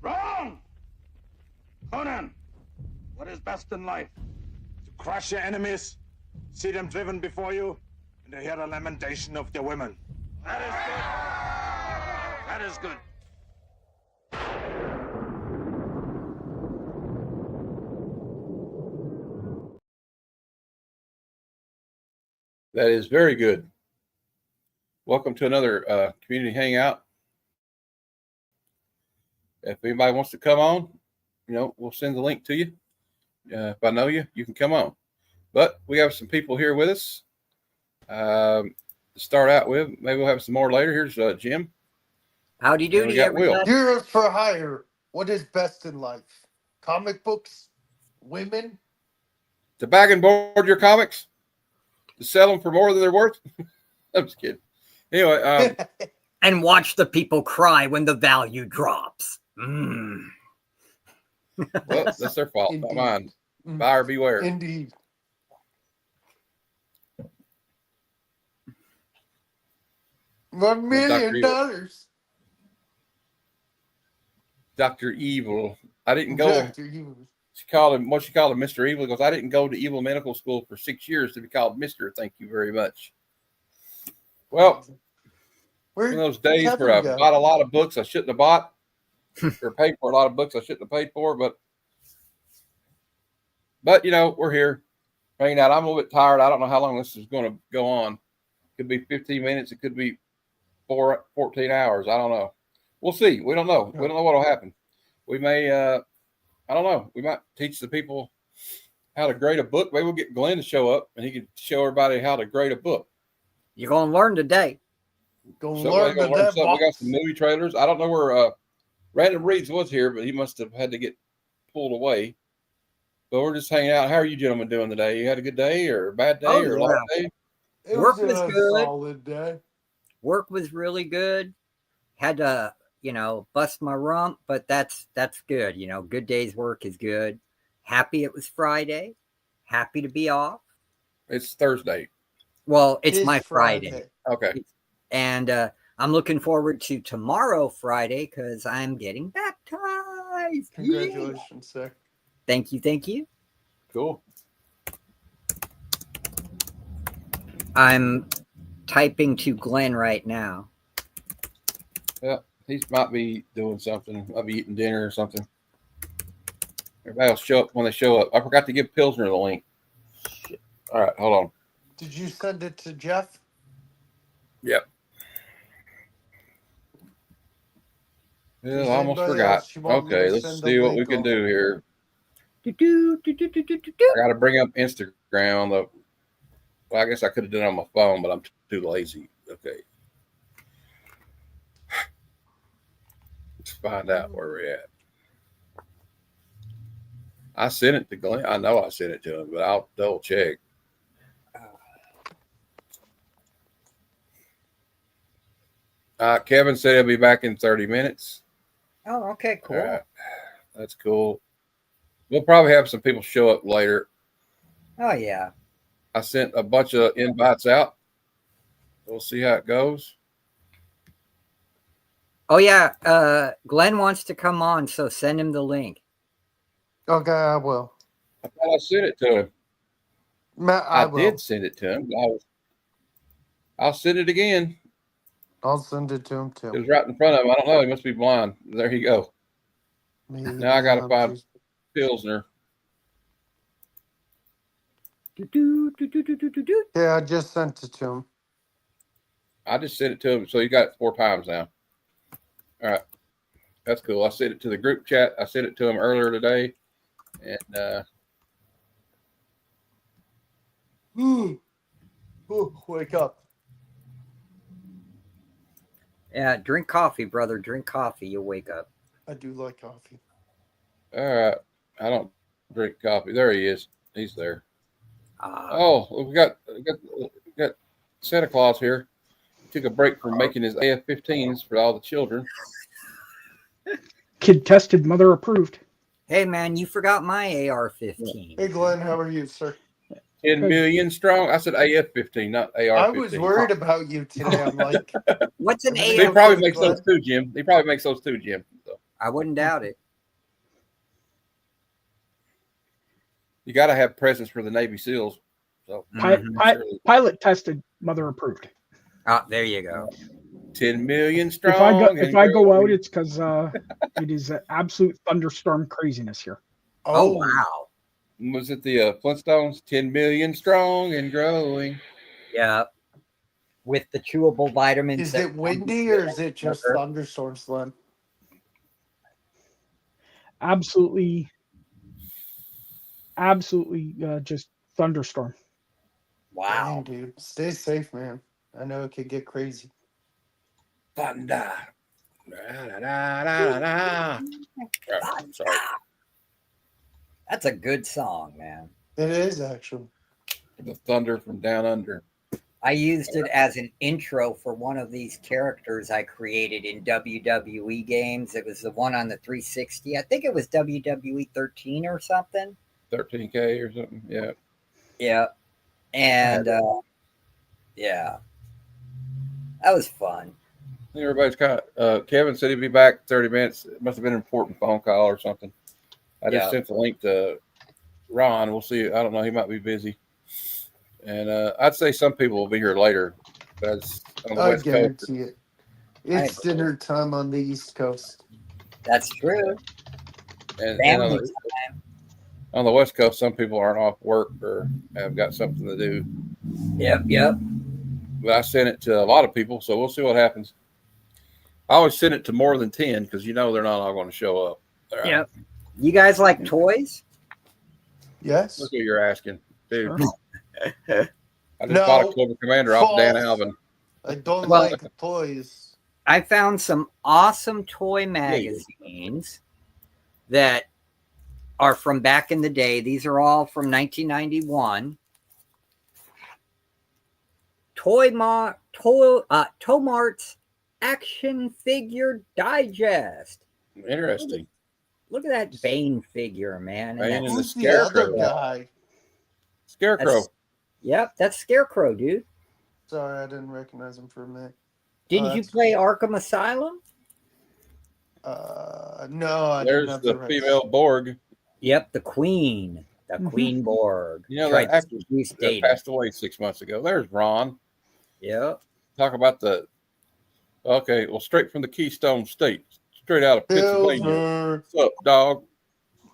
Wrong! Conan, what is best in life? To crush your enemies, see them driven before you, and to hear the lamentation of their women. That is good. That is good. That is very good. Welcome to another community hangout. If anybody wants to come on, we'll send the link to you. If I know you, you can come on. But we have some people here with us to start out with. Maybe we'll have some more later. Here's Jim. Howdy doody, everybody. Heroes for hire. What is best in life? Comic books? Women? To bag and board your comics? To sell them for more than they're worth? I'm just kidding. Anyway. And watch the people cry when the value drops. Mm. Well, that's their fault, not mine. Buyer beware. Indeed. $1 million. Dr. Evil. I didn't go. Dr. Evil. She called him Mr. Evil, because I didn't go to Evil Medical School for 6 years to be called Mr. Thank you very much. Well, one of those days where I bought a lot of books I shouldn't have bought, or paid for a lot of books I shouldn't have paid for, but we're here hanging out. I'm a little bit tired. I don't know how long this is going to go on. It could be 15 minutes. It could be 14 hours. I don't know. We'll see. We don't know. We don't know what will happen. We may, I don't know. We might teach the people how to grade a book. Maybe we'll get Glenn to show up and he can show everybody how to grade a book. You're going to learn today. Learn something. We got some movie trailers. I don't know where Random Reads was here, but he must have had to get pulled away. But we're just hanging out. How are you gentlemen doing today? You had a good day or a bad day or a long day? Work was good. Solid day. Work was really good. Had to, bust my rump, but that's good. Good day's work is good. Happy it was Friday. Happy to be off. It's Thursday. Well, it's my Friday. Okay. And I'm looking forward to tomorrow, Friday, because I'm getting baptized. Congratulations, sir. Thank you. Cool. I'm typing to Glenn right now. Yeah, he might be doing something. Might be eating dinner or something. Everybody will show up when they show up. I forgot to give Pilsner the link. Shit. All right, hold on. Did you send it to Jeff? Yep. Yeah, I almost forgot. Okay, let's see what we can do here. I got to bring up Instagram. Well, I guess I could have done it on my phone, but I'm too lazy. Okay. Let's find out where we're at. I sent it to Glenn. I know I sent it to him, but I'll double check. Kevin said he'll be back in 30 minutes. Oh, okay, cool. Right. That's cool. We'll probably have some people show up later. Oh, yeah. I sent a bunch of invites out. We'll see how it goes. Oh, yeah. Glenn wants to come on, so send him the link. Okay, I will. I thought I sent it to him. I did send it to him. I'll send it again. I'll send it to him, too. It was right in front of him. I don't know. He must be blind. There you go. Now I got to find Pilsner. Yeah, I just sent it to him. I just sent it to him, so you got it 4 times now. All right. That's cool. I sent it to the group chat. I sent it to him earlier today. And wake up. Yeah, drink coffee, brother. Drink coffee. You'll wake up. I do like coffee. All right. I don't drink coffee. There he is. He's there. We got Santa Claus here. He took a break from making his AF-15s for all the children. Kid tested, mother approved. Hey, man, you forgot my AR-15. Hey, Glenn, how are you, sir? 10 million strong. I said AF-15, not AR-15. I was worried about you today. I'm like, what's an AR-15? He probably makes those too, Jim. He probably makes those too, Jim. So. I wouldn't doubt it. You got to have presence for the Navy SEALs. So surely Pilot tested, mother approved. Ah, there you go. 10 million strong. If I go out, it's because it is an absolute thunderstorm craziness here. Oh wow. Was it the Flintstones? 10 million strong and growing. Yeah. With the chewable vitamins. Is it windy or is it just thunderstorms, Glenn? Absolutely, just thunderstorm. Wow. Dang, dude. Stay safe, man. I know it could get crazy. Thunder. I'm sorry. That's a good song, man. It is, actually. The thunder from down under. I used it as an intro for one of these characters I created in WWE games. It was the one on the 360. I think it was WWE 13 or something. 13K or something. Yeah. Yeah. And yeah. That was fun. I think everybody's kind of, Kevin said he'd be back 30 minutes. It must have been an important phone call or something. I just sent the link to Ron. We'll see. I don't know. He might be busy. And I'd say some people will be here later. Because on the West guarantee Coast, it. It's dinner time on the East Coast. That's true. And on the West Coast, some people aren't off work or have got something to do. Yep. But I sent it to a lot of people, so we'll see what happens. I always send it to more than 10 because they're not all going to show up. Yep. You guys like toys? Yes. Look what you're asking, dude. Sure. I just bought a Clover Commander off Dan Alvin. I don't like toys. I found some awesome toy magazines that are from back in the day. These are all from 1991. Tomart's Action Figure Digest. Interesting. Look at that Bane figure, man. Bane and the Who's the other guy? Scarecrow. Yep, that's Scarecrow, dude. Sorry, I didn't recognize him for a minute. Didn't you play Arkham Asylum? No, I There's didn't have the female Borg. Yep, the Queen. The Queen Borg. You know, that actor that passed away 6 months ago. There's Ron. Yep. Talk about straight from the Keystone State. Straight out of Pennsylvania. What's up, dog?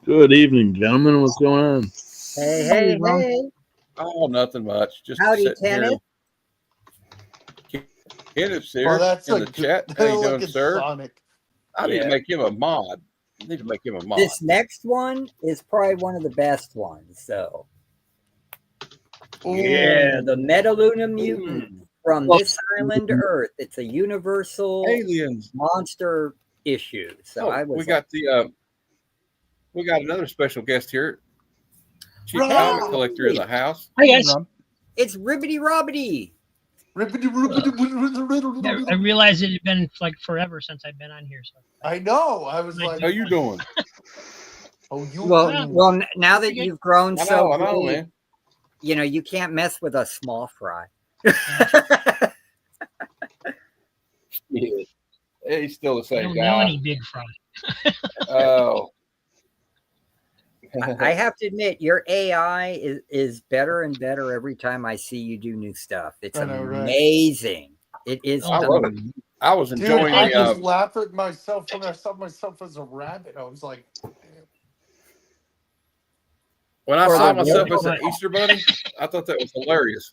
Good evening, gentlemen. What's going on? Hey. Oh, nothing much. Just howdy, Kenneth. Kenneth's here in the chat. How you doing, sir? Sonic. I need to make him a mod. This next one is probably one of the best ones. So, yeah, the Metaluna mutant from this island Earth. It's a universal aliens monster issue. So we got another special guest here. Chief comic collector in the house. Hi guys. It's Ribbity Robbity. I realized it had been like forever since I've been on here. So I know. I was like, how you doing? Well, now that you've grown so big, man. You know, you can't mess with a small fry. He's still the same I don't guy. know any big fry. Oh. I have to admit, your AI is better and better every time I see you do new stuff. It's amazing. Right? It is. I was enjoying. I just laughed at myself when I saw myself as a rabbit. I was like, when I saw myself as an Easter bunny, I thought that was hilarious.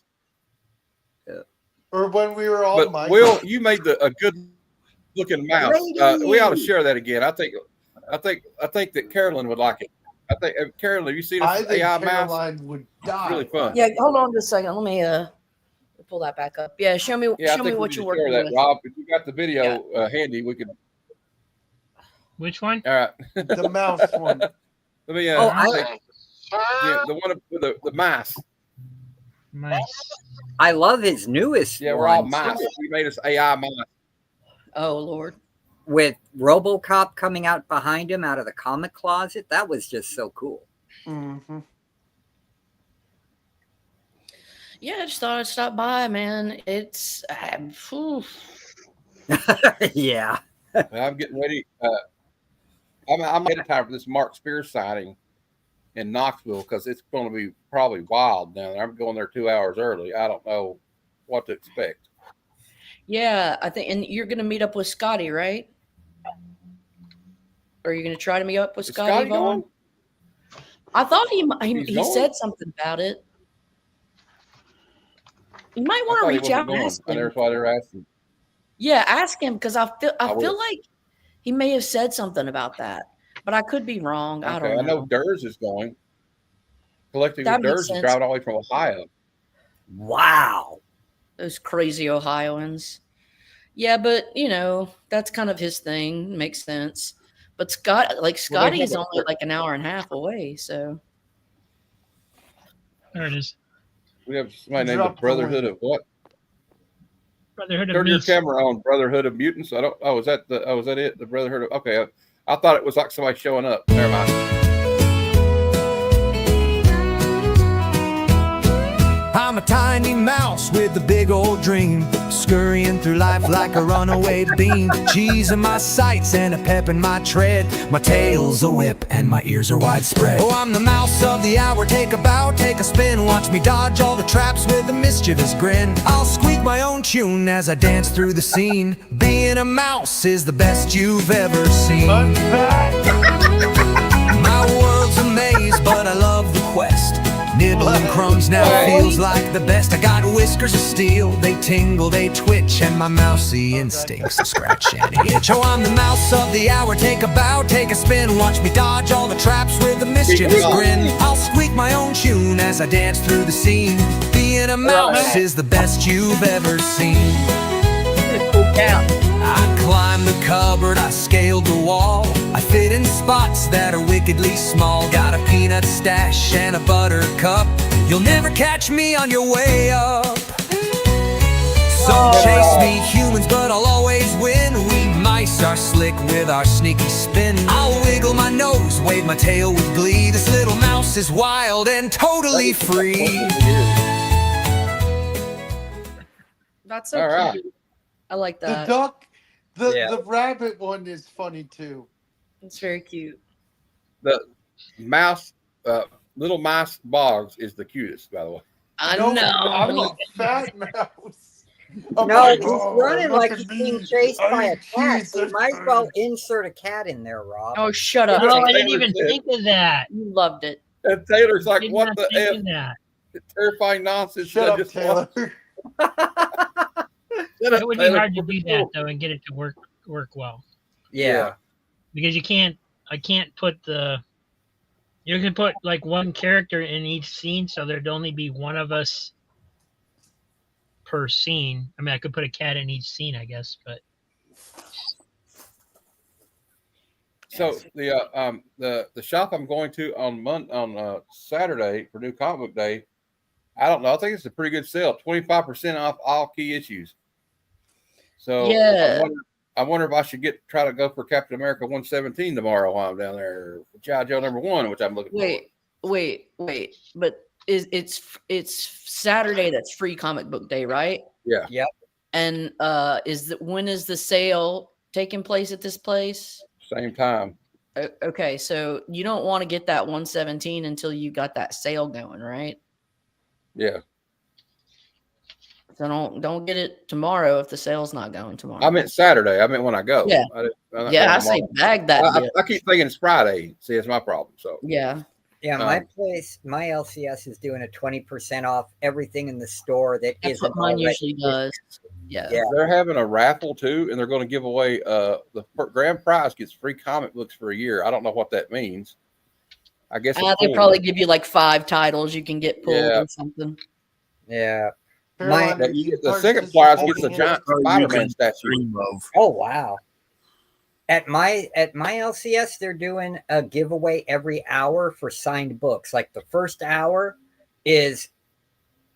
Or when we were all. But Will, you made a good-looking mouse. We ought to share that again. I think that Carolyn would like it. I think Carolyn, have you seen this AI mouse? Caroline would die. It's really fun. Yeah, hold on just a second. Let me pull that back up. Yeah, show me what you're working with. Rob, if you got the video handy, we could. Which one? All right. The mouse one. Let me. The one with the mice. Mice. I love his newest. Yeah, we're all mice. He made us AI mice. Oh Lord. With RoboCop coming out behind him out of the comic closet, that was just so cool. Mm-hmm. Yeah, I just thought I'd stop by, man. It's yeah. I'm getting ready. I'm ahead of time for this Mark Spears signing in Knoxville because it's going to be probably wild down there. I'm going there 2 hours early. I don't know what to expect. Yeah, I think, and you're gonna meet up with Scotty, right? Or are you gonna try to meet up with Is Scotty Scotty Vaughn? going? I thought he He's going? said something about it. You might I want to thought he reach out wasn't and going. ask And him. that's why they're asking. Yeah, ask him because I I will. feel like he may have said something about that, but I could be wrong. I Okay, don't I know know. Durs is going. Collective That with makes Durs is sense. driving all the way from Ohio. Wow. Those crazy Ohioans. Yeah, but you know, that's kind of his thing. Makes sense. But Scotty is only like an hour and a half away, so There it is. We have somebody named the Drop the Brotherhood link. of what? Brotherhood of Turn your Meese. camera on. Brotherhood of Mutants. I don't. Oh, is that it? The Brotherhood of. Okay, I thought it was like somebody showing up. Never mind. I'm a tiny mouse with a big old dream, scurrying through life like a runaway beam. Cheese in my sights and a pep in my tread. My tail's a whip and my ears are widespread. Oh, I'm the mouse of the hour. Take a bow, take a spin. Watch me dodge all the traps with a mischievous grin. I'll squeak my own tune as I dance through the scene. Being a mouse is the best you've ever seen. My world's a maze, but I love the quest. Nibbling crumbs now feels like the best. I got whiskers of steel, they tingle, they twitch, and my mousy instincts to scratch and itch. Oh, I'm the mouse of the hour. Take a bow, take a spin. Watch me dodge all the traps with a mischievous grin. I'll squeak my own tune as I dance through the scene. Being a mouse is the best you've ever seen. I climbed the cupboard, I scaled the wall. I fit in spots that are wickedly small. Got a peanut stash and a buttercup. You'll never catch me on your way up. So chase me, humans, but I'll always win. We mice are slick with our sneaky spin. I'll wiggle my nose, wave my tail with glee. This little mouse is wild and totally free. that's so All cute. right. I like The that. duck, Yeah. the rabbit one is funny too. It's very cute. The mouse, little mouse Boggs is the cutest, by the way. I No, know. I'm a fat mouse. I'm No, like, he's "Oh, running look like at he's me. being chased by a I'm cat. So you Jesus might as well Christ." insert a cat in there, Rob. Oh, shut up. Oh, Taylor. I didn't Taylor even said- think of that. You loved it. And Taylor's like, Did what not the think F? of that. Terrifying nonsense. Shut I up, just Taylor. Shut up, It would be Taylor. hard to do that though and get it to work well, Yeah. because I can't put you can put like one character in each scene, so there'd only be one of us per scene. I mean, I could put a cat in each scene, I guess, but So the shop I'm going to on Saturday for New Comic Book Day, I don't know. I think it's a pretty good sale. 25% off all key issues. So Yeah. I wonder if I should try to go for Captain America 117 tomorrow while I'm down there. G.I. Joe #1, which I'm looking for. Wait. But it's Saturday. That's free comic book day, right? Yeah. Yep. And when is the sale taking place at this place? Same time. Okay, so you don't want to get that 117 until you got that sale going, right? Yeah. So don't get it tomorrow if the sale's not going tomorrow. I meant Saturday. I meant when I go. Yeah. I'm not Yeah, going I say tomorrow. bag that. I keep thinking it's Friday. See, it's my problem. So Yeah. Yeah, my place, my LCS is doing a 20% off everything in the store that That's isn't what mine already usually does. Yeah. Yeah. they're having a raffle too, and they're going to give away the grand prize gets free comic books for a year. I don't know what that means. I guess it's They cool. probably give you like 5 titles you can get pulled Yeah. or something. Yeah. Carolina, But you the second prize gets a participating in giant it? Spider-Man statue. Oh wow. At my LCS, they're doing a giveaway every hour for signed books. Like the first hour is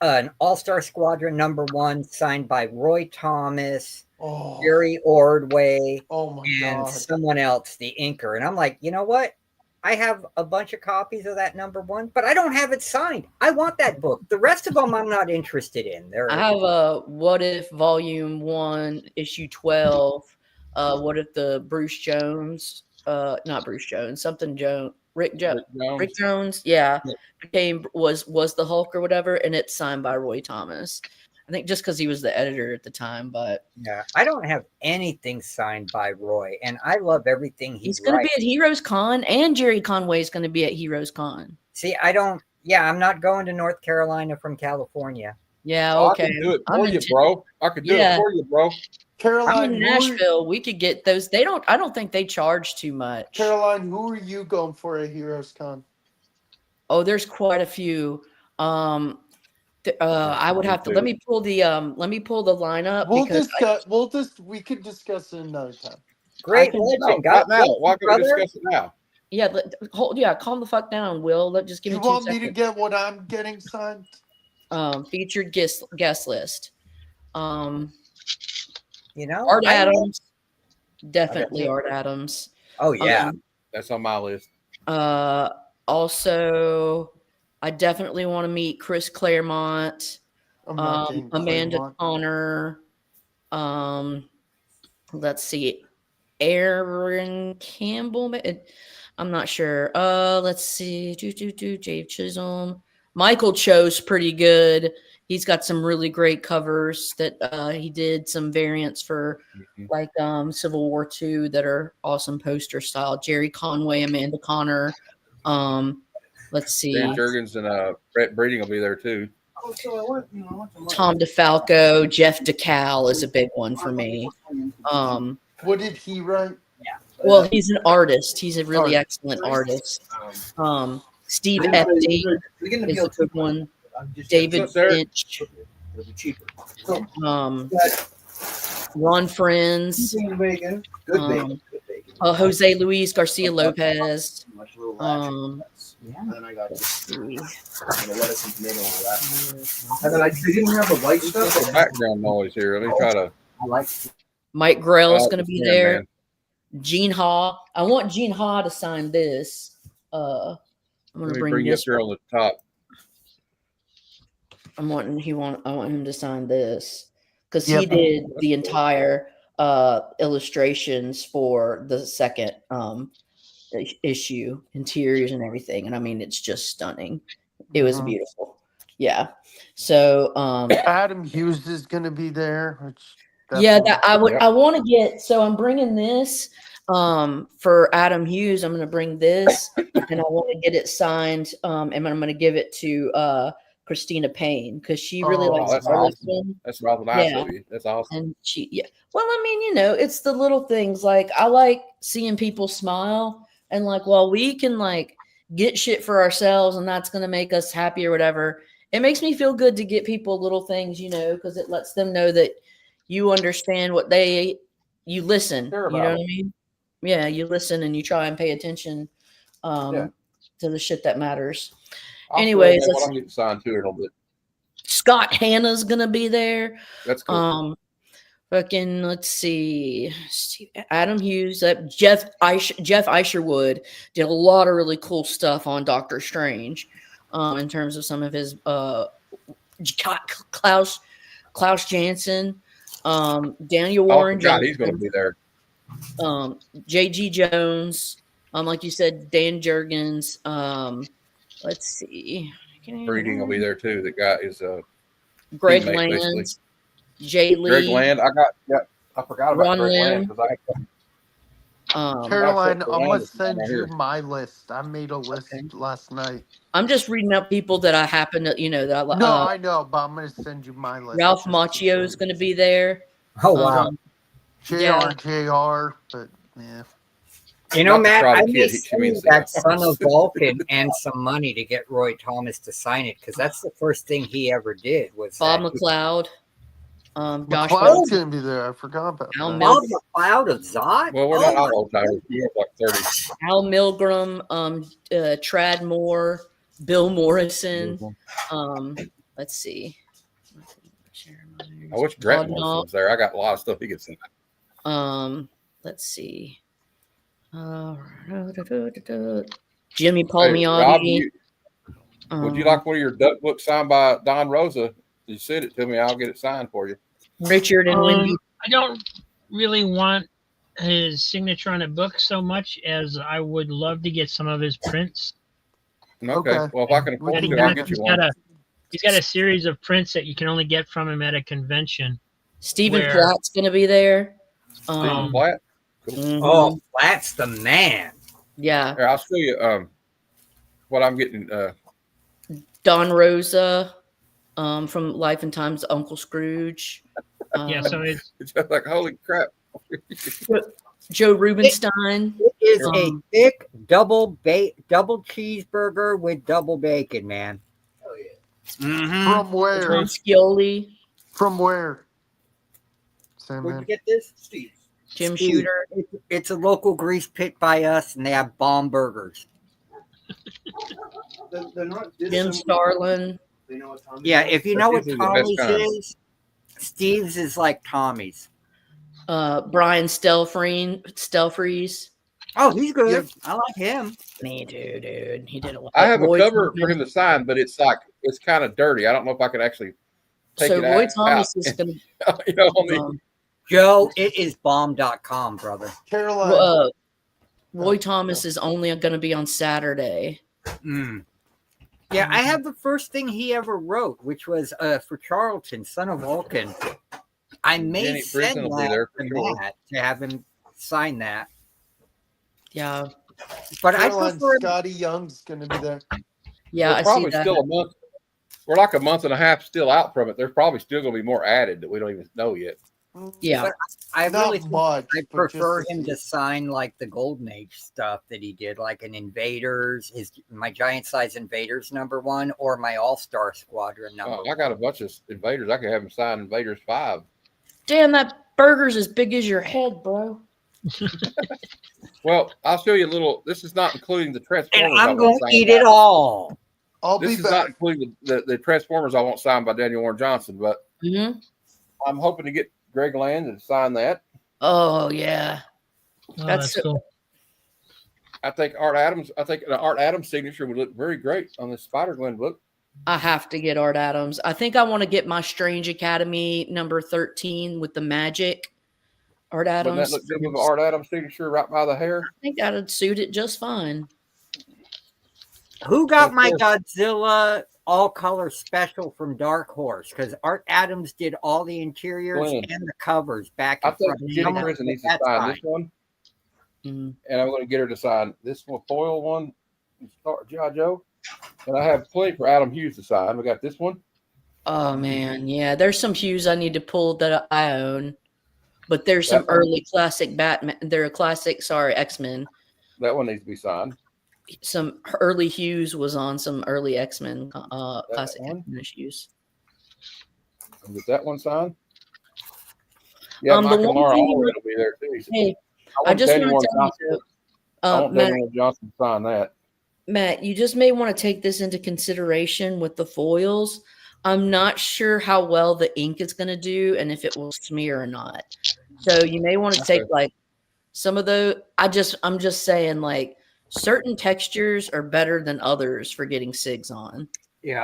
an All-Star Squadron #1 signed by Roy Thomas, Oh, Jerry Ordway, oh my and God. someone else, the inker. And I'm like, you know what? I have a bunch of copies of that -- but I don't have it signed. I want that book. The rest of them I'm not interested in. I have a What If Volume 1, Issue 12. What if the Bruce Jones not Bruce Jones, something Jones, Rick Jones. Rick Jones. Rick Jones, yeah, was the Hulk or whatever, and it's signed by Roy Thomas. I think just because he was the editor at the time, but Yeah, I don't have anything signed by Roy, and I love everything he's going to be at Heroes Con, and Jerry Conway is going to be at Heroes Con. See, I don't. Yeah, I'm not going to North Carolina from California. Yeah, Oh, okay. I can do it for you, bro. I could do it Yeah. for you, bro. Caroline, I'm in Nashville. We could get those. They don't. I don't think they charge too much. Caroline, who are you going for at Heroes Con? Oh, there's quite a few. I would have to let me pull the lineup. We could discuss it another time. Great No, legend, not now. Why can't we discuss it now? Yeah, calm the fuck down, Will. Just give me 2 You want seconds. me to get what I'm getting signed? Featured guest list. Art Adams, definitely Art Adams. Oh yeah, that's on my list. Also, I definitely want to meet Chris Claremont, Amanda Connor. Let's see, Aaron Campbell. I'm not sure. Let's see. Dave Chisholm. Michael Cho's pretty good. He's got some really great covers that he did some variants for, like Civil War II that are awesome poster style. Jerry Conway, Amanda Connor. Let's see. Dan Jurgens and Brett Breeding will be there too. Tom DeFalco, Jeff DeCal is a big one for me. What did he write? Well, he's an artist. He's a really excellent artist. Steve Epting is a good one. David Finch. Ron Friends. Jose Luis Garcia Lopez. And then I got just lettuce and tomato on that. And then I didn't have the white stuff. Background noise here. Let me try to. Mike Grell is going to be there. Man. Gene Ha. I want Gene Ha to sign this. I'm going to bring this up here on the top. I want him to sign this because he did the entire illustrations for the second issue, interiors and everything, and I mean it's just stunning. It was beautiful. Yeah. So Adam Hughes is going to be there. I want to get. So I'm bringing this for Adam Hughes. I'm going to bring this, and I want to get it signed. And I'm going to give it to Christina Payne because she really likes that's awesome. That's rather nice of you. That's awesome. And well, I mean, it's the little things. Like I like seeing people smile, and like, well, we can like get shit for ourselves, and that's going to make us happy or whatever. It makes me feel good to get people little things, because it lets them know that you understand what you listen. You know what I mean? Yeah, you listen and you try and pay attention to the shit that matters. Anyways, I'm getting signed to it a little bit. Scott Hanna's gonna be there. That's cool. Let's see, Adam Hughes, Jeff Isherwood did a lot of really cool stuff on Doctor Strange, in terms of some of his Klaus Janson, Daniel Warren Johnson. He's gonna be there. J.G. Jones, like you said, Dan Jurgens. Let's see. Breeding will be there too. The guy is Greg Land, Jay Lee. Greg Land. I forgot about Ron Greg Land. Land. Caroline, I'm going to send you my list. I made a list last night. I'm just reading out people that I happen to, that I like. No, I know, but I'm going to send you my list. Ralph Macchio is going to be there. Oh, wow. JR, but yeah. Matt, I may send you that Son of Vulcan and some money to get Roy Thomas to sign it, because that's the first thing he ever did was Bob McLeod. Josh McLeod's going to be there. I forgot about that. Bob McLeod of Zod? Well, we're not all old timers. We're like 30. Al Milgram, Trad Moore, Bill Morrison. Let's see. I wish Grant was there. I got a lot of stuff he could send. Let's see. Jimmy Palmiotti. Would you like one of your duck books signed by Don Rosa? You send it to me, I'll get it signed for you. Richard and Wendy. I don't really want his signature on a book so much as I would love to get some of his prints. Okay. Well, if I can afford He's to, I'll get you one. got a series of prints that you can only get from him at a convention. Stephen where- Platt's going to be there. Stephen Platt. Mhm. Oh, Platt's the man. Yeah. Here, I'll show you what I'm getting. Don Rosa from Life and Times of Uncle Scrooge. Yeah, so it's just like, holy crap. Joe Rubenstein. It is a thick double cheeseburger with double bacon, man. Oh yeah. Mm-hmm. From where? Tom Scioli. From where? Same Where'd man. you get this? Steve. Jim Steve. Shooter. It's a local grease pit by us, and they have bomb burgers. They're not Jim dissimilar. Starlin. They know what Tommy Yeah, does. if you know what These are the best Tommy's kinds. is, Steve's is like Tommy's. Brian Stelfreeze. Oh, he's good. Yep. I like him. Me too, dude. He did a lot. I have a Roy cover Thomas. for him to sign, but it's kind of dirty. I don't know if I could actually take So it Roy out. Thomas is going to. You know, on the, Joe, it is bomb.com, brother. Caroline. Roy Thomas is only going to be on Saturday. Mm. Yeah, I have the first thing he ever wrote, which was for Charlton, Son of Vulcan. I may Jenny send Prison will be that there to for sure. Matt to have him sign that. Yeah. But I Caroline prefer Scotty Young's going to be there. Yeah, we're I see probably that. still a month. We're like a month and a half still out from it. There's probably still going to be more added that we don't even know yet. Yeah. But I Not really think much, I but prefer just a him few. to sign like the Golden Age stuff that he did, like an Invaders, my Giant Size Invaders #1, or my All Star Squadron #1. I got a bunch of Invaders. I could have him sign Invaders 5. Damn, that burger's as big as your head, bro. Well, I'll show you a little. This is not including the Transformers. And I I'm won't going to sign eat by- it all. I'll This be is not back. including the Transformers I won't sign by Daniel Warren Johnson, but Mm-hmm. I'm hoping to get Greg Land to sign that. Oh, yeah. Oh, That's that's cool. I think the Art Adams signature would look very great on this Spider-Gwen book. I have to get Art Adams. I think I want to get my Strange Academy #13 with the magic. Art Wouldn't Adams. that look good with the Art Adams signature right by the hair? I think that'd suit it just fine. Who got Of my course. Godzilla all color special from Dark Horse? Because Art Adams did all the interiors Glenn. and the covers back I and think front. Jenny I'm gonna Prison put needs to that sign sign. this one, Mhm. and I'm going to get her to sign this one, foil one, G.I. Joe. And I have plenty for Adam Hughes to sign. We got this one. Oh man, yeah. There's some hues I need to pull that I own, but there's some That one. early classic Batman. They're a classic, sorry, X-Men. That one needs to be signed. Some early Hughes was on some early X-Men classic one? X-Men issues. And get that one signed. Yeah, The Mike and one Laura thing Allred you- will be there too. Hey, I want just Daniel want Warren to tell you, Johnson. I want Matt, Daniel Warren Johnson to sign that. Matt, you just may want to take this into consideration with the foils. I'm not sure how well the ink is going to do and if it will smear or not. So you may want to take Okay. like some of the. I'm just saying like certain textures are better than others for getting SIGs on. Yeah.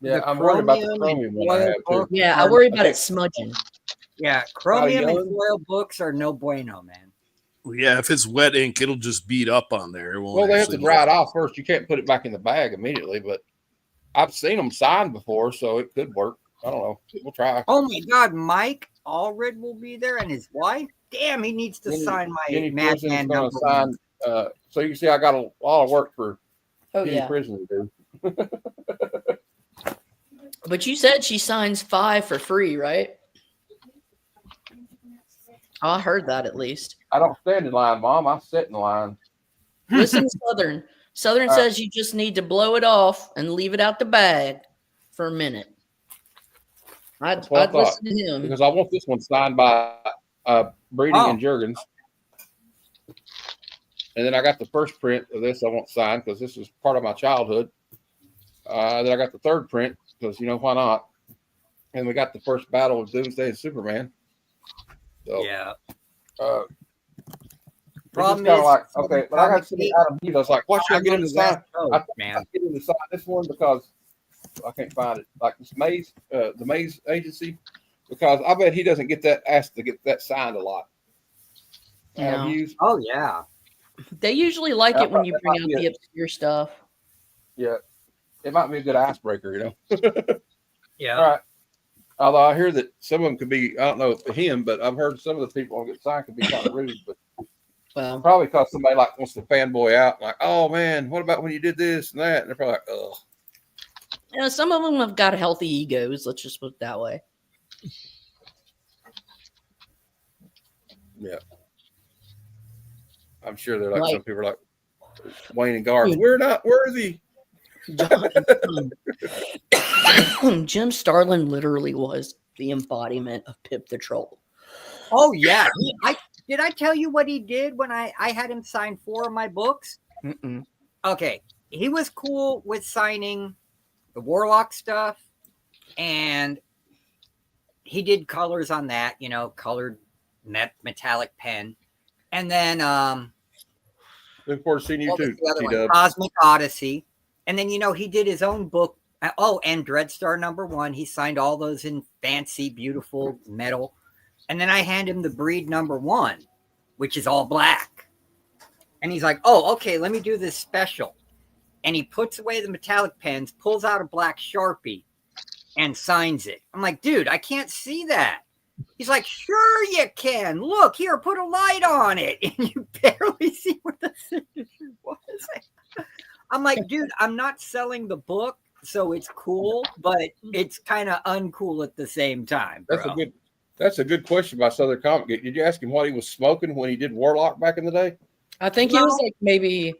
Yeah, The I'm worried about the chromium chromium one I and have foil too. Yeah, I are- worry about it smudging. Yeah, chromium and yellow? foil books are no bueno, man. Well, yeah, if it's wet ink, it'll just beat up on there. It won't Well, they have to actually- dry it off first. You can't put it back in the bag immediately, but I've seen them signed before, so it could work. I don't know. We'll try. Oh my God, Mike Allred will be there and his wife. Damn, he needs to Jenny- sign my Jenny Prison's Madman gonna #1. sign. So you can see I got a lot of work for Oh Jenny yeah, Prison to do. but you said she signs 5 for free, right? Oh, I heard that at least. I don't stand in line, Mom. I sit in line. Listen, Southern. Southern All right. says you just need to blow it off and leave it out the bag for a minute. I'd That's what I thought, listen to him. because I want this one signed by Breeding Oh. and Jurgens. And then I got the first print of this I want signed because this is part of my childhood. Then I got the third print because, why not? And we got the first battle of Doomsday and Superman. So, Yeah. Problem Problem is, is, like, okay, but I got to see comic Adam Hughes. I was like, why should I get him to sign? I man. get him to sign this one because I can't find it. Like this Maze, the Maze Agency, because I bet he doesn't get that asked to get that signed a lot. Adam No. Hughes. Oh yeah. They usually like That it when might- you that bring might out be the it. obscure stuff. Yeah, it might be a good icebreaker, you know. Yeah. All right. Although I hear that some of them could be, I don't know if him, but I've heard some of the people on Get Signed could be kind of rude, but Well, probably because somebody like wants to fanboy out, like, oh man, what about when you did this and that? And they're probably like, oh, yeah, some of them have got healthy egos. Let's just put it that way. yeah. I'm sure they're like, Like- some people are like Wayne and Garth. Dude. We're not worthy. Jim Starlin literally was the embodiment of Pip the Troll. Oh yeah. Did I tell you what he did when I had him sign 4 of my books? Mm-mm. Okay. He was cool with signing the Warlock stuff, and he did colors on that, you know, colored metallic pen. And then Look forward to seeing you what was too, the other one? T-Dub. Cosmic Odyssey. And then, you know, he did his own book. Oh, and Dreadstar #1. He signed all those in fancy, beautiful metal. And then I hand him the Breed #1, which is all black. And he's like, oh, okay, let me do this special. And he puts away the metallic pens, pulls out a black Sharpie, and signs it. I'm like, dude, I can't see that. He's like, sure you can. Look, here, put a light on it. And you barely see what the signature was. I'm like, dude, I'm not selling the book, so it's cool, but it's kind of uncool at the same time, bro. That's a good question by Southern Comic Geek. Did you ask him what he was smoking when he did Warlock back in the day? I think he was like maybe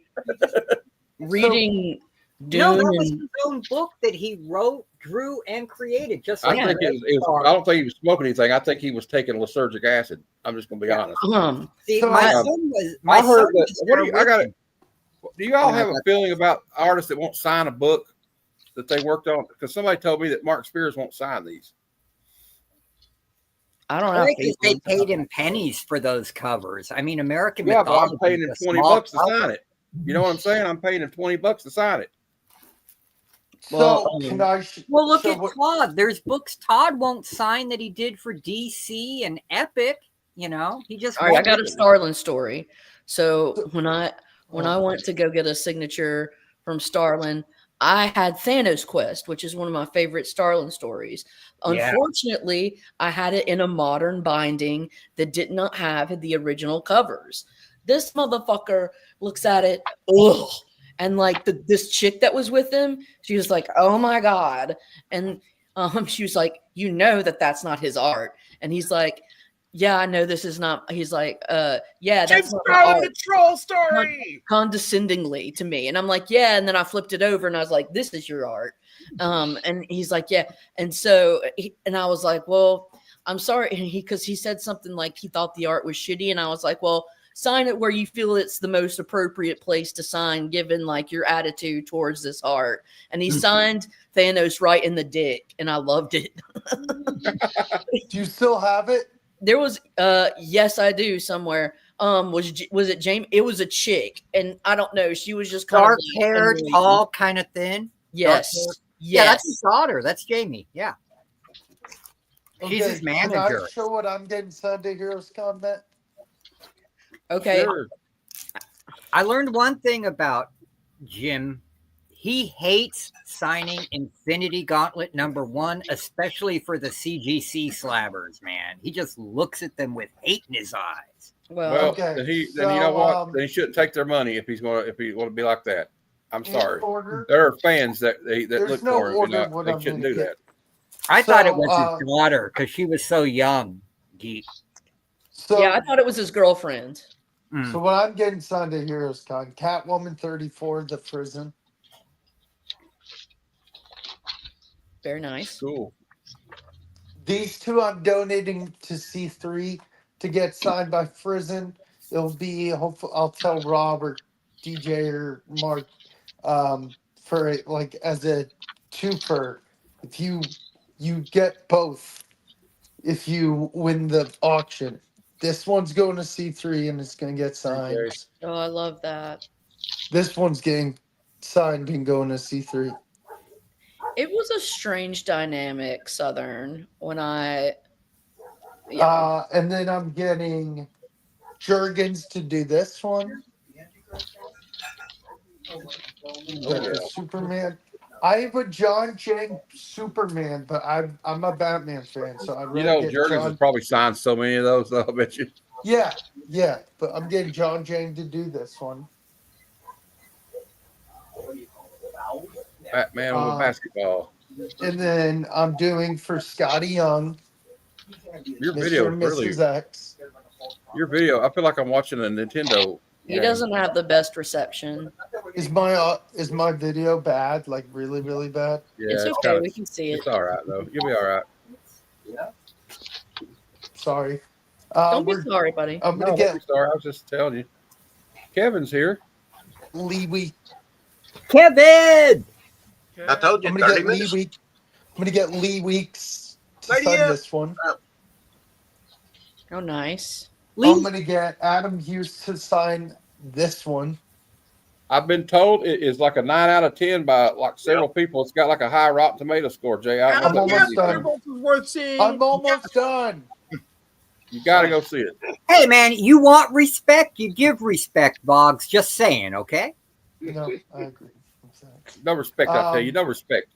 reading Dune. No, that was his own book that he wrote, drew, and created. Just like I think it was, I don't think he was smoking anything. I think he was taking lysergic acid. I'm just going to be honest. See, So, my son was. My I heard son that. was What do you, I got with it. Do you all have a feeling about artists that won't sign a book that they worked on? Because somebody told me that Mark Spears won't sign these. I don't I know. think they paid him pennies for those covers. I mean, American Yeah, but Mythology I'm paying him is a $20 small to sign cover. it. You know what I'm saying? I'm paying him $20 to sign it. So can I? Well, look so at what- Todd. There's books Todd won't sign that he did for DC and Epic. You know, he just. All right, I won't got do a it. Starlin story. So when I went to go get a signature from Starlin, I had Thanos Quest, which is one of my favorite Starlin stories. Yeah. Unfortunately, I had it in a modern binding that did not have the original covers. This motherfucker looks at it, ugh. And like this chick that was with him, she was like, "Oh my god!" And she was like, "You know that's not his art." And he's like, "Yeah, I know this is not." He's like, yeah, that's not my art." the troll story. Condescendingly to me, and I'm like, "Yeah." And then I flipped it over, and I was like, "This is your art." And he's like, "Yeah." And so, and I was like, "Well, I'm sorry," and because he said something like he thought the art was shitty, and I was like, "Well, sign it where you feel it's the most appropriate place to sign, given like your attitude towards this art." And he signed Thanos right in the dick, and I loved it. Do you still have it? There was, yes, I do somewhere. Was it Jamie? It was a chick, and I don't know. She was just kind Dark of like, hair, annoying. tall, kind of thin. Yes, Dark hair. yes. Yeah, that's his daughter. That's Jamie. Yeah. She's Okay, his Can manager. I show what I'm getting signed to Heroes Combat? Okay. Sure. I learned one thing about Jim. He hates signing Infinity Gauntlet #1, especially for the CGC slabbers, man. He just looks at them with hate in his eyes. Well, Okay, then you so, know what? Then he shouldn't take their money if he want to be like that. I'm sorry. Order. There are fans that There's look no for him. order what They I'm shouldn't gonna do that. I thought it So, was his daughter because she was so young. Geek. So, Yeah, I thought it was his girlfriend. so what I'm getting signed to Heroes Con, Catwoman 34, The Prison. Very nice. Cool. These two I'm donating to C3 to get signed by Prison. It'll be, hopefully, I'll tell Rob or DJ or Mark for it, like as a twofer. If you get both, if you win the auction. This one's going to C3 and it's going to get signed. Oh, I love that. This one's getting signed and going to C3. It was a strange dynamic, Southern, when I. And then I'm getting Jurgens to do this one. Oh, The yeah. Superman. I have a John Jang Superman, but I'm a Batman fan, so I'd You rather know, get Jurgens has John. probably signed so many of those, though, I bet you. Yeah, yeah, but I'm getting John Jang to do this one. Batman with a basketball. And then I'm doing for Scotty Young, Your Mr. video and is really Mrs. X. your video. I feel like I'm watching a Nintendo. He game. doesn't have the best reception. Is my video bad? Like really, really bad? Yeah, It's okay. kinda, We can see it. It's all right though. You'll be all right. Sorry. Don't be sorry, buddy. I'm gonna No, get don't be sorry. I was just telling you. Kevin's here. Lee. Kevin. I told you, I'm gonna 30 get Lee minutes. Week. I'm gonna get Lee Weeks to Right sign here. this one. Oh, nice. I'm gonna get Adam Hughes to sign this one. I've been told it is like a 9 out of 10 by like several people. It's got like a high Rotten Tomato score, Jay. I don't I'm know if almost that's done. Is worth seeing. I'm almost done. You got to go see it. Hey, man, you want respect? You give respect, Boggs. Just saying, okay? No, I agree. No respect, I tell you. No respect.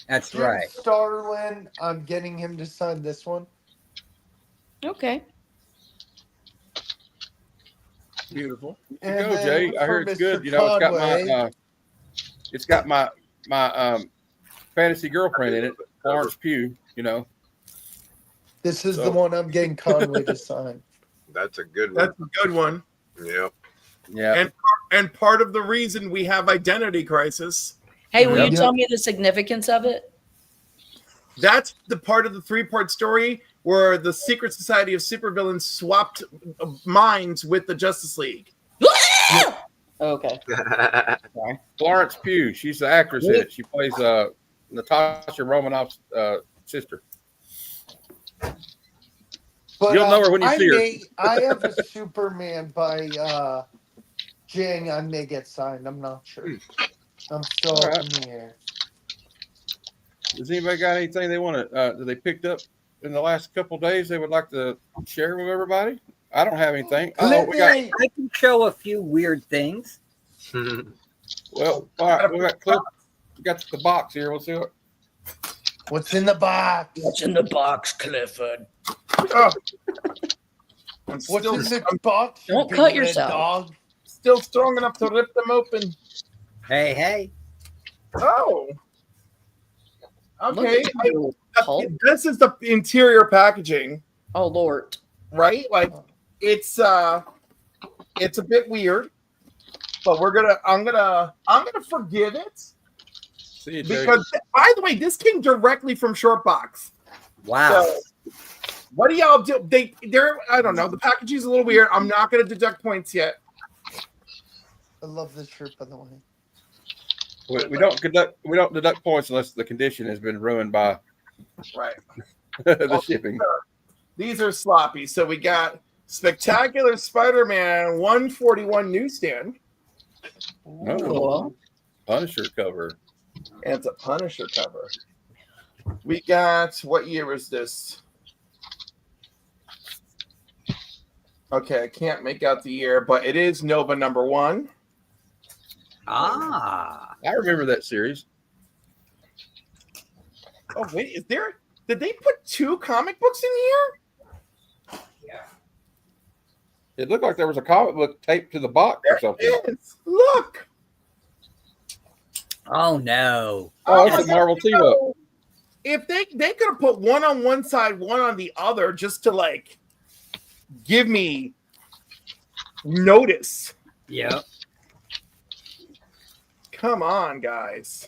That's Jim right. Starlin, I'm getting him to sign this one. Okay. Beautiful. And Go, then Jay. I for heard it's Mr. good. You know, Conway, it's got my fantasy girlfriend in it, Florence Pugh. You know, this is So- the one I'm getting Conway to sign. That's a good one. That's a good one. Yep. yeah. And part of the reason we have identity crisis, Hey, will Yep. you tell me the significance of it? that's the part of the 3-part story where the secret society of supervillains swapped minds with the Justice League. Okay. Florence Pugh. She's the actress in it. She plays Natasha Romanoff's sister. But, You'll know her when you see her. I have a Superman by Jang. I may get signed. I'm not sure. I'm still All up right. in the air. Does anybody got anything they want to that they picked up in the last couple of days they would like to share with everybody? I don't have anything. Oh, we got. I can show a few weird things. Well, all right. We got Cliff. We got the box here. We'll see what. What's in the box? What's in the box, Clifford? Oh. I'm What's still, in the box? you Don't big cut red yourself. Dog? still strong enough to rip them open. Hey, hey. Oh. Okay. Look at you, Hulk. This is the interior packaging, Oh, Lord. right? Like it's a bit weird, but I'm gonna forgive it See you, Jay. because, by the way, this came directly from Shortbox. Wow. So, what do y'all do? They're I don't know. The packaging is a little weird. I'm not gonna deduct points yet. I love this shirt, by the way. We don't deduct points unless the condition has been ruined by Right. the shipping. These are sloppy. So we got Spectacular Spider-Man 141 newsstand. Oh, Cool. Punisher cover. And it's a Punisher cover. We got, what year is this? Okay, I can't make out the year, but it is Nova #1. Ah. I remember that series. Oh, wait, did they put 2 comic books in here? It looked like there was a comic book taped to the box or something. It is. Look. Oh, no. Oh, it's a Marvel team up. If they could have put one on one side, one on the other, just to like give me notice. Yeah. Come on, guys.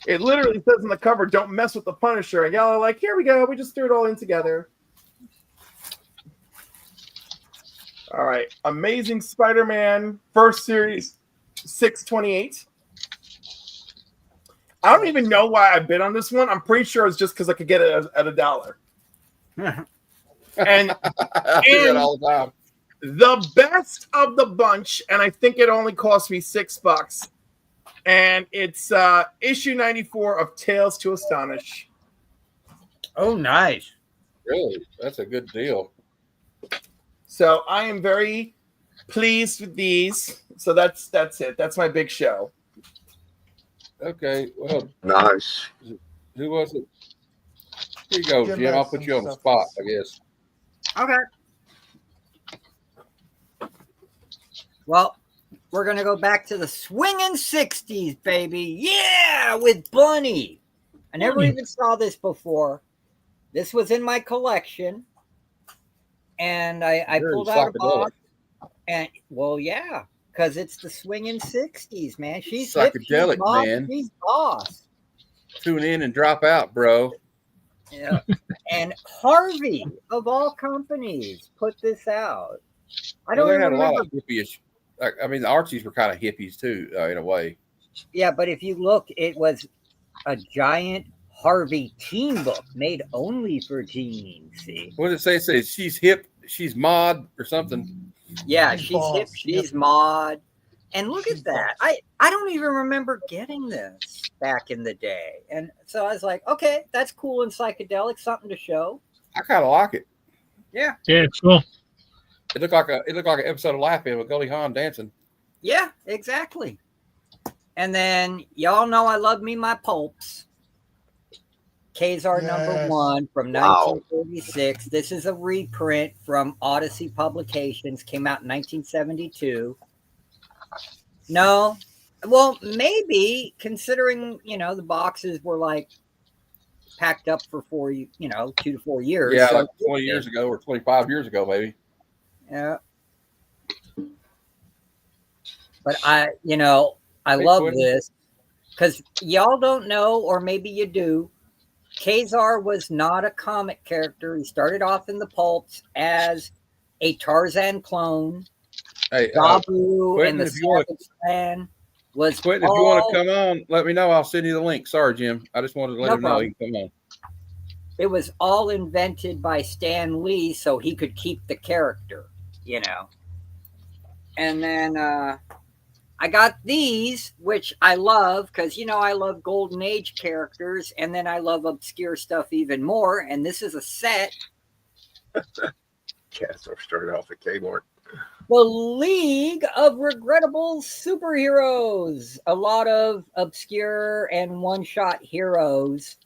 It literally says on the cover, "Don't mess with the Punisher," and y'all are like, "Here we go. We just threw it all in together." All right, Amazing Spider-Man first series, 628. I don't even know why I bid on this one. I'm pretty sure it's just because I could get it at $1. And, I do that all the time. the best of the bunch, and I think it only cost me $6. And it's issue 94 of Tales to Astonish. Oh, nice. Really? That's a good deal. So I am very pleased with these. So that's it. That's my big show. Okay. Well, Nice. who was it? Here you go, Jim. I'll has put some you on the stuff spot, to I guess. Okay. Well, we're going to go back to the swinging 60s, baby. Yeah, with Bunny. I never even saw this before. This was in my collection. And I Very pulled out a psychedelic. box. And, well, yeah, because it's the swinging 60s, man. She's hip, she's Psychedelic, mom, man. she's boss. Tune in and drop out, bro. Yeah. And Harvey, of all companies, put this out. I don't Well, they even had a lot remember. of hippie-ish. I mean, the Archies were kind of hippies too, in a way. Yeah, but if you look, it was a giant Harvey teen book made only for teens. See? What did it say? It says she's hip, she's mod or something. Yeah, She's she's hip, boss, she's yep. mod. And look She's at that. boss. I don't even remember getting this back in the day. And so I was like, okay, that's cool and psychedelic, something to show. I kind of like it. Yeah. Yeah, it's cool. It looked like an episode of Laugh-In with Goldie Hawn dancing. Yeah, exactly. And then y'all know I love me my pulps. Kazar number Yes. 1 from 1936. This is a reprint from Odyssey Publications. Came out in 1972. No, well, maybe considering the boxes were like packed up for 2 to 4 years. Yeah, so like 20 years ago or 25 years ago, maybe. Yeah. But I love Quentin. this because y'all don't know, or maybe you do. Kazar was not a comic character. He started off in the pulps as a Tarzan clone. Hey, Babu Quentin, and the if you want Savage Clan was Quentin, if you want to come on, let me know. I'll send you the link. Sorry, Jim. I just wanted to let No him know problem. he can come on. It was all invented by Stan Lee so he could keep the character, And then I got these, which I love because, I love Golden Age characters, and then I love obscure stuff even more. And this is a set. Cats are started off at Kmart. The League of Regrettable Superheroes. A lot of obscure and one-shot heroes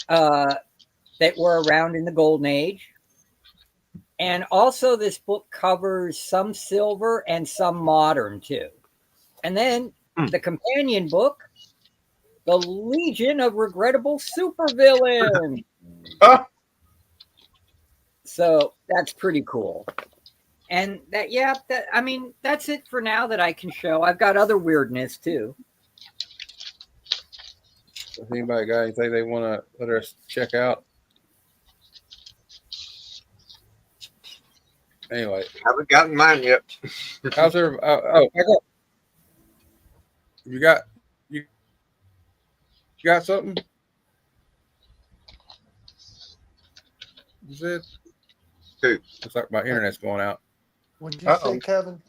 that were around in the Golden Age. And also this book covers some silver and some modern too. And then the companion book, The Legion of Regrettable Supervillains. So that's pretty cool. And that's it for now that I can show. I've got other weirdness too. If anybody got anything they want to let us check out? Anyway, Haven't gotten mine yet. how's there? You got something? Is it? Who? Looks like my internet's going out. What'd you say, Kevin?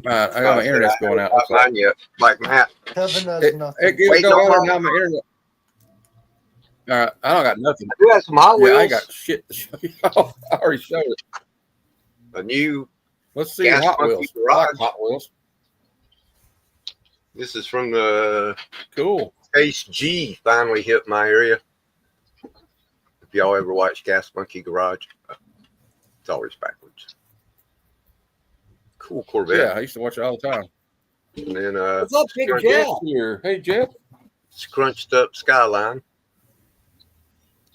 I got my internet's going out. Not mine yet, like Matt. Kevin has nothing. It Waiting go on on my- now. My internet. All right, I don't got nothing. I do have some Hot Yeah, I Wheels. ain't got shit to show you. I already showed it. A new. Let's see Gas Hot Monkey Wheels. I Garage. like Hot Wheels. This is from the Cool. Space G. Finally hit my area. If y'all ever watch Gas Monkey Garage, it's always backwards. Cool Corvette. Yeah, I used to watch it all the time. And then What's up, Big Jeff Jeff? here. Hey, Jeff. scrunched up Skyline.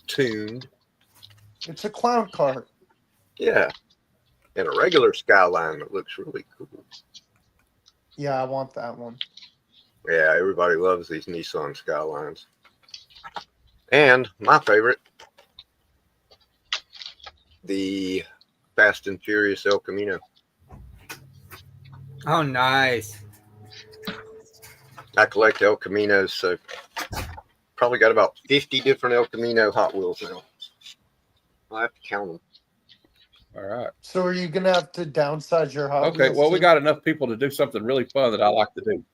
Tuned. It's a clown car. Yeah. And a regular Skyline that looks really cool. Yeah, I want that one. Yeah, everybody loves these Nissan Skylines. And my favorite, the Fast and Furious El Camino. Oh, nice. I collect El Caminos, so probably got about 50 different El Camino Hot Wheels now. I have to count them. All right. So are you gonna have to downsize your Hot Okay. Wheels Well, we too? got enough people to do something really fun that I like to do.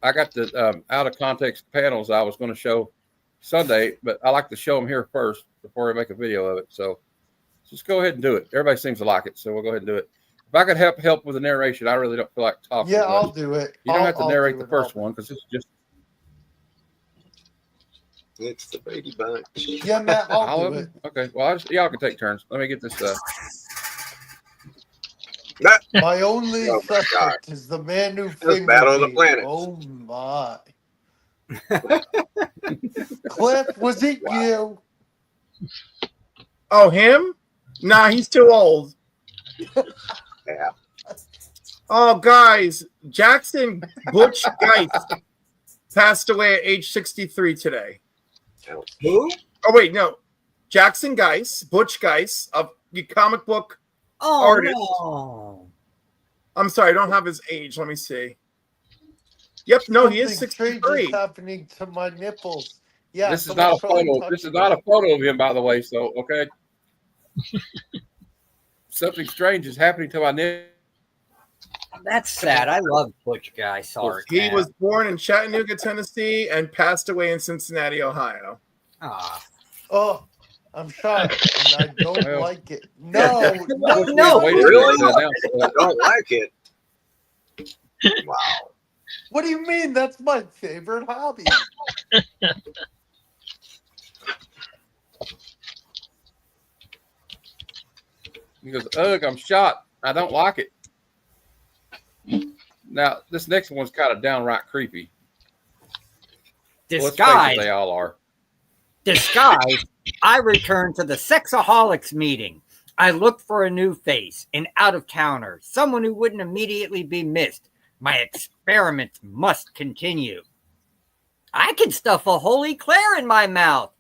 I got the out of context panels I was going to show Sunday, but I like to show them here first before I make a video of it. So Just go ahead and do it. Everybody seems to like it, so we'll go ahead and do it. If I could help with the narration, I really don't feel like talking. Yeah, much. I'll do it. You don't have to I'll narrate do the it. first one because it's just. It's the Brady Bunch. Yeah, Matt, I'll do it. Okay, well, y'all can take turns. Let me get this. My only Oh my suspect is the man who It's fingered Battle of the me. Planets. Oh my! Cliff, was it you? Oh, him? Nah, he's too old. Yeah. Oh, guys, Jackson Butch Geist passed away at age 63 today. Who? Oh, wait, no. Jackson Geist, Butch Geist, of the comic book artist. No. I'm sorry, I don't have his age. Let me see. Yep, no, he is Something strange 63. is happening to my nipples. Yeah, This is not a photo. This is not a photo of him, by the way. So okay. Something strange is happening to my nipple. That's sad. I love Butch Guy. Sorry. He was born in Chattanooga, Tennessee, and passed away in Cincinnati, Ohio. Ah. Oh, I'm shocked, and I don't Well. like it. No, no, No, Really? I don't like it. Wow. What do you mean? That's my favorite hobby. He goes, "Ugh, I'm shot. I don't like it." Now, this next one's kind of downright creepy. Well, let's face Disguise. it, they all are. Disguise. I returned to the Sexaholics meeting. I looked for a new face, an out-of-towner, someone who wouldn't immediately be missed. My experiments must continue. I can stuff a Holy Claire in my mouth.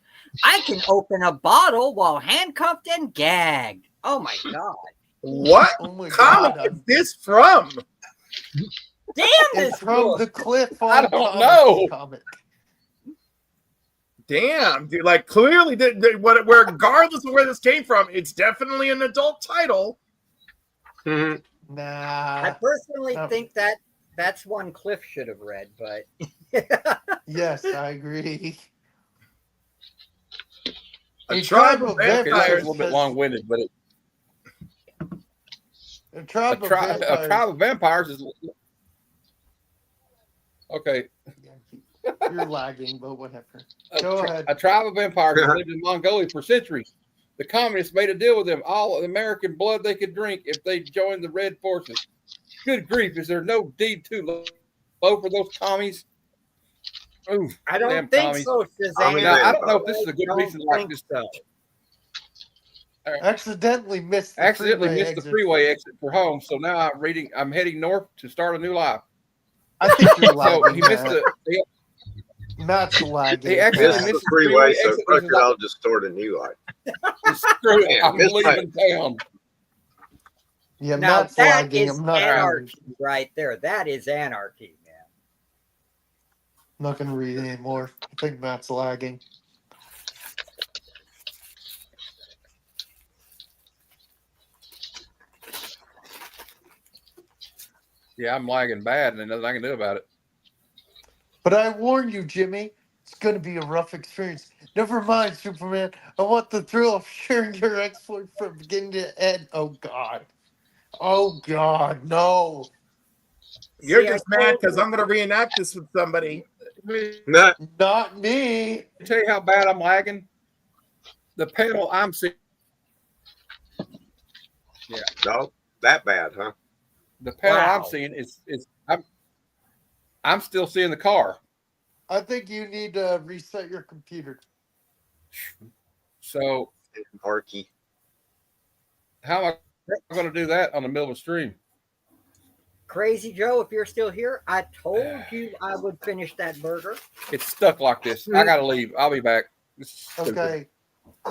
I can open a bottle while handcuffed and gagged. Oh my God. What Oh my comic God, is this from? Damn this it's from book. the Cliff I on don't know. comic. Damn, dude! Like clearly, regardless of where this came from, it's definitely an adult title. Mhm. Nah. I personally think that's one Cliff should have read, but Yes, I agree. A tribe of Okay, this is a vampires. little bit long-winded, but A tribe a of tribe vampires. of vampires is okay. You're lagging, but whatever. Go ahead. A tribe of vampires has lived in Mongolia for centuries. The communists made a deal with them, all the American blood they could drink if they joined the Red Forces. Good grief, is there no deed too low for those commies? Ooh, I don't damn think commies. so, Shazam. Now, I don't know if this is a good Don't reason like think this. so. Accidentally missed the Accidentally freeway missed the exit. freeway exit for home, so now I'm heading north to start a new life. I think you're So lagging. he missed Matt. He Matt's lagging. actually Missed missed the freeway, so exit. fuck it, I'll just start a new life. Screw it, Man, I'm missed leaving town. Yeah, Now Matt's that lagging. is I'm not anarchy right there. That is anarchy, man. I'm not gonna read anymore. I think Matt's lagging. Yeah, I'm lagging bad, and there's nothing I can do about it. But I warn you, Jimmy, it's gonna be a rough experience. Never mind, Superman. I want the thrill of sharing your exploit from beginning to end. Oh God. Oh God, no. You're See, I just mad told because you. I'm going to reenact this with somebody. Nah, Not me. Tell you how bad I'm lagging. The panel I'm seeing. Yeah, no, that bad, huh? the panel I'm Wow. seeing is I'm still seeing the car. I think you need to reset your computer. So Arky. how am I going to do that on the middle of a stream? Crazy Joe, if you're still here, I told you I would finish that burger. It's stuck like this. I got to leave. I'll be back. This is stupid. Okay.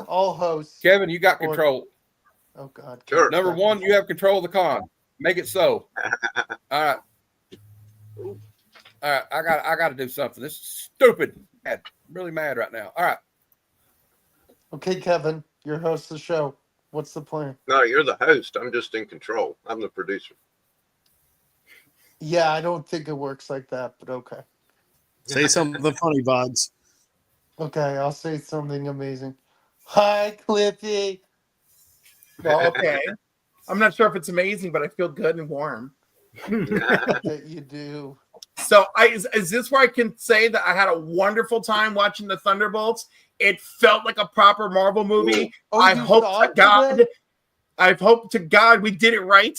All hosts. Kevin, you got control. Oh God. Sure. Number one, you have control of the con. Make it so. All right. All right. I got to do something. This is stupid. Mad. I'm really mad right now. All right. Okay, Kevin, you're host of the show. What's the plan? No, you're the host. I'm just in control. I'm the producer. Yeah, I don't think it works like that, but okay. Say something funny, Vods. Okay, I'll say something amazing. Hi, Cliffy. Well, okay. I'm not sure if it's amazing, but I feel good and warm. That you do. So, is this where I can say that I had a wonderful time watching the Thunderbolts? It felt like a proper Marvel movie. Oh, I you hope saw to it God. today? I hope to God we did it right.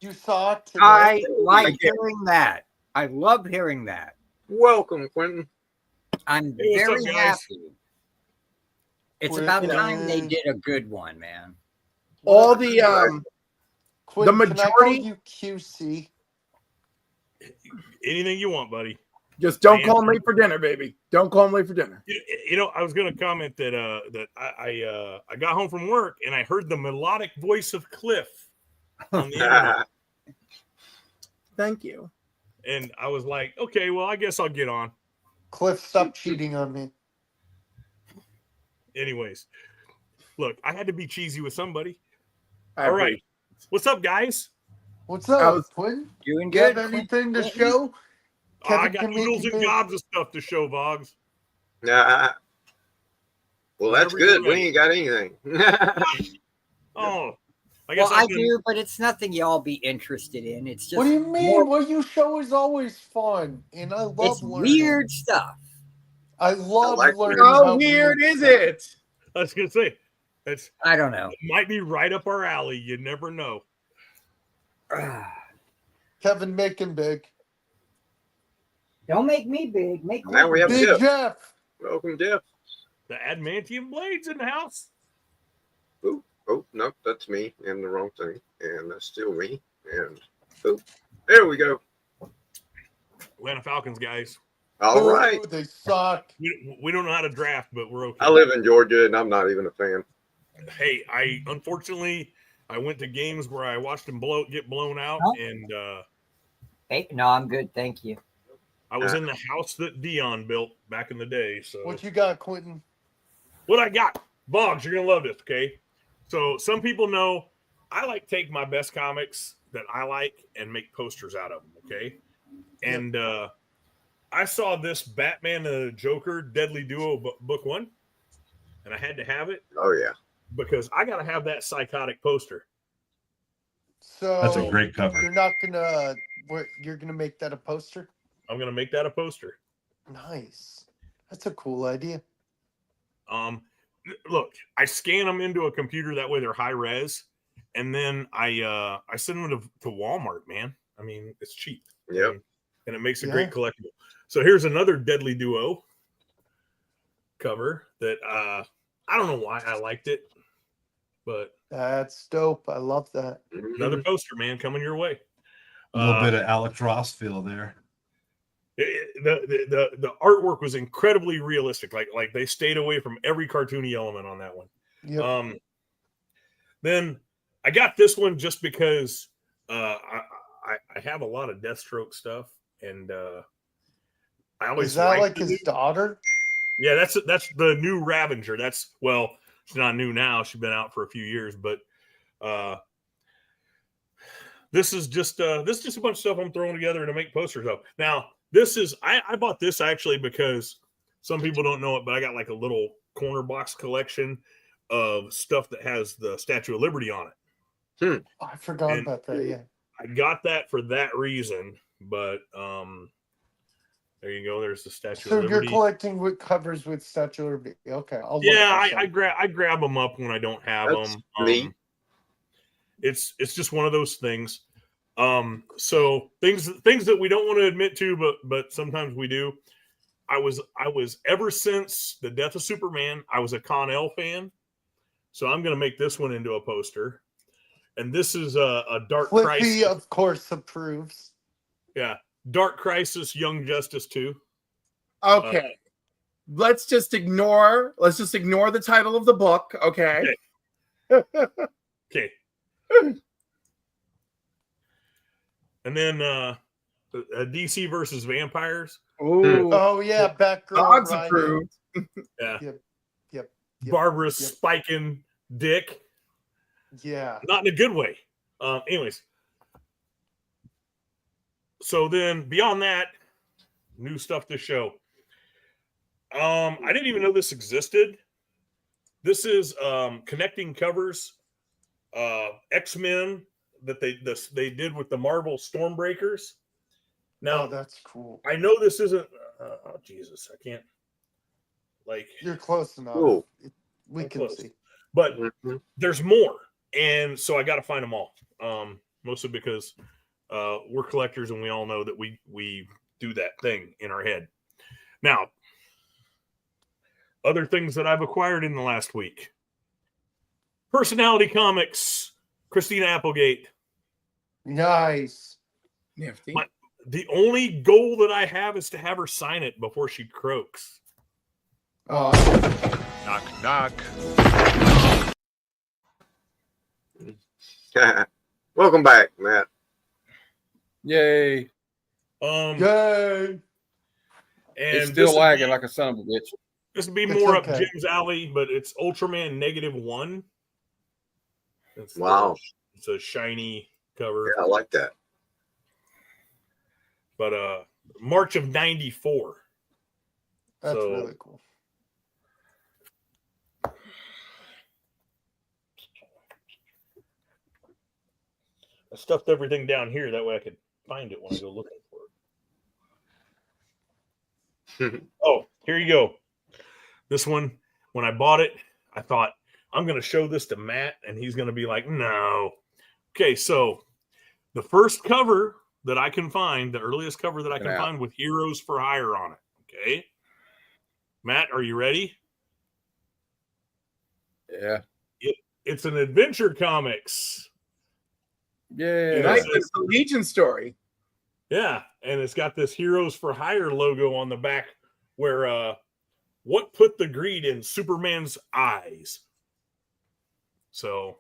You saw it today? I like hearing that. I love hearing that. Welcome, Quentin. I'm Hey, what's very up, guys? happy. It's about time they did a good one, man. All the Quinn, the can I call majority. you QC? Anything you want, buddy. Just don't call him late for dinner, baby. Don't call him late for dinner. You know, I was going to comment that I got home from work and I heard the melodic voice of Cliff on the internet. Thank you. And I was like, okay, well, I guess I'll get on. Cliff, stop cheating on me. Anyways, look, I had to be cheesy with somebody. I All agree. right. What's up, guys? What's up, Quinn? Doing You have good. anything to show? I Kevin got can make noodles you and big. gobs of stuff to show, Vogs. Well, that's Whenever good. you're We ain't got anything. Oh, I guess Well, I do, but it's nothing y'all be interested in. It's just What do you mean? What you show is always fun, and I love it's learning. weird stuff. I love learning. How how weird is stuff. it? I was gonna say, it's. I don't know. It might be right up our alley. You never know. Kevin, make him big. Don't make me big. Make Now we have Big Jeff. Jeff. Welcome, Jeff. The adamantium blades in the house. Ooh. Oh, no, that's me and the wrong thing. And that's still me. And oh, there we go. Atlanta Falcons, guys. All right. They suck. We don't know how to draft, but we're okay. I live in Georgia and I'm not even a fan. Hey, unfortunately I went to games where I watched them get blown out, and Hey, no, I'm good, thank you. I was in the house that Dion built back in the day. So What you got, Quentin? what I got, Boggs, you're gonna love this, okay? So some people know I like take my best comics that I like and make posters out of them, okay? And I saw this Batman and the Joker Deadly Duo book 1, and I had to have it. Oh yeah, because I gotta have that psychotic poster. So That's a great cover. You're not gonna. You're gonna make that a poster? I'm gonna make that a poster. Nice. That's a cool idea. Look, I scan them into a computer, that way they're high res, and then I send them to Walmart, man. I mean, it's cheap. Yep. And it makes a great collectible. So here's another Deadly Duo cover that I don't know why I liked it, but that's dope. I love that. Another poster, man, coming your way. A little bit of Alex Ross feel there. The artwork was incredibly realistic. Like they stayed away from every cartoony element on that one. Yep. Then I got this one just because I have a lot of Deathstroke stuff, and I always Is that like his daughter? Yeah, that's the new Ravager. She's not new now. She's been out for a few years, but this is just a bunch of stuff I'm throwing together to make posters of. Now, this is I bought this actually because some people don't know it, but I got like a little corner box collection of stuff that has the Statue of Liberty on it. I forgot about that. Yeah, I got that for that reason, but there you go. There's the Statue so of Liberty. you're collecting with covers with Statue of Liberty. Okay, I'll I grab them up when I don't have That's them. neat. It's just one of those things. So things that we don't want to admit to, but sometimes we do. I was ever since the death of Superman, I was a Con-El fan. So I'm going to make this one into a poster. And this is a Dark Flippy, Crisis. of course, approves. Yeah. Dark Crisis, Young Justice 2. Okay. Let's just ignore the title of the book, okay? Okay. And then DC versus Vampires. Ooh. Oh yeah, Batgirl. Dogs Ryan. approved. Yeah. Yep. Barbara spiking Dick. Yeah. Not in a good way. Anyways. So then beyond that, new stuff to show. I didn't even know this existed. This is connecting covers X-Men that they did with the Marvel Stormbreakers. Now that's cool. I know this isn't. Oh Jesus, I can't. Like You're close enough. Cool. We I'm can close. see. But there's more, and so I got to find them all. Mostly because we're collectors, and we all know that we do that thing in our head. Now, other things that I've acquired in the last week: Personality Comics, Christina Applegate. Nice. The only goal that I have is to have her sign it before she croaks. Oh. Knock, knock. Welcome back, Matt. Yay. Yay. And It's still lagging like a son of a bitch. This would be It's more okay. up Jim's alley, but it's Ultraman -1. Wow. It's a shiny cover. Yeah, I like that. But March of '94. That's So, really cool. I stuffed everything down here. That way I could find it when I go looking for it. Oh, here you go. This one, when I bought it, I thought, I'm going to show this to Matt, and he's going to be like, no. Okay, so the first cover that I can find, the earliest cover that I can find with Heroes for Hire on it. Okay. Matt, are you ready? Yeah. It's an adventure comics. Yeah. Nice. It's the Legion story. Yeah, and it's got this Heroes for Hire logo on the back where what put the greed in Superman's eyes. So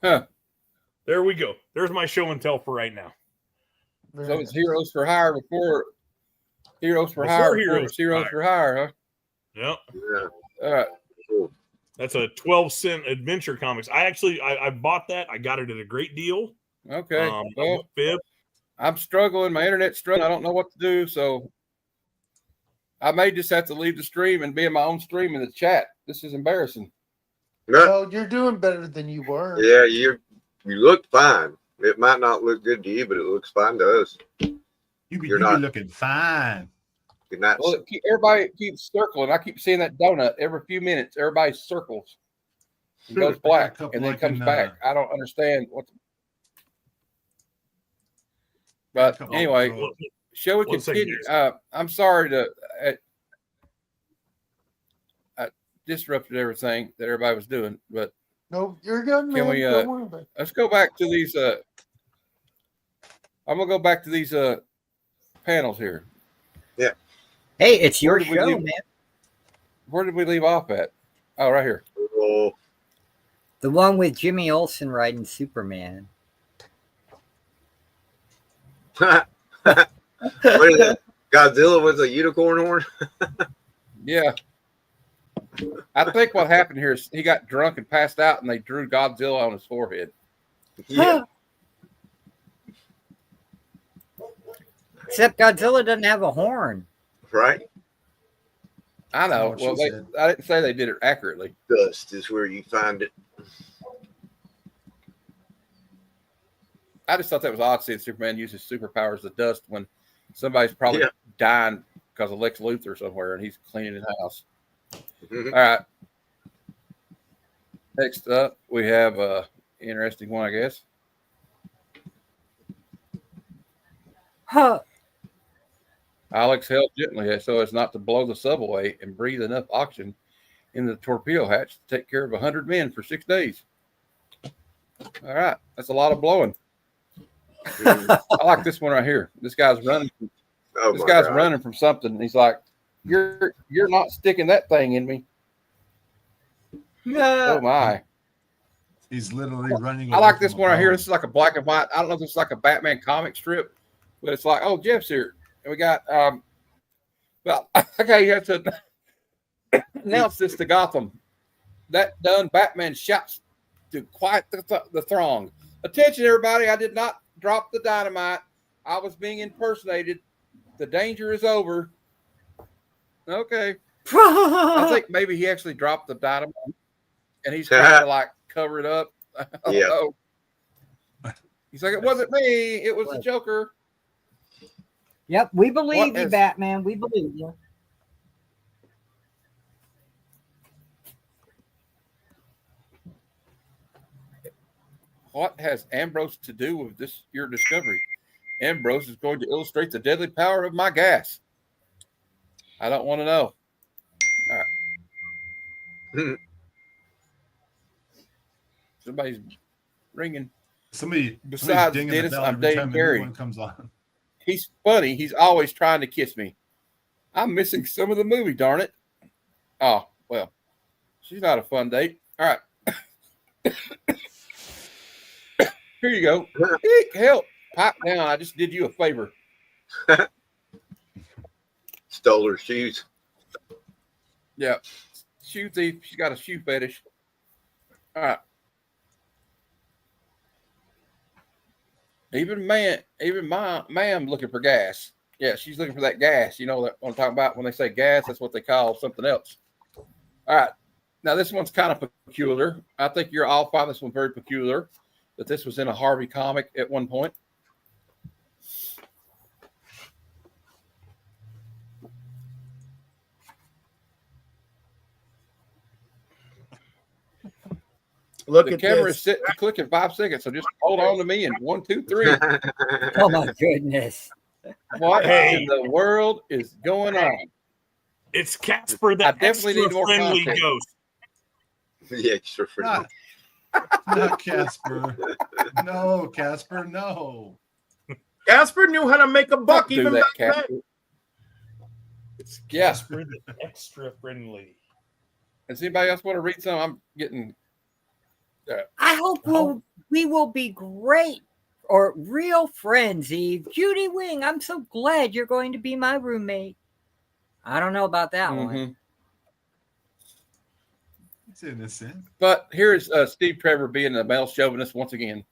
there we go. There's my show and tell for right now. So it's Heroes for Hire before Heroes for Before Hire Heroes before it's Heroes for Hire, huh? Yep. Yeah. All right. That's a 12-cent adventure comics. I bought that. I got it at a great deal. Okay. Well, Fib. I'm struggling. My internet's struggling. I don't know what to do. So I may just have to leave the stream and be in my own stream in the chat. This is embarrassing. Well, you're doing better than you were. Yeah, you look fine. It might not look good to you, but it looks fine to us. You be not looking fine. You're not. Well, everybody keeps circling. I keep seeing that donut every few minutes. Everybody circles and goes black and then comes back. I don't understand what. But anyway, shall we continue? I'm sorry to I disrupted everything that everybody was doing, but no, you're good, man. can we? Don't worry about it. Let's go back to these. I'm gonna go back to these panels here. Yeah. Hey, it's your Where did we show, leave- man. Where did we leave off at? Oh, right here. Oh, The one with Jimmy Olsen riding Superman. what is that? Godzilla with a unicorn horn? Yeah. I think what happened here is he got drunk and passed out, and they drew Godzilla on his forehead. Yeah. Except Godzilla doesn't have a horn. Right? I know. That's what Well, she said. I didn't say they did it accurately. Dust is where you find it. I just thought that was odd seeing Superman use his superpowers as dust when somebody's probably dying because of Lex Luthor somewhere, and he's cleaning his house. Mhm. All right. Next up, we have a interesting one, I guess. Huh. Alex held gently so as not to blow the subway and breathe enough oxygen in the torpedo hatch to take care of 100 men for 6 days. All right. That's a lot of blowing. I like this one right here. This guy's running. Oh This my guy's God. running from something. And he's like, You're not sticking that thing in me. Oh my. He's literally running. I away like this from one a right here. bomb. This is like a black and white. I don't know if it's like a Batman comic strip, but it's like, oh, Jeff's here. And we got well, okay, you have to announce this to Gotham. That done, Batman shouts to quiet the throng. Attention, everybody. I did not drop the dynamite. I was being impersonated. The danger is over. Okay. I think maybe he actually dropped the dynamite and he's trying to like cover it up. I don't Yeah. know. He's like, it wasn't me. It was the Joker. Yep, we believe you, has- Batman. We believe you. What has Ambrose to do with this? Your discovery? Ambrose is going to illustrate the deadly power of my gas. I don't want to know. All right. Somebody's ringing. Somebody's Besides dinging the Dennis, bell I'm every dating time a new Carrie. one comes on. He's funny. He's always trying to kiss me. I'm missing some of the movie, darn it. Oh, well, she's not a fun date. All right. Here you go. Eek, help. Pipe down. I just did you a favor. Stole her shoes. Yeah. Shoe thief. She's got a shoe fetish. All right. Even ma'am looking for gas. Yeah, she's looking for that gas. You know what I'm talking about when they say gas, that's what they call something else. All right. Now this one's kind of peculiar. I think you're all find this one very peculiar. That this was in a Harvey comic at one point. Look the at camera this. is set to click in 5 seconds, so just hold on to me in 1, 2, 3. Oh my goodness! What Hey. in the world is going on? It's Casper, the I definitely need more extra-friendly context. ghost. The extra friendly. Not Casper. No, Casper, no. Casper knew how to make a buck Don't do even that, back then. Casper. It's Yeah. Casper, the extra-friendly. Does anybody else want to read some? I'm getting. I hope we will be great or real friends, Eve. Judy Wing, I'm so glad you're going to be my roommate. I don't know about that one. Mhm. It's innocent. But here's Steve Trevor being a male chauvinist once again.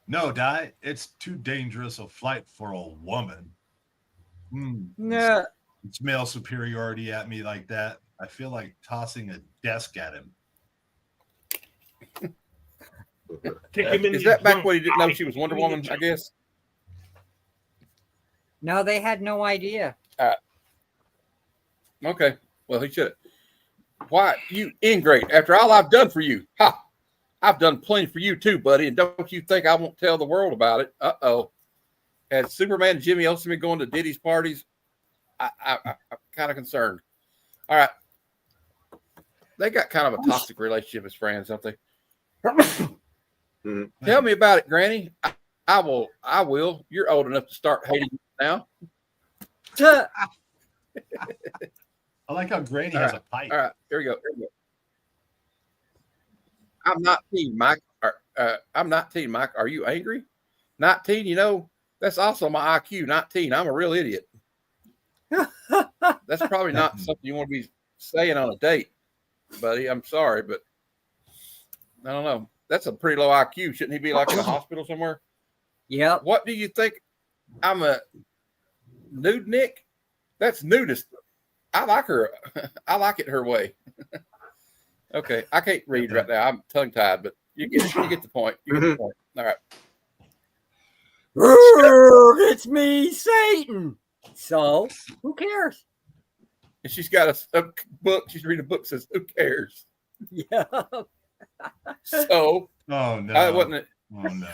No, Di, it's too dangerous a flight for a woman. Yeah. It's male superiority at me like that. I feel like tossing a desk at him. Kick him in Is the that back junk. when he didn't know she was Wonder Kick him in Woman? the I guess. No, they had no idea. Okay. Well, he should. Why you ingrate? After all I've done for you, ha! I've done plenty for you too, buddy. And don't you think I won't tell the world about it? Uh-oh. Had Superman and Jimmy Olsen been going to Diddy's parties? I'm kind of concerned. All right. They got kind of a toxic relationship as friends, don't they? Tell me about it, Granny. I will. You're old enough to start hating me now. I like how Granny has a pipe. All right, here we go. I'm not teen, Mike. I'm not teen, Mike. Are you angry? 19, you know, that's also my IQ. 19. I'm a real idiot. That's probably not something you want to be saying on a date, buddy. I'm sorry, but I don't know. That's a pretty low IQ. Shouldn't he be like in a hospital somewhere? Yeah. What do you think? I'm a nude Nick? That's nudist. I like her. I like it her way. Okay. I can't read right now. I'm tongue tied, but you get the point. You get the point. All right. It's me, Satan. So who cares? And she's got a book. She's reading a book that says, "Who cares?" Yeah. So, oh no, I wasn't. Oh no.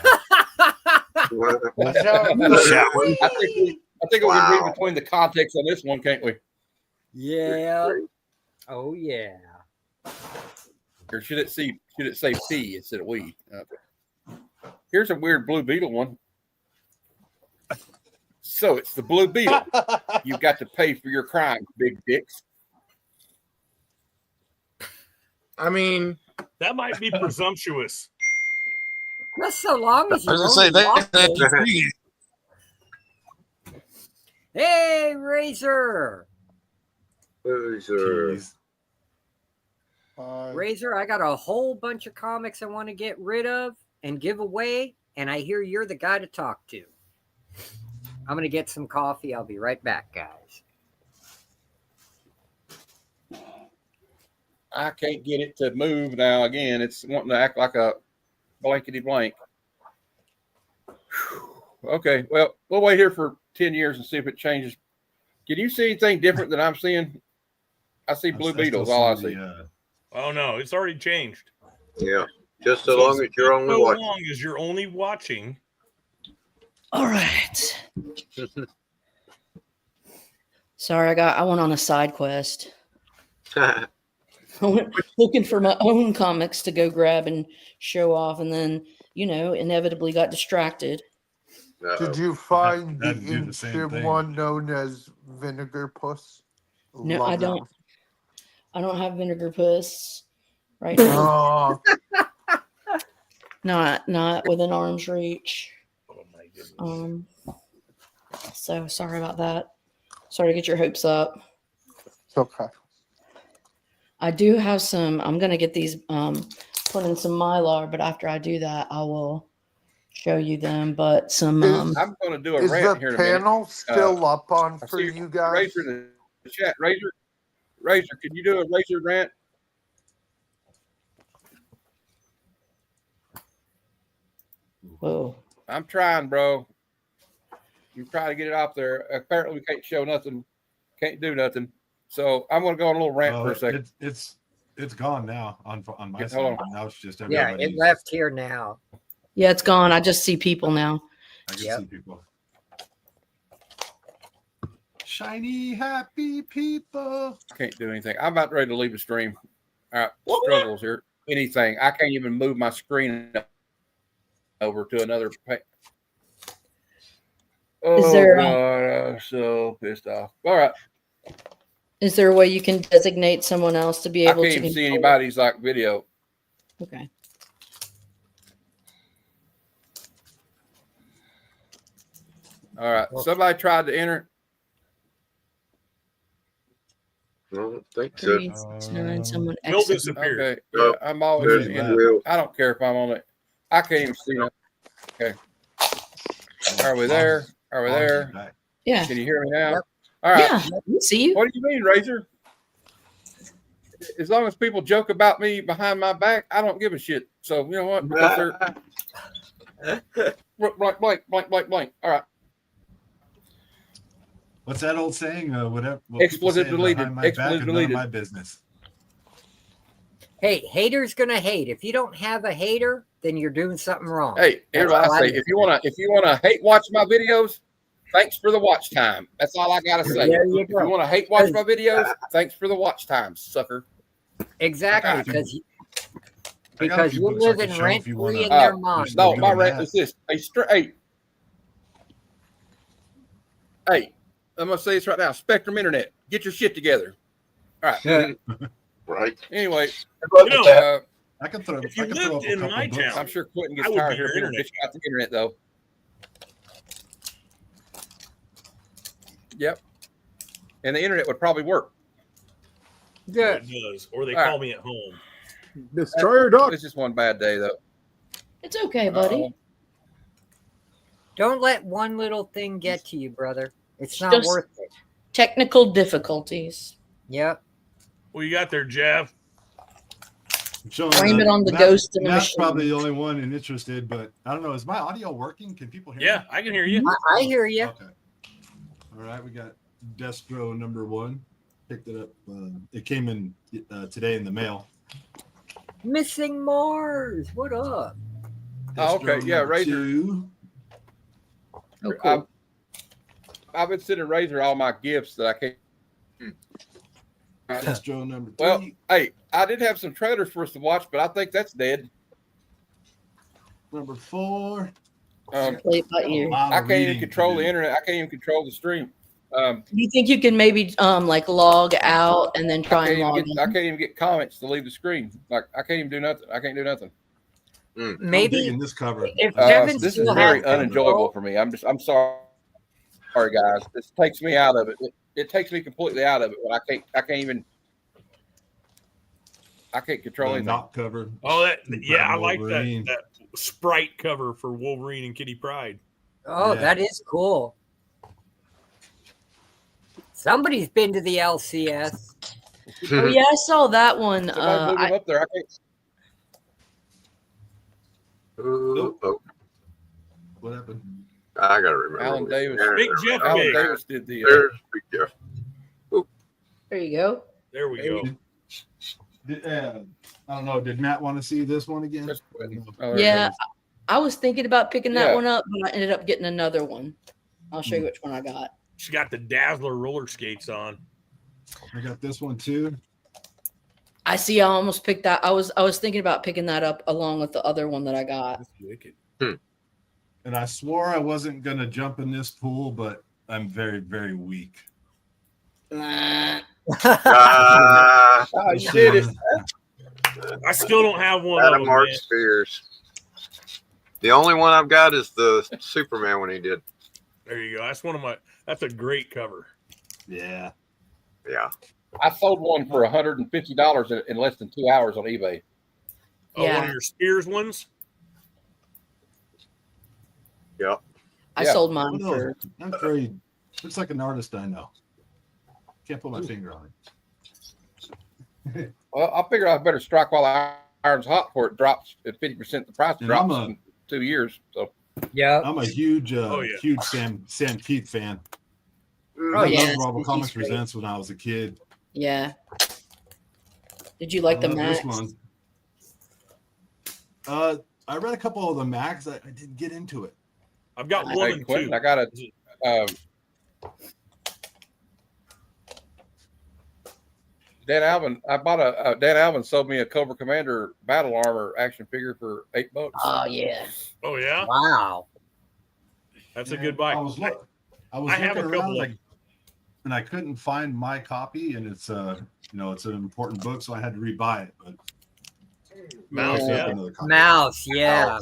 I think we can read between the context on this one, can't we? Yeah. Oh yeah. Or should it say P instead of we? Okay. Here's a weird Blue Beetle one. So it's the Blue Beetle. You've got to pay for your crime, big dicks. I mean, that might be presumptuous. Just so long as you I was gonna say that. Hey, Razor. Razor, I got a whole bunch of comics I want to get rid of and give away, and I hear you're the guy to talk to. I'm going to get some coffee. I'll be right back, guys. I can't get it to move now. Again, it's wanting to act like a blankety blank. Okay, well, we'll wait here for 10 years and see if it changes. Can you see anything different than I'm seeing? I see blue beetles. All I see. Oh no, it's already changed. Yeah, just so long as you're only watching. Long as you're only watching. All right. Sorry, I went on a side quest. I went looking for my own comics to go grab and show off, and then, inevitably got distracted. Did you find the That'd do the same ancient thing. one known as Vinegar Puss? No, Love I that don't. one. I don't have Vinegar Puss right now. Oh, Not within arm's reach. Oh my goodness. So sorry about that. Sorry to get your hopes up. it's okay. Oh. I do have some. I'm gonna get these put in some Mylar, but after I do that, I will show you them. But some I'm going to do a Is rant here the in a minute. panel still up on I for see you guys? Razor in the chat. Razor, can you do a Razor rant? Whoa. I'm trying, bro. I'm trying to get it out there. Apparently, we can't show nothing, can't do nothing. So I'm going to go on a little rant for a second. It's gone now on my Hold side. on. Now it's just Yeah, everybody. it left here now. Yeah, it's gone. I just see people now. I can Yep. see people. Shiny, happy people. Can't do anything. I'm about ready to leave the stream. All right, struggles here. Anything. I can't even move my screen over to another page. Oh, God, I'm so pissed off. All right. Is there a way you can designate someone else to be I able can't to even see control it? anybody's like video. Okay. All right. Somebody tried to enter. I don't think so. 369, someone Will exit. disappeared. Okay. Yeah, Oh, I'm always there's in. Will. I don't care if I'm on it. I can't even see it. Okay. Are we there? Are we there? Yeah. Can you hear me now? Yep. All right. Yeah, we see you. What do you mean, Razor? As long as people joke about me behind my back, I don't give a shit. So you know what? Because they're blank. All right. What's that old saying? Whatever. What Expletive people say deleted. behind my back Expletive is none of deleted. my business. Hey, haters gonna hate. If you don't have a hater, then you're doing something wrong. Hey, here's what I say. If you wanna hate watch my videos, thanks for the watch time. That's all I gotta say. There you If go. you want to hate watch my videos, thanks for the watch time, sucker. Exactly, because few you're books I can living show if rent you free wanna- in their mind. No, doing my rant that. is this. Hey, I'm gonna say this right now. Spectrum Internet, get your shit together. All right. Right. Anyway, You know, I can throw. if you I can throw lived up a in couple my books. town, I'm sure Quentin gets I would tired be of hearing your people internet bitch about the internet, though. Yep. And the internet would probably work. Good. it does, or they All call right. me at home. Destroyer duck. It's just one bad day, though. It's okay, buddy. Uh-oh. Don't let one little thing get to you, brother. It's not Just- worth it. Technical difficulties. Yep. What you got there, Jeff? Showing, Blame it on the Matt- ghost in the Matt's machine. probably the only one interested, but I don't know. Is my audio working? Can people hear Yeah, me? I can hear you. I hear you. Okay. All right, we got Destro #1. Picked it up. It came in today in the mail. Missing Mars. What up? Oh, okay. Yeah, Razor. 2. Oh, cool. I've been sending Razor all my gifts that I can't. Destro #3. Well, hey, I did have some trailers for us to watch, but I think that's dead. #4. Play it by ear. I can't even control the internet. I can't even control the stream. Do you think you can maybe like log out and then try and log in? I can't even get comments to leave the screen. Like I can't even do nothing. I can't do nothing. Maybe in this cover. if Devin This is still very has unenjoyable for me. I'm sorry, guys. This takes me out of it. It takes me completely out of it. When I can't control anything. Not cover. Oh, I like Wolverine. that Sprite cover for Wolverine and Kitty Pryde. Oh, Yeah. that is cool. Somebody's been to the LCS. Oh yeah, I saw that one. Somebody move him up there. I can't. What happened? I gotta remember. Alan Davis. Big Jeff Alan Big. Davis did the. There's Big Jeff. There you go. There we go. I don't know. Did Matt want to see this one again? Yeah, I was thinking about picking that Yeah. one up, but I ended up getting another one. I'll show you which one I got. She got the Dazzler roller skates on. I got this one too. I see. I almost picked that. I was thinking about picking that up along with the other one that I got. That's wicked. And I swore I wasn't gonna jump in this pool, but I'm very, very weak. You did it. I still don't have one Adam of them. Mark Man. Spears. The only one I've got is the Superman one he did. There you go. That's one of my. That's a great cover. Yeah. Yeah. I sold one for $150 in less than 2 hours on eBay. Oh, one of your Spears ones. Yep. I sold mine No, for. not very. Looks like an artist I know. Can't put my finger on it. Well, I figured I better strike while the iron's hot before it drops at 50% the price And drops I'm in 2 years. So yeah, I'm a huge, yeah. huge Sam Keith fan. Oh, I yeah, loved Marvel he's Comics great. Presents when I was a kid. Yeah. Did you like the I love Max? this one. I read a couple of the Max. I didn't get into it. I've got Hey, one and Quentin, two. I got a Dan Alvin. I bought a Dan Alvin sold me a Cobra Commander battle armor action figure for $8. Oh yeah. Oh yeah. Wow. That's a good buy. I was I have looking a around couple. and I couldn't find my copy, and it's it's an important book, so I had to rebuy it. But Mouse, I'll pick yeah. up another copy. Mouse, yeah.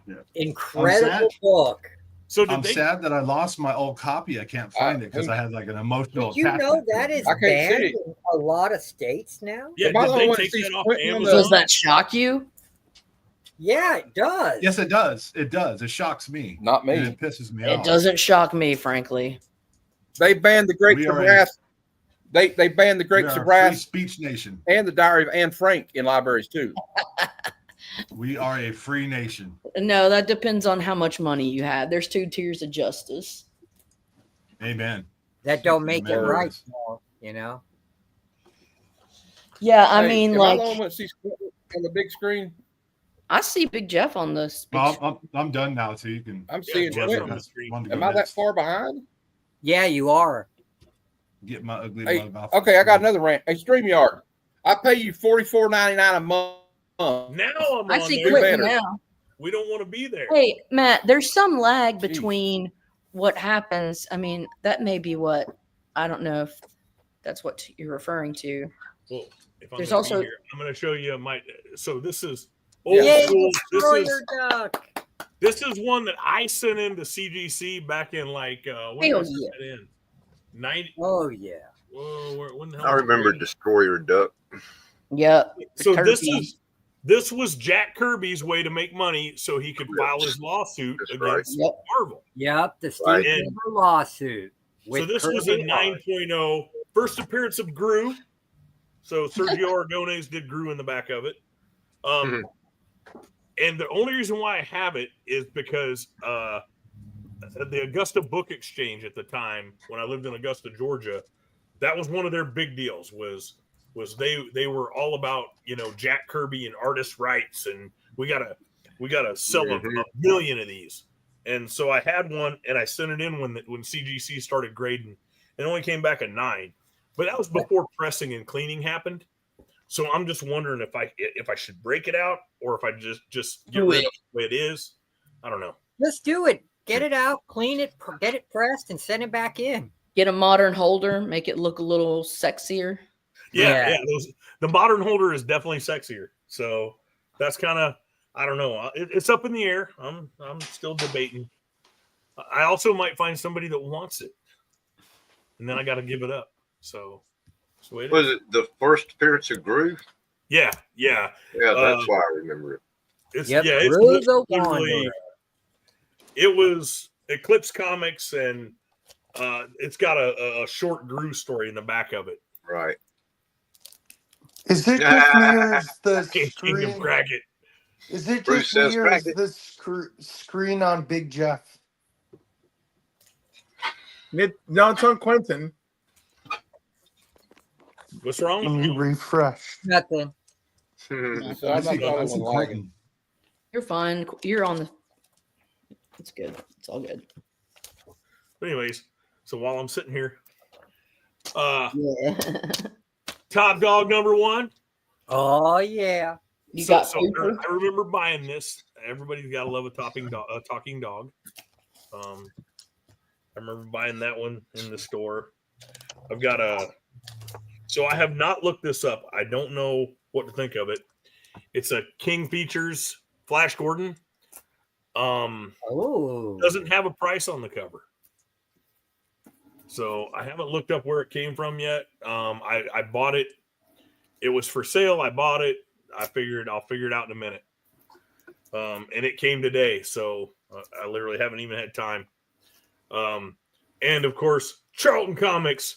Yeah. Incredible book. So did I'm they? sad that I lost my old copy. I can't find it because I had like an emotional Did you know attachment to that it. is I can't see banned it. in a lot of states now? Yeah, Am I did the they one take that sees that off Quentin on the- Amazon? Does that shock you? Yeah, it does. Yes, it does. It does. It shocks me. Not me. And it pisses me It off. doesn't shock me, frankly. They banned the Great We are Sabrass. They banned the Great We are a free Sabrass speech nation. and the Diary of Anne Frank in libraries too. We are a free nation. No, that depends on how much money you have. There's 2 tiers of justice. Amen. That don't make it Amen. right, though, you know? Yeah, I Hey, mean, am I the like, one that sees Quentin on the big screen? I see Big Jeff on this. Well, I'm done now, so you can. I'm seeing Jeff's Quentin. on the screen. Want to go Am I that next. far behind? Yeah, you are. Get my ugly Hey, mug off. okay, I got another rant. Hey, StreamYard, I pay you $44.99 a month. Now I'm I on see there. Quentin banner. now. We don't want to be there. Hey, Matt, there's some lag between what happens. I mean, that may be what, I don't know if that's what you're referring to. Well, if I'm There's gonna also- be here, I'm going to show you my. So this is old Yay, school. This is Destroyer Duck. this is one that I sent into CGC back in like when Hell was yeah. that in 90? Oh, yeah. Whoa, when the hell I was remember it? Destroyer Duck. Yep. So Kirby. this was Jack Kirby's way to make money so he could file his lawsuit That's right. against Yep. Marvel. Yep, the Steve Right. Trevor lawsuit. So with this was a Kirby. 9.0 first appearance of Gru. So Sergio Aragones did Gru in the back of it. And the only reason why I have it is because the Augusta Book Exchange at the time, when I lived in Augusta, Georgia, that was one of their big deals. Was they were all about, you know, Jack Kirby and artist rights, and we gotta sell a million of these. And so I had one, and I sent it in when CGC started grading. It only came back a 9, but that was before pressing and cleaning happened. So I'm just wondering if I should break it out or if I just get rid of it the way it is. I don't know. Let's do it. Get it out, clean it, get it pressed, and send it back in. Get a modern holder, make it look a little sexier. Yeah. The modern holder is definitely sexier. So that's kind of, I don't know. It's up in the air. I'm still debating. I also might find somebody that wants it, and then I got to give it up. So it Was is. it the first appearance of Gru? Yeah. Yeah, that's why I remember it. It's Yep, yeah. It's Gru the literally, Wanderer. it was Eclipse Comics, and it's got a short Gru story in the back of it. Right. Is it just me or is the Kingdom screen? Crackit. Is it Bruce just me says or is Crackit. the screen on Big Jeff? No, it's on Quentin. What's wrong? Let me refresh. Nothing. So I'm not I see calling one lagging. Quentin. You're fine. You're on the. It's good. It's all good. But anyways, so while I'm sitting here, Yeah. top dog number 1. Oh yeah. You So, got so paper? I remember buying this. Everybody's got to love a talking dog. I remember buying that one in the store. I've got so I have not looked this up. I don't know what to think of it. It's a King Features Flash Gordon. Doesn't have a price on the cover. So I haven't looked up where it came from yet. I bought it. It was for sale. I bought it. I figured I'll figure it out in a minute. And it came today. So I literally haven't even had time. And of course, Charlton Comics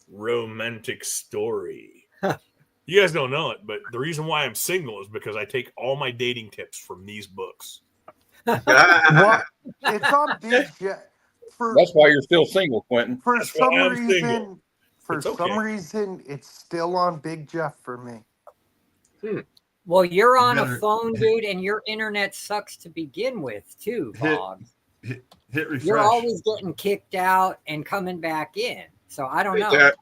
Romantic Story. You guys don't know it, but the reason why I'm single is because I take all my dating tips from these books. What? It's on Big Jeff. That's why you're still single, Quentin. For That's some why I'm reason, single. for It's some okay. reason, it's still on Big Jeff for me. Well, you're on better a phone, dude, and your internet sucks to begin with, too, Bob. Hit refresh. You're always getting kicked out and coming back in. So I don't know. That-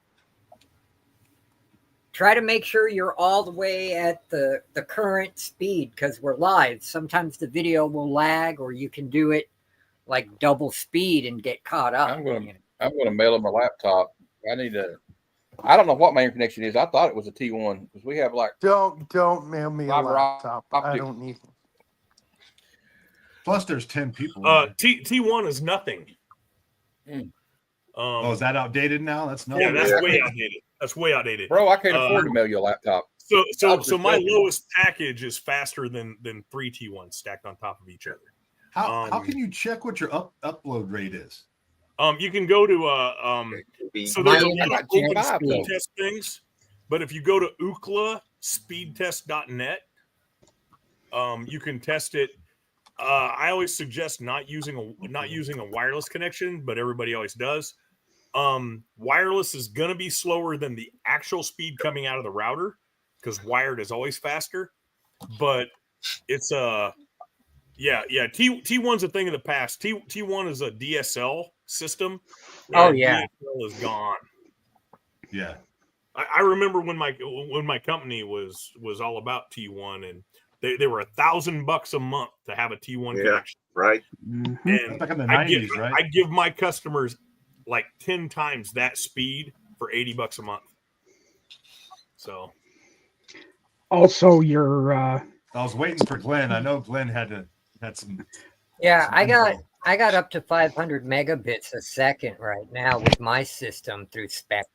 Try to make sure you're all the way at the current speed because we're live. Sometimes the video will lag, or you can do it like double speed and get caught up. I'm gonna mail him a laptop. I need to. I don't know what my internet connection is. I thought it was a T1 because we have like. Don't mail me a Fiber laptop. I optic. don't need it. Plus, there's 10 people. T1 is nothing. Oh, is that outdated now? That's nothing. Yeah, that's way outdated. That's way outdated, Bro, I can't afford to mail you a laptop. So my lowest package is faster than 3 T1s stacked on top of each other. How can you check what your upload rate is? You can go to so there's a lot of open T5 speed though. test things, but if you go to ooklaspeedtest.net, you can test it. I always suggest not using a wireless connection, but everybody always does. Wireless is going to be slower than the actual speed coming out of the router because wired is always faster. But it's T1's a thing of the past. T1 is a DSL system. Oh, yeah. DSL is gone. Yeah. I remember when my company was all about T1 and they were $1,000 a month to have a T1 connection. Right. And That's back in the 90s, right? I give my customers like 10 times that speed for $80 a month. So Also, your I was waiting for Glenn. I know Glenn had some. Yeah, some I info. got up to 500 megabits a second right now with my system through Spectrum.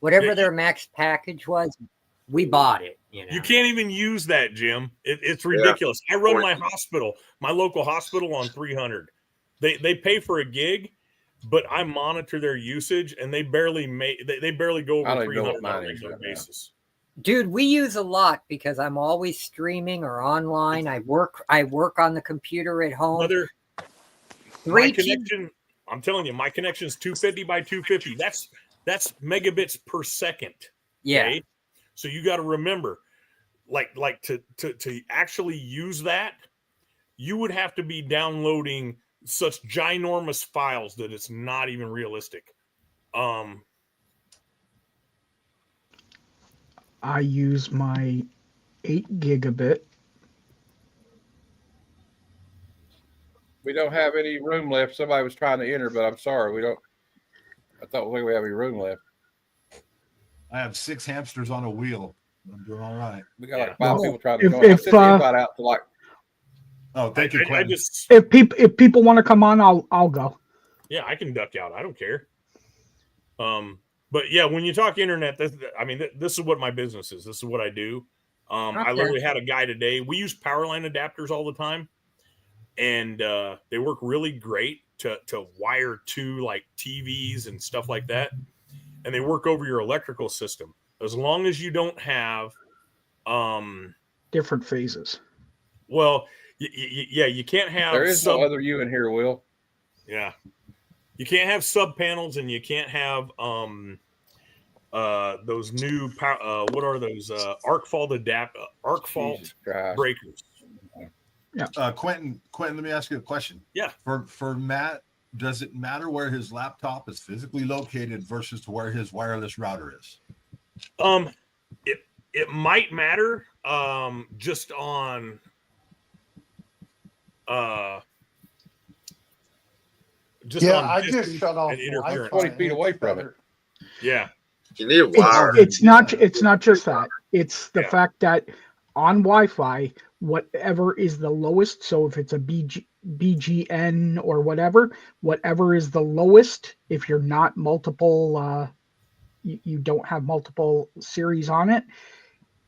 Whatever their max package was, we bought it. You know, you can't even use that, Jim. It's ridiculous. I run my local hospital on 300. They pay for a gig, but I monitor their usage, and they barely go I over don't even know 300 what on mine a is regular right now. basis. dude, we use a lot because I'm always streaming or online. I work on the computer at home. My connection, I'm telling you, my connection is 250 by 250. That's megabits per second. Yeah. Okay? So you got to remember, like to actually use that, you would have to be downloading such ginormous files that it's not even realistic. I use my 8 gigabit. We don't have any room left. Somebody was trying to enter, but I'm sorry, we don't. I thought we have any room left. I have 6 hamsters on a wheel. I'm doing all right. We got like 5 people trying to If- join. I if, sent the invite out to like. Oh, thank you, Quentin. If people want to come on, I'll go. Yeah, I can duck out. I don't care. But yeah, when you talk internet, this is what my business is. This is what I do. I Okay. literally had a guy today. We use power line adapters all the time, and they work really great to wire to like TVs and stuff like that, and they work over your electrical system. as long as you don't have different phases. Well, yeah, you can't have. There is no other you in here, Will. Yeah, you can't have sub panels, and you can't have those new what are those arc fault breakers. Yeah. Quentin, let me ask you a question. Yeah. For Matt, does it matter where his laptop is physically located versus to where his wireless router is? It might matter just on I just shut off and interference. 20 feet away from it. Yeah. You need a wire. It's not just that. It's the fact that on Wi-Fi, whatever is the lowest, so if it's a BGN or whatever is the lowest, if you're not multiple, you don't have multiple series on it,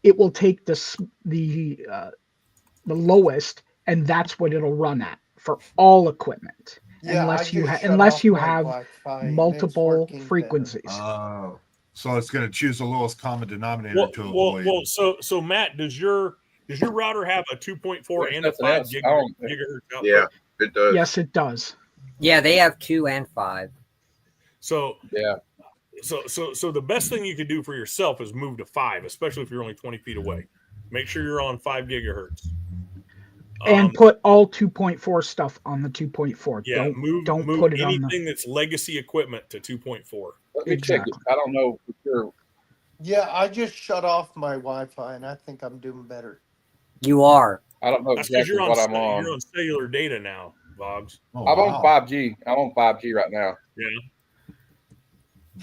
it will take the lowest, and that's what it'll run at for all equipment. Yeah, unless you have Wi-Fi, multiple frequencies. Oh, so it's going to choose the lowest common denominator to avoid. Well, so Matt, does your router have a 2.4 and a 5 gigahertz output? Yeah, it does. Yes, it does. Yeah, they have 2 and 5. So yeah. So the best thing you could do for yourself is move to 5, especially if you're only 20 feet away. Make sure you're on 5 gigahertz. And put all 2.4 stuff on the 2.4. Yeah, don't move put it anything on the... that's legacy equipment to 2.4. Let me check it. I don't know for sure. Yeah, I just shut off my Wi-Fi, and I think I'm doing better. You are. I don't know exactly what I'm on. You're on cellular data now, Boggs. I'm on 5G. I'm on 5G right now. Yeah.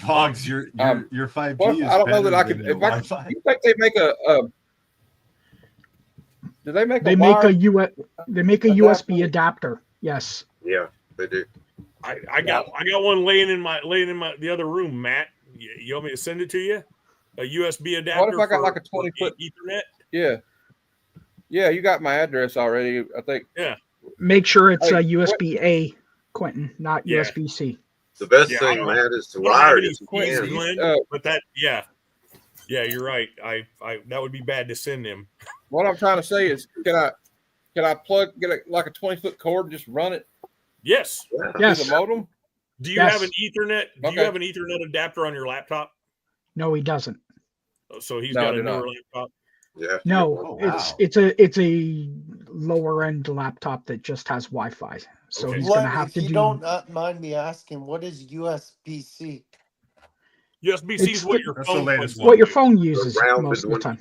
Boggs, your 5G well, is I don't know that I better could. than If your I, Wi-Fi. you think they make a? Do they make? They make a USB adapter. Yes. Yeah, they do. I got one laying in my the other room, Matt. You want me to send it to you? A USB adapter. What if I got like a 20-foot Ethernet? Yeah. Yeah, you got my address already, I think. Yeah. Make sure it's a USB A, Quentin, not USB C. The best thing, Matt, is to wire it. But that, yeah, you're right. I that would be bad to send him. What I'm trying to say is, can I get like a 20-foot cord and just run it? Yes. Yes. The modem. Do you have an Ethernet? Do you have an Ethernet adapter on your laptop? No, he doesn't. So he's got a newer laptop. Yeah. No, it's a lower end laptop that just has Wi-Fi. So he's going to have to do. If you don't mind me asking, what is USB-C? USB-C is what your phone. What your phone uses most of the time.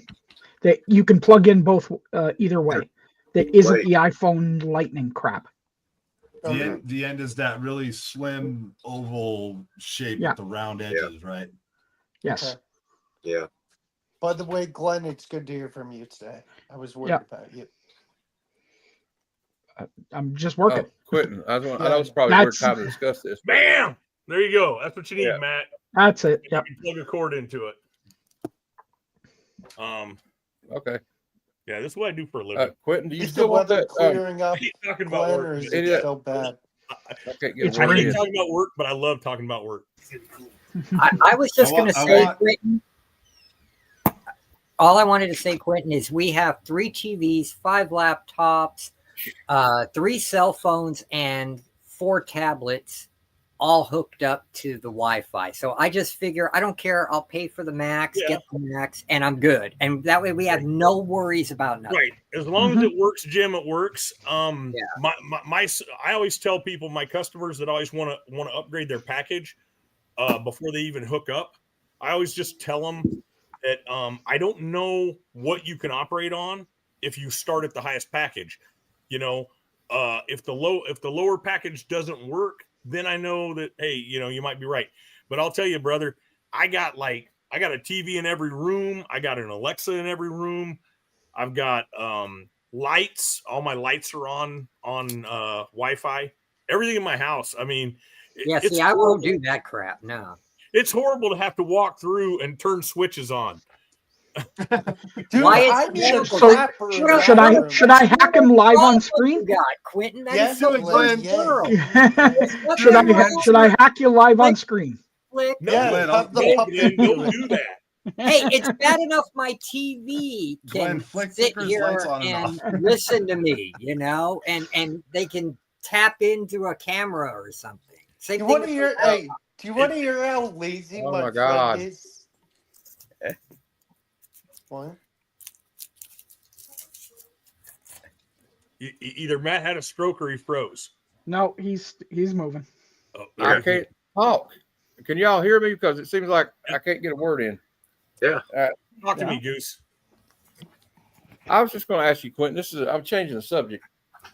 That you can plug in both either way. That isn't the iPhone Lightning crap. The end is that really slim oval shape with the round edges, right? Yes. Okay. Yeah. By the way, Glenn, it's good to hear from you today. I was worried about you. I'm just working. Quentin, I know it's probably worth time to discuss this. Bam! There you go. That's what you need, Matt. That's it. You can plug a cord into it. Okay. Yeah, this is what I do for a living. Quentin, do you Is still the want weather that? clearing up, He's talking Glenn, about or work. is it so bad? It's I hate raining. talking about work, but I love talking about work. I was just going to say, Quentin, all I wanted to say, Quentin, is we have 3 TVs, 5 laptops, 3 cell phones, and 4 tablets all hooked up to the Wi-Fi. So I just figure, I don't care. I'll pay for the max, get the max, and I'm good. And that way we have no worries about nothing. Right. As long as it works, Jim, it works. I always tell people, my customers that always want to upgrade their package before they even hook up, I always just tell them that I don't know what you can operate on if you start at the highest package. You know, if the lower package doesn't work, then I know that, hey, you might be right. But I'll tell you, brother, I got a TV in every room. I got an Alexa in every room. I've got lights. All my lights are on Wi-Fi. Everything in my house. I mean, see, I won't do that crap. No. It's horrible to have to walk through and turn switches on. Dude, Why should I hack him live on screen? God, Quentin, that Yes, is so Glenn, world. Should I hack you live on screen? No, Yeah, Glenn, have the Glenn, puppet don't do it. do that. Hey, it's bad enough my TV Glenn, can flick sit Ticker's lights here on and and off. listen to me, and they can tap into a camera or something. Same You thing want to with hear? the Hey, do you want to hear how lazy Oh my my friend God. is? What? Either Matt had a stroke or he froze. No, he's moving. Oh, I there he is. can't talk. Can y'all hear me? Because it seems like I can't get a word in. Yeah. Talk to me, Goose. I was just going to ask you, Quentin. I'm changing the subject.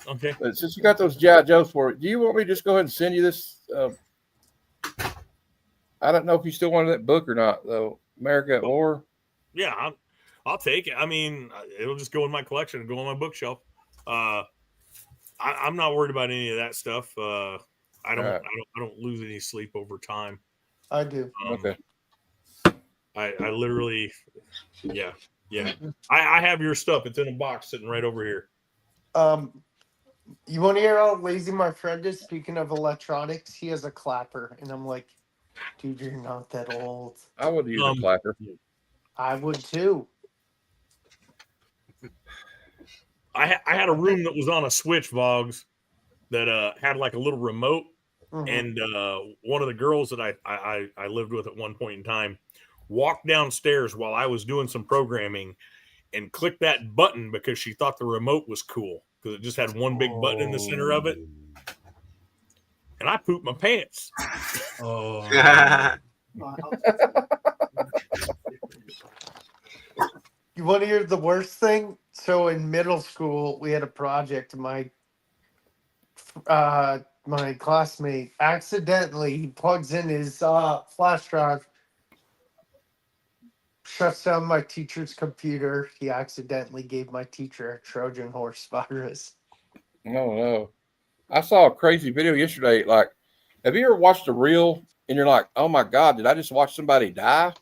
Okay. But since you got those G.I. Joes for it, do you want me to just go ahead and send you this? I don't know if you still wanted that book or not, though. America at War. Yeah, I'll take it. I mean, it'll just go in my collection and go on my bookshelf. I'm not worried about any of that stuff. I don't lose any sleep over time. I do. Okay. I literally, yeah. I have your stuff. It's in a box sitting right over here. You want to hear how lazy my friend is? Speaking of electronics, he has a clapper, and I'm like, dude, you're not that old. I would use a clapper. I would too. I had a room that was on a switch, Vogs, that had like a little remote, and one of the girls that I lived with at one point in time walked downstairs while I was doing some programming and clicked that button because she thought the remote was cool because it just had one big button in the center of it, and I pooped my pants. Oh. You want to hear the worst thing? So in middle school, we had a project. My classmate accidentally he plugs in his flash drive, shuts down my teacher's computer. He accidentally gave my teacher a Trojan horse virus. No. I saw a crazy video yesterday. Like, have you ever watched a reel and you're like, oh my God, did I just watch somebody die?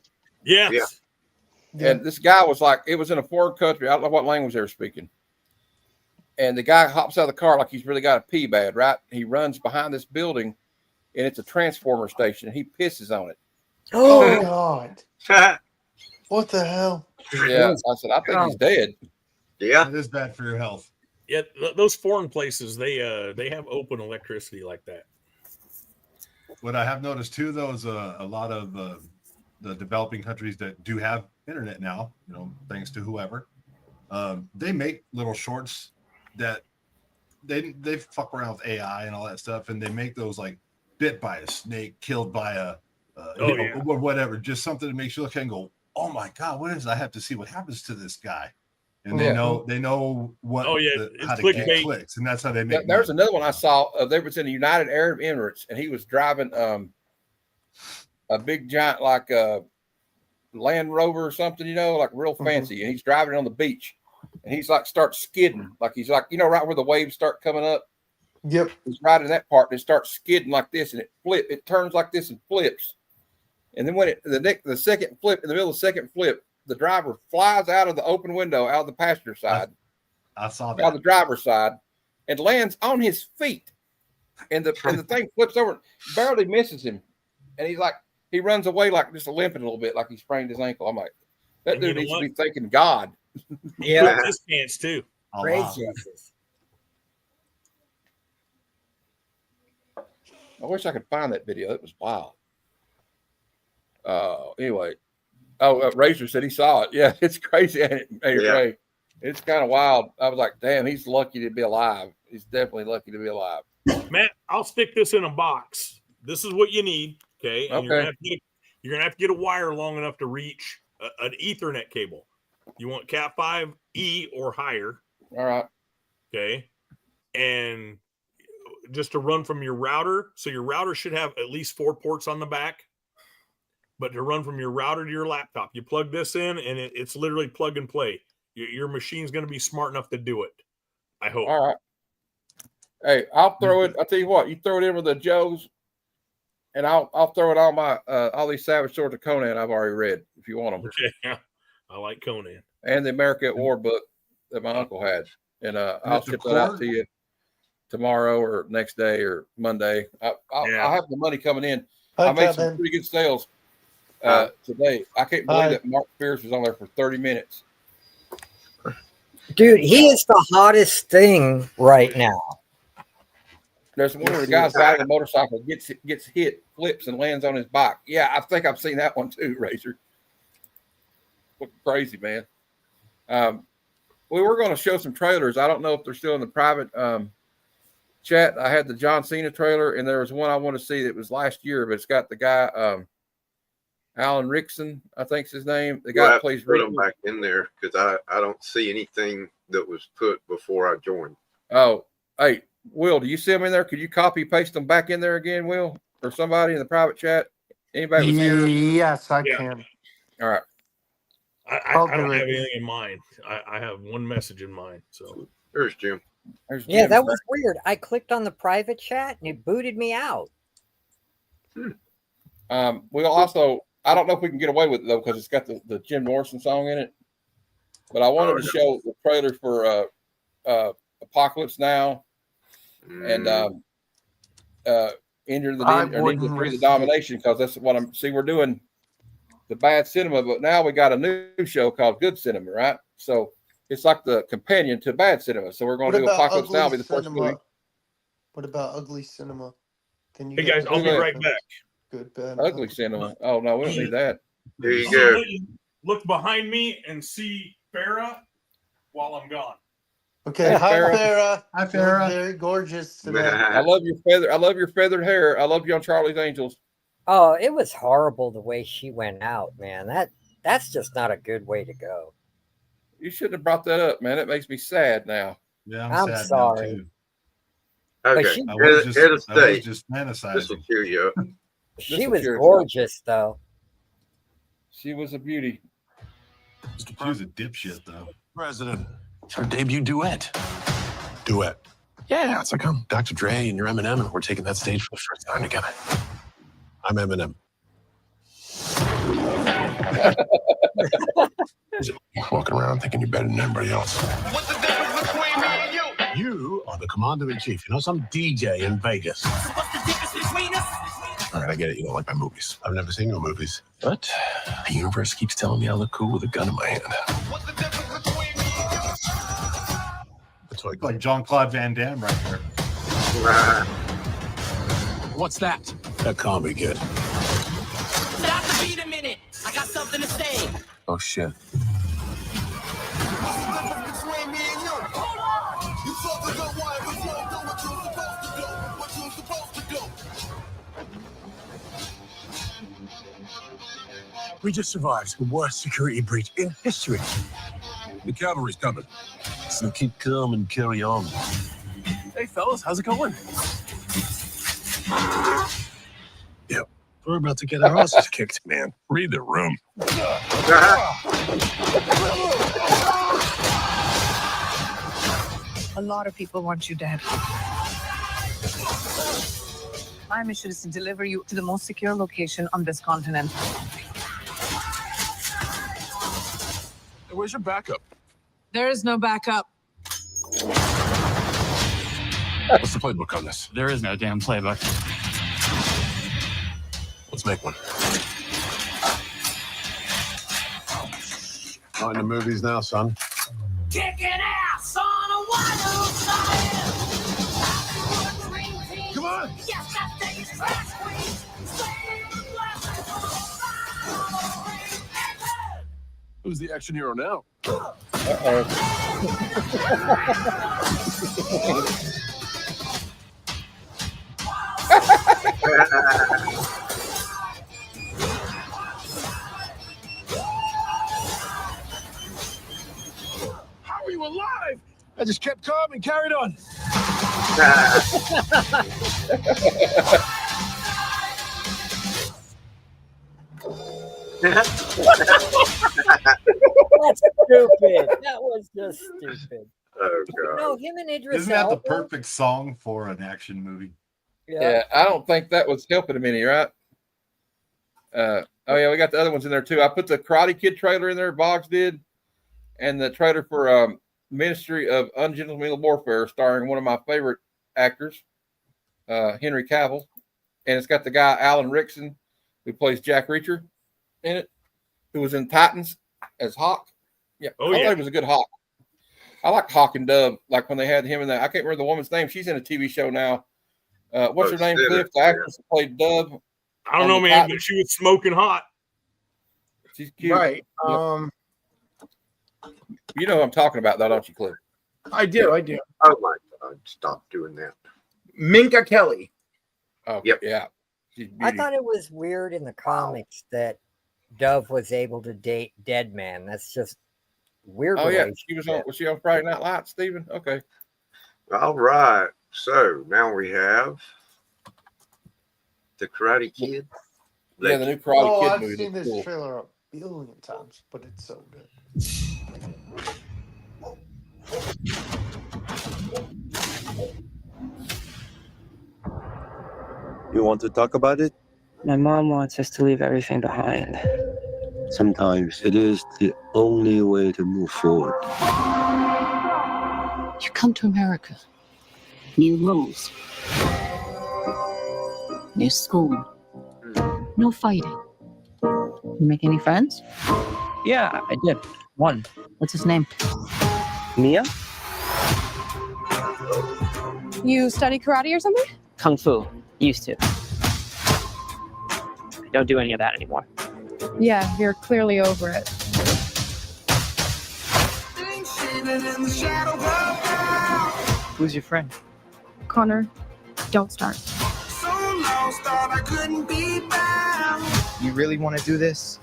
Yes. Yeah. And this guy was like, it was in a foreign country. I don't know what language they were speaking. And the guy hops out of the car like he's really got a pee bad, right? He runs behind this building, and it's a transformer station, and he pisses on it. Oh God! What the hell? Yeah, I said, I think he's dead. Yeah, it is bad for your health. Yeah, those foreign places they have open electricity like that. What I have noticed too, though, is a lot of the developing countries that do have internet now, thanks to whoever, they make little shorts that they fuck around with AI and all that stuff, and they make those like bit by a snake, killed by a or whatever, just something that makes you look and go, oh my God, what is? I have to see what happens to this guy, and they know what how to get clicks, and that's how they make. There's another one I saw. There was in the United Arab Emirates, and he was driving a big giant like a Land Rover or something, like real fancy, and he's driving it on the beach. And he's like starts skidding, like he's like, right where the waves start coming up. Yep. He's riding that part and it starts skidding like this, and it turns like this and flips. And then when the second flip, in the middle of the second flip, the driver flies out of the open window, out of the passenger side. I saw that. Out of the driver's side, and lands on his feet. And the thing flips over, barely misses him. And he's like, he runs away like just limping a little bit, like he sprained his ankle. I'm like, that dude needs to be thanking God. Yeah, his pants too. Praise Jesus. I wish I could find that video. It was wild. Anyway, Razor said he saw it. Yeah, it's crazy. Anyway, it's kind of wild. I was like, damn, he's lucky to be alive. He's definitely lucky to be alive. Matt, I'll stick this in a box. This is what you need, okay? And you're gonna have to get a wire long enough to reach an Ethernet cable. You want Cat 5e or higher. All right. Okay. And just to run from your router. So your router should have at least 4 ports on the back. But to run from your router to your laptop, you plug this in and it's literally plug and play. Your machine's going to be smart enough to do it. I hope. All right. Hey, I'll throw it. I'll tell you what, you throw it in with the Joes, and I'll throw it on my all these Savage Swords of Conan I've already read if you want them. Okay. Yeah. I like Conan. And the America at War book that my uncle had. And I'll ship that out to you tomorrow or next day or Monday. I'll have the money coming in. I made some pretty good sales. today. I can't believe that Mark Spears was on there for 30 minutes. Dude, he is the hottest thing right now. There's one where the guy's riding a motorcycle, gets hit, flips, and lands on his bike. Yeah, I think I've seen that one too, Razor. Looking crazy, man. We were going to show some trailers. I don't know if they're still in the private chat. I had the John Cena trailer, and there was one I want to see that was last year, but it's got the guy, Alan Rickson, I think's his name. The guy that plays put them back in there because I don't see anything that was put before I joined. Oh, hey, Will, do you see them in there? Could you copy paste them back in there again, Will, or somebody in the private chat? Anybody was here? Yes, I can. All right. I don't have anything in mind. I have one message in mind. So there's Jim. Yeah, that was weird. I clicked on the private chat and it booted me out. We'll also, I don't know if we can get away with it though, because it's got the Jim Morrison song in it. But I wanted to show the trailer for Apocalypse Now and Enter the Ninja 3 the Domination, because that's what I'm we're doing the bad cinema, but now we got a new show called Good Cinema, right? So it's like the companion to bad cinema. So we're going to do Apocalypse Now be the first movie. What about Ugly Cinema? Can you hey guys, I'll be right back. Good, bad, Ugly Cinema. Oh no, we don't need that. There you go. Look behind me and see Farrah while I'm gone. Okay, hi Farrah. Hi Farrah. Very gorgeous today. I love your feather. I love your feathered hair. I love you on Charlie's Angels. Oh, it was horrible the way she went out, man. That's just not a good way to go. You shouldn't have brought that up, man. It makes me sad now. Yeah, I'm sad sorry. now too. Okay, I was just This will fantasizing. cheer you up. She was gorgeous, though. She was a beauty. She was a dipshit, though. President, it's our debut duet. Duet. Yeah, it's like I'm Dr. Dre and you're Eminem, and we're taking that stage for the first time together. I'm Eminem. Walking around thinking you're better than everybody else. What's the difference between me and you? You are the commander-in-chief. You know, some DJ in Vegas. What's the difference between us? All right, I get it. You don't like my movies. I've never seen your movies. But the universe keeps telling me I look cool with a gun in my hand. What's the difference between me and you? The toy gun. Like Jean-Claude Van Damme right there. What's that? That can't be good. Stop the beat a minute. I got something to say. Oh, shit. We just survived the worst security breach in history. The cavalry's coming. So keep calm and carry on. Hey, fellas, how's it going? Yep. We're about to get our asses kicked, man. Read the room. A lot of people want you dead. My mission is to deliver you to the most secure location on this continent. Hey, where's your backup? There is no backup. What's the playbook on this? There is no damn playbook. Let's make one. Not in the movies now, son. Kicking ass on a wild side. Come on! Yes, that thing's trash queen. Who's the action hero now? How are you alive? I just kept calm and carried on. That's stupid. That was just stupid. Oh god! No, him and Idris Isn't that the Elba. perfect song for an action movie? Yeah, I don't think that was helping him any, right? Oh yeah, we got the other ones in there too. I put the Karate Kid trailer in there, Boggs did, and the trailer for Ministry of Ungentlemanly Warfare, starring one of my favorite actors, Henry Cavill, and it's got the guy Alan Rickson who plays Jack Reacher. in it, who was in Titans as Hawk. Yeah, Oh, I thought yeah. he was a good Hawk. I like Hawk and Dove, like when they had him in that. I can't remember the woman's name. She's in a TV show now. What's her name, Cliff? The actress who played Dove. I don't know, man, but she was smoking hot. She's cute. Right. Yep. You know who I'm talking about, though, don't you, Cliff? I do. Oh my God! Stop doing that. Minka Kelly. Oh, yep. Yeah. I thought it was weird in the comics that Dove was able to date Deadman. That's just weird. Oh yeah, was she on Friday Night Lights, Steven? Okay. All right. So now we have the Karate Kid. Yeah, the new Karate Kid I've movie. seen this Cool. trailer a billion times, but it's so good. You want to talk about it? My mom wants us to leave everything behind. Sometimes it is the only way to move forward. You come to America. New rules. New school. No fighting. You make any friends? Yeah, I did. One. What's his name? Mia? You study karate or something? Kung Fu. Used to. I don't do any of that anymore. Yeah, you're clearly over it. Who's your friend? Connor, don't start. You really want to do this?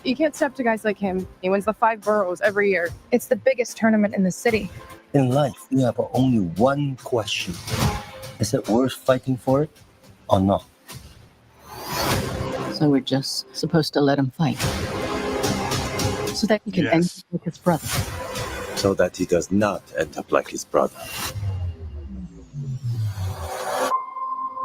You can't step to guys like him. He wins the 5 boroughs every year. It's the biggest tournament in the city. In life, we have only one question. Is it worth fighting for it or not? So we're just supposed to let him fight. So that he can end up like his brother. So that he does not end up like his brother.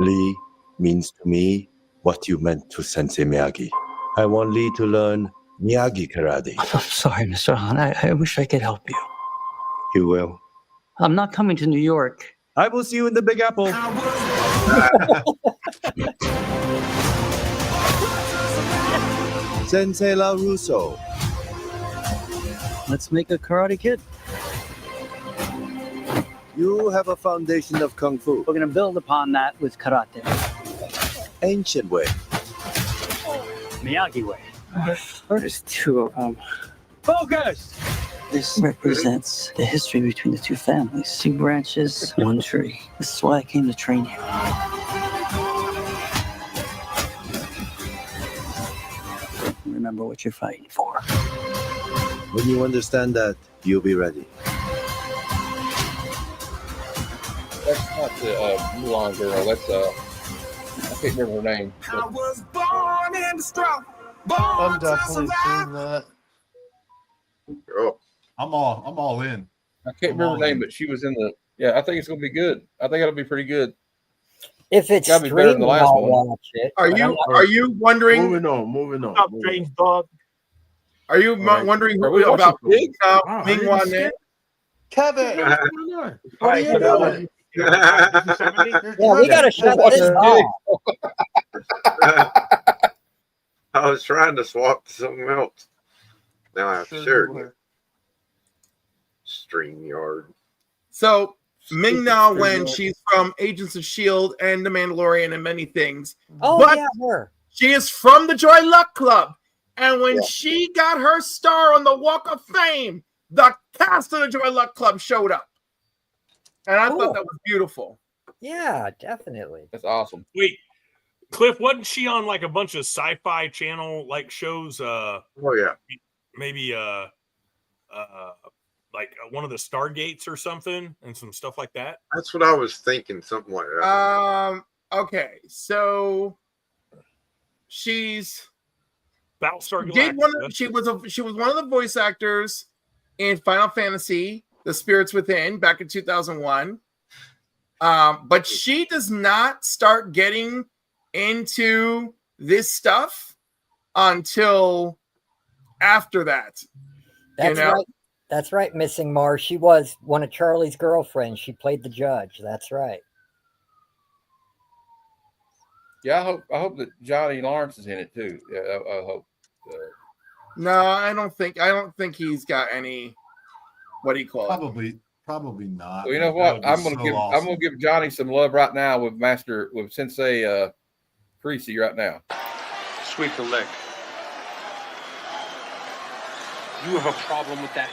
Lee means to me what you meant to Sensei Miyagi. I want Lee to learn Miyagi karate. I'm sorry, Mr. Han. I wish I could help you. You will. I'm not coming to New York. I will see you in the Big Apple. Sensei LaRusso. Let's make a Karate Kid. You have a foundation of Kung Fu. We're going to build upon that with karate. Ancient way. Miyagi way. There's 2 of them. Focus! This represents the history between the 2 families. 2 branches, 1 tree. This is why I came to train you. Remember what you're fighting for. When you understand that, you'll be ready. That's not the Mulan girl. That's I can't remember her name. I was born in the struggle. I'm definitely seeing that. Oh, I'm all in. I can't remember her name, but she was in the. Yeah, I think it's gonna be good. I think it'll be pretty good. If it's Gotta be better than streaming, the last I'll one. watch it. Are you wondering? Moving on. Stop, strange dog. Are you right. wondering Are we about watching Pig? Ming Wan Nen? Kevin, What are you doing? Yeah, we gotta shut this off. I was trying to swap to something else. Now I have to share StreamYard. So Ming Na Wen, she's from Agents of S.H.I.E.L.D. and The Mandalorian and many things. Oh, but yeah, her. she is from the Joy Luck Club. And when she got her star on the Walk of Fame, the cast of the Joy Luck Club showed up. And I thought that was beautiful. Yeah, definitely. That's awesome. Wait, Cliff, wasn't she on like a bunch of sci-fi channel like shows? Oh yeah. Maybe like one of the Stargates or something, and some stuff like that. That's what I was thinking, something like that. Okay, so she's Battlestar Galactica. She was one of the voice actors in Final Fantasy: The Spirits Within back in 2001. But she does not start getting into this stuff until after that. That's right. That's right, Missing Mars. She was one of Charlie's girlfriends. She played the judge. That's right. Yeah, I hope that Johnny Lawrence is in it too. Yeah, I hope. No, I don't think he's got any. What do you call it? Probably not. Well, you know but that what? would be I'm gonna so give awesome. Johnny some love right now with Sensei Creasy right now. Sweep the leg. You have a problem with that?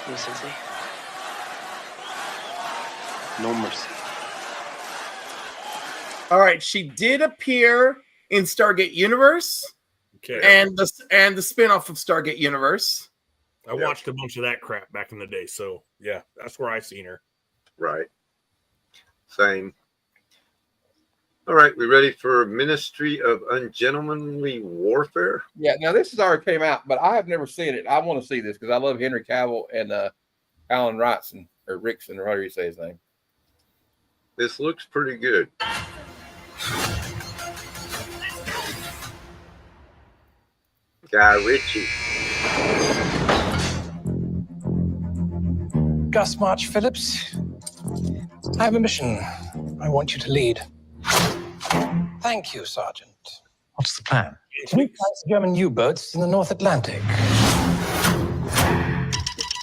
No, Sensei. No mercy. All right, she did appear in Stargate Universe, and the spinoff of Stargate Universe. I watched a bunch of that crap back in the day, so yeah, that's where I seen her. Right. Same. All right, we ready for Ministry of Ungentlemanly Warfare? Yeah, now this has already came out, but I have never seen it. I want to see this because I love Henry Cavill and Alan Rickson or however you say his name. This looks pretty good. Guy Ritchie. Gus March Phillips, I have a mission I want you to lead. Thank you, Sergeant. What's the plan? To neutralize German U-boats in the North Atlantic.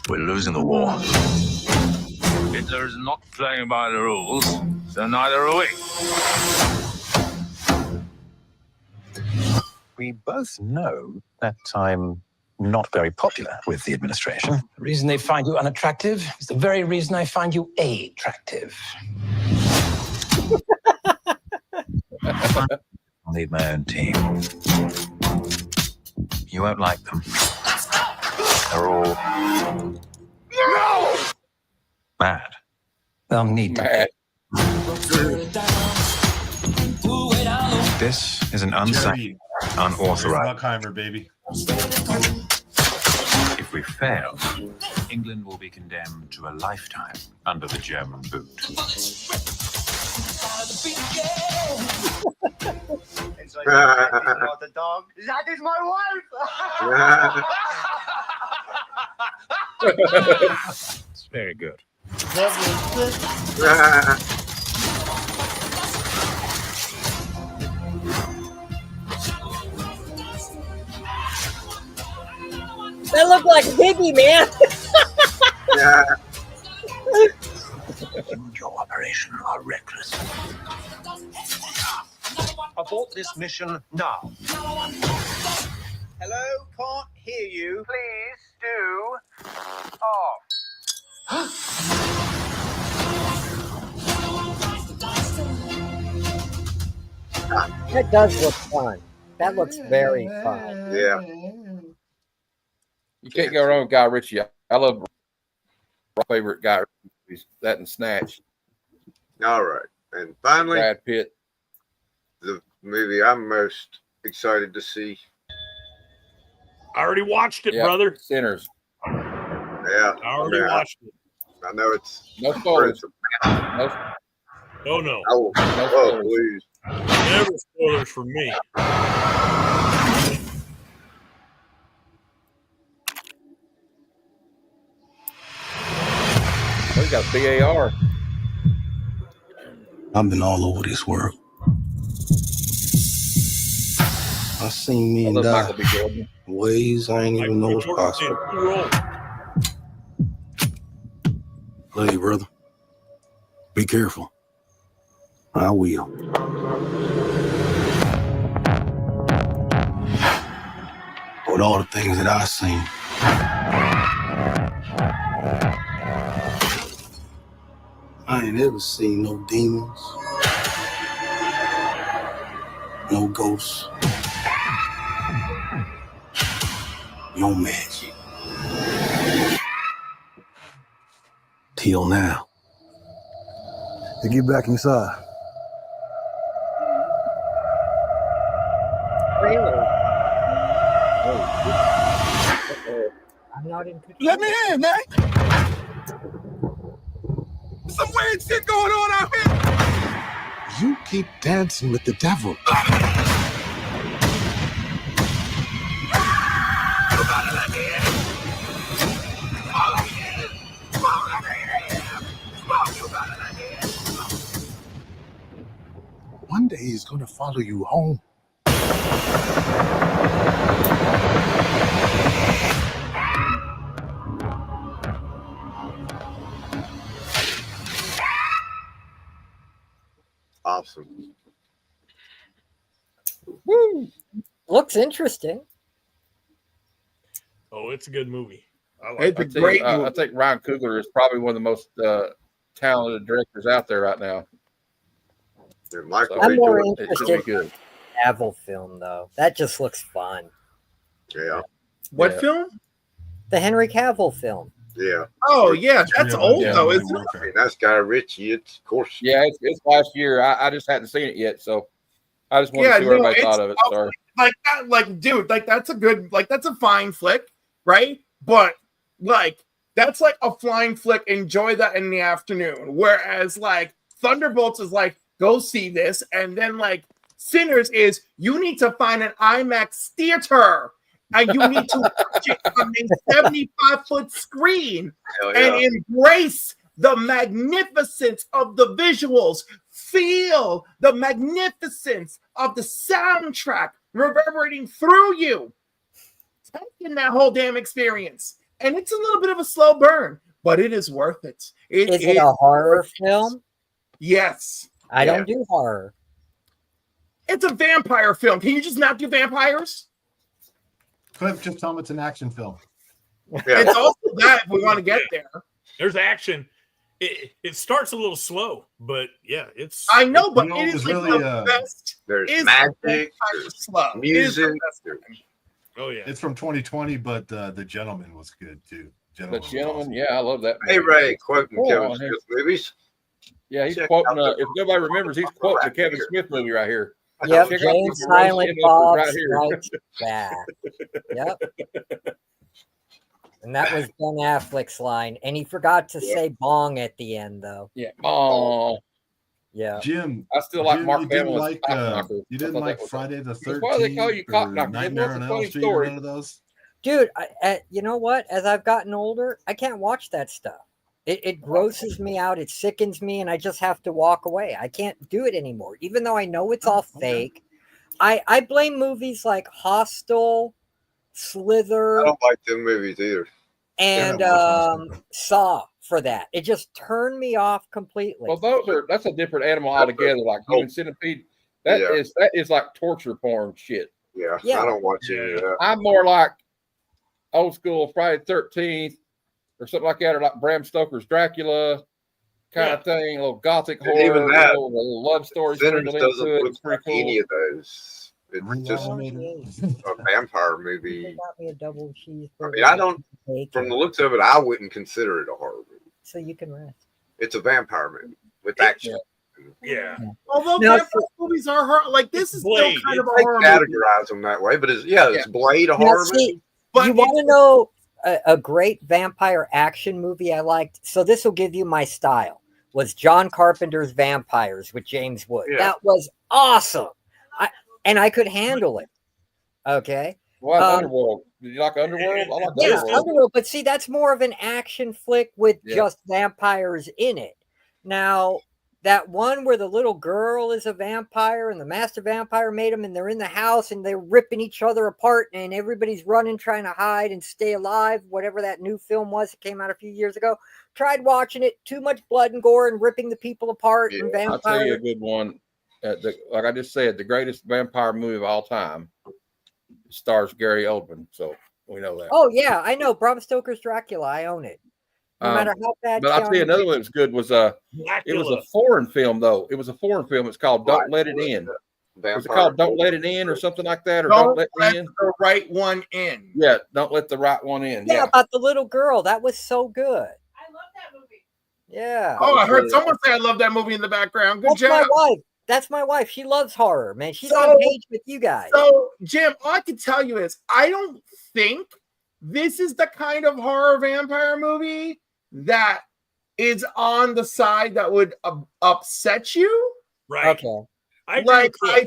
We're losing the war. Hitler's not playing by the rules, so neither are we. We both know that I'm not very popular with the administration. The reason they find you unattractive is the very reason I find you attractive. I'll lead my own team. You won't like them. They're all mad. They'll need mad. This is an unsanctioned, unauthorized. Bruckheimer, baby. If we fail, England will be condemned to a lifetime under the German boot. It's like, not the dog. That is my wife. It's very good. That looked like Piggy, man. Yeah. Your operation are reckless. Abort this mission now. Hello, can't hear you. Please do off. That does look fun. That looks very fun. Yeah. You can't go wrong with Guy Ritchie. I love my favorite Guy Ritchie. That and Snatch. All right. And finally, Brad Pitt. The movie I'm most excited to see. I already watched it, Yeah, brother. Sinners. Yeah. I already watched it. I know it's No spoilers. Oh no. Oh, please. Never spoilers for me. We got BAR. I've been all over this world. I seen men love die Michael B. Jordan. in ways I ain't even know was possible. Love you, brother. Be careful. I will. With all the things that I've seen, I ain't ever seen no demons, no ghosts, no magic. Till now. To get back inside. Really? I'm not in control. Let me in, man. Some weird shit going on out here. You keep dancing with the devil. day he's gonna follow you home. Awesome. Woo! Looks interesting. Oh, it's a good movie. It's a great movie. I think Ryan Coogler is probably one of the most talented directors out there right now. Yeah, Michael I'm B. more Jordan. It should interested be good. in the Cavill film, though. That just looks fun. Yeah. What Yeah. film? The Henry Cavill film. Yeah. Oh yeah, that's old yeah, though, yeah. isn't it? I mean, that's Guy Ritchie. It's of course. Yeah, it's last year. I just hadn't seen it yet, so I just wanted Yeah, to see what no, everybody it's thought of it. Sorry. like that, like dude, like that's a good, like that's a fine flick, right? But like that's like a flying flick. Enjoy that in the afternoon. Whereas like Thunderbolts is like go see this, and then like Sinners is you need to find an IMAX theater. And you need to watch it on a 75-foot screen Hell and yeah. embrace the magnificence of the visuals. Feel the magnificence of the soundtrack reverberating through you. Take in that whole damn experience. And it's a little bit of a slow burn, but it is worth it. Is it a horror film? Yes. I don't do horror. It's a vampire film. Can you just not do vampires? Cliff, just tell him it's an action film. It's also that if we want to get there. There's action. It starts a little slow, but yeah, it's. I know, but You know, it it is was like really, the best. There's is magic, vampire there's slow. It is the music. best one. Oh yeah. It's from 2020, but The Gentleman was good too. The Gentleman was Gentleman, awesome. yeah, I love that. Hey movie. Ray, quoting Cool Kevin on here. Smith movies. Yeah, he's Check quoting. out the- If nobody remembers, he's quoting the Kevin Smith movie right here. Yep, Check out James these Ray Silent Skinner Bob right here. Strikes Back. Yep. And that was Ben Affleck's line. And he forgot to say bong at the end, though. Yeah. Oh, Yeah. Jim, I still like Jim, Mark you didn't Hamill's like Cockknocker. you I didn't thought like that was- Friday the That's 13th why they call you or Cockknocker. Nightmare What's on a Elm funny Street or story? none of those. Dude, you know what? As I've gotten older, I can't watch that stuff. It grosses me out. It sickens me, and I just have to walk away. I can't do it anymore, even though I know it's all fake. I blame movies like Hostel, Slither, I don't like them movies either. and Saw for that. It just turned me off completely. Well, that's a different animal altogether. Like human centipede, that is like torture porn shit. Yeah, Yeah. I don't watch any of that. I'm more like old school Friday the 13th or something like that, or like Bram Stoker's Dracula kind of thing, a little gothic And horror, even that, a little love story Sinners sprinkled doesn't into it. look It's pretty like cool. any of those. It's just a vampire movie. Got me a double cheeseburger. I mean, I don't. Bacon, From the looks of it, I wouldn't consider it a horror movie. so you can rest. It's a vampire movie with action. Yeah. Although Now, vampire movies are horror, like this is Blade. still kind of a They horror movie. categorize them that way, but it's Blade a Now, horror see, movie? But you want to know a great vampire action movie I liked? So this will give you my style. Was John Carpenter's Vampires with James Wood. Yeah. That was awesome. I could handle it. Okay. What Underworld? Did you like Underworld? I like Yeah, Underworld. Underworld, but see, that's more of an action flick with Yeah. just vampires in it. Now, that one where the little girl is a vampire and the master vampire made them, and they're in the house and they're ripping each other apart, and everybody's running, trying to hide and stay alive. Whatever that new film was, it came out a few years ago. Tried watching it, too much blood and gore and ripping the people apart and I'll tell you a vampires. good one. Like I just said, the greatest vampire movie of all time stars Gary Oldman. So we know that. Oh yeah, I know Bram Stoker's Dracula. I own it. No matter how bad. But I'll tell you Keanu another Reeves- one that was good was it was a foreign film though. It was a foreign film. It's called Don't Let It In. Was it called Don't Let It In or something like that? Or Don't Let let Me In? the right one in. Yeah, Don't Let the Right One In. Yeah, Yeah. about the little girl. That was so good. I love that movie. Yeah. Oh, I heard someone say I love that movie in the background. Good That's job. my wife. That's my wife. She loves horror, man. She's So- on page with you guys. So, Jim, all I can tell you is I don't think this is the kind of horror vampire movie that is on the side that would upset you. Right. Okay. I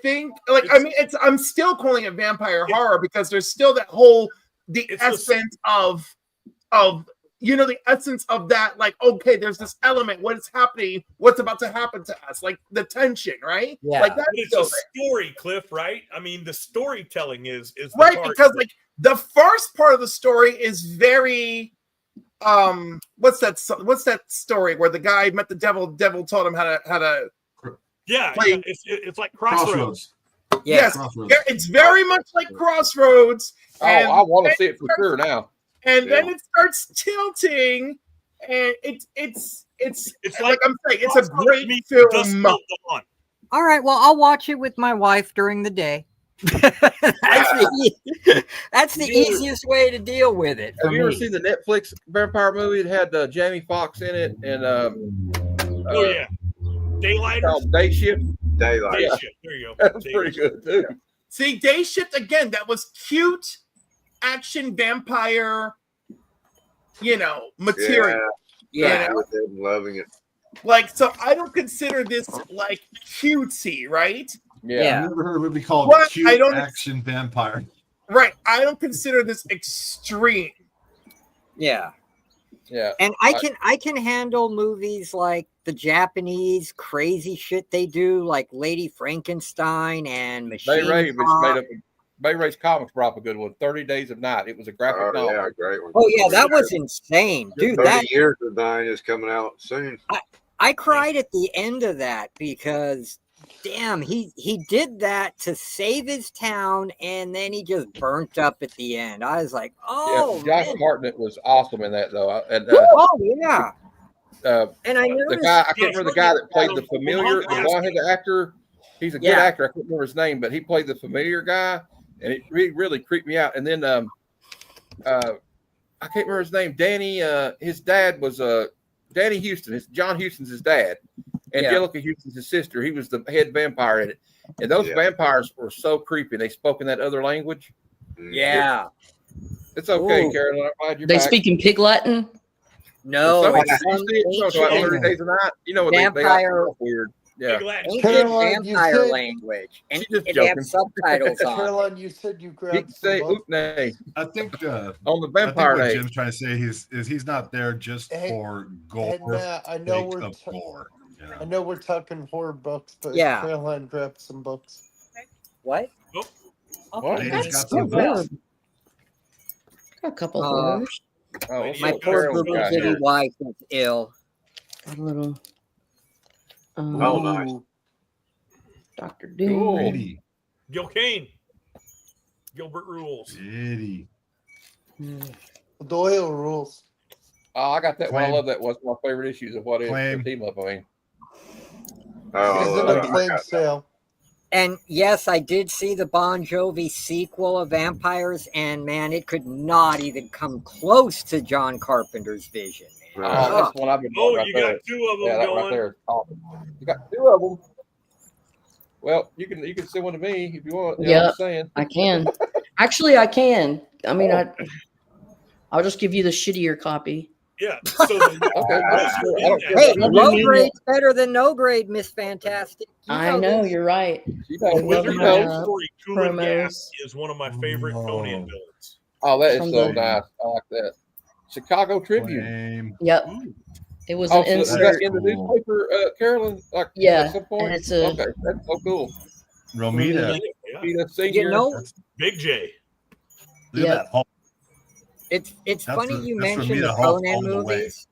think I'm still calling it vampire horror because there's still that whole the essence of you know, the essence of that, like, okay, there's this element, what is happening, what's about to happen to us, like the tension, right? Yeah. Like that's But it's still a there. story, Cliff, right? I mean, the storytelling is the Right, part because that- like the first part of the story is very what's that story where the guy met the devil told him how to yeah, play. yeah, it's like Crossroads. Yes, Crossroads. it's very much like Crossroads. Oh, I want to see it for sure now. And then it starts tilting, and it's like I'm saying, it's a great film. All right, well, I'll watch it with my wife during the day. That's the easiest way to deal with it. For Have you ever me. seen the Netflix vampire movie? It had Jamie Foxx in it, and Oh yeah, Daylight. Day Shift. Daylight. Day Shift. There you go. That's Day pretty Shift. good too. See, Day Shift again. That was cute action vampire, you know, material. Yeah, You know? I'm loving it. Like, so I don't consider this like cutesy, right? I've never heard of a movie called But Cute I don't Action Vampire. Right. I don't consider this extreme. Yeah. Yeah. And I can handle movies like the Japanese crazy shit they do, like Lady Frankenstein and Machine Cop. Bay Ray's Comics brought up a good one. 30 Days of Night. It was a graphic novel. Yeah, great one. Oh yeah, that was insane, dude. 30 Years of Dying is coming out soon. I cried at the end of that because damn, he did that to save his town, and then he just burnt up at the end. I was like, oh, yeah, Josh man. Hartnett was awesome in that though. And Oh yeah. And I the noticed guy, I can't remember the guy that played the familiar, the blonde-headed actor. He's a good actor. I can't remember his name, but he played the familiar guy, and it really creeped me out. And then I can't remember his name. Danny, his dad was Danny Houston. It's John Huston's his dad. Angelica Houston's his sister. He was the head vampire in it. And those vampires were so creepy. They spoke in that other language. Yeah. It's okay, Ooh. Carolyn. I'm glad you're They back. speak in Pig Latin? No. Some, it's you see it, so like 30 Days a Night. You know what Vampire. they weird. Yeah. Ancient Caroline, you vampire said- language. And She's just they have joking. subtitles on. Caroline, you said you He grabbed can say some books. Oopnay I think on the I think vampire what day. Jim's trying to say he's not there just Hey, for gore. I know sake we're of gore. You know? I know we're talking horror books, but Yeah. Caroline grabbed some books. What? What? Ladies That's got so some books. good. Got a couple Uh, horrors. Oh, My so poor Carolyn little got bitty here. wife is ill. Got a little. Oh, nice. Dr. Doom. Cool. Pretty. Gil Kane. Gilbert Rules. Pretty. Doyle rules. Oh, I got that one. I Claim. love that. One of my favorite issues of what is Claim. the team up. I mean, He's in Oh, a claim sale. And yes, I did see the Bon Jovi sequel of Vampires, and man, it could not even come close to John Carpenter's vision. Man. oh, that's the one I've been. Oh, right you there. got two of them Yeah, that going. right there is awesome. You got two of them. Well, you can send one to me if you want. You know what I'm Yep, saying? I can. Actually, I can. I mean, I'll just give you the shittier copy. Yeah. So the, Okay. I don't care. Hey, Love low you, grade's better than no grade, Miss Fantastic. You I know, this. you're right. You know, I love Wizard my, of the Story, Cooling promos. Gas is one of my favorite Conan villains. Oh, that is From so the- nice. I like that. Chicago Tribune. Claim. Yep. It was Oh, an so is that insert. in the newspaper, Carolyn? Like Yeah, at some point? and it's a- okay. That's so cool. Romita. Yeah. Rita Senior. You know, Big J. Look at Yeah. that Hulk. it's That's funny you that's mentioned the Romita Hulk Conan all the way. movies.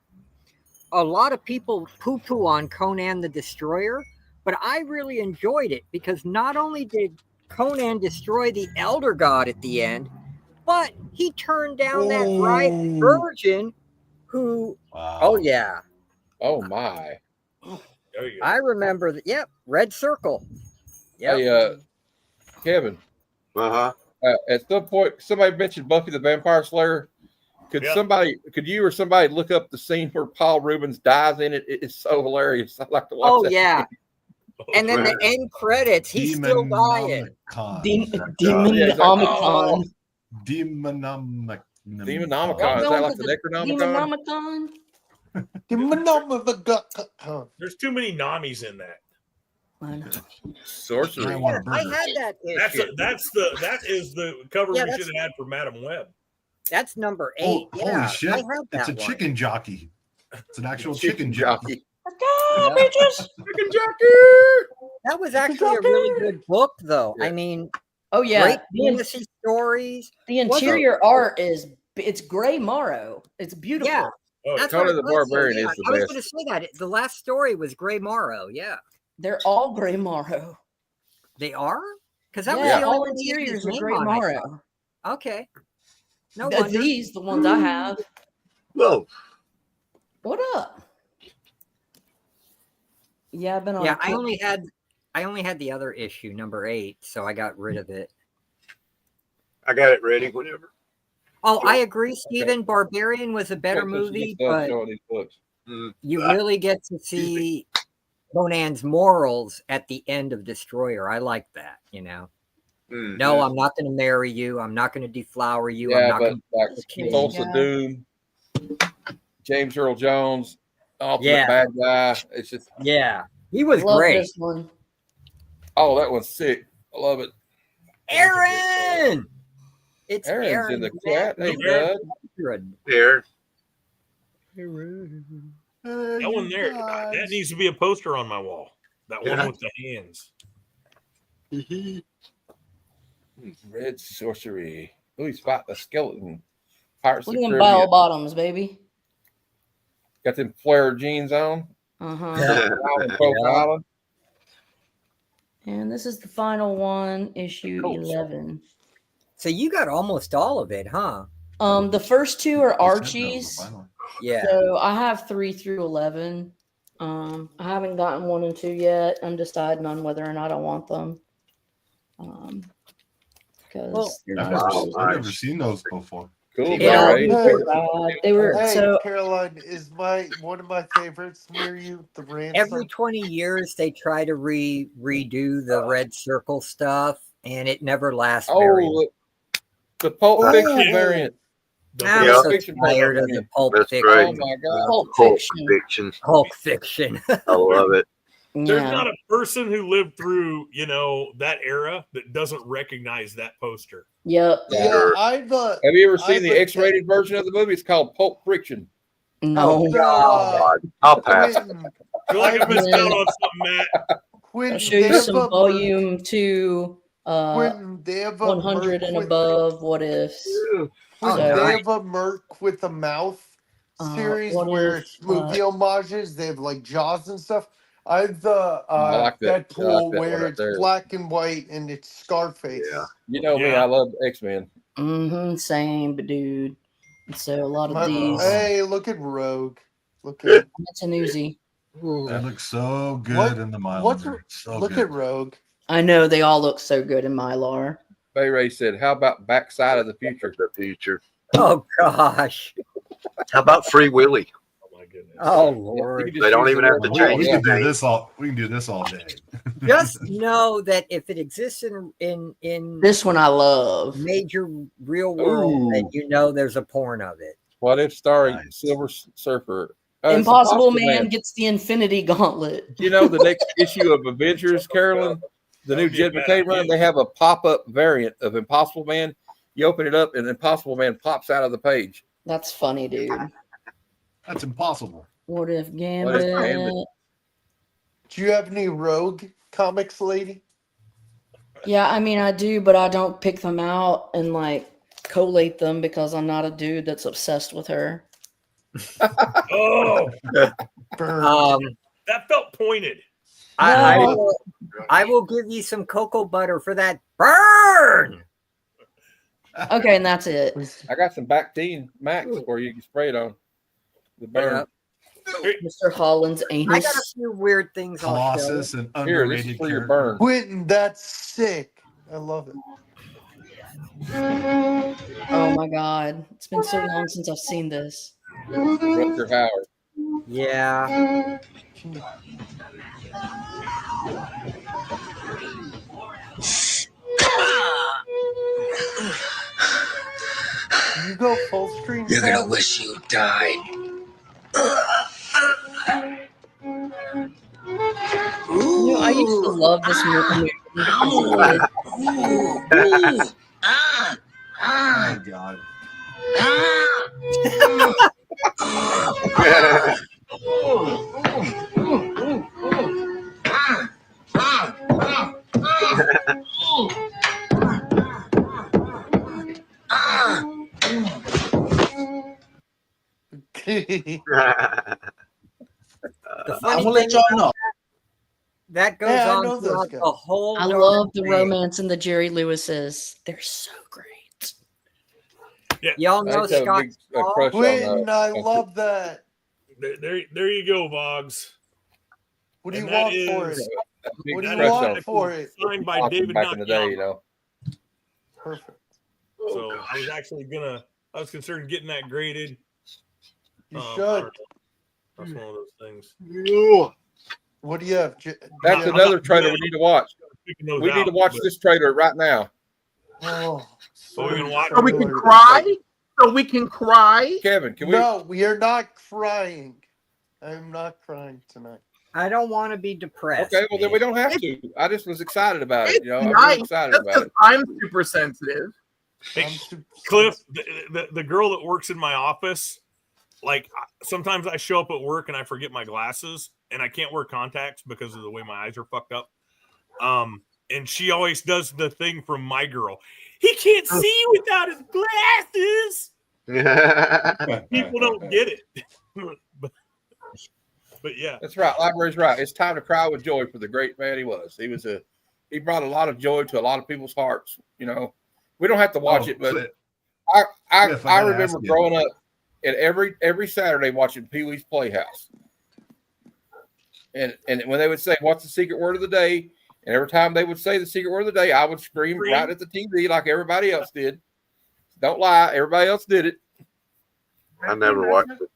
A lot of people poo-poo on Conan the Destroyer, but I really enjoyed it because not only did Conan destroy the Elder God at the end, but he turned down that bright virgin who, Wow. oh yeah, Oh my. There you go. I remember that. Yep, Red Circle. Yep. Hey, Kevin. Uh-huh. At some point, somebody mentioned Buffy the Vampire Slayer. Could you or somebody look up the scene where Paul Rubens dies in it? It is so hilarious. I like to watch Oh that. yeah. And then the end credits, he's still dying. Demonomicon. Demonomicon. Demonomicon. Is that like the Necronomicon? Demonomicon. There's too many Namis in that. Sorcery. I had that issue. That is the cover Yeah, we that's- should have had for Madam Web. That's number Oh, 8. holy Yeah, shit! I have It's that a one. chicken jockey. It's an actual chicken jockey. Chicken jockey. That was actually a really good book, though. I mean, Oh yeah, great fantasy stories. the Wasn't- interior art it's gray Morrow. It's beautiful. Yeah, Oh, that's Conan what it the was, though. Barbarian Yeah, is the I was best. going to say that the last story was Gray Morrow. Yeah, They're all gray Morrow. they are because that was Yeah, the all only one he had interiors his are name gray on, I Morrow. thought. Okay, no wonder. These, the ones I have. Whoa. What up? Yeah, I've been on. Yeah, a I kick. only had the other issue, number 8, so I got rid of it. I got it ready whenever. Oh, I agree, Stephen. Barbarian was a better movie, but you really get to see Conan's morals at the end of Destroyer. I like that, you know. No, I'm not going to marry you. I'm not going to deflower you. I'm Yeah, not but going like to Tulsa Doom, James Earl Jones, ultimate Yeah. bad guy. It's just he was Love great. this one. Oh, that one's sick. I love it. Aaron! It's Aaron's Aaron. in the chat. Hey, bud. Here. That one there, that needs to be a poster on my wall. That one with the hands. Red sorcery. Oh, he's fighting the skeleton. Pirates of Look the at them Caribbean. bell bottoms, baby. Got them flare jeans on. Uh-huh. And this is the final one, issue 11. So you got almost all of it, huh? The first 2 are Archie's. Yeah. So I have 3 through 11. I haven't gotten 1 and 2 yet. I'm deciding on whether or not I want them. Because I've never seen those before. Cool. Yeah, they were Hey, so. Caroline, is one of my favorites near you? The ransom. Every 20 years, they try to redo the Red Circle stuff, and it never lasts very long. The Pulp Fiction variant. I'm Pulp so Fiction tired of variant. the Pulp That's Fiction. right. Oh my God. Pulp Fiction. Pulp Fiction. I love it. There's not a person who lived through, that era that doesn't recognize that poster. Yep. Yeah, Have you ever seen the X-rated version of the movie? It's called Pulp Friction. No. I'll pass. I feel like I missed out on something, Matt. I'll show you some volume 2, they have a 100 and merc above. What ifs? When So- they have a Merc with a mouth series what where if, it's movie homages, they have like Jaws and stuff. I have the I like that. I like Deadpool that where one right it's there. black and white and it's Scarface. Yeah. You know me, I love X-Men. Same, but dude. So a lot of these. Hey, look at Rogue. Look at That's an Uzi. That looks so good in the Mylander. So look good. at Rogue. I know they all look so good in Mylar. Bay Ray said, "How about Backside of the Future?" The future. Oh gosh. How about Free Willy? Oh Lord. They don't even have to change We the can do name. this all. We can do this all day. Just know that if it exists in This one I love. major real world, that you know there's a porn of it. What if starring Silver Surfer? Impossible Man gets the Infinity Gauntlet. You know the next issue of Avengers, Carolyn, the new Jed McKay run, they have a pop-up variant of Impossible Man. You open it up, and Impossible Man pops out of the page. That's funny, dude. That's impossible. What if What Gambit? if Gambit? Do you have any Rogue comics, lady? Yeah, I mean I do, but I don't pick them out and like collate them because I'm not a dude that's obsessed with her. Oh, that felt pointed. I will give you some cocoa butter for that burn. Okay, and that's it. I got some Bactine Max where you can spray it on the burn. Mr. Holland's anus. I got a few weird things on Colossus and Here, this is underrated for your character. burn. Quentin, that's sick. I love it. Oh my god. It's been so long since I've seen this. Rutger Howard. Yeah. You go full screen. You're gonna Sam? wish you died. You know, I used to love this movie. Oh God. The I'm funny gonna let thing y'all about know. that goes Hey, I on know those throughout guys. the whole I darn love the thing. romance in the Jerry Lewises. They're so great. Yeah. Y'all I know used to have a Scott big Small? crush on. Quentin, I love that. There you go, Boggs. What do you And that want for it? is Big What do you crush want on for it? signed by Austin David back in the day, you Nakayama. know. Perfect. So I was actually I was considering getting that graded. You I should. don't know. That's one of those things. What do you have? That's I'm another not trailer good we need to watch. picking those We need to out, watch but- this trailer right now. Oh, So we can watch. So we can cry. So we can cry. Kevin, can we? No, we are not crying. I'm not crying tonight. I don't want to be depressed. Okay, well then we don't have to. I just was excited about it. You know, I'm really excited That's about because it. I'm super sensitive. Hey, Cliff, the girl that works in my office, like sometimes I show up at work and I forget my glasses and I can't wear contacts because of the way my eyes are fucked up. And she always does the thing from My Girl. He can't see without his glasses. People don't get it. but yeah, That's right. Library's right. It's time to cry with joy for the great man he was. He brought a lot of joy to a lot of people's hearts. You know, we don't have to watch it, but Cliff, I gotta remember ask you. growing up and every Saturday watching Pee Wee's Playhouse. And when they would say, "What's the secret word of the day?" and every time they would say the secret word of the day, I would scream right at the TV like everybody else did. Don't lie, everybody else did it. I never watched it.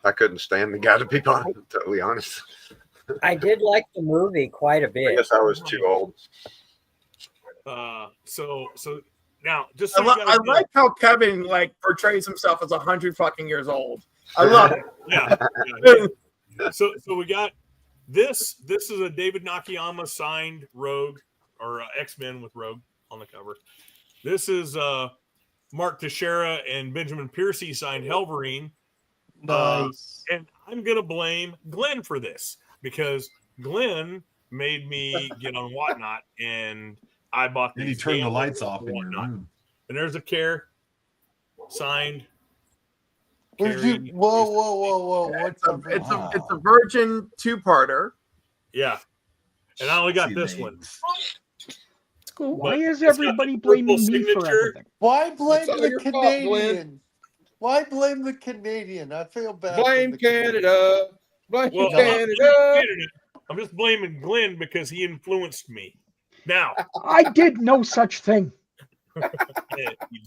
I couldn't stand the guy, to be totally honest. I did like the movie quite a I bit. guess I was too old. So now just I, so you guys I know, like how Kevin like portrays himself as 100 fucking years old. I love it. yeah. So we got this. This is a David Nakayama signed Rogue or X-Men with Rogue on the cover. This is Mark Teixeira and Benjamin Piercy signed Helverine. Nice. And I'm gonna blame Glenn for this because Glenn made me get on Whatnot, and I bought. Then you turn the lights off in your room. And there's a Care signed. Where'd you? Whoa! What's up? It's a Virgin two-parter. Yeah, and I only got this one. It's cool. But Why is it's got everybody the purple blaming me for signature. everything? Why blame all the your fault, Canadian? Why blame the Canadian? I feel bad. Blame for the Canada. Blame Well, Canada. I'm just blaming Glenn because he influenced me. Now, I did no such thing. you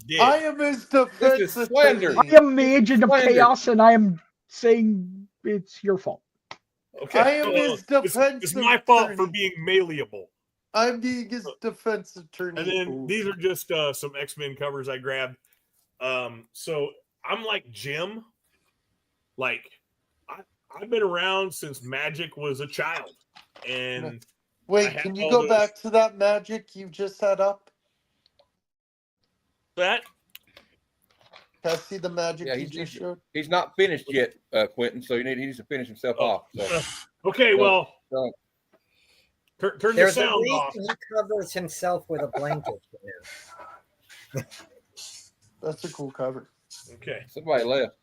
did. I am his defense slander. attorney. I am the agent of Slander. chaos, and I am saying it's your fault. Okay, I am his defense It's my fault for attorney. being malleable. I'm being his defense attorney. And then these are just some X-Men covers I grabbed. So I'm like Jim. Like I've been around since Magic was a child. And I Wait, have can you all go those- back to that magic you just had up? that? Can I see the magic Yeah, you just showed? he's not finished yet, Quentin. So he needs to finish himself off. So. Okay, well, turn the There's a sound reason off. he covers himself with a blanket. That's a cool cover. Okay. Somebody left.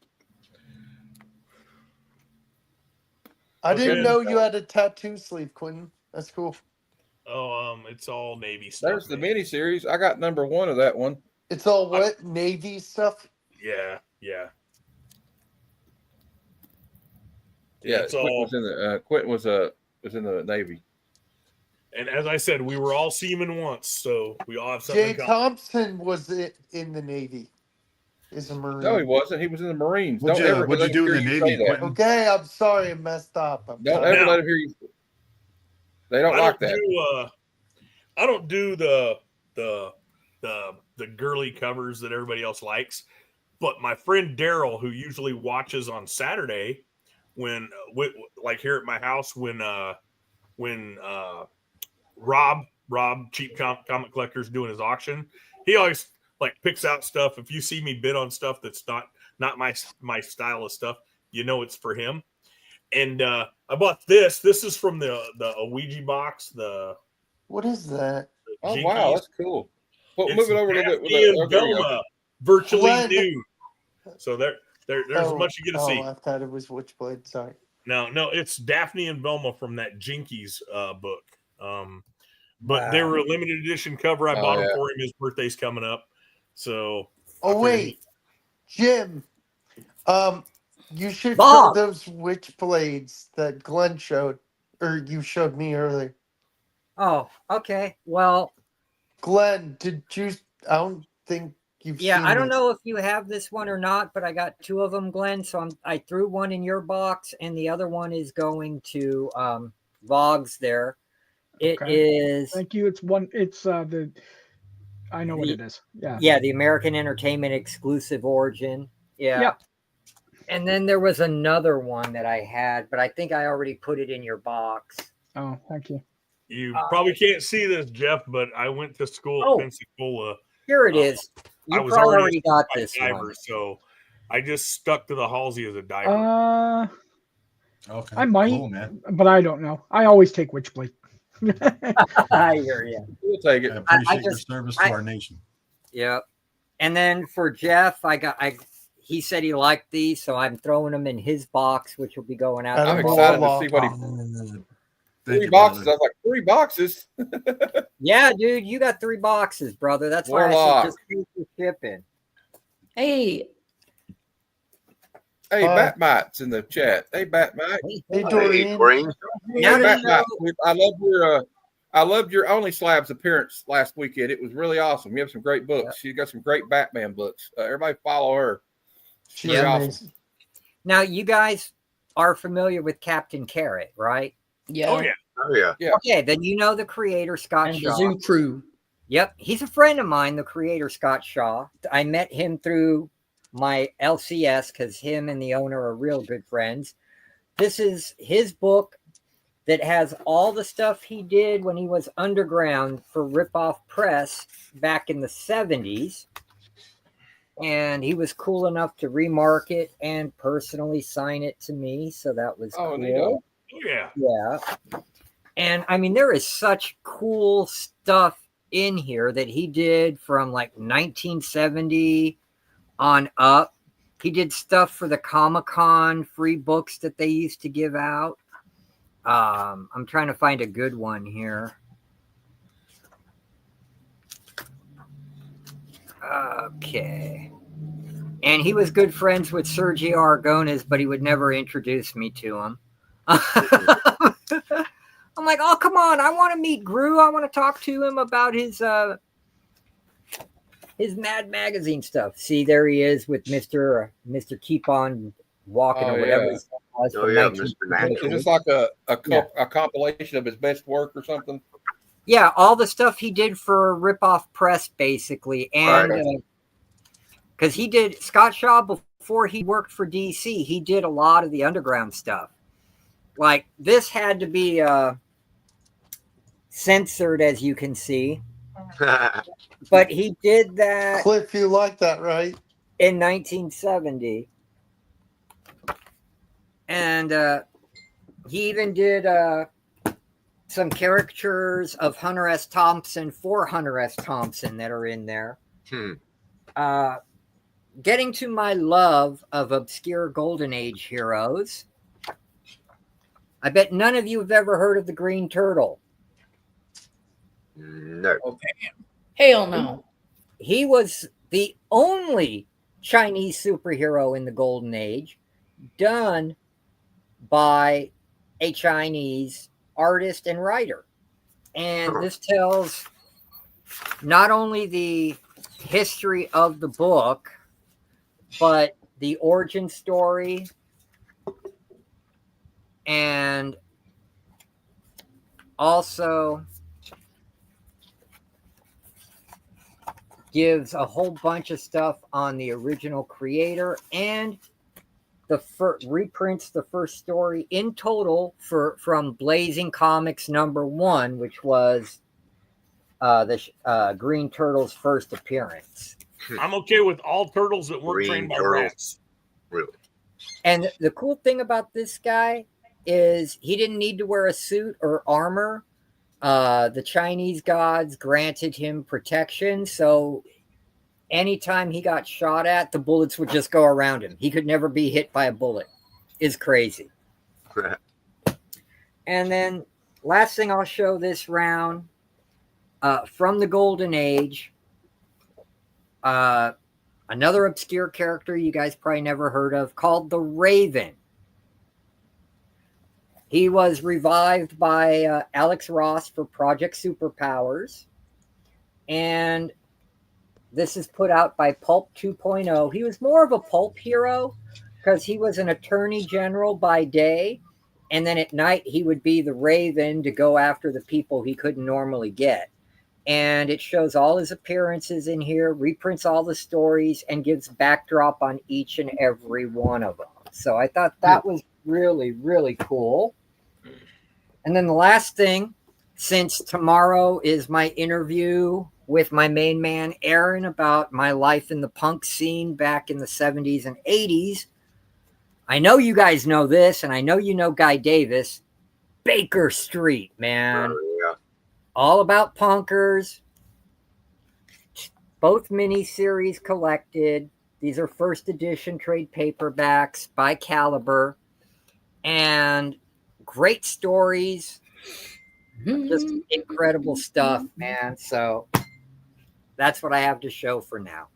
I Okay. didn't know you had a tattoo sleeve, Quentin. That's cool. Oh, it's all Navy stuff. There's the miniseries. I got number 1 of that one. It's all what? Navy stuff? Yeah. Yeah, It's Quentin all- was in the Quentin was in the Navy. And as I said, we were all seamen once, so we all have something Jay in common. Thompson was in the Navy. Is a Marine. No, he wasn't. He was in the Marines. What'd Don't you- ever what'd let you him do hear in the you Navy, say that. Quentin? Okay, I'm sorry, I messed up. Don't ever let him hear you. They don't like that. I don't do the girly covers that everybody else likes, but my friend Daryl, who usually watches on Saturday, when like here at my house when Rob Cheap Comic Collector's doing his auction, he always like picks out stuff. If you see me bid on stuff that's not my style of stuff, you know it's for him. And I bought this. This is from the Ouija box. What is that? Oh Jinkies. wow, that's cool. Well, It's move it over a little bit. Daphne and There you go. Velma, virtually Glenn. nude. So there's much you get to see. I thought it was Witchblade. Sorry. No, it's Daphne and Velma from that Jinkies book. But they were a limited edition cover. I bought them for him. His birthday's coming up. So Oh wait, Jim. You should show Bob. those Witchblades that Glenn showed, or you showed me earlier. Oh, okay. Well, Glenn, did you? I don't think you've. yeah, seen I don't this. know if you have this one or not, but I got two of them, Glenn. So I threw one in your box, and the other one is going to Vogs there. It is. Thank you. It's one. It's the. I know what it is. Yeah. Yeah, the American Entertainment exclusive Origin. Yeah. Yep. And then there was another one that I had, but I think I already put it in your box. Oh, thank you. You probably can't see this, Jeff, but I went to school at Pensacola. Here it is. You I was probably already got a this diver, one. so I just stuck to the Halsey as a diver. Okay. I might, Cool, man. but I don't know. I always take Witchblade. I hear you. We'll take it. I appreciate your service to our nation. Yeah. And then for Jeff, he said he liked these, so I'm throwing them in his box, which will be going out. I'm tomorrow. excited to see what he. 3 boxes. I was like 3 boxes. Yeah, dude, you got 3 boxes, brother. That's why I Warlock. said just keep the shipping. Hey, Batmite's in the chat. Hey, Batmite. Hey, Dorian. Hey, Batmite. I loved your Only Slabs appearance last weekend. It was really awesome. You have some great books. She got some great Batman books. Everybody follow her. She's really awesome. Now, you guys are familiar with Captain Carrot, right? Yeah. Oh yeah. Okay, then you know the creator, Scott And Shaw. the Zoo Crew. Yep, he's a friend of mine, the creator, Scott Shaw. I met him through my LCS because him and the owner are real good friends. This is his book that has all the stuff he did when he was underground for Ripoff Press back in the 70s. And he was cool enough to remark it and personally sign it to me. So that was cool. Oh, yeah. Yeah. And I mean, there is such cool stuff in here that he did from like 1970 on up. He did stuff for the Comic-Con free books that they used to give out. I'm trying to find a good one here. Okay. And he was good friends with Sergio Aragonés, but he would never introduce me to him. I'm like, oh, come on. I want to meet Gru. I want to talk to him about his Mad Magazine stuff. See, there he is with Mr. Keep On Walking or whatever. Yeah. His name was from Mr. 1970. Is this like a compilation of his best work or something? Yeah, all the stuff he did for Ripoff Press, basically. And because he did, Scott Shaw, before he worked for DC, he did a lot of the underground stuff. Like, this had to be censored, as you can see. But he did that. Cliff, you like that, right? In 1970. And he even did some caricatures of Hunter S. Thompson for Hunter S. Thompson that are in there. Getting to my love of obscure Golden Age heroes. I bet none of you have ever heard of the Green Turtle. No. Hell no. He was the only Chinese superhero in the Golden Age done by a Chinese artist and writer. And this tells not only the history of the book, but the origin story and also gives a whole bunch of stuff on the original creator and the reprints the first story in total from Blazing Comics #1, which was the Green Turtle's first appearance. I'm okay with all turtles that weren't Green trained by turtles. rats. Really? And the cool thing about this guy is he didn't need to wear a suit or armor. The Chinese gods granted him protection, so anytime he got shot at, the bullets would just go around him. He could never be hit by a bullet. Is crazy. And then last thing I'll show this round, from the Golden Age, another obscure character you guys probably never heard of called the Raven. He was revived by Alex Ross for Project Superpowers. And this is put out by Pulp 2.0. He was more of a pulp hero because he was an attorney general by day. And then at night, he would be the Raven to go after the people he couldn't normally get. And it shows all his appearances in here, reprints all the stories, and gives backdrop on each and every one of them. So I thought that was really, really cool. And then the last thing, since tomorrow is my interview with my main man, Aaron, about my life in the punk scene back in the 70s and 80s, I know you guys know this, and I know you know Guy Davis. Baker Street, man. Yeah. All about punkers. Both miniseries collected. These are first edition trade paperbacks by Caliber. And great stories. Just incredible stuff, man. So that's what I have to show for now.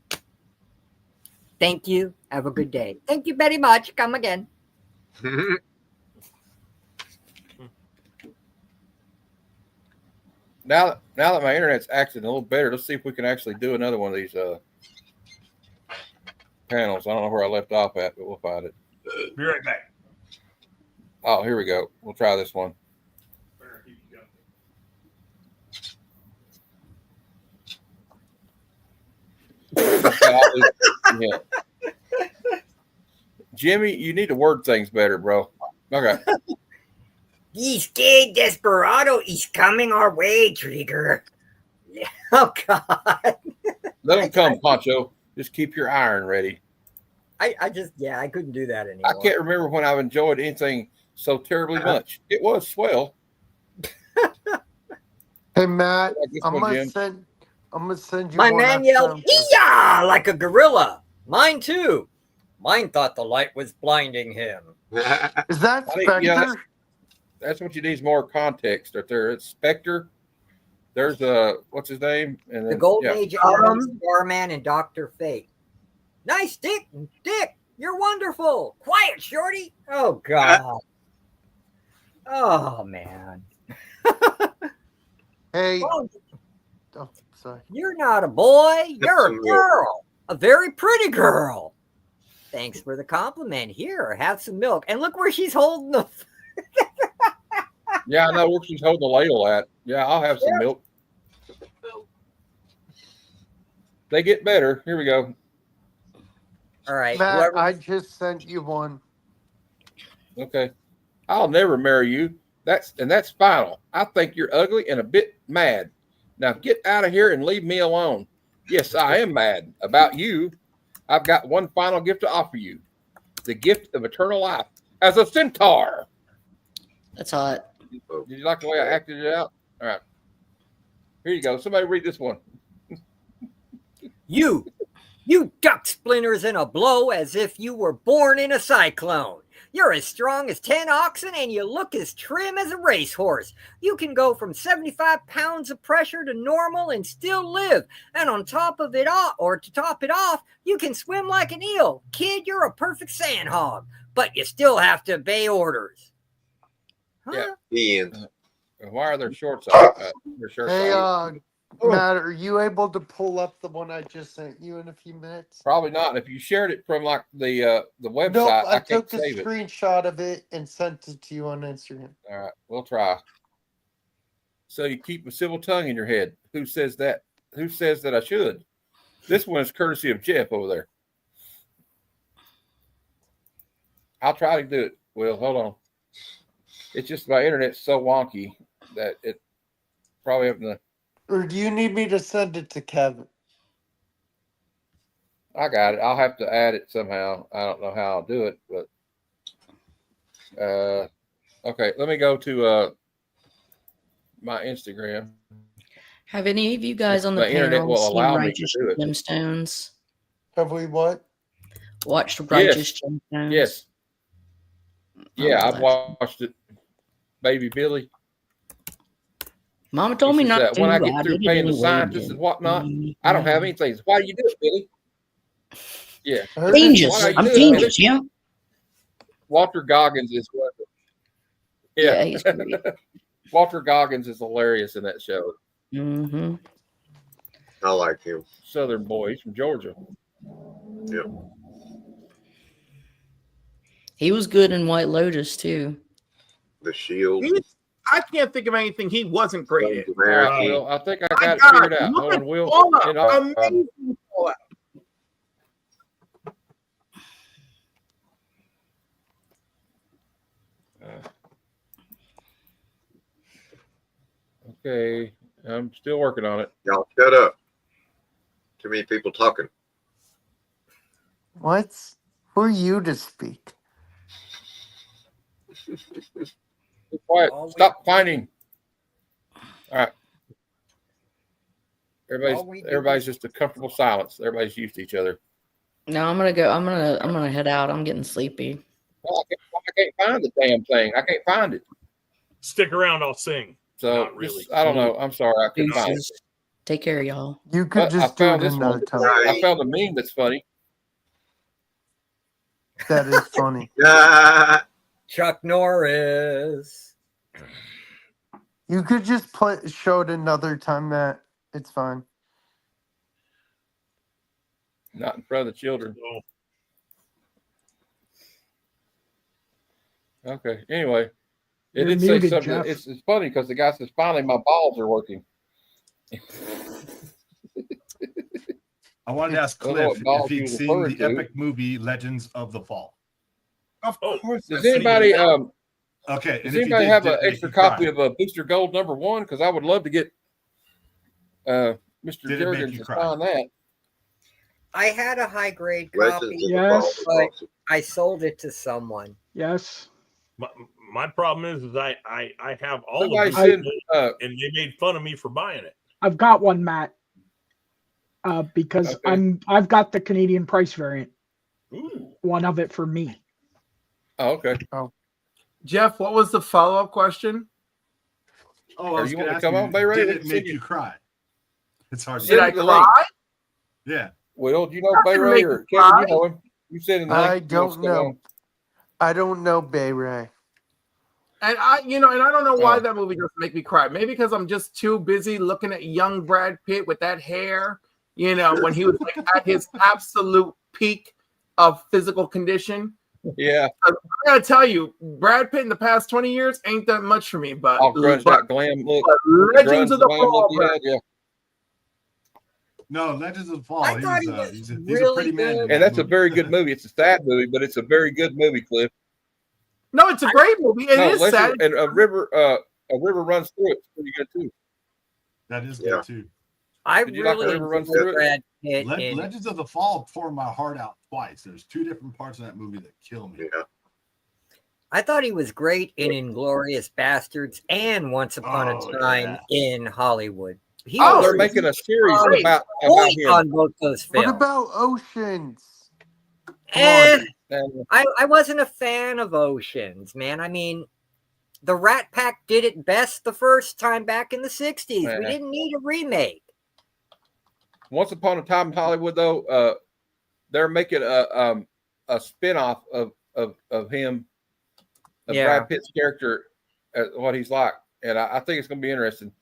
Thank you. Have a good day. Thank you very much. Come again. Now that my internet's acting a little better, let's see if we can actually do another one of these panels. I don't know where I left off at, but we'll find it. Be right back. Oh, here we go. We'll try this one. Yeah. Jimmy, you need to word things better, bro. Okay. This gay desperado is coming our way, Trigger. Oh, God. Let him come, Poncho. Just keep your iron ready. I couldn't do that anymore. I can't remember when I've enjoyed anything so terribly much. It was swell. Hey, Matt, I'm one, gonna Jim. send you My one man I yelled, found. "Ee-yah!" like a gorilla. Mine too. Mine thought the light was blinding him. Is that I think, Spectre? yeah, that's what you need is more context. Right there, it's Spectre. There's what's his name? And then, The Golden yeah. Age Adam, Starman, and Dr. Fate. Nice, Dick. Dick, you're wonderful. Quiet, Shorty. Oh, God. Oh, man. Hey. Oh, sorry. you're not a boy. You're a girl. A very pretty girl. Thanks for the compliment. Here, have some milk. And look where she's holding the... Yeah, I know where she's holding the ladle at. Yeah, I'll have some milk. They get better. Here we go. All right. Matt, I just sent you one. Okay. I'll never marry you. That's final. I think you're ugly and a bit mad. Now get out of here and leave me alone. Yes, I am mad about you. I've got one final gift to offer you. The gift of eternal life as a centaur. That's hot. Did you like the way I acted it out? All right. Here you go. Somebody read this one. You duck splinters in a blow as if you were born in a cyclone. You're as strong as 10 oxen and you look as trim as a racehorse. You can go from 75 pounds of pressure to normal and still live. And on top of it all, or to top it off, you can swim like an eel. Kid, you're a perfect sand hog, but you still have to obey orders. Huh? Yeah. Why are their shorts off? Their shirts Hey, off? Matt, are you able to pull up the one I just sent you in a few minutes? Probably not. If you shared it from like the website, Nope, I can't took a save it. screenshot of it and sent it to you on Instagram. All right, we'll try. So you keep a civil tongue in your head. Who says that? Who says that I should? This one is courtesy of Jeff over there. I'll try to do it. Well, hold on. It's just my internet's so wonky that it probably having to. Or do you need me to send it to Kevin? I got it. I'll have to add it somehow. I don't know how I'll do it, but okay. Let me go to my Instagram. Have any of you guys on the The internet panel will seen allow me to Righteous do it. Gemstones? Have we what? Watched Righteous Yes. Gemstones? Yes. Yeah, Oh, I've watched it. Baby Billy. Mama told me He says, not to. when I get I through did it paying the anyway. scientists and whatnot, I don't have anything. He says, why do you do it, Billy? Yeah. Dangerous. Why do you I'm do it, dangerous, Billy? yeah. Walter Goggins is what? Yeah, he's great. Walter Goggins is hilarious in that show. Mm-hmm. I like him. Southern boy. He's from Georgia. Yep. He was good in White Lotus too. The Shield. I can't think of anything he wasn't great in. All right, Will. I think I My got it God, figured out. look Hold at on, Will. Fallout. Amazing Fallout. Okay, I'm still working on it. Y'all shut up. Too many people talking. What? Who are you to speak? Be quiet. Stop fighting. All right. Everybody's just a comfortable silence. Everybody's used to each other. No, I'm gonna head out. I'm getting sleepy. Well, I can't find the damn thing. I can't find it. Stick around. I'll sing. So Not really. I don't know. I'm sorry. I couldn't find it. Deuces. Take care, y'all. You could But I just do found it this another one. time. I found a meme that's funny. That is funny. Chuck Norris. You could just show it another time, Matt. It's fine. Not in front of the children. Okay. Anyway, it You're did say muted, something. Jeff. It's funny because the guy says, finally, my balls are working. I wanted to ask I don't know Cliff what balls if he he'd was seen referring the to. epic movie Legends of the Fall. Of course. Does anybody Okay. does and if he anybody did, have did an it make extra you cry? copy of Booster Gold #1? Because I would love to get Mr. Did it make Jurgens you to cry? sign that. I had a high grade Legends copy, of the Yes. Fall was but I sold it to someone. Yes. My problem is I have all Somebody of said, them, and they made fun of me for buying it. I've got one, Matt. Because Okay. I've got the Canadian price variant. Ooh. One of it for me. Oh, okay. Oh. Jeff, what was the follow-up question? Oh, Are I was you going to want ask to come you, on, Bay Ray? did We it can make send you cry? It's hard to Did I Send the cry? link. Yeah. Will, do you know Not Bay gonna Ray make or me Kevin? cry. You know him. You said in the link. I you want don't to come on. know. I don't know Bay Ray. And I don't know Oh. why that movie doesn't make me cry. Maybe because I'm just too busy looking at young Brad Pitt with that hair, when he was like at his absolute peak of physical condition. Yeah. I gotta tell you, Brad Pitt in the past 20 years ain't that much for me. But, All grunged out glam look. Legends of the glam look Fall, he had, yeah. No, Legends of the Fall. I thought he was He's a really pretty man. good. in And that that's a movie. very good movie. It's a sad movie, but it's a very good movie, Cliff. no, it's a great movie. It is sad. And a river runs through it. It's pretty good too. That is Yeah. good too. I Did you like really the river runs enjoyed through it? Brad Pitt in Legends of the Fall tore my heart out twice. There's two different parts of that movie that kill me. Yeah. I thought he was great in Inglorious Bastards and Once Upon Oh, a Time in Hollywood. He Oh, was they're making a series great about point him. on both those films. What about Oceans? Eh, And I wasn't a fan of Oceans, man. I mean, the Rat Pack did it best the first time back in the 60s. We Eh. didn't need a remake. Once Upon a Time in Hollywood, though, they're making a spinoff of him, of Yeah. Brad Pitt's character, what he's like, and I think it's going to be interesting.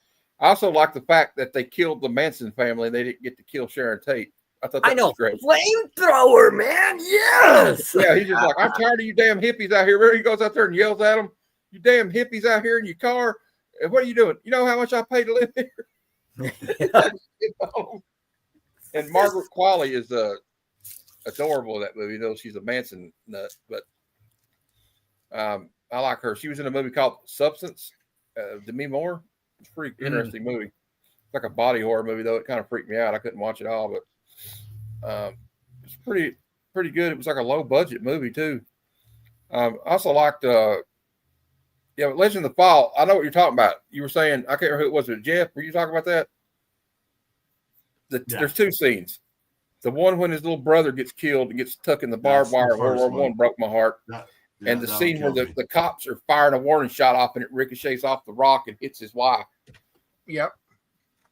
I also like the fact that they killed the Manson family and they didn't get to kill Sharon Tate. I thought that I know. was great. Flamethrower, man. Yes. Yeah, he's just like, I'm tired of you damn hippies out here. Remember, he goes out there and yells at them, "You damn hippies out here in your car. And what are you doing? You know how much I pay to live here?" You know? And Margaret Qualley is adorable in that movie. She's a Manson nut, but I like her. She was in a movie called Substance, Demi Moore. It's a pretty interesting movie. It's like a body horror movie, though. It kind of freaked me out. I couldn't watch it all, but it's was pretty good. It was like a low budget movie too. I also liked Legend of the Fall. I know what you're talking about. You were saying, I can't remember who it was. Was it Jeff? Were you talking about that? There's two scenes. The one when his little brother gets killed and gets stuck in the barbed wire of World War I broke my heart. And the scene where the cops are firing a warning shot off and it ricochets off the rock and hits his wife. Yep.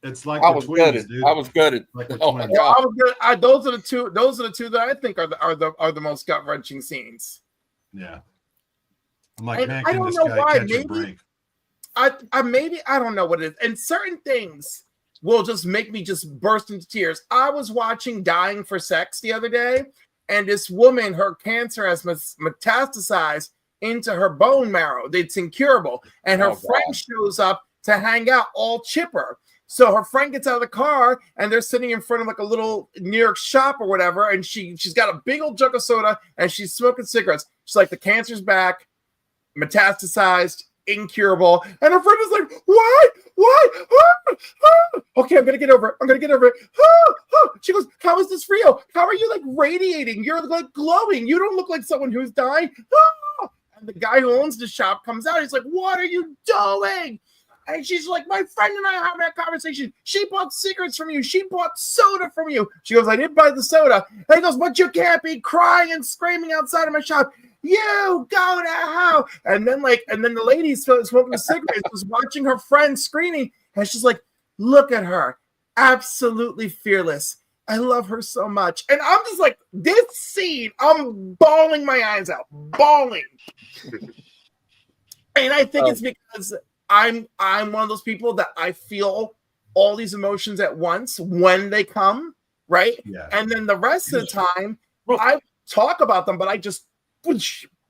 It's like I was gutted. I was gutted. Oh my God. I was good. Those are the two. Those are the two that I think are the most gut wrenching scenes. Yeah. I'm like, man, I can don't this know guy why. catch a break? I don't know what it is. And certain things will just make me just burst into tears. I was watching Dying for Sex the other day, and this woman, her cancer has metastasized into her bone marrow. It's incurable. And her friend shows up to hang out all chipper. So her friend gets out of the car and they're sitting in front of like a little New York shop or whatever. And she's got a big old jug of soda and she's smoking cigarettes. She's like, the cancer's back, metastasized, incurable. And her friend is like, why? Okay, I'm going to get over it. She goes, how is this real? How are you like radiating? You're like glowing. You don't look like someone who's dying. And the guy who owns the shop comes out. He's like, what are you doing? And she's like, my friend and I are having a conversation. She bought cigarettes from you. She bought soda from you. She goes, I didn't buy the soda. And he goes, but you can't be crying and screaming outside of my shop. You go to hell. And then the lady smoking a cigarette was watching her friend screaming. And she's like, look at her. Absolutely fearless. I love her so much. And I'm just like, this scene, I'm bawling my eyes out. Bawling. And I think it's because I'm one of those people that I feel all these emotions at once when they come, right? Yeah. And then the rest of the time, I talk about them, but I just take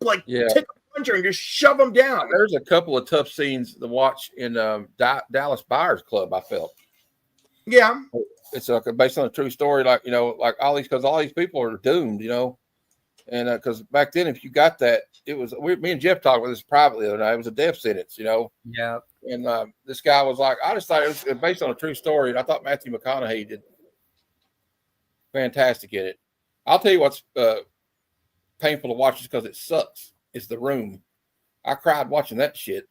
a plunger and just shove them down. There's a couple of tough scenes to watch in Dallas Buyers Club. I felt. Yeah. It's based on a true story, like all these people are doomed, and because back then, if you got that, it was me and Jeff talked about this privately the other night. It was a death sentence, Yeah. And this guy was like, I just thought it was based on a true story, and I thought Matthew McConaughey did fantastic in it. I'll tell you what's painful to watch is because it sucks. It's The Room. I cried watching that shit.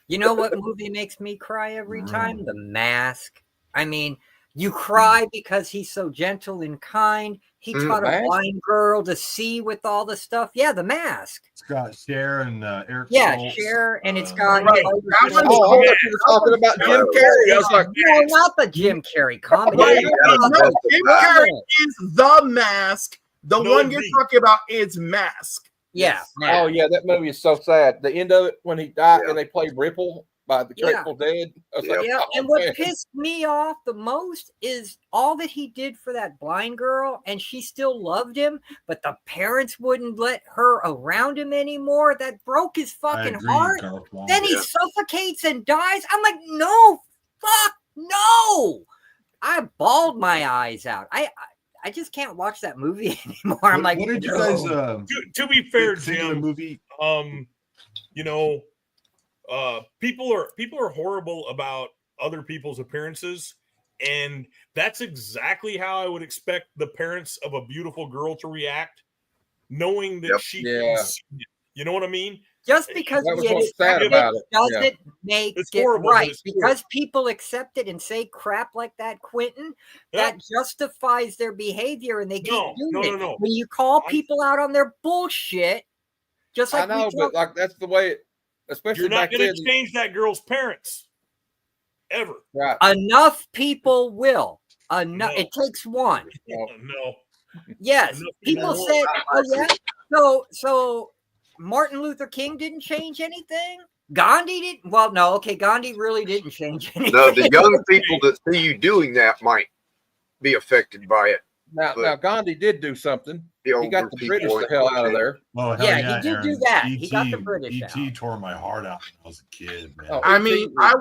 You know what movie makes me cry every time? The Mask. I mean, you cry because he's so gentle and kind. He taught a blind girl to see with all the stuff. Yeah, The Mask. It's got Cher and Eric. Yeah, Stoltz, Cher, and it's got. I thought you were talking about Jim Carrey. I was like, no, not the Jim Carrey comedy. Jim Carrey is The Mask. The one you're talking about is Mask. Yeah. Oh yeah, that movie is so sad. The end of it when he died and they played Ripple by the Grateful Dead. And what pissed me off the most is all that he did for that blind girl, and she still loved him, but the parents wouldn't let her around him anymore. That broke his fucking heart. Then he suffocates and dies. I'm like, no, fuck, no. I bawled my eyes out. I just can't watch that movie anymore. I'm like, what did you guys? To be fair, Jim, the movie. People are horrible about other people's appearances, and that's exactly how I would expect the parents of a beautiful girl to react, knowing that she can see it. You know what I mean? Just because That was we what's sad about it. doesn't make It's it horrible, but right. it's Because people accept it and say crap like that, Quentin, that justifies their behavior, and they keep doing it. No. When you call people out on their bullshit, just like I know, but like that's the way it, especially You're not back going then. to change that girl's parents ever. Right. Enough people will. Enough. It takes one. No. Yes. Enough People people said, won't. oh yeah. So Martin Luther King didn't change anything. Gandhi didn't. Well, no. Okay, Gandhi really didn't change anything. No, the young people that see you doing that might be affected by it. Now Gandhi did do something. The He got older the British people the hell out of there. Oh, hell Yeah, he did do that. He got the E.T. British out. E.T. tore my heart out when I was a kid, man. Oh, I mean, I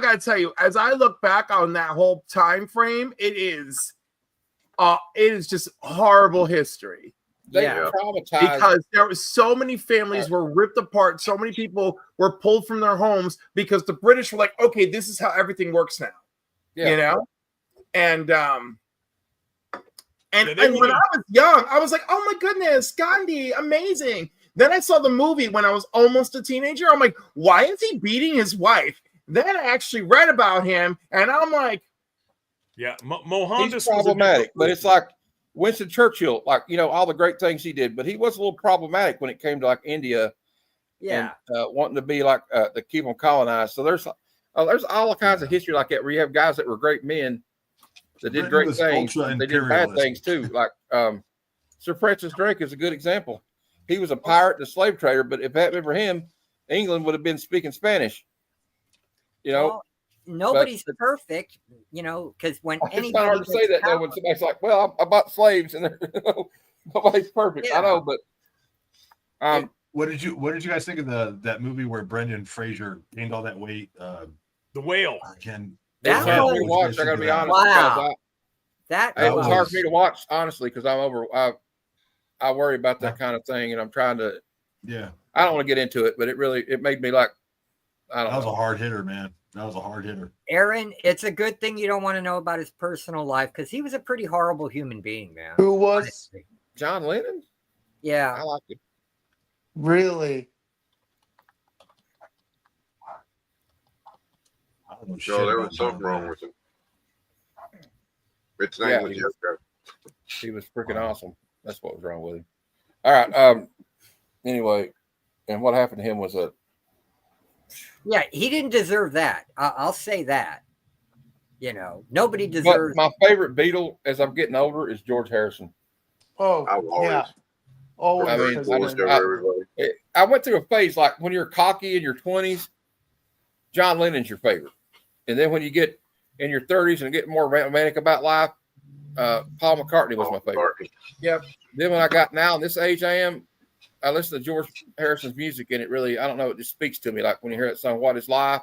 gotta tell you, as I look back on that whole time frame, it is just horrible history. They were traumatized Because there was so many families were ripped apart, so many people were pulled from their homes because the British were like, okay, this is how everything works now. Yeah. You know? And And, Yeah, they and when I was young, I was like, oh my goodness, Gandhi, amazing. Then I saw the movie when I was almost a teenager. I'm like, why is he beating his wife? Then I actually read about him, and I'm like, yeah, Mohandas He's was a problematic, different but it's like Winston Churchill, like, you know, all the great things he did, but he was a little problematic when it came to like India and wanting to be like to keep them colonized. So there's all kinds of history like that where you have guys that were great men that did Britain great was things. ultra They did bad imperialist. things too. Like Sir Francis Drake is a good example. He was a pirate and a slave trader, but if it hadn't been for him, England would have been speaking Spanish. You know, Well, nobody's perfect, you know, because when it's anybody not hard to say that though when somebody's like, "Well, I bought slaves," and they're, nobody's perfect. I know, but what did you guys think of that movie where Brendan Fraser gained all that weight? The Whale. Again, It's hard for me to watch. I got to be honest. Wow. It was hard for me to watch, honestly, because I worry about that kind of thing, and I'm trying to. Yeah. I don't want to get into it, but it made me like. I don't know. That was a hard hitter, man. That was a hard hitter. Aaron, it's a good thing you don't want to know about his personal life because he was a pretty horrible human being, man. Who was? Honestly. John Lennon? Yeah. I like it. Really? I don't know shit No, there about was something John wrong Lennon. with him. Its name Yeah, was he was- Jeffco. He was freaking awesome. That's what was wrong with him. All right. Anyway, and what happened to him was Yeah, he didn't deserve that. I'll say that. You know, nobody But deserves. my favorite Beatle as I'm getting older is George Harrison. Oh, yeah. Always. I mean, has been. I went through a phase like when you're cocky in your 20s, John Lennon's your favorite. And then when you get in your 30s and get more romantic about life, Paul McCartney was my favorite. Yep. Then when I got now in this age I am, I listen to George Harrison's music and it really, I don't know, it just speaks to me. Like when you hear that song, What Is Life?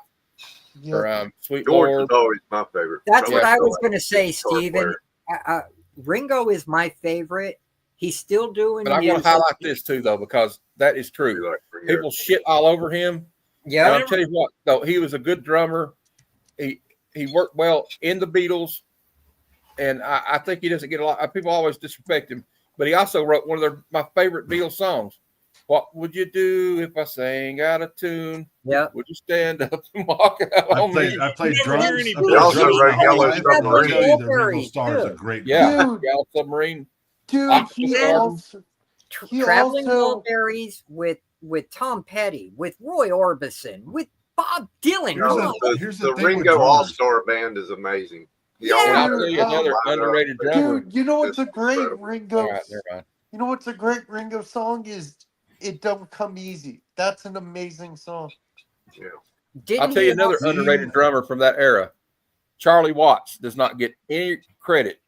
Or Sweet George Lord. is always my favorite. That's what I was going to Guitar say, Steven. player. Ringo is my favorite. He's still doing But I want music. to highlight this too, though, because that is true. People shit all over him. Yeah. And I'll tell you what, though, he was a good drummer. He worked well in the Beatles. And I think he doesn't get a lot. People always disrespect him. But he also wrote one of my favorite Beatles songs. What would you do if I sang out of tune? Yeah. Would you stand up and walk out on me? I played drums. He also wrote Yellow Submarine. The Ringo Starr is a great Yeah, band. Yellow Submarine. Dude, Octopus he Garden. also, he Traveling also Wilburys with Tom Petty, with Roy Orbison, with Bob Dylan. No, Come on. the Ringo All-Star Band is amazing. Yeah, I'll tell you another underrated drummer. Dude, you know what's a great Ringo? All right, never mind. You know what's a great Ringo song is "It Don't Come Easy." That's an amazing song. Yeah. I'll tell you another underrated drummer from that era. Charlie Watts does not get any credit.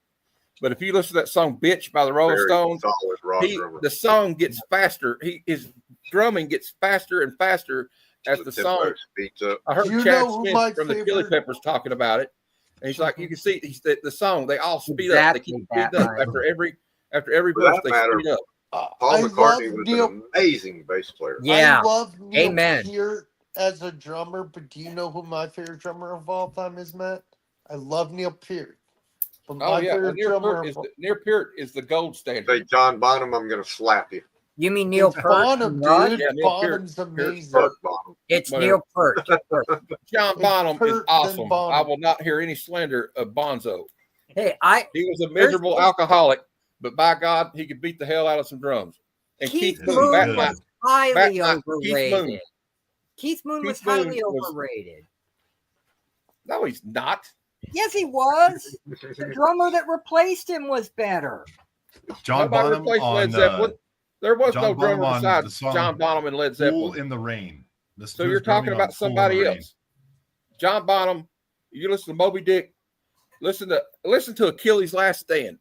But if you listen to that song "Bitch" by the Rolling Very Stones, solid rock drummer. the song gets faster. His drumming gets faster and faster as the song speeds up. I heard You Chad know who my Smith from the Chili favorite- Peppers talking about it, and he's like, you can see the song. They all speed up. They keep speeding up after every For verse. that They matter, speed up. Paul I McCartney love was Neil- an amazing bass player. Yeah. I love Neil Amen. Peart as a drummer, but do you know who my favorite drummer of all time is, Matt? I love Neil Peart. But Oh my yeah, favorite drummer of Near Peart is the gold standard. Say John Bonham, I'm going to slap you. You mean Neil It's Peart? Bonham, Rod? dude. Yeah, Neil Peart. Bonham's amazing. Burt Bonham. It's Whatever. Neil Peart. John Bonham is Peart, then awesome. Bonham. I will not hear any slander of Bonzo. Hey, He was a miserable alcoholic, but by God, he could beat the hell out of some drums. And Keith Keith Moon, Moon back was my highly Keith Moon. overrated. Keith Moon was Keith Moon highly was- overrated. No, he's not. Yes, he was. The drummer that replaced him was better. John Nobody Bonham replaced on Led Zeppelin. There was John no Bonham drummer on besides the song John Bonham and Led Fool Zeppelin. in the Rain. Listen So to you're his drumming talking on about Fool in the somebody Rain. else. John Bonham. You listen to Moby Dick. Listen to Achilles' Last Stand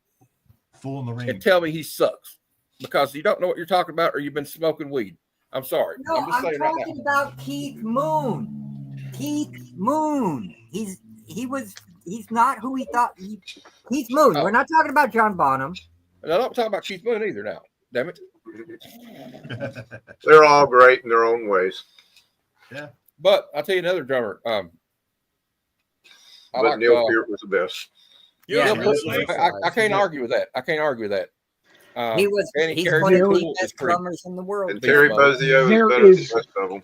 Fool in the Rain. and tell me he sucks because you don't know what you're talking about or you've been smoking weed. I'm sorry. No, I'm just I'm saying right talking now. about Keith Moon. Keith Moon. He's not who he thought. Keith Moon. Oh. We're not talking about John Bonham. And I don't talk about Keith Moon either now. Damn it. They're all great in their own ways. Yeah. But I'll tell you another drummer. I But like Neil Peart was the best. Yeah, absolutely. I can't argue with that. I can't argue with that. He's Carey's one of cool. the best drummers in the world. And Terry Bozzio There is better is- than most of them.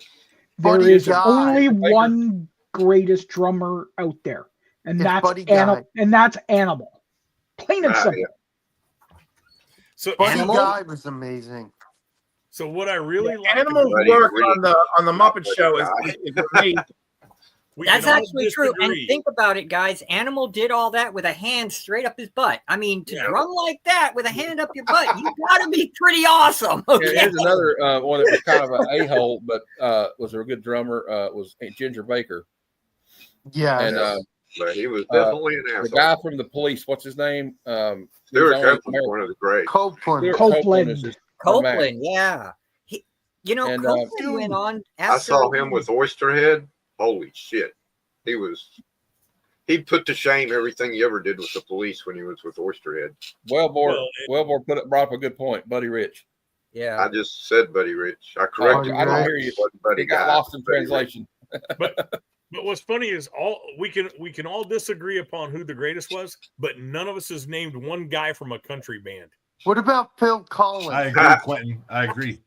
There Buddy is Guy. only one greatest drummer out there, and It's that's Buddy Guy. Animal. Plain and simple. Yeah. So Buddy Guy was amazing. So what I really like Animal's about work on the Muppet Show is amazing. That's actually true. And think about it, guys. Animal did all that with a hand straight up his butt. I mean, to drum like that with a hand up your butt, you got to be pretty awesome. Okay? Here's another one that was kind of an a-hole, but was a good drummer. Was Ginger Baker. Yeah. And but he was definitely an asshole. The guy from the Police, what's his name? Stuart Copeland's one of the greats. Copeland. Copeland, yeah. Copeland went on. I saw him with Oysterhead. Holy shit. He put to shame everything he ever did with the Police when he was with Oysterhead. Wellbore brought up a good point, Buddy Rich. Yeah. I just said Buddy Rich. I corrected I don't hear you. Buddy It got Guy. lost in translation. But what's funny is we can all disagree upon who the greatest was, but none of us has named one guy from a country band. What about Phil Collins? I agree, Quentin. I agree.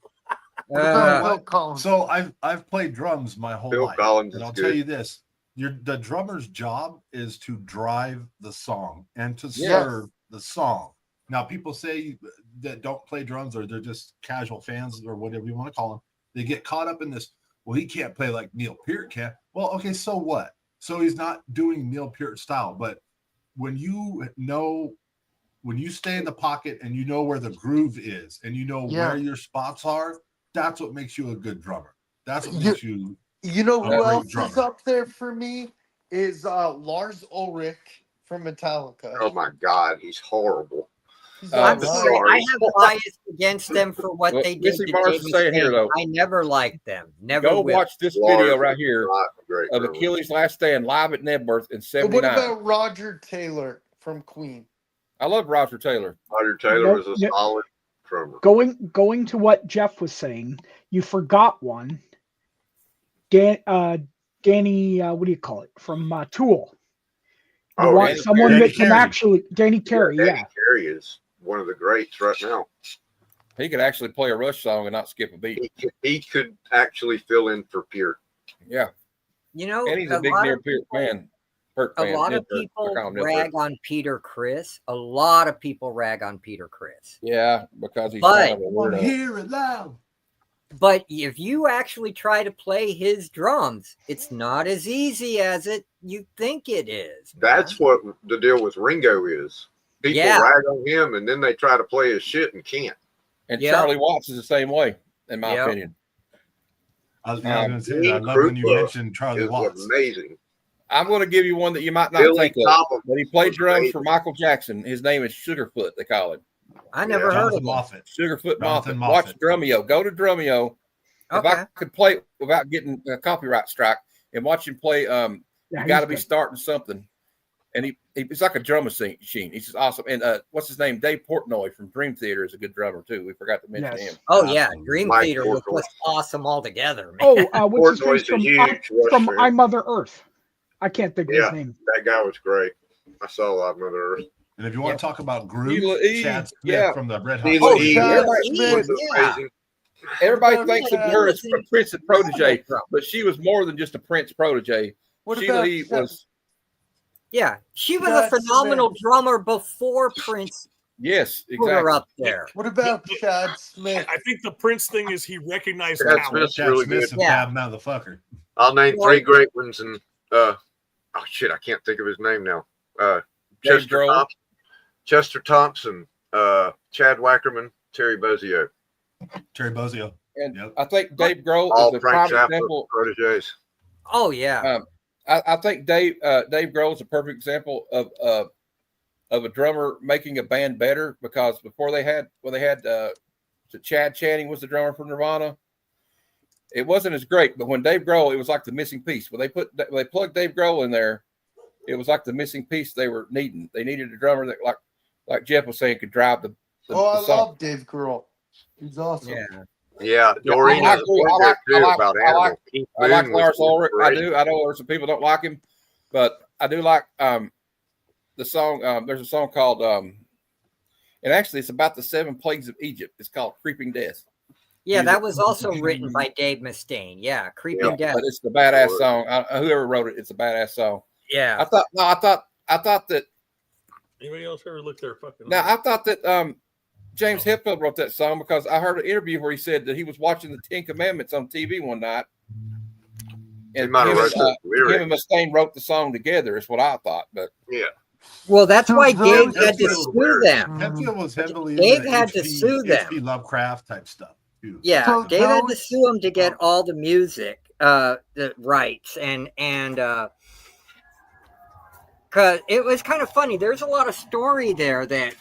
What about Phil Collins? So I've played drums my whole Phil life, Collins and is I'll good. tell you this: the drummer's job is to drive the song and to Yes. serve the song. Now, people say that don't play drums or they're just casual fans or whatever you want to call them. They get caught up in this. Well, he can't play like Neil Peart can. Well, okay, so what? So he's not doing Neil Peart style. But when you stay in the pocket and you know where the groove is and you know where your spots are, that's what makes you a good drummer. That's what makes you. You know a who great else is drummer. up there for me is Lars Ulrich from Metallica. Oh my God, he's horrible. I'm sorry, I have bias against them for what Well, they did Missy to Mars is Jamie saying here, State. though. I never liked them. Never Go will. watch this video right here of Achilles' Last Stand live at Nebworth in But what '79. about Roger Taylor from Queen? I love Roger Taylor. Roger Taylor was a solid drummer. Going to what Jeff was saying, you forgot one. Danny, what do you call it? From Tool. You want Danny someone Carey. that can actually Danny Carey, yeah. Danny Carey is one of the greats right now. He could actually play a Rush song and not skip a beat. He could actually fill in for Peart. Yeah. And he's a big Neil Peart fan. A lot of people rag on Peter Criss. A lot of people rag on Peter Criss. Yeah, because he's But- kind of a weirdo. Hear it loud. But if you actually try to play his drums, it's not as easy as you think it is. That's what the deal with Ringo is. People Yeah. rag on him and then they try to play his shit and can't. And Charlie Watts is the same way, in my Yep. opinion. I was going to say that. I love when you mentioned Charlie Watts. Amazing. I'm going to give you one that you might not Billy think of, Cobham but he played was drums great. for Michael Jackson. His name is Sugarfoot, they call him. I never heard of him. Moffat. Sugarfoot Jonathan Moffat. Moffat. Watch Drumeo. Go to Drumeo. If I could play without getting a copyright strike and watch him play, you got to be starting something. And he's like a drum machine. He's just awesome. And what's his name? Dave Portnoy from Dream Theater is a good drummer too. We forgot to mention him. Oh yeah, Dream Mike Theater was Portnoy. awesome altogether. Man. Oh, what's his Portnoy's a face huge Rush from fan. I Mother Earth? I can't think of Yeah, his name. that guy was great. I saw Live Mother Earth. And if you want to talk about groove, Sheila E. Chad Smith Yeah. from the Red Hot Sheila Chili E. Peppers. was amazing. Everybody What thinks of about her as a Prince and protege, but she was more than just a Prince protege. What Sheila about E. was Yeah, she was Chad a phenomenal Smith. drummer before Prince yes, put her exactly. up there. What about Chad Smith? I think the Prince thing is he recognized Chad talent. Smith's Chad really Smith's good. a Yeah. bad motherfucker. I'll name three great ones and oh shit, I can't think of his name now. Dave Grohl. Chester Thompson, Chad Wackerman, Terry Bozzio. Terry Bozzio. And Yep. I think Dave Grohl All is a Frank prime Zappa example. proteges. Oh yeah, I think Dave Grohl is a perfect example of a drummer making a band better, because before they had Chad Channing was the drummer for Nirvana. It wasn't as great, but when Dave Grohl, it was like the missing piece. When they plugged Dave Grohl in there, it was like the missing piece they were needing. They needed a drummer that, like Jeff was saying, could drive the I song. love Dave Grohl. He's awesome. Yeah, Doreen I has a point there too about Animal. Keith I like Moon was Lars Ulrich. I great. do. I know there's some people don't like him, but I do like the song. There's a song called and actually it's about the 7 plagues of Egypt. It's called "Creeping Death." Yeah, that was also written by Dave Mustaine. Yeah, Creeping Death. But it's the badass song. Whoever wrote it, it's a badass song. Yeah. I thought that. Anybody else ever look their fucking? Now I thought that James Hetfield wrote that song because I heard an interview where he said that he was watching the 10 Commandments on TV one night. And him and Mustaine wrote the song together, is what I thought. But yeah. Well, that's why Dave had to sue them. Hetfield was heavily Dave into had to sue them. H.P. Lovecraft type stuff. Too. Yeah, Dave had to sue them to get all the music, the rights, and because it was kind of funny. There's a lot of story there that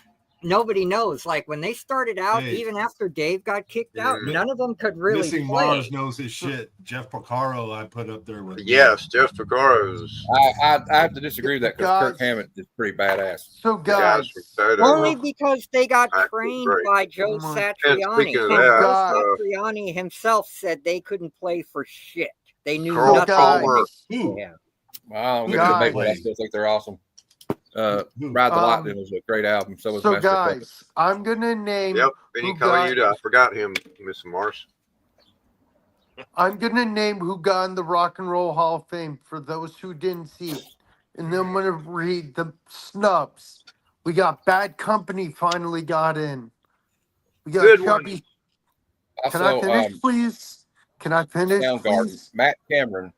nobody knows. Like when they started out, even after Dave got kicked out, none of them could really Missing play. Mars knows his shit. Jeff Porcaro, I put up there with. Yes, Jeff Porcaro's. I have to disagree with that because Kirk Hammett is pretty badass. So guys, only because they got trained by Joe Satriani. Joe Satriani himself said they couldn't play for shit. They knew nothing. Yeah. Wow, we can debate, but I still think they're awesome. Ride the Lightning was a great album. So was Master guys, Puppet. I'm gonna name. Yep, Benny Colaiuta. I forgot him, Miss Mars. I'm gonna name who got in the Rock and Roll Hall of Fame for those who didn't see it, and then I'm gonna read the snubs. We got Bad Company finally got in. We got Chubby. Can I finish, please? Can I finish, please? Matt Cameron.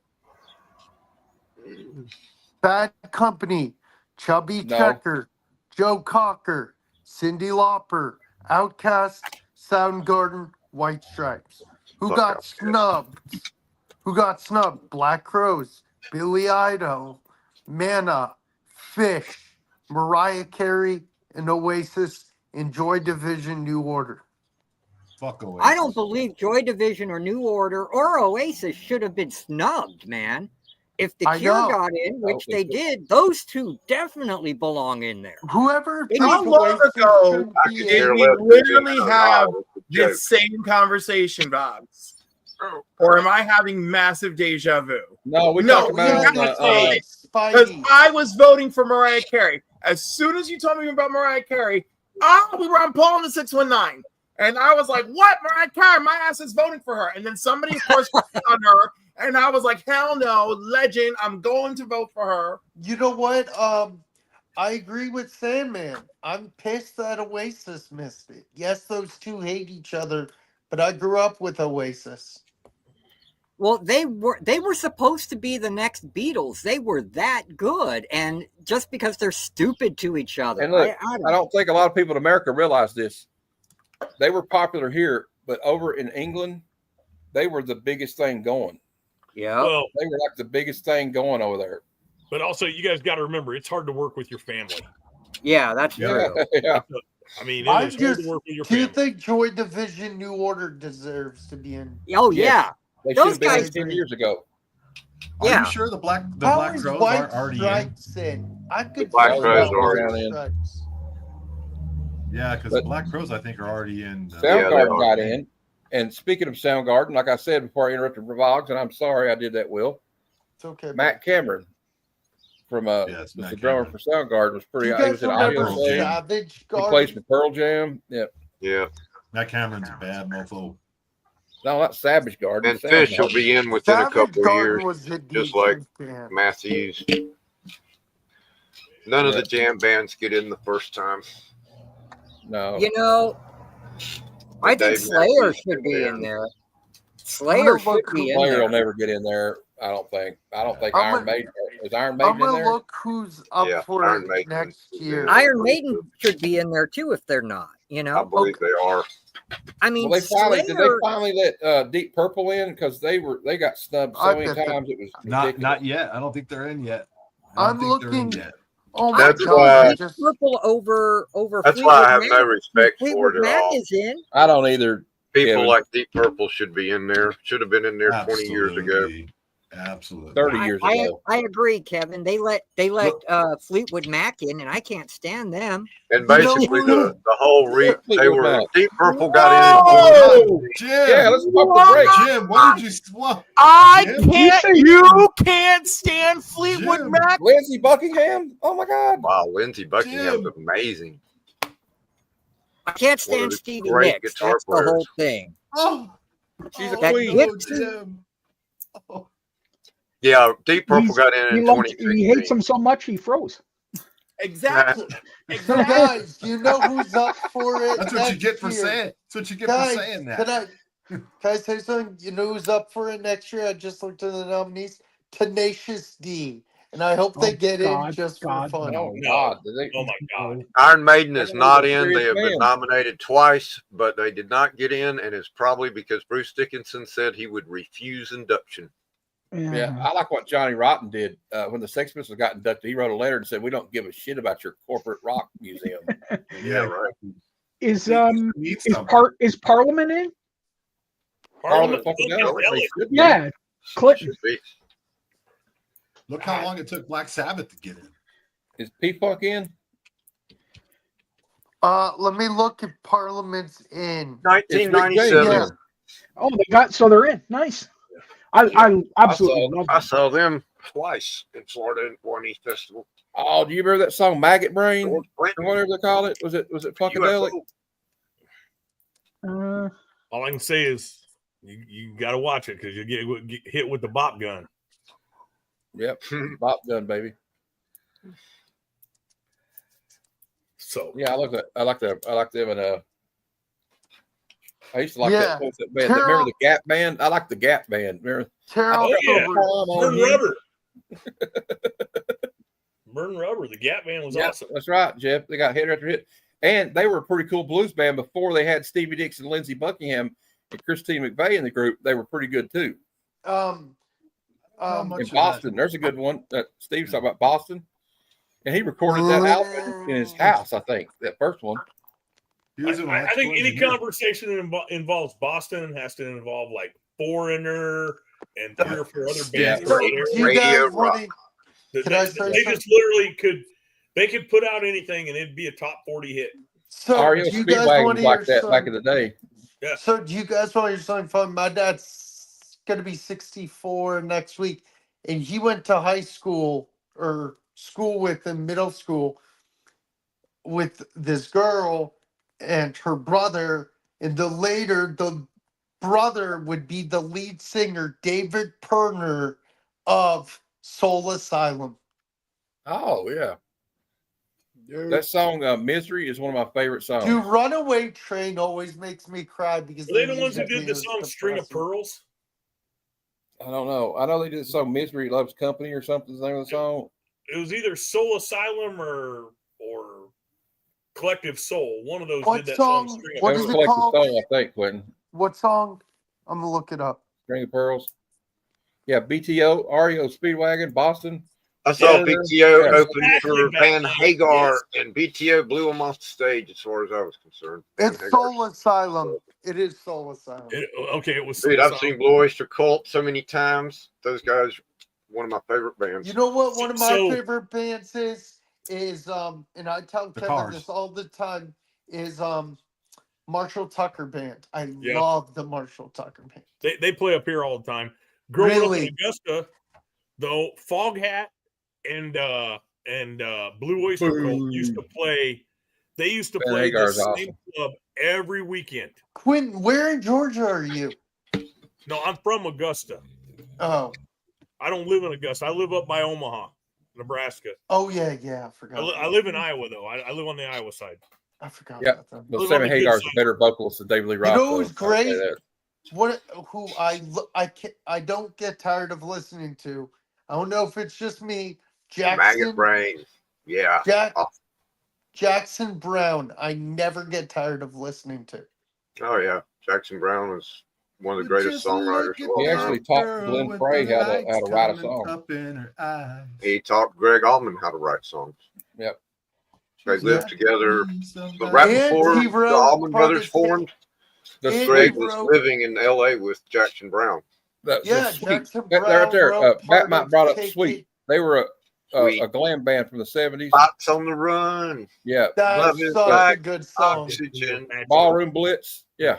Bad Company, Chubby Checker, Joe Cocker, Cyndi Lauper, Outkast, Soundgarden, White Stripes. Who got snubbed? Who got snubbed? Black Crowes, Billy Idol, Mana, Fish, Mariah Carey, and Oasis, and Joy Division, New Order. Fuck Oasis. I don't believe Joy Division or New Order or Oasis should have been snubbed, man. If the Cure got in, which they did, those two definitely belong in there. Whoever. How long ago did we literally have this same conversation, Bobs? Or am I having massive deja vu? No, we talked about because I was voting for Mariah Carey. As soon as you told me about Mariah Carey, we were on Paul in the 619. And I was like, what? Mariah Carey, my ass is voting for her. And then somebody, of course, on her. And I was like, hell no, legend. I'm going to vote for her. You know what? I agree with Sandman. I'm pissed that Oasis missed it. Yes, those two hate each other, but I grew up with Oasis. Well, they were supposed to be the next Beatles. They were that good, and just because they're stupid to each other. And look, I don't think a lot of people in America realize this. They were popular here, but over in England, they were the biggest thing going. Yeah, well, they were like the biggest thing going over there. But also, you guys got to remember, it's hard to work with your family. Yeah, that's true. Yeah. I mean, it's hard to work with your family. Do you think Joy Division New Order deserves to be in? Oh yeah, they should have been 10 years ago. Are you sure the Black Crowes aren't already in? I could Black Crowes are in. Yeah, because the Black Crowes, I think, are already in. Soundgarden got in. And speaking of Soundgarden, like I said before I interrupted Vlogs, and I'm sorry I did that, Will. It's okay. Matt Cameron from the drummer for Soundgarden was pretty. He was an audio Savage He plays for Pearl Jam. Yeah. Yeah. Matt Cameron's a bad mofo. No, not Savage Garden. And Fish will be in within a couple of years, just like Matthews. None of the jam bands get in the first time. No. You know, I think Slayer should be in there. Slayer should be in there. Slayer will never get in there. I don't think Iron Maiden is Iron Maiden in there. I'm gonna look who's up for it next year. Iron Maiden should be in there too if they're not. You know, I believe they are. I mean, did they finally let Deep Purple in because they got snubbed so many times it was ridiculous. Not yet. I don't think they're in yet. I'm looking. Oh my that's God! why. Purple over. That's why I have no respect for it at all. Is in. I don't either. People like Deep Purple should be in there. Should have been in there 20 years ago. Absolutely. 30 years ago. I agree, Kevin. They let Fleetwood Mac in, and I can't stand them. And basically, the whole Fleetwood Mac. Deep Purple got in. Oh, Jim. Yeah, let's pump the brakes. Jim, what did you? What? You can't stand Fleetwood Mac. Lindsey Buckingham. Oh my God. Wow, Lindsey Buckingham's amazing. I can't One of stand the Stevie great Nicks. guitar That's the players. whole thing. Oh, she's a That queen. Dixie- Yeah, Deep Purple got in He 2016. hates him so much he froze. Exactly. So guys, you know who's up for it? That's what you get for next year? saying. That's what you get Guys, for saying that. Can I say something? You know who's up for it next year? I just looked at the nominees. Tenacious D. And I hope they get in just for fun. Oh God. Oh my God. Iron Maiden is They're not a in. They serious have been band. nominated twice, but they did not get in, and it's probably because Bruce Dickinson said he would refuse induction. Yeah, I like what Johnny Rotten did when the Sex Pistols got inducted. He wrote a letter and said, "We don't give a shit about your corporate rock museum." Yeah, right. Is Parliament in? Parliament Funkadelic. They should be. Yeah, Clinton. Look how long it took Black Sabbath to get in. Is P-Funk in? Let me look if Parliament's in. 1997. Yeah. Oh, they're in. Nice. I absolutely love I them. saw them twice in Florida at Guanese Festival. Oh, do you remember that song "Maggot Brain" or whatever they called it? Was it Funkadelic? All I can say is you got to watch it because you get hit with the bop gun. Yep, bop gun, baby. So yeah, I like them and I used to like Yeah. that band. Remember the Gap band? I like the Gap band. Remember? Burn Rubber. Burn Rubber. The Gap band was awesome. That's right, Jeff. They got hit after hit. And they were a pretty cool blues band before they had Stevie Nicks and Lindsey Buckingham and Christine McVie in the group. They were pretty good too. In Boston, there's a good one. Steve's talking about Boston. And he recorded that album in his house, I think, that first one. I think any conversation that involves Boston has to involve like Foreigner and 3 or 4 other bands. Radio rock. They just literally could put out anything and it'd be a top 40 hit. So, REO do you guys Speedwagon want was to like hear that back in the day. Yeah. So, do you guys want to hear something fun? My dad's going to be 64 next week, and he went to high school or school with in middle school with this girl and her brother, and the brother would be the lead singer, David Perner of Soul Asylum. Oh, yeah. That song, Misery, is one of my favorite songs. Dude, Runaway Train always makes me cry because Are they the ones who music did the is song String of depressing. Pearls? I don't know. I know they did the song Misery Loves Company or something, the name of the song. It was either Soul Asylum or Collective Soul. One of those What did that song? song String of What Pearls. is it Collective called? Soul, I think, Quentin. What song? I'm gonna look it up. String of Pearls. Yeah, BTO, REO Speedwagon, Boston. I saw Editor. BTO Yeah. open for Van Hagar, and BTO blew them off the stage as far as I was concerned. It's Van Hagar. Soul Asylum. It is Soul Asylum. It was. Dude, I've seen Blue Oyster Cult so many times. Those guys, one of my favorite bands. You know what? One of my So- favorite bands is and I tell Kevin Cars. this all the time, is Marshall Tucker Band. I Yeah. love the Marshall Tucker Band. They play up here all the time. Growing up Really? in Augusta, though, Foghat and Blue Oyster Cult used to play. They used to Van play the Hagar's same awesome. club every weekend. Quentin, where in Georgia are you? No, I'm from Augusta. Oh. I don't live in Augusta. I live up by Omaha, Nebraska. Oh yeah, I forgot. I live in Iowa though. I live on the Iowa side. I forgot Yeah, about that. but Live Sammy on the good Hagar's a side. better vocalist than David Lee Roth. You know who's though. I'll say great? that. Who I don't get tired of listening to. I don't know if it's just me. Maggot Jackson Brain. Yeah. Jackson Brown. I never get tired of listening to. Oh, yeah. Jackson Brown was one of the greatest songwriters of all He time. actually taught Glenn Frey how to write a song. He taught Greg Allman how to write songs. Yep. They lived together. But right And before he the wrote Allman part Brothers of- formed, and Greg he was wrote- living in L.A. with Jackson Brown. Yeah, Sweet. Jackson They're right Brown there. wrote Matt part might of brought up KK. Sweet. They were Sweet. a glam band from the 70s. Fox on the Run. Yeah. Love That's is such like a good song. oxygen. Ballroom Blitz. Yeah.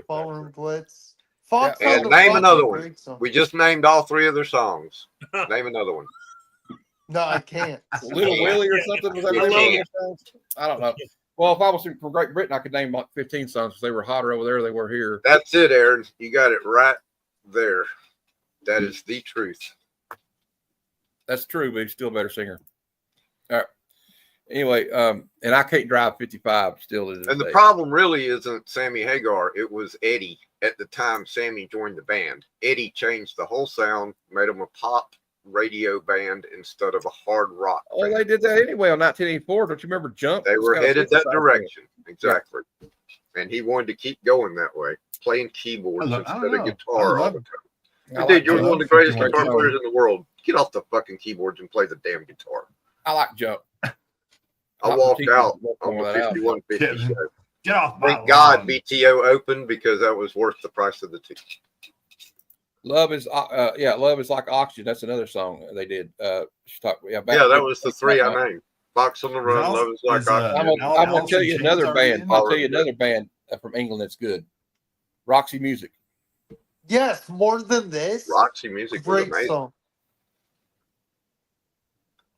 Ballroom Blitz. Fox Yeah. on And the name Run's another a one. great song. We just named all three of their songs. Name another one. No, I can't. Little Willie or something. Was that You the name of can't. the songs? I don't know. Well, if I was from Great Britain, I could name like 15 songs. They were hotter over there than they were here. That's it, Aaron. You got it right there. That is the truth. That's true, but he's still a better singer. All right. Anyway, and I can't drive 55 still to this And the day. problem really isn't Sammy Hagar. It was Eddie. At the time Sammy joined the band, Eddie changed the whole sound, made them a pop radio band instead of a hard rock Oh, band. they did that anyway on 1984. Don't you remember Jump? They were It's got a headed that synthesizer. direction. Exactly. And he wanted to keep going that way, playing keyboards I instead don't of know. guitar I all the love- time. I Dude, like you're Jump. one of the greatest 51 guitar Jump. players in the world. Get off the fucking keyboards and play the damn guitar. I like Jump. I walked out on Working the that out. 5150 Kevin, show. get off my Thank God lawn. BTO opened because that was worth the price of the ticket. Love is Love is like oxygen. That's another song they did. Yeah, that was the three I named. Fox on the Run, Al- Love is like is, oxygen. I'm gonna tell you Alice in another Chains already band. in? I'll tell you another band from England that's good. Roxy Music. Yes, More Than This. Roxy Music was Great amazing. song.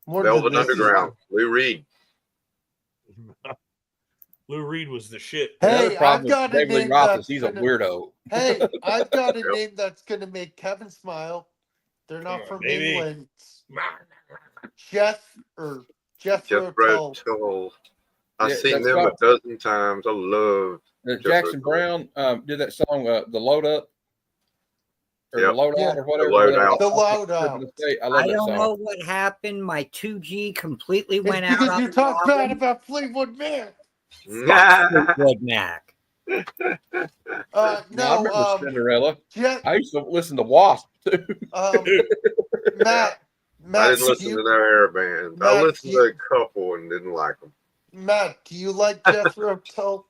More Velvet Than This is Underground, Lou Reed. Lou Reed was the shit. Another Hey, problem I've with got a David Lee name Roth that's is he's a gonna. weirdo. Hey, I've got a Yep. name that's gonna make Kevin smile. They're not from baby. England. Jethro Jethro Tull. Tull. I've Yeah, seen that's them right. a dozen times. I love Jackson Tull. Brown did that song, The Load Up, or Yep. The Load Yeah. Out, or whatever. The Load whatever. Out. The Loud Out. I love I that don't song. know what happened. My 2G completely It's went out because on you talk Robin. bad about Fleetwood Mac. Fleetwood Mac. I No, remember Cinderella. Jeff, I used to listen to Wasp too. Matt, I didn't do listen you, to their hair band. I Matt, listened to a couple and didn't like them. Matt, do you like Jethro Tull?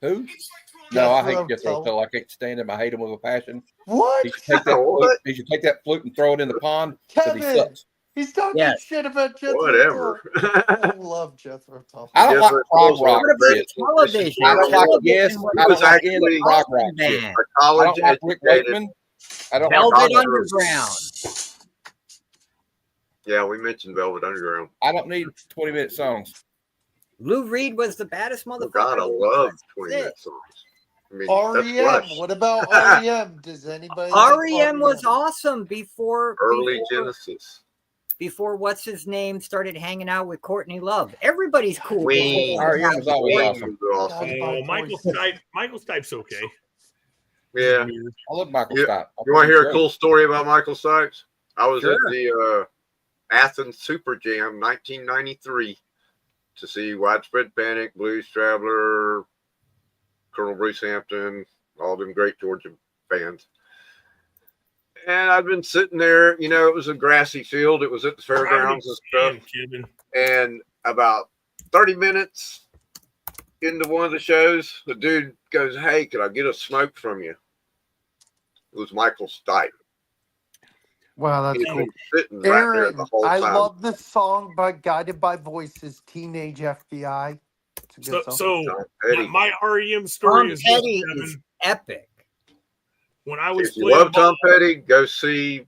Who? No, I hate Jethro Jethro Tull. Tull. I can't stand him. I hate him with a passion. What? He should take that What? flute. He should take that flute and throw it in the pond because he Kevin, sucks. he's talking Yes. shit about Jethro Whatever. Tull. I love Jethro Tull. I don't Jethro like prog Tull's rock one of the shit. greatest Television. musicians I in don't the like world. Yes. Television I was don't like actually any of the prog rock shit. band. A I college don't like Rick educated. Wakeman. I don't Velvet like. Underground. Yeah, we mentioned Velvet Underground. I don't need 20-minute songs. Lou Reed was the baddest Oh, motherfucker. God, I there love was. 20-minute That's it. songs. I mean, that's REM. Rush. What about REM? Does anybody like REM was awesome before Early Genesis. before what's his name started hanging out with Courtney Love. Everybody's cool. Queen. REM was always Queen awesome. was awesome. Oh, Michael Stipe. Michael Stipe's okay. Yeah. I love Michael You, Stipe. you want to hear a Great. cool story about Michael Sipes? I was Sure. at the Athens Super Jam 1993 to see Widespread Panic, Blues Traveler, Colonel Bruce Hampton, all them great Georgia bands. And I've been sitting there, you know, it was a grassy field. It was at the fairgrounds and stuff. Kevin. And about 30 minutes into one of the shows, the dude goes, "Hey, could I get a smoke from you?" It was Michael Stipe. Wow, that's He's cool. been sitting right there Aaron, the whole I time. love this song by Guided by Voices, Teenage FBI. It's a good song. So Petty. my REM story Tom is this, Petty Kevin. is epic. When I was If you playing love Tom ball- Petty, go see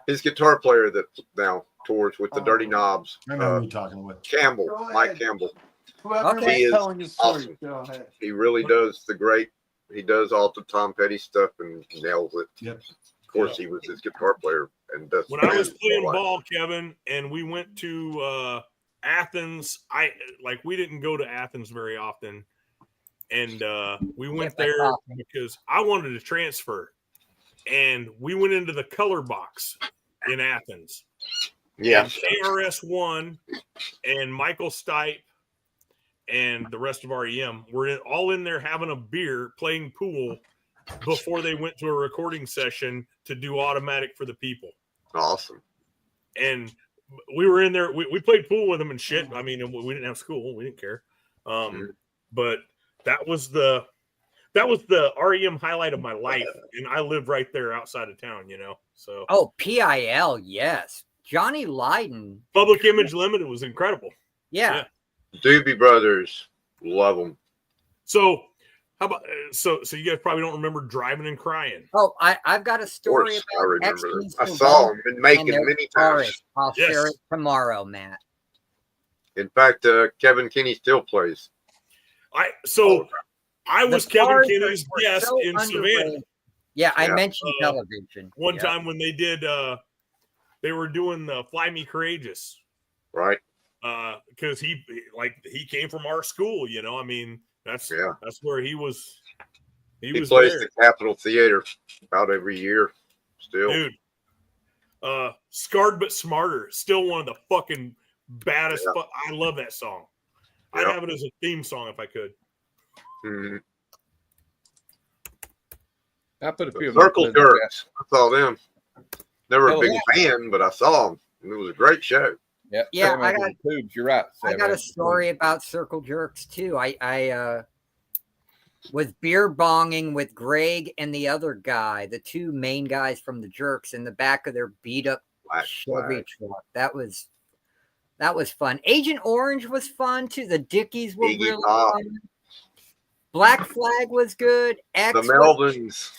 his guitar player that now tours with the Dirty Knobs. I know who you're talking with. Campbell, Go ahead. Mike Campbell. Whoever Okay. He was is telling the story, awesome. go ahead. He really does he does all the Tom Petty stuff and nails it. Yep. Of course, he was his guitar player and does. when I was bands playing for a while. ball, Kevin, and we went to Athens, we didn't go to Athens very often, and we went there because I wanted to transfer, and we went into the color box in Athens. Yeah. And KRS-One and Michael Stipe and the rest of REM were all in there having a beer, playing pool before they went to a recording session to do Automatic for the People. Awesome. And we were in there. We played pool with them and shit. I mean, we didn't have school. We didn't care. But that was that was the REM highlight of my life, and I live right there outside of town. So. Oh, PIL, yes. Johnny Lydon. Public Image Limited was incredible. Yeah. Doobie Brothers, love them. So, how about so you guys probably don't remember Driving and Crying? Oh, I've got a story I about remember X-Keys that. I for saw Gold them in making and their many times. guitarist. I'll share it tomorrow, Matt. In fact, Kevin Kinney still plays. I was Kevin Kennedy's guest so in underrated. Savannah. Yeah, I mentioned television. One time when they did, they were doing the Fly Me Courageous. Right. Because he came from our school, I mean, that's where he was. He was plays there. the Capitol Theater about every year still. Dude. Scarred but Smarter, still one of the fucking baddest. I love that song. I'd have it as a theme song if I could. Mm-hmm. I put a few Circle Jerks. I saw them. Never a big fan, but I saw them. It was a great show. Yeah, I got tubes. You're right. I got a story about Circle Jerks too. I was beer bonging with Greg and the other guy, the two main guys from the Jerks, in the back of their beat up Chevy truck. That was fun. Agent Orange was fun too. The Dickies were really fun. Black Flag was good. X the Melvins.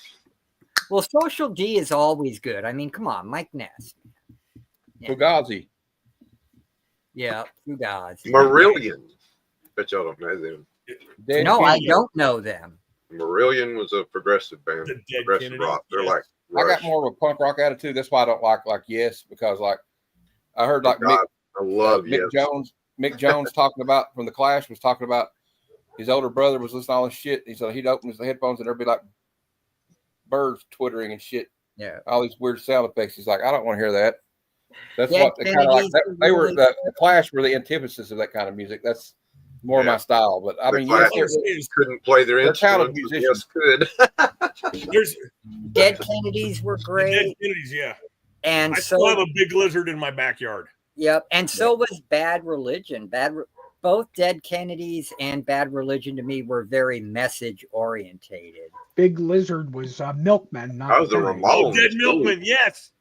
Well, Social D is always good. I mean, come on, Mike Ness. Fugazi. Yeah, Fugazi. Marillion. Bet y'all don't know them. No, I don't know them. Marillion was a progressive band. Progressive rock. They're like I got more of a punk rock attitude. That's why I don't like Yes, because I heard Mick, I love Mick Jones. Mick Jones talking about from the Clash was talking about his older brother was listening to all this shit. He said he'd open his headphones and there'd be like birds twittering and shit. Yeah, all these weird sound effects. He's like, I don't want to hear that. That's yeah, what they kind of like. They were the Clash were the antithesis of that kind of music. That's more my style. But I mean, yes, couldn't play their talented instruments. musicians. Yes, could. Dead Kennedys were great. Dead Kennedys, yeah. And I so still have a big lizard in my backyard. Yep, and so was Bad Religion. Both Dead Kennedys and Bad Religion to me were very message orientated. Big Lizard was Milkman. Not I was a Kennedy. Ramones. Oh, Dead Milkman, yes.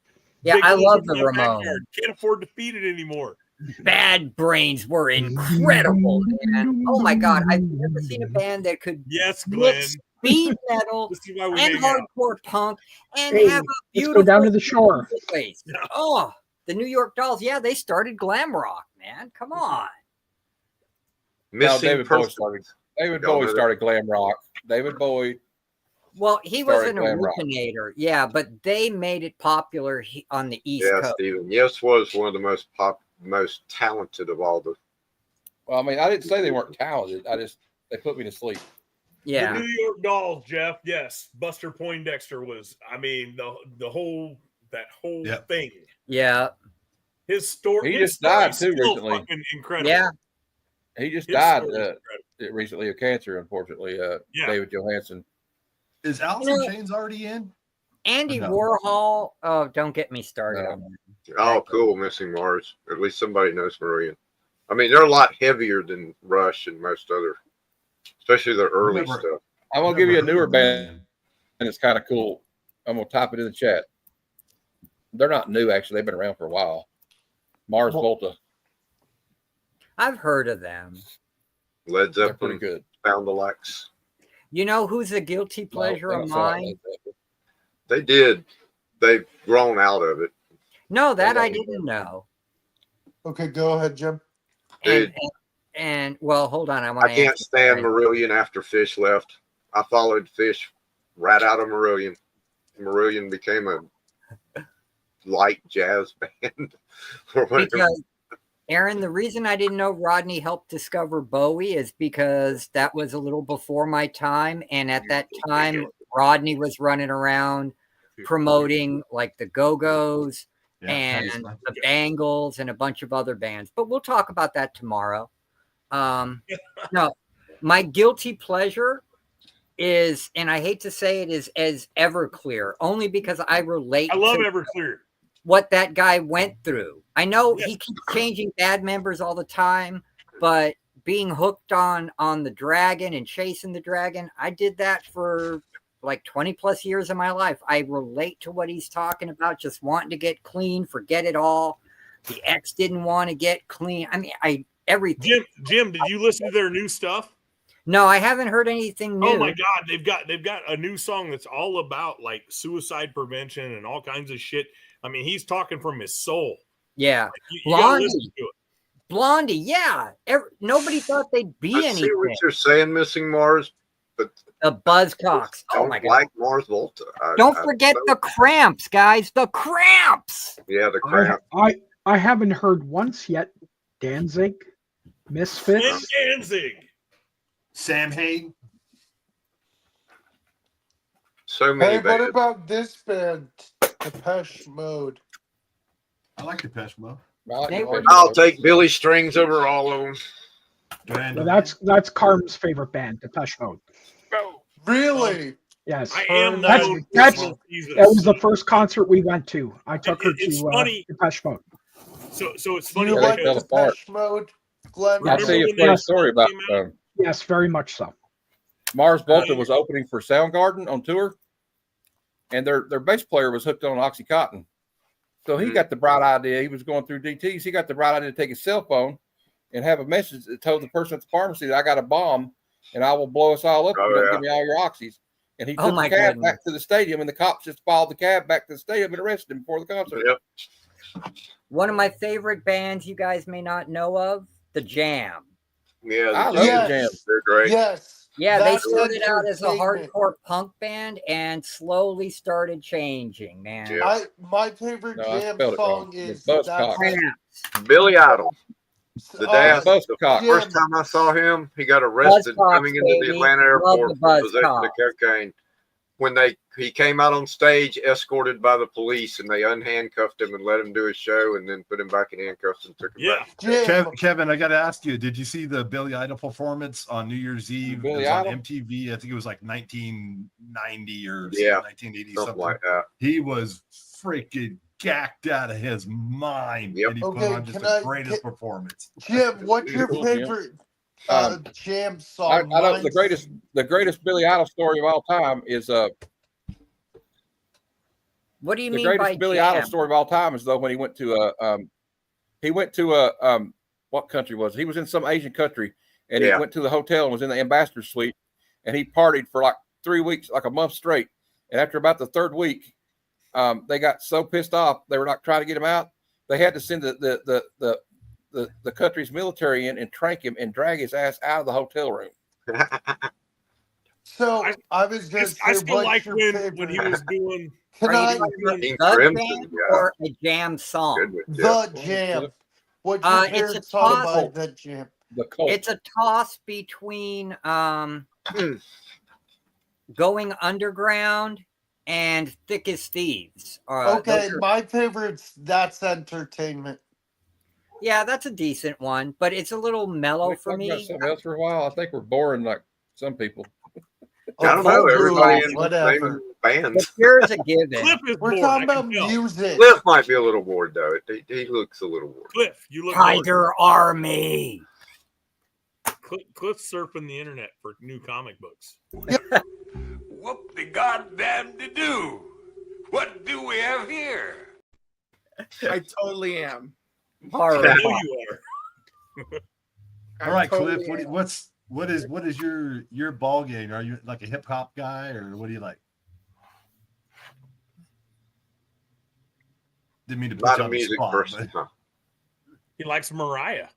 Yeah, Big I lizard love the in my Ramones. backyard. Can't afford to feed it anymore. Bad Brains were incredible, man. Oh my god, I've never seen a band that could Glenn. mix speed metal Let's see why we and hang out. hardcore punk and Hey, have a let's beautiful go down to the shore. place. Oh, the New York Dolls, yeah, they started glam rock, man. Come on. Missing David Bowie Persons. started. David Y'all Bowie know that? started glam rock. David Bowie. Well, he was Started an glam rock. originator, yeah, but they made it popular on the East Yeah, Coast. Stephen. Yes was one of the most talented of all the. Well, I mean, I didn't say they weren't talented. They put me to sleep. Yeah. The New York Dolls, Jeff. Yes, Buster Poindexter was. I mean, the whole thing. Yeah. His story. He his just died story's too still recently. fucking incredible. Yeah. He just His died story's incredible. recently of cancer, unfortunately. Yeah. David Johansen. Is Alice in Chains already in? Andy No. Warhol. Oh, don't get me started on that. Oh, cool. Missing Mars. At least somebody knows Marillion. I mean, they're a lot heavier than Rush and most other, especially their early Never- stuff. I'm gonna give you a newer band, and it's kind of cool. I'm gonna type it in the chat. They're not new, actually. They've been around for a while. Mars Volta. I've heard of them. Led They're Zeppelin, pretty good. Found the Likes. You know who's a guilty pleasure No, of they don't sound like mine? that. They did. They've grown out of it. No, that I They don't. didn't know. Okay, go ahead, Jim. Dude, And well, hold on. I want I to can't stand Marillion after Fish left. I followed Fish right out of Marillion. Marillion became a light jazz band or whatever. Because Aaron, the reason I didn't know Rodney helped discover Bowie is because that was a little before my time, and at that time, Rodney was running around promoting like the Go-Go's and the Bangles and a bunch of other bands. But we'll talk about that tomorrow. No, my guilty pleasure is, and I hate to say it, is as Everclear, only because I relate. I love to Everclear. what that guy went through. I know he keeps changing band members all the time, but being hooked on the dragon and chasing the dragon. I did that for like 20 plus years of my life. I relate to what he's talking about, just wanting to get clean, forget it all. The ex didn't want to get clean. I mean, everything. Jim, did you listen to their new stuff? No, I haven't heard anything new. Oh my God, they've got a new song that's all about like suicide prevention and all kinds of shit. I mean, he's talking from his soul. Yeah, like, you gotta listen to it. Blondie, yeah. Nobody thought they'd be I anything. see what you're saying, Missing Mars, but the Buzzcocks. Oh my God! Like Mars Volta. Don't forget the Cramps, guys. The Cramps. Yeah, the Cramps. I haven't heard once yet. Danzig, Misfits, Danzig, Sam Hain. So many. Hey, what about this band, Depeche Mode? I like Depeche Mode. I'll take Billy Strings over all of them. Well, that's Carmen's favorite band, Depeche Mode. Really? Yes. I am that was the first concert we went to. I took her to Depeche Mode. So it's funny. You like because Depeche Mode, Glenn? I'll tell you a funny story about Yes, very much so. Mars Volta was opening for Soundgarden on tour, and their bass player was hooked on Oxycontin. So he got the bright idea. He was going through DTs. He got the bright idea to take his cell phone and have a message that told the person at the pharmacy that I got a bomb and I will blow us all up. Give me all your oxys. And he took the cab back to the stadium, and the cops just followed the cab back to the stadium and arrested him before the concert. Yep. One of my favorite bands you guys may not know of, The Jam. Yeah, I love The Jam. They're great. Yes. Yeah, That's they started out as a entertainment. hardcore punk band and slowly started changing, man. My favorite No, I Jam spelled it wrong. song is The That's Buzzcocks. Billy Idol. The dad. The Buzzcocks. first time I saw him, he got arrested Buzzcocks, coming into the baby. Atlanta Love airport the for possession of Buzzcocks. cocaine. When he came out on stage, escorted by the police, and they unhandcuffed him and let him do his show, and then put him back in handcuffs and took him back. Kevin, I got to ask you, did you see the Billy Idol performance on New Year's Eve? Billy it was Idol? on MTV. I think it was like 1990 or 1980 something like that. He was freaking gacked out of his mind, and he put Okay, on just can the I- greatest performance. Jim, what's your Cool, Jim. favorite Jam I song? know Mine's- the greatest Billy Idol story of all time is What do you the mean greatest by Billy jam? Idol story of all time is though when he went to what country was it? He was in some Asian country, and he went to the hotel and was in the ambassador suite, and he partied for like 3 weeks, like a month straight. And after about the third week, they got so pissed off they were like trying to get him out. They had to send the country's military in and trank him and drag his ass out of the hotel room. So I was just I still like when he was doing. Can Are I? you talking King about the Crimson, band yeah. or a jam song? The Jam. What's your It's a favorite song by toss. The Jam? The Cult. It's a toss between Going Underground and Thick as Thieves. Okay, those are- my favorite's That's Entertainment. yeah, that's a decent one, but it's a little mellow We for talked about me. something else for a while. I think we're boring like some people. I don't know. Everybody in the same band. But here's a given. Cliff is We're bored. talking I can about tell. music. Cliff might be a little bored though. He looks a little bored. Cliff, you look bored. Tiger Army. Cliff's surfing the internet for new comic books. Whoop the goddamn to do. What do we have here? I totally am. Horror. I know you are. All right, totally Cliff. am. What is your ball game? Are you like a hip hop guy, or what do you like? Didn't mean to A put lot you of on the music spot, person. but- Huh? He likes Mariah.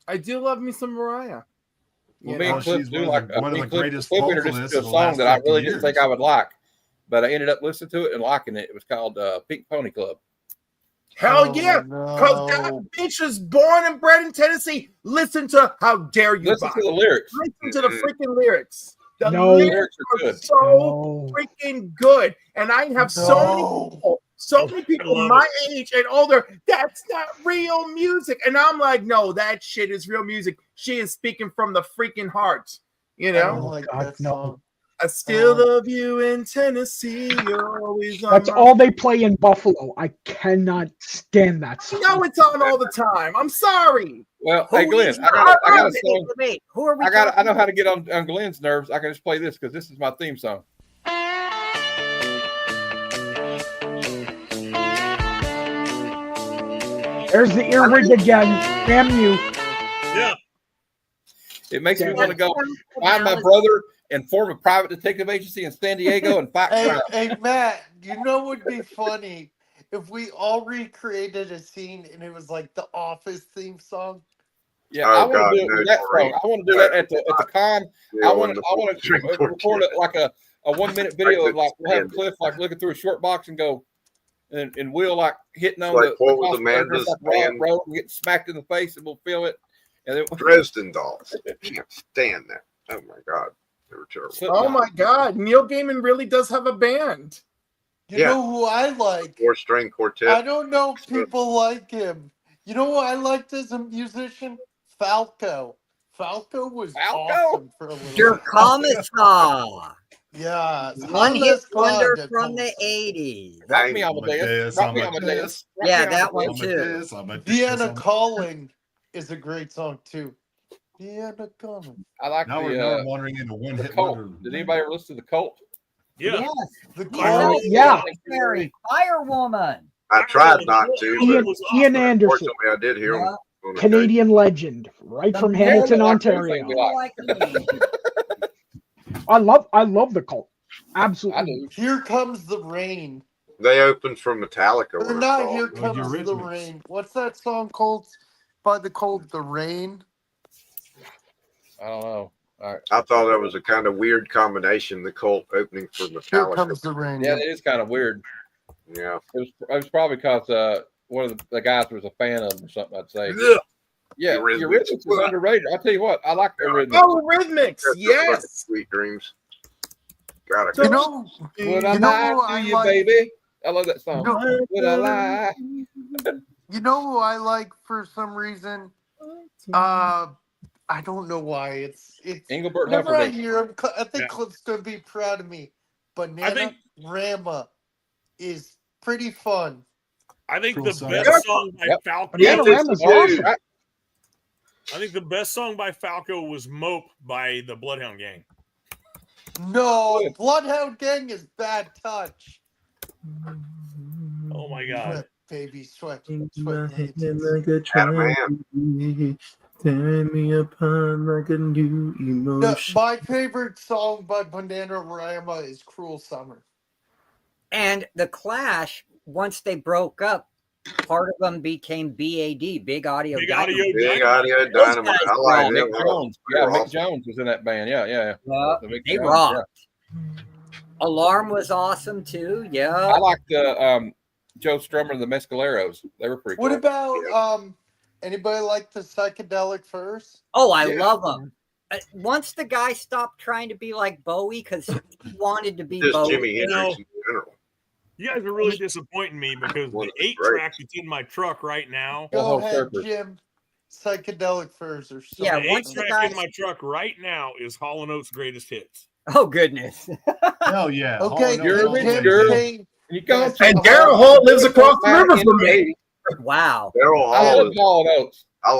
I do love me some Mariah. Well, You me know? and Cliff she's do one of like the me and Cliff greatest introduced vocalists to a of the song last that I 50 really didn't think years. I would like, but I ended up listening to it and liking it. It was called Pink Pony Club. Hell Oh, yeah. Because that no. bitch is born and bred in Tennessee. Listen to How Dare You Listen Buy. to the lyrics. Listen to the freaking lyrics. The No. lyrics are good. so No. freaking good. And I have so many people love my age and older, that's not real music. And I'm like, no, that shit is real music. She is speaking from the freaking heart. You I know? don't like God, that no. song. I still love you in Tennessee. You're always on That's my all they play in Buffalo. I cannot stand that I song. know it's on all the time. I'm sorry. Well, Who hey Glenn, is I got a wait, song. wait, who are we I know talking how to get on Glenn's nerves. I can just play this because this is my theme song. There's the earwig again. Damn you. Yeah. It makes me Damn want to it. go find my brother and form a private detective agency in San Diego and fight Hey, crime. hey, Matt, you know what would be funny if we all recreated a scene and it was like the Office theme song? Yeah, I want to do it with that song. I want to do that at the con. I want to record it like a 1 minute video of like we'll have Cliff like looking through a short box and go, and we'll like hitting on Like the what was cosplay Amanda's like band? road and get smacked in the face and we'll feel it. And then Dresden Dolls. Can't stand that. Oh my god, they were terrible. Oh my God, Neil Gaiman really does have a band. You know who I like? 4-string quartet. I don't know if people like him. You know who I liked as a musician? Falco. Falco was awesome for a little Your bit. Commissar. Yeah. One hit Thomas wonder Claude. from the 80s. Rock me Amadeus. Rock me Amadeus. Yeah, that one too. Vienna Calling is a great song too. Vienna Calling. I like Now we're wandering into one hit Cult. wonder. Did anybody ever listen to the Cult? Yeah. Yes. The Cult. Yeah. Mary, Firewoman. I tried not to. Ian but Anderson, unfortunately, I did hear them. Canadian legend, right from Hamilton, Ontario. I love the Cult. Absolutely. Here Comes the Rain. They opened for Metallica. Or when I not saw Here them. Comes the Rain. What's that song called by the Cult? The Rain? I don't know. All right. I thought that was a kind of weird combination. The Cult opening for Here Metallica. Comes the Rain. Yeah, it is kind of weird. Yeah. It was probably because one of the guys was a fan of them or something, I'd say. Yeah. Yeah, Eurythmics. Eurythmics is underrated. I tell you what, I like Eurythmics. Oh, Rhythmics, That's yes. fucking Sweet Dreams. Gotta You go. know, Would I you know lie who to I you, like? baby? I love that song. No. Would I lie? You know who I like for some reason? I don't know why. It's Engelbert whenever I Humperdinck. hear him, I think Yeah. Cliff's gonna be proud of me. Banana think- Rama is pretty fun. I think Cool the song. best song by Yep. Falco. Panorama's awesome. I think the best song by Falco was "Mope" by the Bloodhound Gang. No, Bloodhound Gang is Bad Touch. Oh my god! Sweat, baby, sweat. Like a Adam tearing me upon like a new No, emotion. my favorite song by Banana Rama is "Cruel Summer." And the Clash, once they broke up, part of them became BAD, Big Audio Big Dynamite. Audio Big Dynamite. Audio Those Dynamite. guys I like Mick them. Jones. They're Yeah, Mick awesome. Jones was in that band. Yeah. Yeah, So Mick they Jones, rocked. Alarm was awesome too. yeah. Yeah. I liked Joe Strummer and the Mescaleros. They were pretty What cool. about anybody like the Psychedelic Furs? Oh, I Yeah. love them. Once the guy stopped trying to be like Bowie because he wanted to be Just Bowie. Jimi Hendrix in general. You guys are really disappointing me because One the of the 8-track that's in my truck right now. Go whole ahead, surface. Jim. Psychedelic Furs are so Yeah, The once the 8-track in guys- my truck right now is Hall & Oates' greatest hits. Oh goodness. Hell yeah. Okay, Hall & Oates all the Jim way. girl. Kane. You go Yes. to And Daryl Hall lives across the river from me. Wow. Daryl I Hall love is. Hall & Oates. I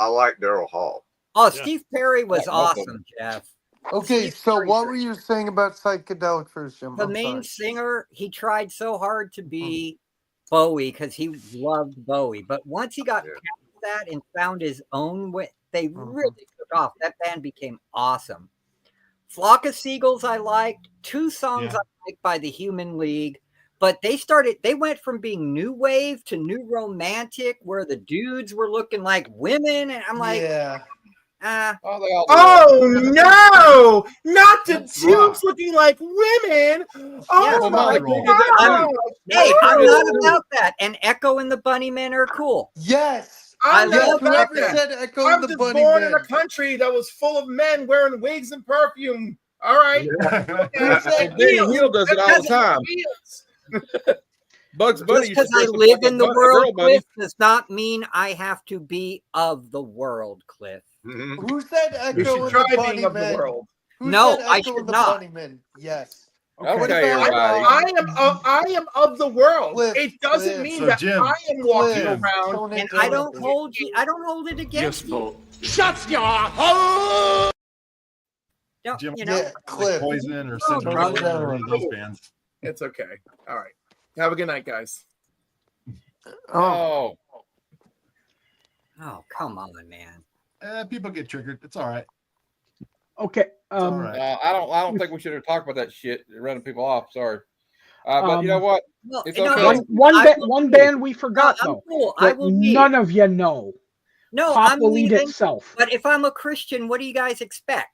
like Daryl Hall. Oh, Yeah. Steve Perry was Yeah, both of awesome, Jeff. Okay, Steve so Perry's what great. were you saying about Psychedelic Furs, Jim? The I'm main sorry. singer, he tried so hard to be Bowie because he loved Bowie. But once he got Yeah. past that and found his own way, they really took off. That band became awesome. Flock of Seagulls, I liked. 2 songs Yeah. I liked by the Human League. But they went from being new wave to new romantic, where the dudes were looking like women. And I'm like, Yeah. Oh, they all do Oh no! Not the That's dudes rock. looking like women. Oh Yeah. Well, my Molly Crew did that god! too. hey, I'm Yeah. not about that. And Echo and the Bunnymen are cool. Yes. I'm I not love about Whoever that. said Echo I'm and the just Bunny born Men. in a country that was full of men wearing wigs and perfume. All right. Who said And Benny Hill does it all the time. Bugs Bunny Just used to because I dress up live like a in the girl world, bunny. Cliff, does not mean I have to be of the world, Cliff. Mhm. Who said You Echo should and try the Bunny being of the Men? world. Who No, said I Echo should and the not. Bunnymen? Yes. Okay, What about, everybody. I am of the world. Cliff, It doesn't Cliff. mean So, that Jim, I am walking Cliff, around. tone it And I down a don't bit. hold you. I don't hold it against you. Shut your hole! Don't, Jim, you know. Yeah, Cliff. Poison or Oh, Cinder Calm or any down. of those bands. It's okay. All right. Have a good night, guys. Oh, Oh, come on, man. People get triggered. It's all right. Okay. It's all right. I don't think we should have talked about that shit, running people off. Sorry. But you know what? Well, It's you know, okay. One band we forgot I'm though. cool. I That will leave. none of you know. No, Pop I'm will eat leaving. itself. But if I'm a Christian, what do you guys expect?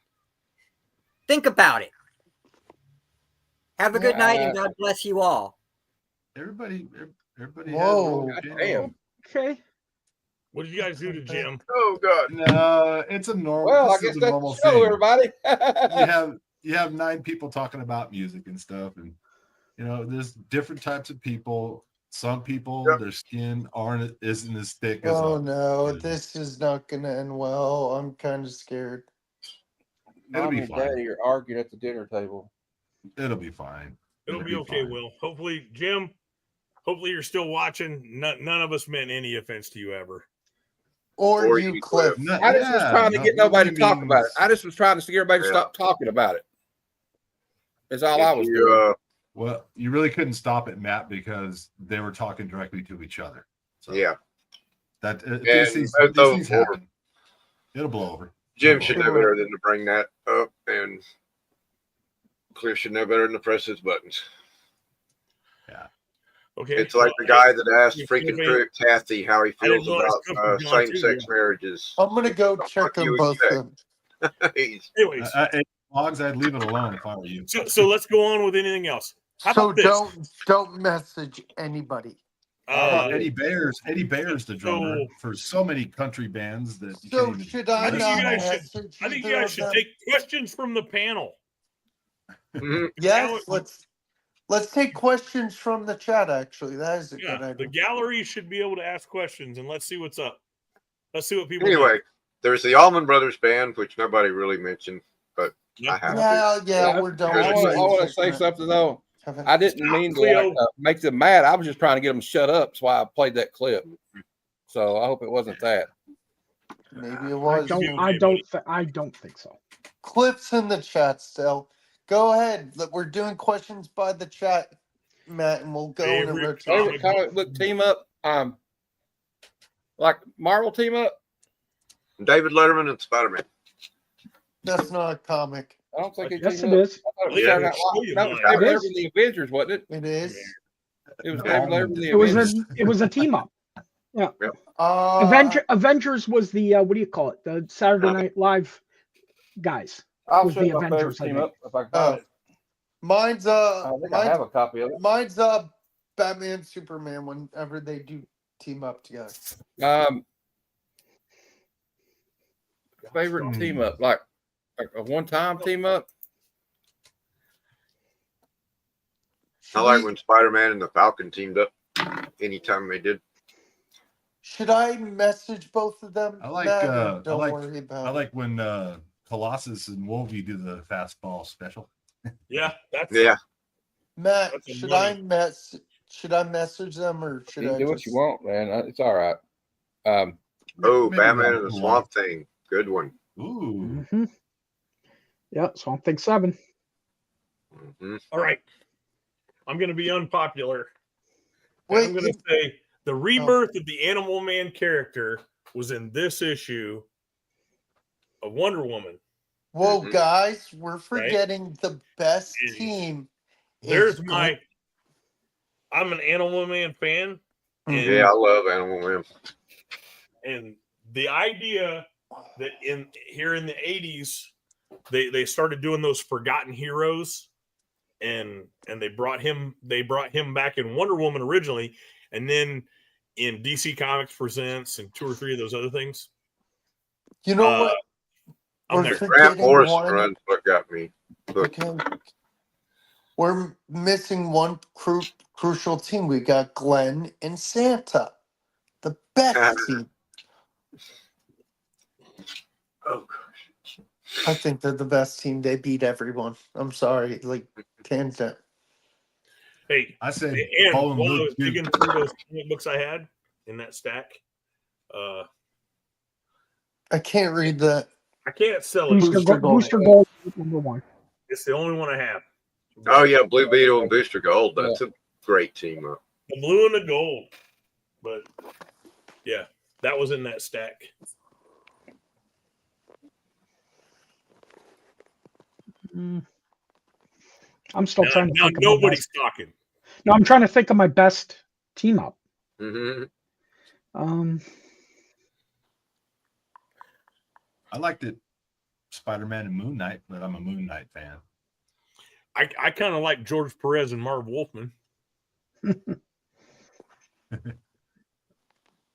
Think about it. Have a good night, and God bless you all. Everybody whoa. has their own Damn. Okay. What did you guys do to Jim? Oh God. No, it's a normal. Well, I this guess is a that's normal the show, thing. everybody. You have 9 people talking about music and stuff, and there's different types of people. Some people, their skin isn't as thick as. Oh no, this is not gonna end well. I'm kind of scared. It'll Mom be and fine. Daddy are arguing at the dinner table. It'll be fine. It'll be okay, fine. Will. Hopefully, Jim, hopefully you're still watching. None of us meant any offense to you ever. Or you, Cliff. I just was trying to get nobody to talk about it. I just was trying to get everybody to Yeah. stop talking about it. That's all I was doing. Well, you really couldn't stop it, Matt, because they were talking directly to each other. So Yeah. these things happen. It'll blow over. Jim should know better than to bring that up, and Cliff should know better than to press his buttons. Yeah. Okay. It's like the guy that asked freaking Kathy how he feels about same-sex marriages. I'm gonna go check on both of them. Anyways, Logs, I'd leave it alone if I were you. so let's go on with anything else. How So about this? don't message anybody. Eddie Bayer's the drummer for so many country bands that. So should I not message? I think you guys should take questions from the panel. Yes, let's take questions from the chat. Actually, that is a good The idea. gallery should be able to ask questions, and let's see what's up. Let's see what people. Anyway, think. there's the Allman Brothers Band, which nobody really mentioned, but I have to. Yeah, we're done. I want to say something though. I didn't mean to make them mad. I was just trying to get them shut up. That's why I played that clip. So I hope it wasn't that. Maybe it was. I don't think so. Clips in the chat still. Go ahead. We're doing questions by the chat, Matt, and we'll go in a rotation. Favorite comic book team up. Like Marvel team up. David Letterman and Spider-Man. That's not a comic. I don't think Yes, it is. That was David Letterman, the Avengers, wasn't it? It is. It was David Letterman, the Avengers. It was a team up. Yeah. Yep. Avengers was the what do you call it? The Saturday Night Live guys. I'll Was show the you my favorite Avengers, I team think. up if I can find it. Mine's I think I have a copy of it. Mine's Batman, Superman. Whenever they do team up together. Favorite team up, like a one-time team up. I like when Spider-Man and the Falcon teamed up. Anytime they did. Should I message both of them? I like. Matt, I don't like. worry about I like when Colossus and Wolvie do the fastball special. Yeah, that's Matt, that's should money. I message them or should You I do what you want, man. It's all right. Oh, Maybe Batman not and the too Swamp Thing. Good one. Ooh. Mm-hmm. Yeah, Swamp Thing 7. All right. I'm going to be unpopular. Wait, I'm going to say the rebirth of the Animal Man character was in this issue of Wonder Woman. Whoa, guys, we're forgetting the best team. There's my. I'm an Animal Man fan. And, Yeah, I love Animal Man. And the idea that here in the 80s, they started doing those forgotten heroes, and they brought him back in Wonder Woman originally, and then in DC Comics Presents and 2 or 3 of those other things. You know what? I'm there. Grant Morrison runs what got me. Okay. We're missing one crucial team. We got Glenn and Santa. The best team. Oh gosh. I think they're the best team. They beat everyone. I'm sorry, like tangent. Hey, I said and Bo while and I Luke was too. digging through those comic books I had in that stack, I can't read that. I can't sell it. Booster Gold number 1. It's the only one I have. Oh yeah, Blue Beetle and Booster Gold. That's a great team up. The blue and the gold. But yeah, that was in that stack. I'm still trying to think of my nobody's best. talking. No, I'm trying to think of my best team up. Mm-hmm. I liked it, Spider-Man and Moon Knight, but I'm a Moon Knight fan. I kind of like George Perez and Marv Wolfman.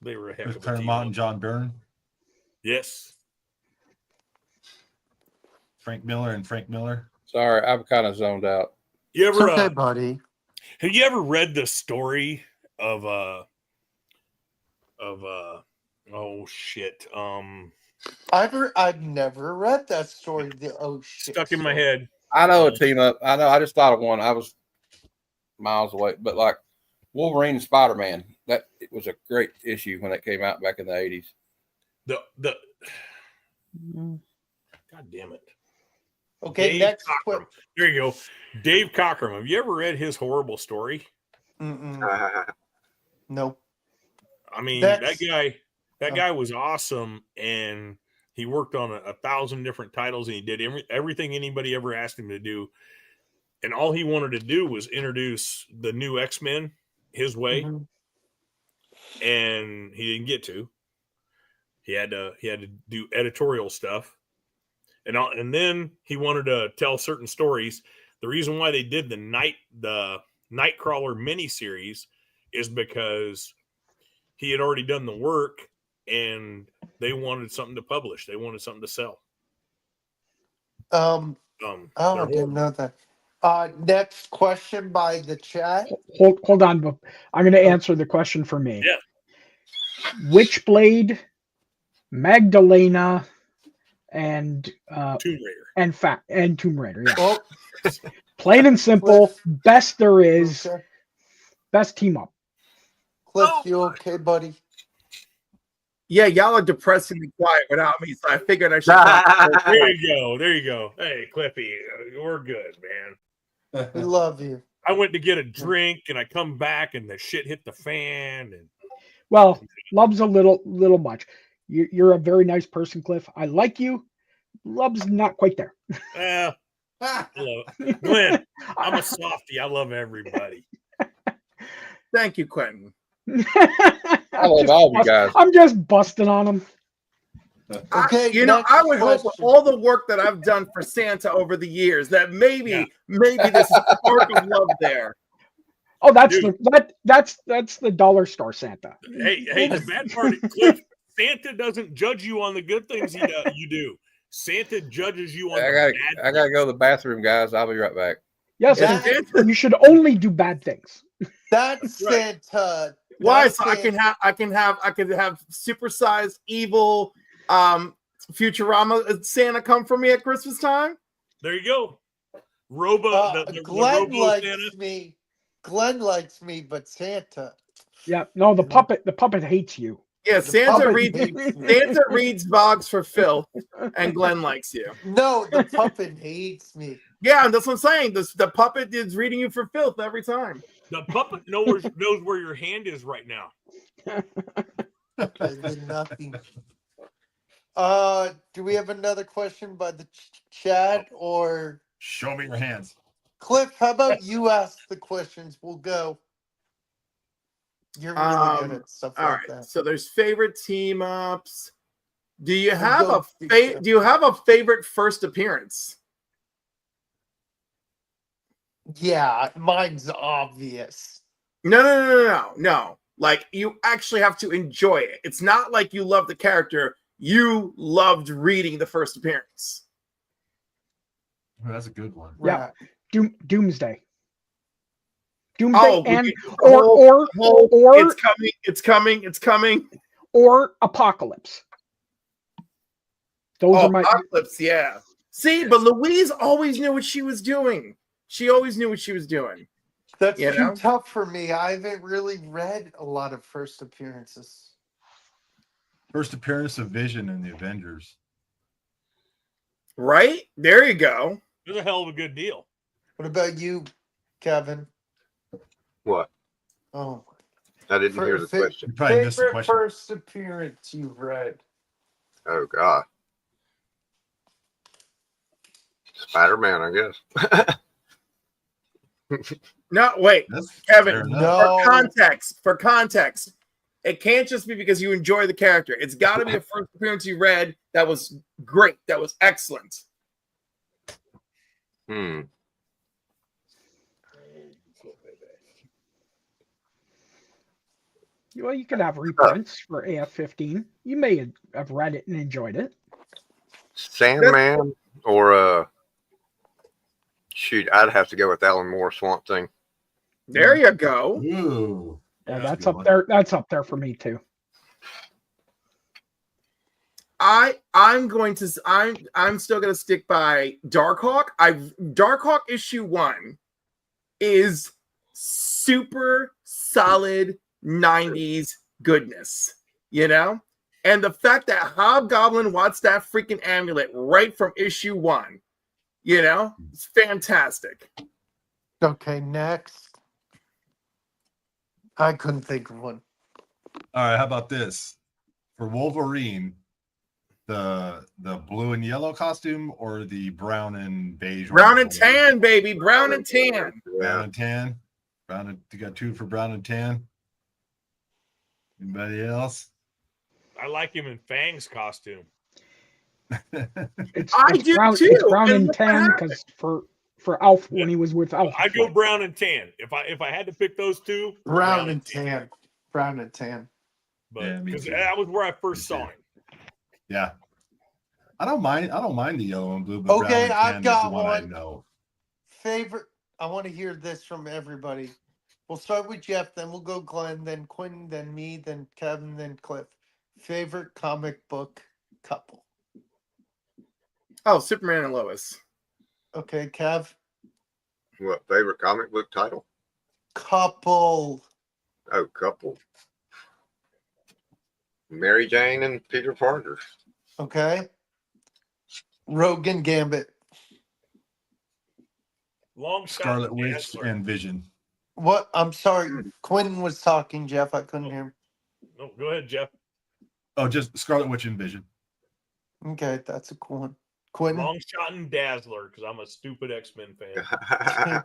They were a heck of a team. Claremont and John Byrne. Yes. Frank Miller and Frank Miller. Sorry, I'm kind of zoned out. You ever, It's okay, buddy. Have you ever read the story of oh shit. I've never read that story. Stuck in my head. I know a team up. I know. I just thought of one. I was miles away, but like Wolverine and Spider-Man, that it was a great issue when it came out back in the 80s. God damn it. Okay, Dave next. Cockrum. There you go. Dave Cockrum. Have you ever read his horrible story? Nope. I mean, Next. that guy was awesome, and he worked on 1,000 different titles, and he did everything anybody ever asked him to do. And all he wanted to do was introduce the new X-Men his way, and he didn't get to. He had to do editorial stuff, and then he wanted to tell certain stories. The reason why they did the Nightcrawler miniseries is because he had already done the work, and they wanted something to publish. They wanted something to sell. I didn't know that. Next question by the chat. Hold on, but I'm going to answer the question for me. Yeah. Witchblade, Magdalena, and Tomb Raider. And Tomb Raider. Yeah. Plain and simple, best there is. Okay. Best team up. Cliff, you okay, buddy? Yeah, y'all are depressingly quiet without me, so I figured I should. There you go. There you go. Hey, Cliffy, we're good, man. We love you. I went to get a drink, and I come back, and the shit hit the fan. And Well, love's a little much. You're a very nice person, Cliff. I like you. Love's not quite there. Glenn, I'm a softie. I love everybody. Thank you, Quentin. I love all of you guys. I'm just busting on them. Okay, I would hope with all the work that I've done for Santa over the years that maybe this is a spark of love there. Oh, that's the dollar store Santa. Hey, the bad part is, Cliff, Santa doesn't judge you on the good things you do. Santa judges you on I gotta go to the bathroom, guys. I'll be right back. Yes, you should only do bad things. That's Santa. Why? So I can have supersized evil Futurama Santa come for me at Christmas time. There you go. The Glenn Robo likes Santa. me. Glenn likes me, but Santa. Yeah, no, the puppet hates you. Yeah, Santa reads Boggs for filth, and Glenn likes you. No, the puppet hates me. Yeah, that's what I'm saying. The puppet is reading you for filth every time. The puppet knows where your hand is right now. I did nothing. Do we have another question by the chat or? Show me your hands. Cliff, how about you ask the questions? We'll go. You're really good at stuff like that. So there's favorite team ups. Do you have a favorite first appearance? Yeah, mine's obvious. No. Like, you actually have to enjoy it. It's not like you love the character. You loved reading the first appearance. Oh, that's a good one. Yeah, Doomsday. Oh, and or it's coming. Or Apocalypse. Those are my Apocalypse. Yeah. See, but Louise always knew what she was doing. She always knew what she was doing. That's You too know? tough for me. I haven't really read a lot of first appearances. First appearance of Vision in the Avengers. Right? There you go. It was a hell of a good deal. What about you, Kevin? What? Oh, I didn't hear the question. You probably missed the favorite question. first appearance you've read? Oh God. Spider-Man, I guess. No, wait, That's Kevin. fair enough. For context, it can't just be because you enjoy the character. It's got to be a first appearance you read that was great, that was excellent. Hmm. Well, you could have reprints for AF-15. You may have read it and enjoyed it. Sandman or shoot, I'd have to go with Alan Moore Swamp Thing. There you go. Ooh. Yeah, that's up there. That's up there for me too. I'm still gonna stick by Darkhawk. Darkhawk issue 1 is super solid 90s goodness, you know? And the fact that Hobgoblin wants that freaking amulet right from issue 1, you know, it's fantastic. Okay, next. I couldn't think of one. All right, how about this? For Wolverine, the blue and yellow costume or the brown and beige? Brown and tan, baby. Brown and tan. Brown and tan. You got 2 for brown and tan. Anybody else? I like him in Fang's costume. It's brown, too. It's brown and tan because for Alf when he was with Alf. I go brown and tan. If I had to pick those two, Brown and tan. Brown and tan. But because that was where I first saw him. Yeah. I don't mind the yellow and blue, but Okay, brown and tan I've got is the one I one. know. Favorite. I want to hear this from everybody. We'll start with Jeff, then we'll go Glenn, then Quinn, then me, then Kevin, then Cliff. Favorite comic book couple? Oh, Superman and Lois. Okay, Kev. What favorite comic book title? Couple. Oh, couple. Mary Jane and Peter Parker. Okay. Rogan Gambit. Long Scarlet Witch and Vision. What? I'm sorry. Quinn was talking, Jeff. I couldn't hear him. No, go ahead, Jeff. Oh, just Scarlet Witch and Vision. Okay, that's a cool one. Quinn. Long shot and Dazzler because I'm a stupid X-Men fan.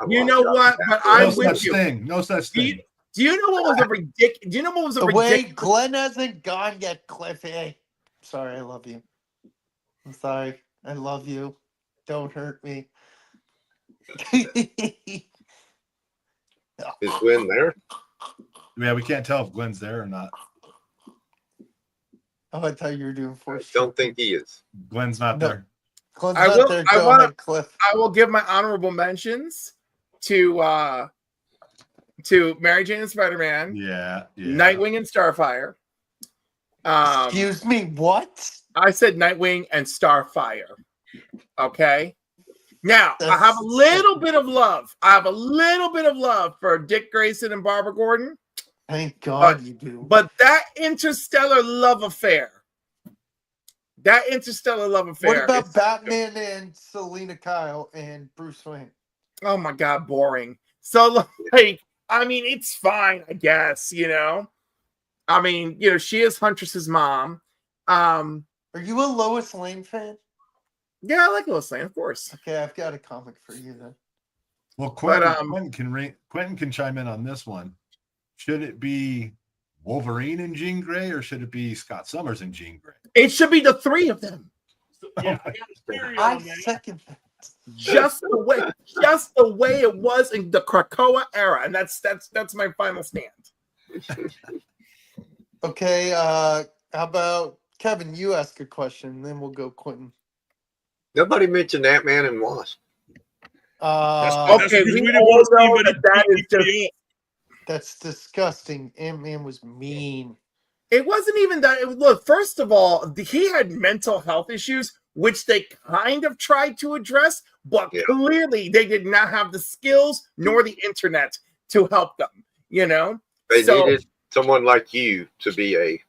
You know what? But I'm with you. No such thing. Do you know what was a ridiculous? Do you know what was a Wait, ridiculous? Glenn hasn't gone yet, Cliff. Hey, sorry, I love you. I'm sorry. I love you. Don't hurt me. Is Glenn there? Yeah, we can't tell if Glen's there or not. Oh, I thought you were doing I don't think he is. Glenn's not there. Glenn's I not will. there. I Go want. ahead, Cliff. I will give my honorable mentions to Mary Jane and Spider-Man. Yeah. Nightwing and Starfire. Excuse me, what? I said Nightwing and Starfire. Okay. Now I have a little bit of love. I have a little bit of love for Dick Grayson and Barbara Gordon. Thank God you do. But that interstellar love affair. What about Batman and Selena Kyle and Bruce Wayne? Oh my God, boring. So like, I mean, it's fine, I guess, you know. I mean, you know, she is Huntress's mom. Are you a Lois Lane fan? Yeah, I like Lois Lane, of course. Okay, I've got a comic for you then. Well, Quentin can chime in on this one. Should it be Wolverine and Jean Grey, or should it be Scott Summers and Jean Grey? It should be the three of them. Yeah, I second that. Just the way it was in the Krakoa era, and that's my final stand. Okay, how about Kevin? You ask a question, then we'll go Quentin. Nobody mentioned Ant-Man and Wasp. Okay, we all know that is just. That's disgusting. Ant-Man was mean. It wasn't even that. Look, first of all, he had mental health issues which they kind of tried to address, but clearly they did not have the skills nor the internet to help them, you know? They needed someone like you to be a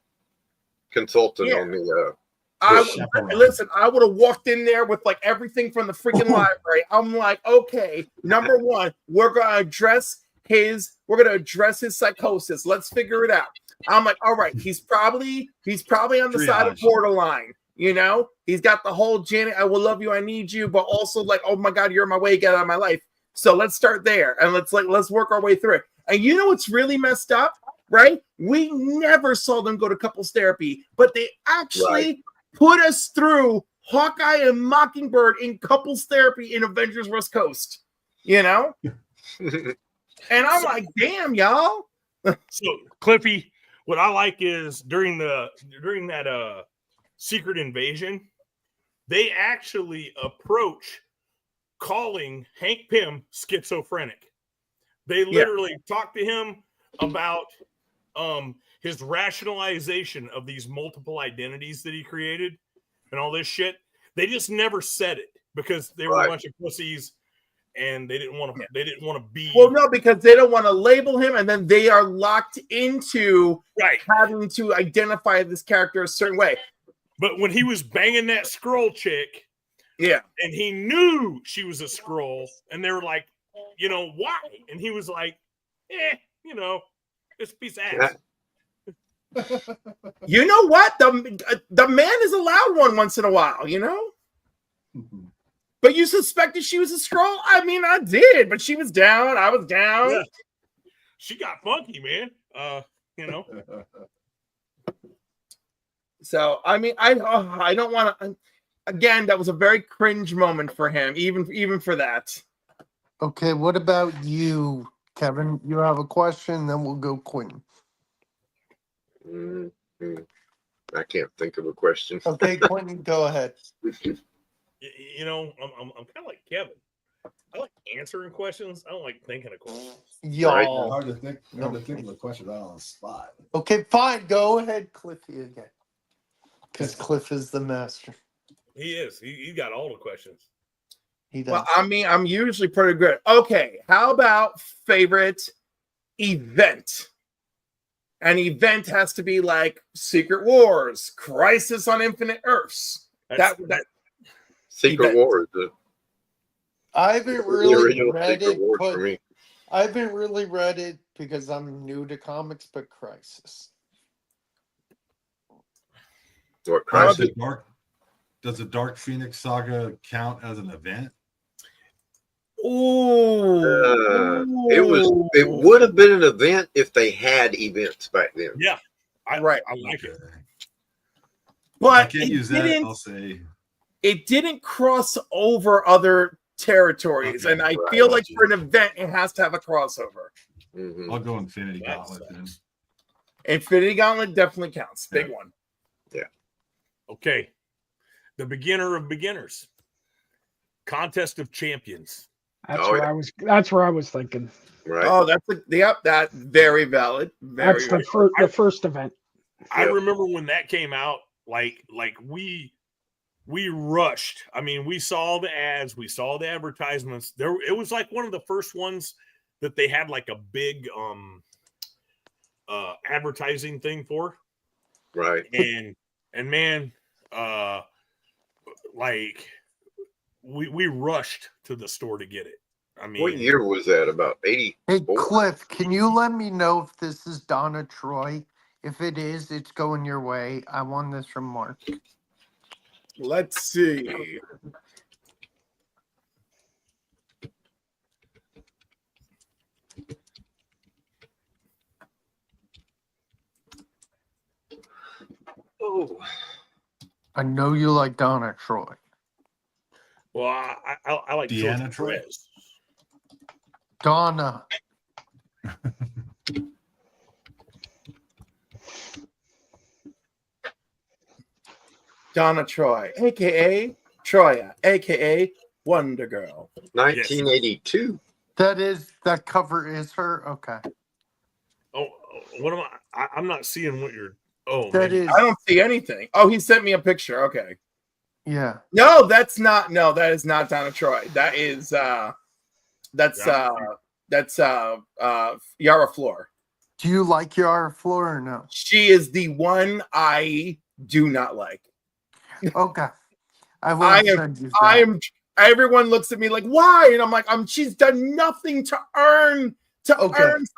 consultant on the listen, I would have walked in there with like everything from the freaking library. I'm like, okay, number one, we're gonna address his psychosis. Let's figure it out. I'm like, all right, he's probably on the side of borderline. You know, he's got the whole Janet, I will love you, I need you, but also like, oh my God, you're in my way, get out of my life. So let's start there and let's work our way through it. And you know what's really messed up, right? We never saw them go to couples therapy, but they actually put us through Hawkeye and Mockingbird in couples therapy in Avengers West Coast, you know? And I'm like, damn, y'all. So Cliffy, what I like is during that Secret Invasion, they actually approach calling Hank Pym schizophrenic. They literally talk to him about his rationalization of these multiple identities that he created and all this shit. They just never said it because they were a bunch of pussies and they didn't want to be. Well, no, because they don't want to label him, and then they are locked into having to identify this character a certain way. But when he was banging that Skrull chick, and he knew she was a Skrull, and they were like, you know, why? And he was like, you know, it's a piece of ass. You know what? The man is a loud one once in a while, you know? But you suspected she was a Skrull? I mean, I did, but she was down. I was down. Yeah. She got funky, man. You know. So, I mean, I don't want to. Again, that was a very cringe moment for him, even for that. Okay, what about you, Kevin? You have a question, then we'll go Quinn. I can't think of a question. Okay, Quentin, go ahead. You know, I'm kind of like Kevin. I like answering questions. I don't like thinking of questions. Y'all. Hard to think of a question right on the spot. Okay, fine. Go ahead, Cliffy again. Because Cliff is the master. He is. He got all the questions. He does. Well, I mean, I'm usually pretty good. Okay, how about favorite event? An event has to be like Secret Wars, Crisis on Infinite Earths. That Secret Wars. I haven't really read Secret it, Wars but for me. I haven't really read it because I'm new to comics, but Crisis. What Crisis? Does the Dark Phoenix saga count as an event? It would have been an event if they had events back then. Yeah, I like it. But I can't use that. I'll say it didn't cross over other territories, and I feel like for an event, it has to have a crossover. I'll go Infinity Gauntlet then. Infinity Gauntlet definitely counts. Big one. Yeah. Okay. The beginner of beginners. Contest of Champions. That's where I was thinking. Right. Oh, that's very valid. That's the first event. I remember when that came out, like we rushed. I mean, we saw the ads, we saw the advertisements. It was like one of the first ones that they had like a big advertising thing for. Right. And man, like we rushed to the store to get it. I mean, what year was that? About 80. Hey, Cliff, can you let me know if this is Donna Troy? If it is, it's going your way. I won this from Mark. Let's see. Oh, I know you like Donna Troy. Well, I like Deanna Troy. Donna. Donna Troy, a.k.a. Troya, a.k.a. Wonder Girl. 1982. That cover is her? Okay. Oh, what am I'm not seeing what you're. Oh, that man. I don't see anything. Oh, he sent me a picture. Okay. Yeah. No, that's not. No, that is not Donna Troy. That is Yara Flor. Do you like Yara Flor or no? She is the one I do not like. Okay. I am. Everyone looks at me like, why? And I'm like, she's done nothing to earn some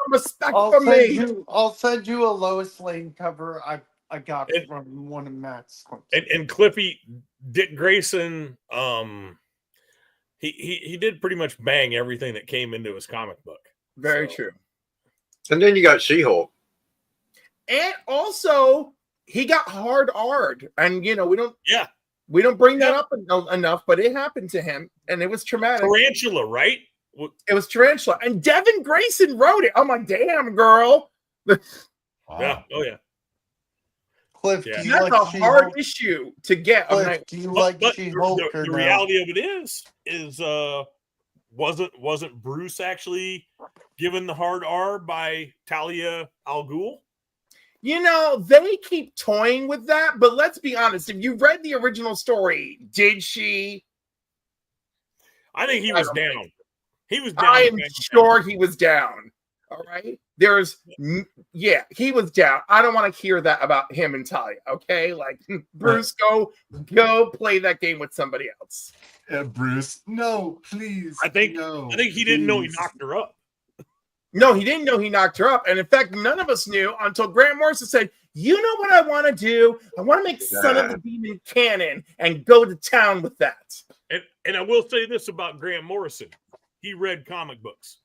respect from me. I'll send you a Lois Lane cover. I got it from one of Matt's. And Cliffy, Dick Grayson, he did pretty much bang everything that came into his comic book. Very true. And then you got She-Hulk. And also, he got hard, and we don't bring that up enough, but it happened to him, and it was traumatic. Tarantula, right? It was Tarantula, and Devin Grayson wrote it. I'm like, damn, girl. Yeah. Oh yeah. Cliff, yeah. do you That's like a hard issue to get. Cliff, do you like She-Hulk or the no? reality of it is wasn't Bruce actually given the hard R by Talia al Ghul? They keep toying with that, but let's be honest. If you read the original story, did she? I think he was down. He was down. I am sure he was down. All right. He was down. I don't want to hear that about him and Talia. Okay. Like, Bruce, go play that game with somebody else. Bruce, no, please. I think he didn't know he knocked her up. No, he didn't know he knocked her up. And in fact, none of us knew until Grant Morrison said, you know what I want to do? I want to make Son of the Demon canon and go to town with that. And I will say this about Grant Morrison. He read comic books.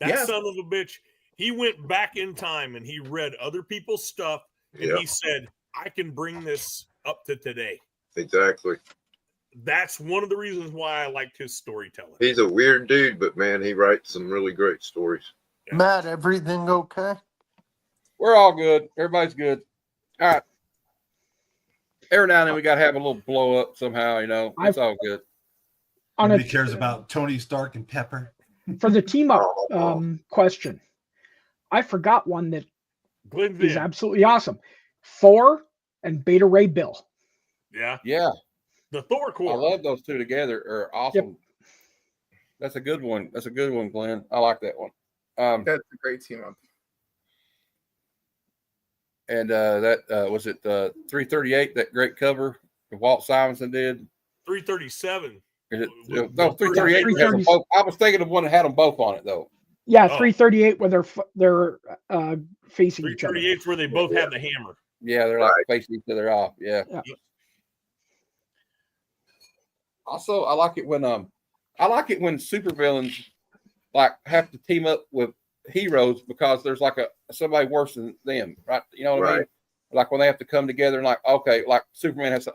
That son of a bitch, he went back in time and he read other people's stuff. And he said, I can bring this up to today. Exactly. That's one of the reasons why I liked his storytelling. He's a weird dude, but man, he writes some really great stories. Yeah. Matt, everything okay? We're all good. Everybody's good. All right. Every now and then we got to have a little blow up somehow, It's all good. Nobody cares about Tony Stark and Pepper. For the team up question, I forgot one that is absolutely awesome. Thor and Beta Ray Bill. Yeah. Yeah. The Thor Corps. I love those two together. Are awesome. Yep. That's a good one. That's a good one, Glenn. I like that one. That's a great team up. And that was it 338, that great cover that Walt Simonson did. 337. No, 338. I was thinking of one that had them both on it, though. Yeah, 338 where they're facing each other. 338 where they both have the hammer. Yeah, they're like facing each other off. Yeah. Also, I like it when supervillains like have to team up with heroes because there's like somebody worse than them, right? You know what I mean? Like when they have to come together and like, okay, like Superman has to,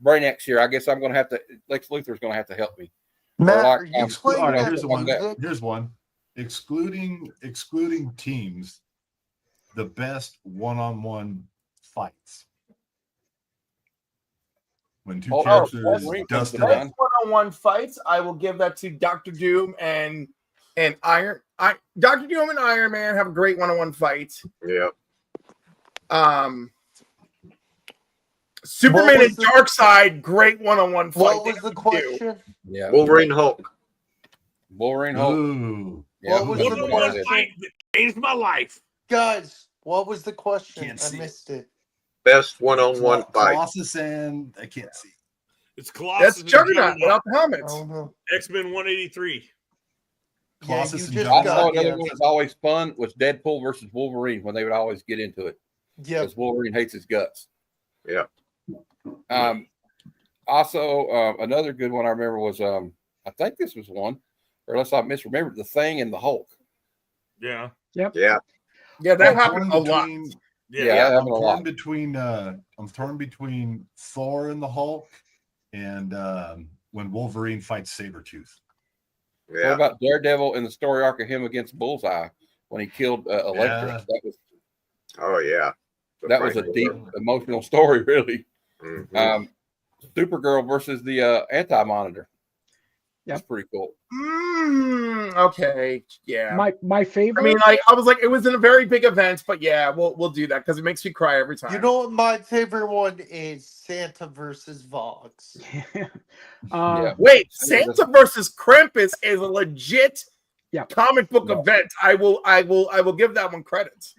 Brainiac's here. I guess I'm going to have to. Lex Luthor's going to have to help me. Matt, here's one. Here's one. Excluding teams, the best one-on-one fights. When two characters dust it up. One-on-one fights, I will give that to Dr. Doom and Iron. Dr. Doom and Iron Man have a great one-on-one fight. Yeah. Superman and Darkseid, great one-on-one fight. What was the question? Yeah. Wolverine Hulk. Ooh. Yeah. What was the question? That changed my life. Guys, what was the question? Can't I see missed it. Best one-on-one fight. Colossus and I can't see. It's Colossus. That's Juggernaut without the helmets. X-Men 183. Colossus and Juggernaut. Another one that's always fun was Deadpool versus Wolverine when they would always get into it. Yeah. Because Wolverine hates his guts. Yeah. Also, another good one I remember was I think this was one, or unless I misremembered, the Thing and the Hulk. Yeah. Yep. Yeah. Yeah, that happened a lot. Yeah, I'm torn between Thor and the Hulk and when Wolverine fights Sabretooth. Yeah. What about Daredevil in the story arc of him against Bullseye when he killed Elektra? Yeah. That was a deep emotional story, really. Mm-hmm. Supergirl versus the Anti-Monitor. Yeah, that's pretty cool. Okay, yeah. My favorite. I mean, like I was like, it was in a very big event, but yeah, we'll do that because it makes me cry every time. You know what my favorite one is? Santa versus Vox. Wait, Santa versus Krampus is a legit comic book event. I will give that one credit.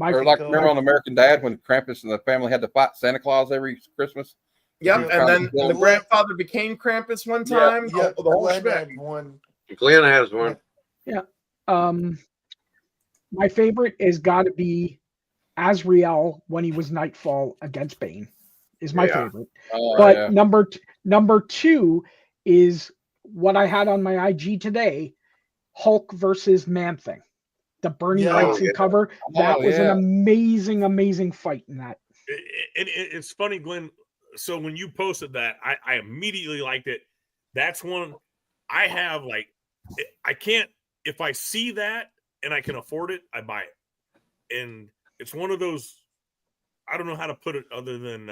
Or like remember on American Dad when Krampus and the family had to fight Santa Claus every Christmas? Yep, and then the grandfather became Krampus one time. Yeah, the whole Glenn shebang. had one. Glenn has one. Yeah. My favorite is got to be Azrael when he was Nightfall against Bane. Is my favorite. But number two is what I had on my IG today: Hulk versus Man-Thing. The Bernie Wrightson cover. That was an amazing fight in that. It's funny, Glenn. So when you posted that, I immediately liked it. That's one I have. Like, I can't, if I see that and I can afford it, I buy it. And it's one of those, I don't know how to put it other than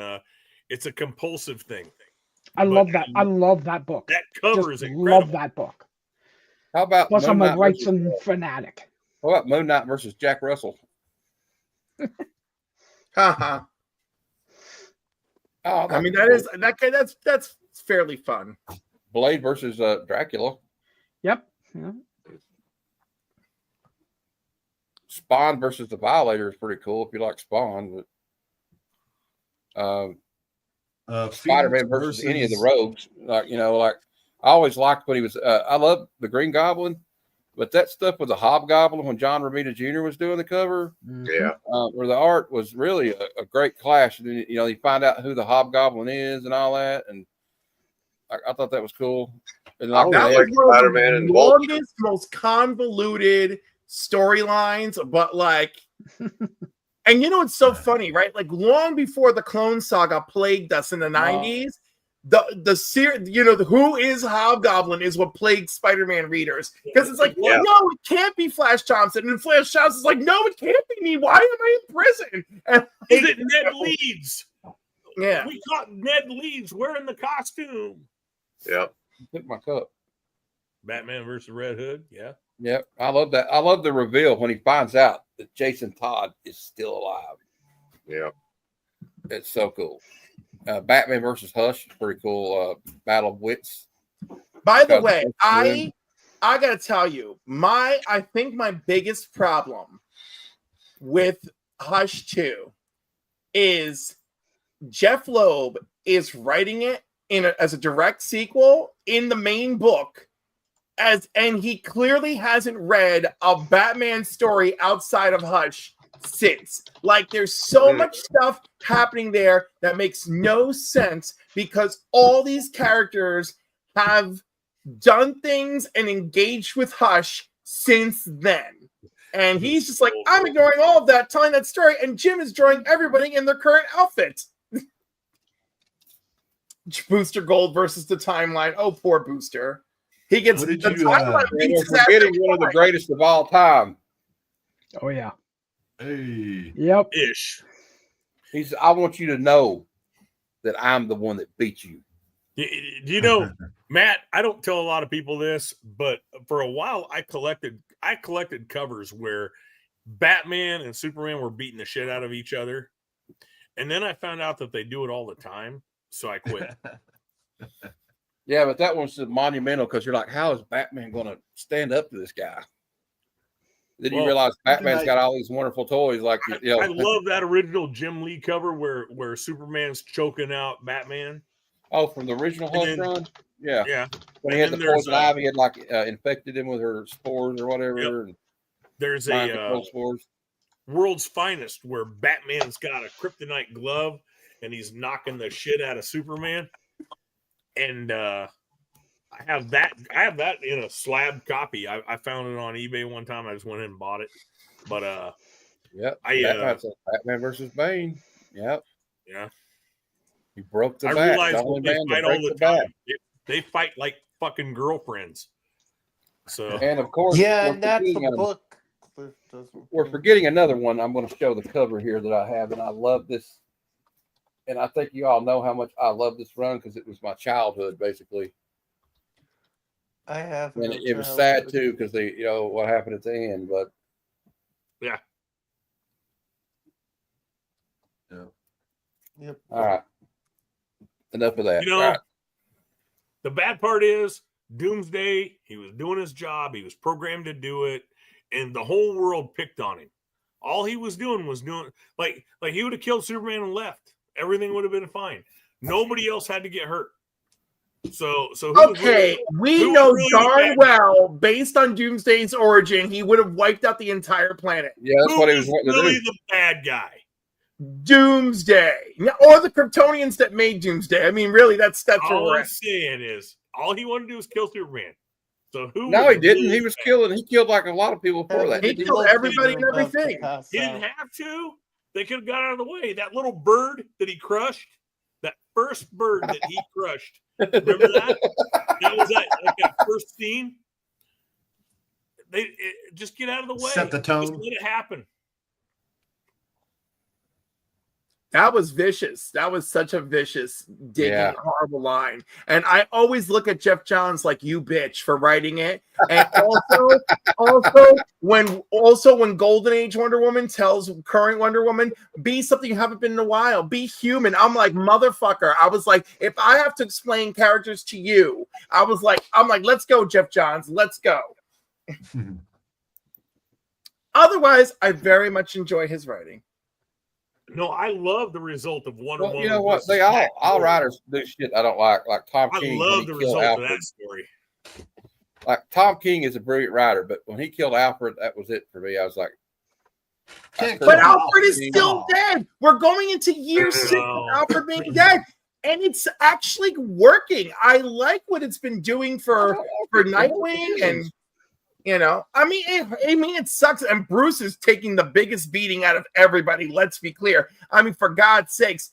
it's a compulsive thing. I love that. I love that book. That cover is incredible. Love that book. How about Plus, I'm Moon a Knight Wrightson fanatic. What about Moon Knight versus Jack Russell? Haha. I mean, that's fairly fun. Blade versus Dracula. Yep. Yeah. Spawn versus the Violator is pretty cool if you like Spawn. But Spider-Man versus any of the rogues, like like I always liked when he was. I love the Green Goblin, but that stuff with the Hobgoblin when John Romita Jr. was doing the cover, where the art was really a great clash. And then, you find out who the Hobgoblin is and all that, and I thought that was cool. And that was one of the longest, most convoluted storylines, but like, and it's so funny, right? Like long before the Clone Saga plagued us in the 90s, the who is Hobgoblin is what plagued Spider-Man readers, because it's like, no, it can't be Flash Thompson, and Flash Thompson's like, no, it can't be me. Why am I in prison? And is it Ned Leeds? Yeah, we caught Ned Leeds wearing the costume. Yep. Pick my cup. Batman versus Red Hood. Yeah. Yep. I love that. I love the reveal when he finds out that Jason Todd is still alive. Yeah. It's so cool. Batman versus Hush is pretty cool. Battle of Wits. By the way, I gotta tell you, I think my biggest problem with Hush 2 is Jeff Loeb is writing it as a direct sequel in the main book, and he clearly hasn't read a Batman story outside of Hush since. Like, there's so much stuff happening there that makes no sense because all these characters have done things and engaged with Hush since then. And he's just like, I'm ignoring all of that, telling that story, and Jim is drawing everybody in their current outfit. Booster Gold versus the Timeline. Oh, poor Booster. He gets the Timeline. We're forgetting one of the greatest of all time. Oh yeah. Hey. Yep. Ish. I want you to know that I'm the one that beat you. Do you know, Matt? I don't tell a lot of people this, but for a while I collected covers where Batman and Superman were beating the shit out of each other, and then I found out that they do it all the time. So I quit. Yeah, but that one's monumental because you're like, how is Batman going to stand up to this guy? Then you realize Batman's got all these wonderful toys. Like, I love that original Jim Lee cover where Superman's choking out Batman. Oh, from the original Hush run? Yeah. Yeah. When he had the poison ivy, had infected him with her spores or whatever. Yep. And there's a World's Finest where Batman's got a kryptonite glove and he's knocking the shit out of Superman. And I have that in a slab copy. I found it on eBay one time. I just went in and bought it. But Batman versus Bane. Yep. Yeah. He broke the I bat. realize they fight all the time. They fight like fucking girlfriends. So and of course, and that's a book. We're forgetting another one. I'm going to show the cover here that I have, and I love this. And I think you all know how much I love this run because it was my childhood, basically. I have. And it was sad too because they, what happened at the end. But yeah. Yep. All right. Enough of that. All right. The bad part is Doomsday. He was doing his job. He was programmed to do it, and the whole world picked on him. All he was doing like he would have killed Superman and left. Everything would have been fine. Nobody else had to get hurt. So we know darn well, based on Doomsday's origin, he would have wiped out the entire planet. Yeah, that's what he was wanting to do. The bad guy. Doomsday, or the Kryptonians that made Doomsday. I mean, really, that's all I'm saying is all he wanted to do was kill Superman. So who? No, he didn't. He was killing. He killed like a lot of people before that. He killed everybody and everything. He didn't have to. They could have got out of the way. That little bird that he crushed, that first bird that he crushed. Remember that? That was that first scene. Just get out of the way. Set the tone. Just let it happen. That was vicious. That was such a vicious, digging, horrible line. And I always look at Jeff Johns like, you bitch, for writing it. And also when Golden Age Wonder Woman tells current Wonder Woman, be something you haven't been in a while, be human. I'm like, motherfucker. I was like, if I have to explain characters to you, I'm like, let's go, Jeff Johns, let's go. Otherwise, I very much enjoy his writing. No, I love the result of Wonder Woman. You know what? They all writers do shit I don't like Tom King. I love the result of that story. Like Tom King is a brilliant writer, but when he killed Alfred, that was it for me. I was like, but Alfred is still dead. We're going into year 6 of Alfred being dead, and it's actually working. I like what it's been doing for Nightwing, and I mean, it sucks. And Bruce is taking the biggest beating out of everybody. Let's be clear. I mean, for God's sakes,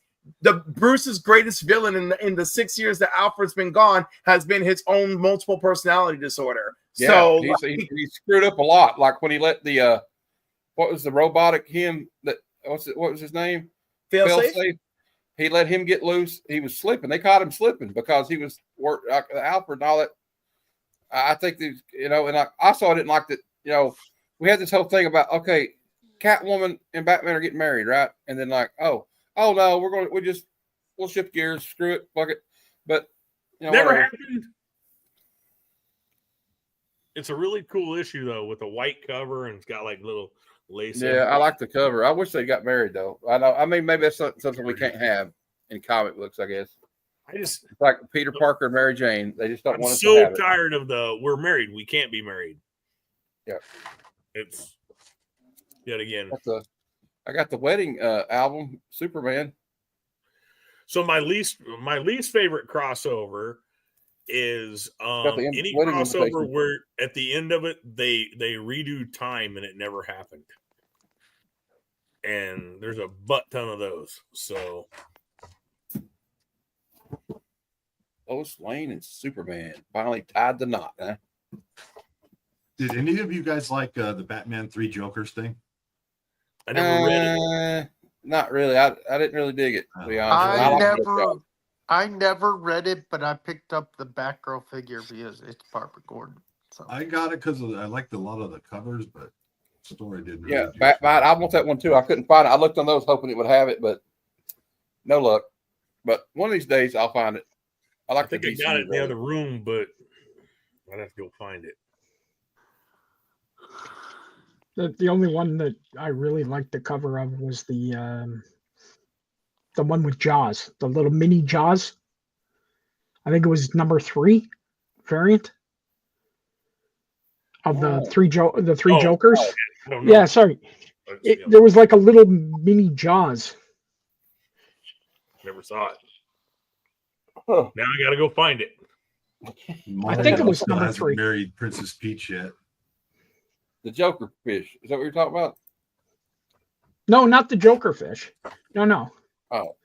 Bruce's greatest villain in the 6 years that Alfred's been gone has been his own multiple personality disorder. Yeah, so he screwed up a lot. Like when he let the what was the robotic him that what was his name? Failsafe. He let him get loose. He was slipping. They caught him slipping because he was Alfred and all that. I think these, and I also didn't like that. We had this whole thing about Catwoman and Batman are getting married, right? And then oh no, we'll shift gears, screw it, fuck it. But never happened. It's a really cool issue though, with a white cover and it's got like little lace. Yeah, I like the cover. I wish they got married though. I know. I mean, maybe that's something we can't have in comic books, I guess. It's like Peter Parker and Mary Jane. They just don't want us to have it. So tired of we're married. We can't be married. Yeah. It's yet again. I got the wedding album, Superman. So my least favorite crossover is any crossover where at the end of it they redo time and it never happened. And there's a butt ton of those. So Lois Lane and Superman finally tied the knot, huh? Did any of you guys like the Batman 3 Jokers thing? I never read it. Not really. I didn't really dig it, to be honest. I never read it, but I picked up the Batgirl figure because it's Barbara Gordon. So I got it because I liked a lot of the covers, but the story didn't. Really I want that one too. I couldn't find it. I looked on those hoping it would have it, but no luck. But one of these days I'll find it. I think I got it in the other room, but I'd have to go find it. The only one that I really liked the cover of was the one with Jaws, the little mini Jaws. I think it was number 3 variant of the three Jokers. Yeah, sorry. There was like a little mini Jaws. Never saw it. Huh. Now I got to go find it. I think it was number 3. Married Princess Peach yet? The Joker fish. Is that what you're talking about? No, not the Joker fish. No. Oh.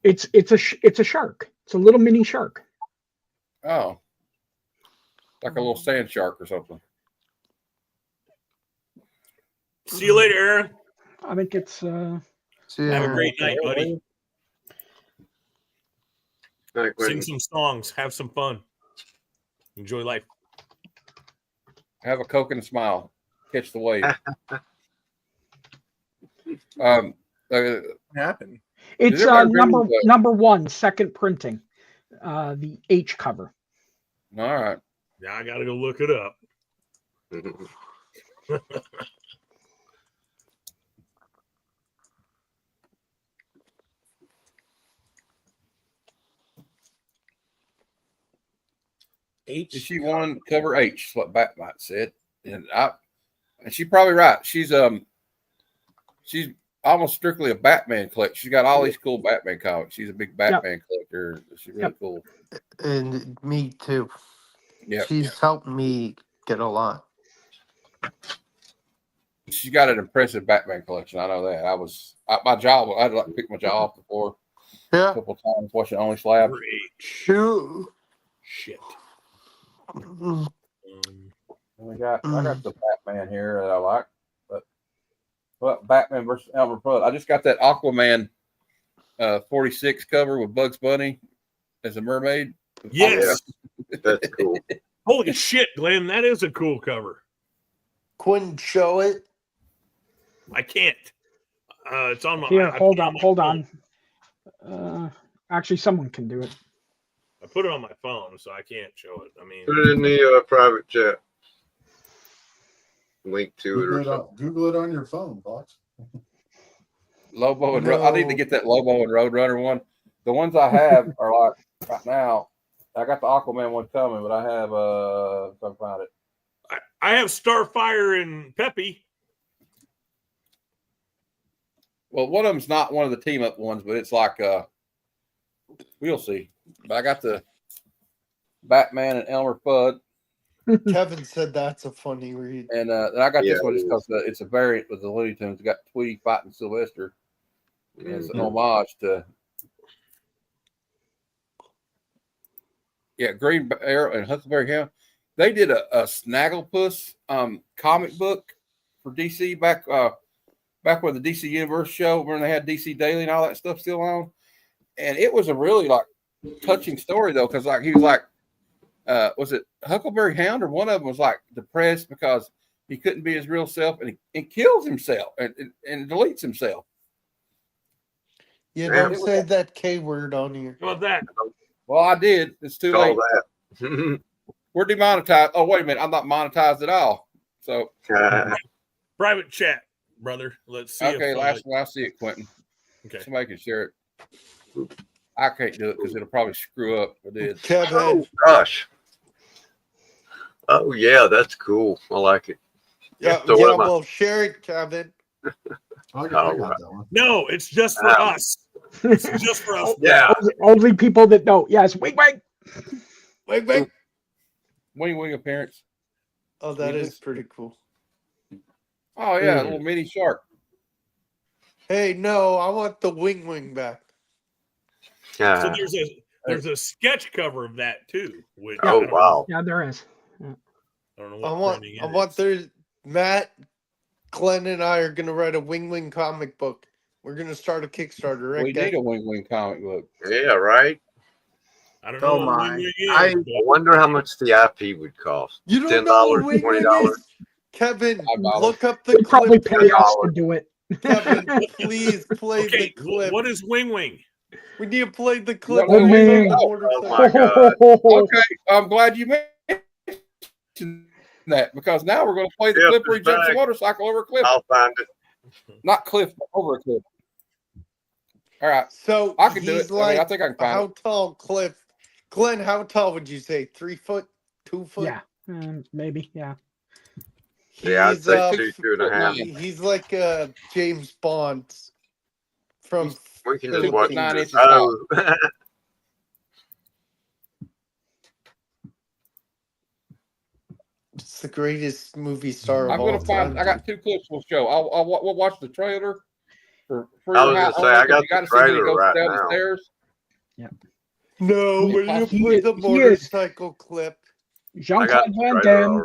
It's a shark. It's a little mini shark. Oh. Like a little sand shark or something. See you later, Aaron. I think it's have a great night, buddy. Sing some songs, have some fun, enjoy life. Have a Coke and a smile. Catch the wave. What happened? It's number one, second printing. The H cover. All right. Yeah, I got to go look it up. H. She won cover H. Is what Batman said, and she's probably right. She's almost strictly a Batman collector. She's got all these cool Batman comics. She's a big Batman collector. She's really cool. And me too. Yeah, she's helped me get a lot. She's got an impressive Batman collection. I know that. My jaw. I had to like pick my jaw off before. Yeah. A couple times watching Only Slab. Shit. I got the Batman here that I like, but Batman versus Elmer Fudd. I just got that Aquaman 46 cover with Bugs Bunny as a mermaid. Yes, that's cool. Holy shit, Glenn, that is a cool cover. Quinn, show it. I can't. It's on my. Here, hold on. Actually, someone can do it. I put it on my phone, so I can't show it. I mean, put it in the private chat. Link to it or something. Google it on your phone, Fox. Lobo and I need to get that Lobo and Roadrunner one. The ones I have are like right now. I got the Aquaman one coming, but I have if I can find it. I have Starfire and Peppy. Well, one of them's not one of the team up ones, but it's like we'll see. But I got the Batman and Elmer Fudd. Kevin said that's a funny read. And I got this one just because it's a variant with the Looney Tunes. It got Tweety fighting Sylvester. And it's an homage to Green Arrow and Huckleberry Hound. They did a Snagglepuss comic book for DC back when the DC Universe show, when they had DC Daily and all that stuff still on. And it was a really like touching story though, because like he was like, was it Huckleberry Hound or one of them was like depressed because he couldn't be his real self and he kills himself and deletes himself. You don't say that K word on here. How about that? Well, I did. It's too late. We're demonetized. Oh, wait a minute. I'm not monetized at all. So private chat, brother. Let's see. Okay, last one I see it, Quentin. Okay. Somebody can share it. I can't do it because it'll probably screw up. I did. Kevin. Oh gosh. Oh yeah, that's cool. I like it. Yeah, So well, share it, Kevin. No, it's just for us. It's just for us. Yeah. Only people that know. Yes. Wait. Wing. Wing appearance. Oh, that is pretty cool. Oh yeah, a little mini shark. Hey, no, I want the wing back. So there's a sketch cover of that too. Which wow. Yeah, there is. I don't know what I want there's Matt, Glenn, and I are gonna write a wing comic book. We're gonna start a Kickstarter, right? We need a wing comic book. Yeah, right. I don't know. I wonder how much the IP would cost. You don't $10, know what wing $20. is? Kevin, $5. look up the They probably clip. pay us to do it. Kevin, please play the clip. What is Wing? We need to play the clip. Oh, man. Oh my god. Okay, I'm glad you mentioned that because now we're going to play the clip where he jumps a motorcycle over a cliff. I'll find it. Not cliff, but over a cliff. All right. So I can do it. Like, I think I can find how it. tall, Cliff? Glenn, how tall would you say? 3 foot? 2 foot? Yeah, maybe. Yeah. Yeah, I'd say 2.5. He's like James Bond from. We can just watch 9 this. inches Oh. It's the greatest movie star. I'm going to find. I got 2 clips we'll show. We'll watch the trailer for I was going to say I got the trailer right down now. the stairs. Yeah. No, we're going to play the motorcycle clip. Jean-Claude Van Damme,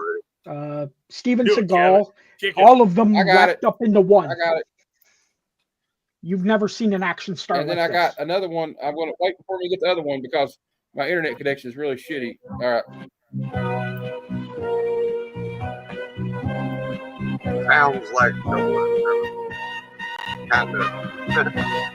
Steven Seagal, all of them wrapped up into one. I got it. You've never seen an action star. And then I got another one. I'm going to wait before we get the other one because my internet connection is really shitty. All right. Sounds like someone kind of.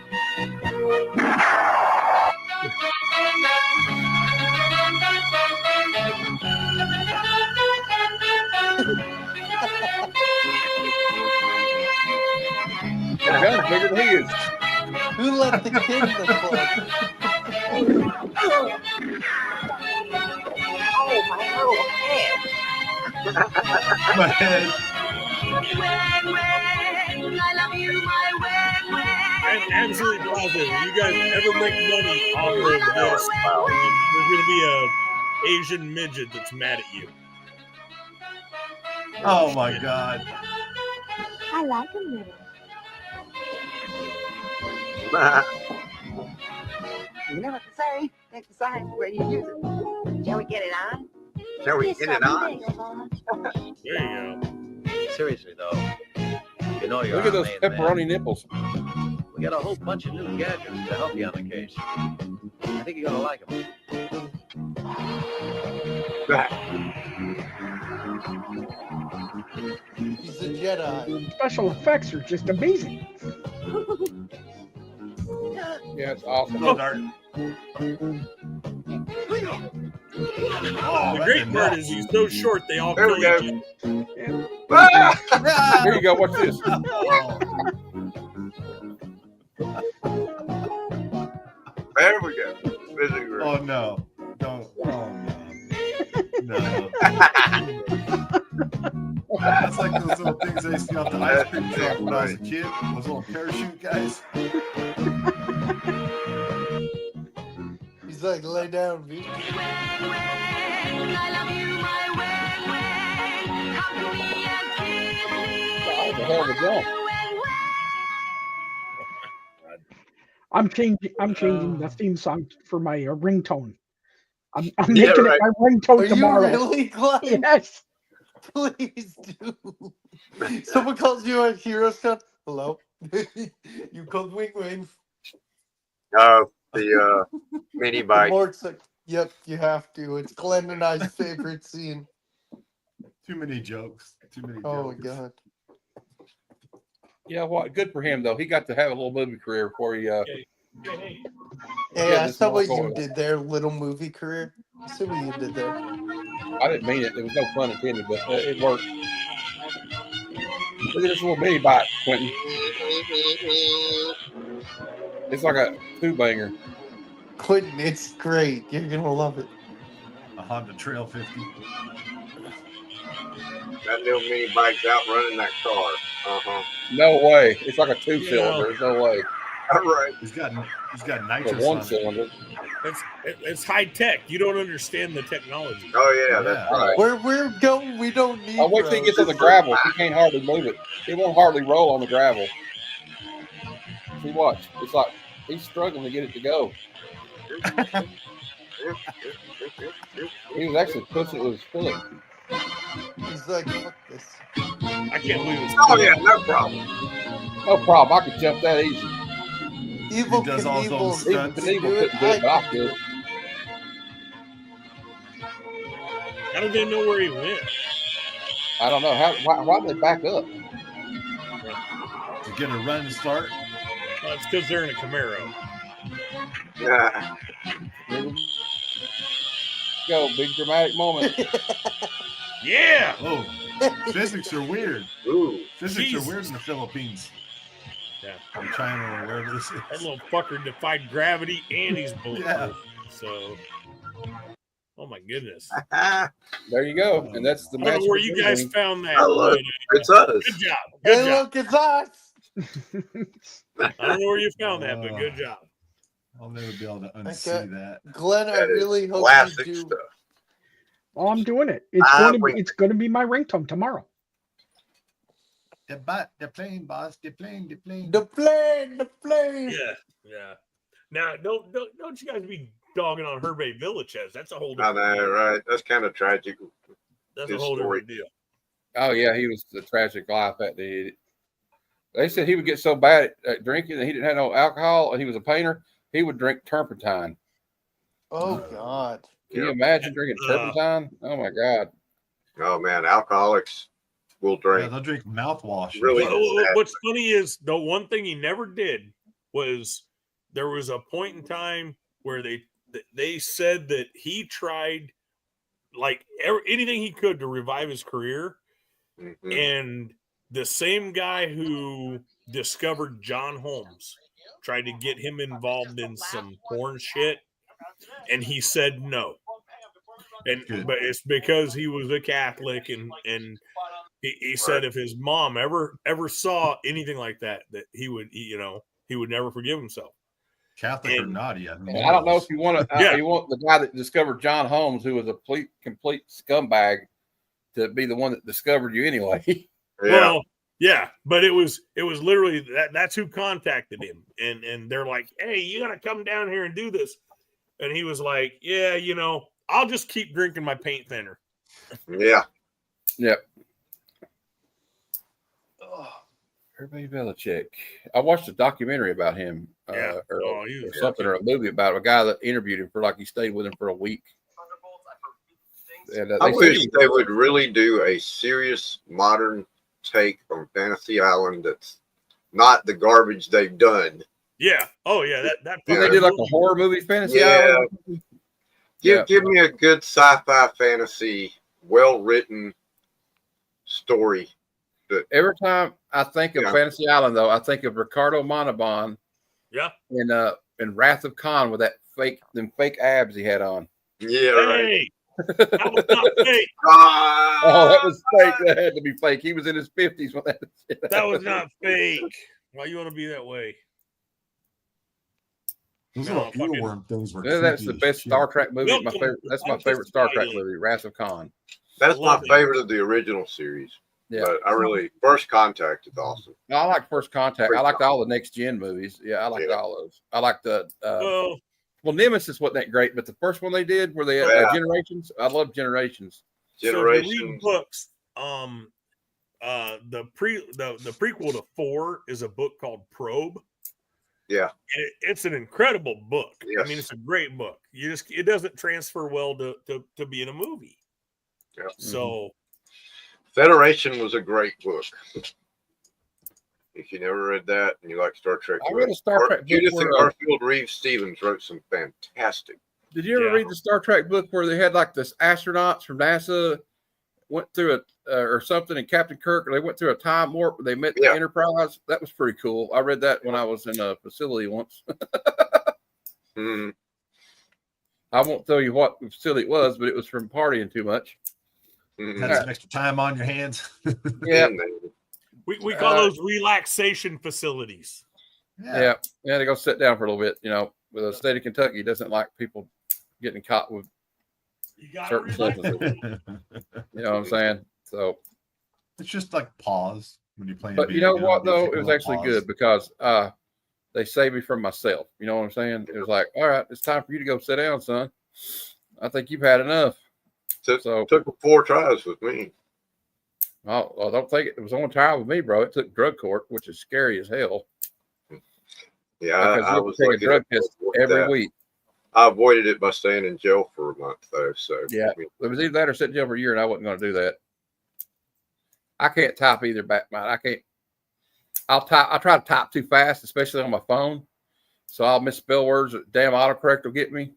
The gun's bigger than he is. Who let the kid in the club? Oh, my little head. My head. I'm absolutely positive. If you guys ever make money off of this, there's going to be a Asian midget that's mad at you. Oh my God. I like a little. You know what to say. Take the sign where you use it. Shall we get it on? Shall we get it on? There you go. Seriously though, you know you're Look at our those main pepperoni man. nipples. We got a whole bunch of new gadgets to help you on the case. I think you're gonna like them. He's a Jedi. Special effects are just amazing. Yeah, it's awesome. The great part is he's so short they all There kill we go. each Here you go. Watch this. There we go. Busy room. Oh no. Don't. Oh no. No. That's like those little things I used to see off the ice cream truck when I was a kid. Those little parachute guys. He's like, lay down, V. That was a hell of a jump. I'm changing the theme song for my ringtone. I'm Yeah, making right. it my ringtone Are you tomorrow. really, Glenn? Yes. Please do. Someone calls you a hero shot. Hello. You called Wing Wing. The mini bike. Yep, you have to. It's Glenn and I's favorite scene. Too many jokes. Too many jokes. Oh my god. Yeah, what? Good for him though. He got to have a little movie career before he. Hey, Yeah, I this saw what more you going. did there, little movie career. I see what you did there. I didn't mean it. There was no pun intended, but it worked. Look at this little mini bike, Quentin. It's like a two banger. Quentin, it's great. You're gonna love it. A Honda Trail 50. That little mini bike's out running that car. No way. It's like a two-cylinder. There's no way. All right. He's got It's nitrous a on one-cylinder. It's high tech. You don't understand the technology. Oh yeah, that's right. Where we're going, we don't need. I'll wait till he gets on the gravel. He can't hardly move it. He won't hardly roll on the gravel. See, watch. It's like he's struggling to get it to go. He was actually pushing it with his foot. He's like, fuck this. I can't believe it's. Oh yeah, no problem. No problem. I could jump that easy. Evil He does all those Knievel. stunts. Knievel couldn't do it, but I could. How did they know where he went? I don't know. Why did they back up? To get a run start. Well, it's because they're in a Camaro. Yeah. Go, big dramatic moment. Yeah. Oh, physics are weird. Ooh. Physics Jesus. are weird in the Philippines. Yeah. In China or wherever this is. That little fucker defied gravity and he's bulletproof. Yeah. So, oh my goodness. There you go. And that's the I don't match. know where you guys found that. Oh, look, but, it's us. Good job. Hey, Good job. look, it's us. I don't know where you found that, but good job. I'll never be able to unsee that. Glenn, I That is really hope classic you do. stuff. Oh, I'm doing it. It's going to be my ringtone tomorrow. The plane, boss. The plane. The plane. Yeah, yeah. Now, don't you guys be dogging on Hervé Villachez. That's a whole I different know, deal. right? That's kind of tragic. That's his a whole story. different deal. Oh yeah, he was a tragic life that day. They said he would get so bad at drinking that he didn't have no alcohol, and he was a painter. He would drink turpentine. Oh God. Can you imagine drinking turpentine? Oh my God. Oh man, alcoholics will drink. Yeah, they'll drink mouthwash. Really What's funny is the one thing he never did was there was a point in time where they said that he tried like anything he could to revive his career, and the same guy who discovered John Holmes tried to get him involved in some porn shit, and he said no. But it's because he was a Catholic, and he said if his mom ever saw anything like that he would never forgive himself. Catholic or not, yeah. I don't know if you want to. You want the guy that discovered John Holmes, who was a complete scumbag, to be the one that discovered you anyway. Well, yeah, but it was literally that's who contacted him, and they're like, "Hey, you got to come down here and do this," and he was like, "Yeah, I'll just keep drinking my paint thinner." Yeah. Yep. Everybody Belichick. I watched a documentary about him, or something, or a movie about a guy that interviewed him for he stayed with him for a week. And, I wish they would really do a serious modern take on Fantasy Island that's not the garbage they've done. Yeah. Oh yeah. That they did like a horror movie, Fantasy Island. Give me a good sci-fi fantasy, well-written story. Every time I think of Fantasy Island, though, I think of Ricardo Montalban. Yeah. In Wrath of Khan with them fake abs he had on. Yeah. Right. That was not fake. Oh, that was fake. That had to be fake. He was in his 50s when that was not fake. Why you want to be that way? Those little earworm things were that's the best Star Trek movie. That's my favorite Star Trek movie, Wrath of Khan. That's my favorite of the original series. Yeah, but First Contact is awesome. No, I like First Contact. I liked all the Next Gen movies. Yeah, I liked all those. I liked the well, Nemesis wasn't that great, but the first one they did where they had Generations. I love Generations. So if you read books, the prequel to 4 is a book called Probe. Yeah, it's an incredible book. Yes. I mean, it's a great book. It doesn't transfer well to be in a movie. Yeah. So. Federation was a great book. If you never read that and you like Star Trek, I read a Star Trek book. Judith and Garfield Reeves Stevens wrote some fantastic. Did you ever read the Star Trek book where they had this astronauts from NASA went through it or something, and Captain Kirk, they went through a time warp where they met the Enterprise? That was pretty cool. I read that when I was in a facility once. I won't tell you what facility it was, but it was from partying too much. Had some extra time on your hands. Yeah. We call those relaxation facilities. Yeah. They go sit down for a little bit. With the state of Kentucky doesn't like people getting caught with certain substances. You know what I'm saying? So it's just like pause when you're playing. But you know what though? It was actually good because they saved me from myself. You know what I'm saying? It was like, all right, it's time for you to go sit down, son. I think you've had enough. Took 4 tries with me. Oh, well, don't think it was on trial with me, bro. It took drug court, which is scary as hell. Yeah, I was taking a drug test every week. I avoided it by staying in jail for a month, though. So yeah, it was either that or sit in jail for a year, and I wasn't going to do that. I can't type either, Batman. I can't. I'll try to type too fast, especially on my phone, so I'll misspell words. Damn autocorrect will get me,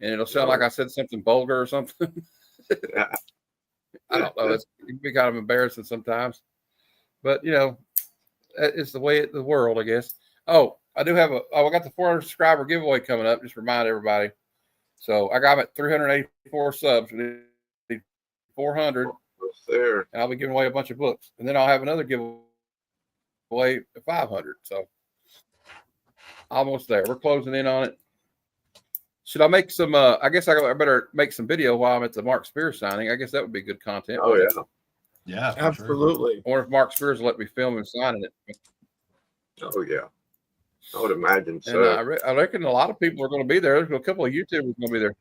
and it'll sound like I said something vulgar or something. I don't know. It can be kind of embarrassing sometimes, but it's the way of the world, I guess. Oh, I do have I got the 400 subscriber giveaway coming up. Just remind everybody. So I got at 384 subs. We need 400. There. And I'll be giving away a bunch of books, and then I'll have another giveaway at 500. So almost there. We're closing in on it. Should I make some? I guess I better make some video while I'm at the Mark Spears signing. I guess that would be good content. Oh yeah, yeah, absolutely. Or if Mark Spears will let me film him signing it. Oh yeah, I would imagine so. And I reckon a lot of people are going to be there. There's a couple of YouTubers going to be there.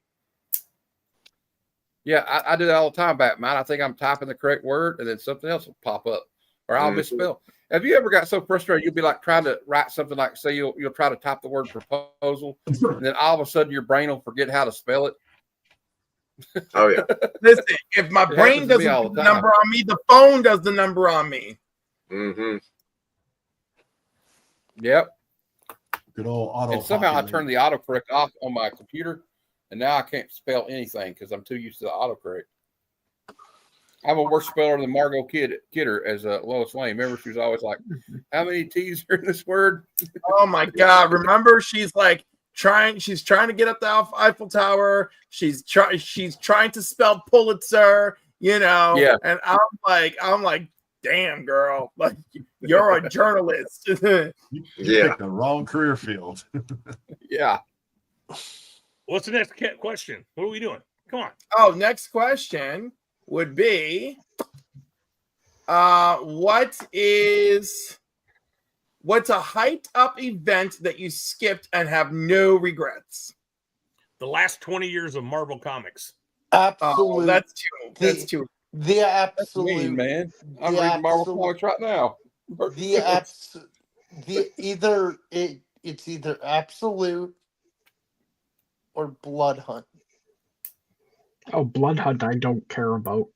Yeah, I do that all the time, Batman. I think I'm typing the correct word, and then something else will pop up, or I'll misspell. Have you ever got so frustrated you'll be like trying to write something like, say you'll try to type the word proposal, and then all of a sudden your brain will forget how to spell it? Oh yeah. Listen, if my It brain happens to me doesn't all do the the time. number on me, the phone does the number on me. Mm-hmm. Yep. Good old auto. And somehow I turned the autocorrect off on my computer, and now I can't spell anything because I'm too used to the autocorrect. I'm a worse speller than Margot Kidder as Lois Lane. Remember, she was always like, "How many T's are in this word?" Oh my God! Remember, she's trying to get up the Eiffel Tower. She's trying to spell Pulitzer. Yeah. And I'm like, damn girl, like you're a journalist. You picked the wrong career field. Yeah. What's the next question? What are we doing? Come on. Oh, next question would be, what's a hyped up event that you skipped and have no regrets? The last 20 years of Marvel Comics. Absolute. Oh, that's too. The absolute mean, man. I'm reading Marvel Comics right now. It's either absolute or Blood Hunt. Oh, Blood Hunt, I don't care about.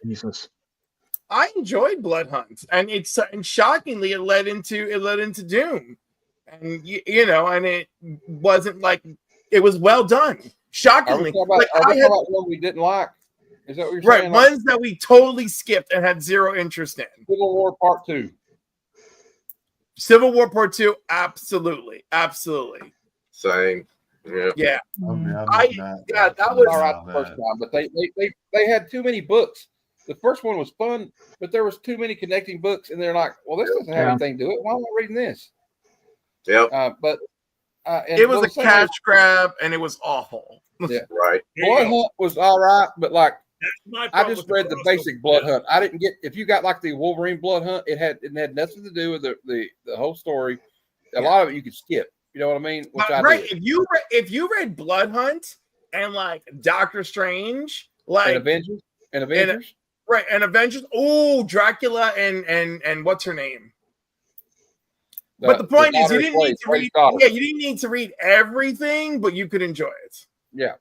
Jesus. I enjoyed Blood Hunt, and and shockingly, it led into Doom, and and it wasn't like it was well done. Shockingly, Are we talking about one we didn't like? Is that what you're right? saying? Ones that we totally skipped and had zero interest in. Civil War Part 2. Civil War Part 2, absolutely. Same. Yeah. Yeah. That was all right the first time, but they had too many books. The first one was fun, but there was too many connecting books, and they're like, well, this doesn't have anything to do it. Why am I reading this? Yep. It was a cash grab, and it was awful. Yeah. Right. Blood Hunt was all right, but like my I problem just with read the the basic Blood Hunt. I didn't get if you got like the Wolverine Blood Hunt, it had nothing to do with the whole story. A lot of it you could skip. You know what I mean? Which I right. did. If you read Blood Hunt and like Doctor Strange, like And Avengers. Right, and Avengers. Oh, Dracula and what's her name? But the point is, you didn't need to read. Yeah, you didn't need to read everything, but you could enjoy it. Yeah.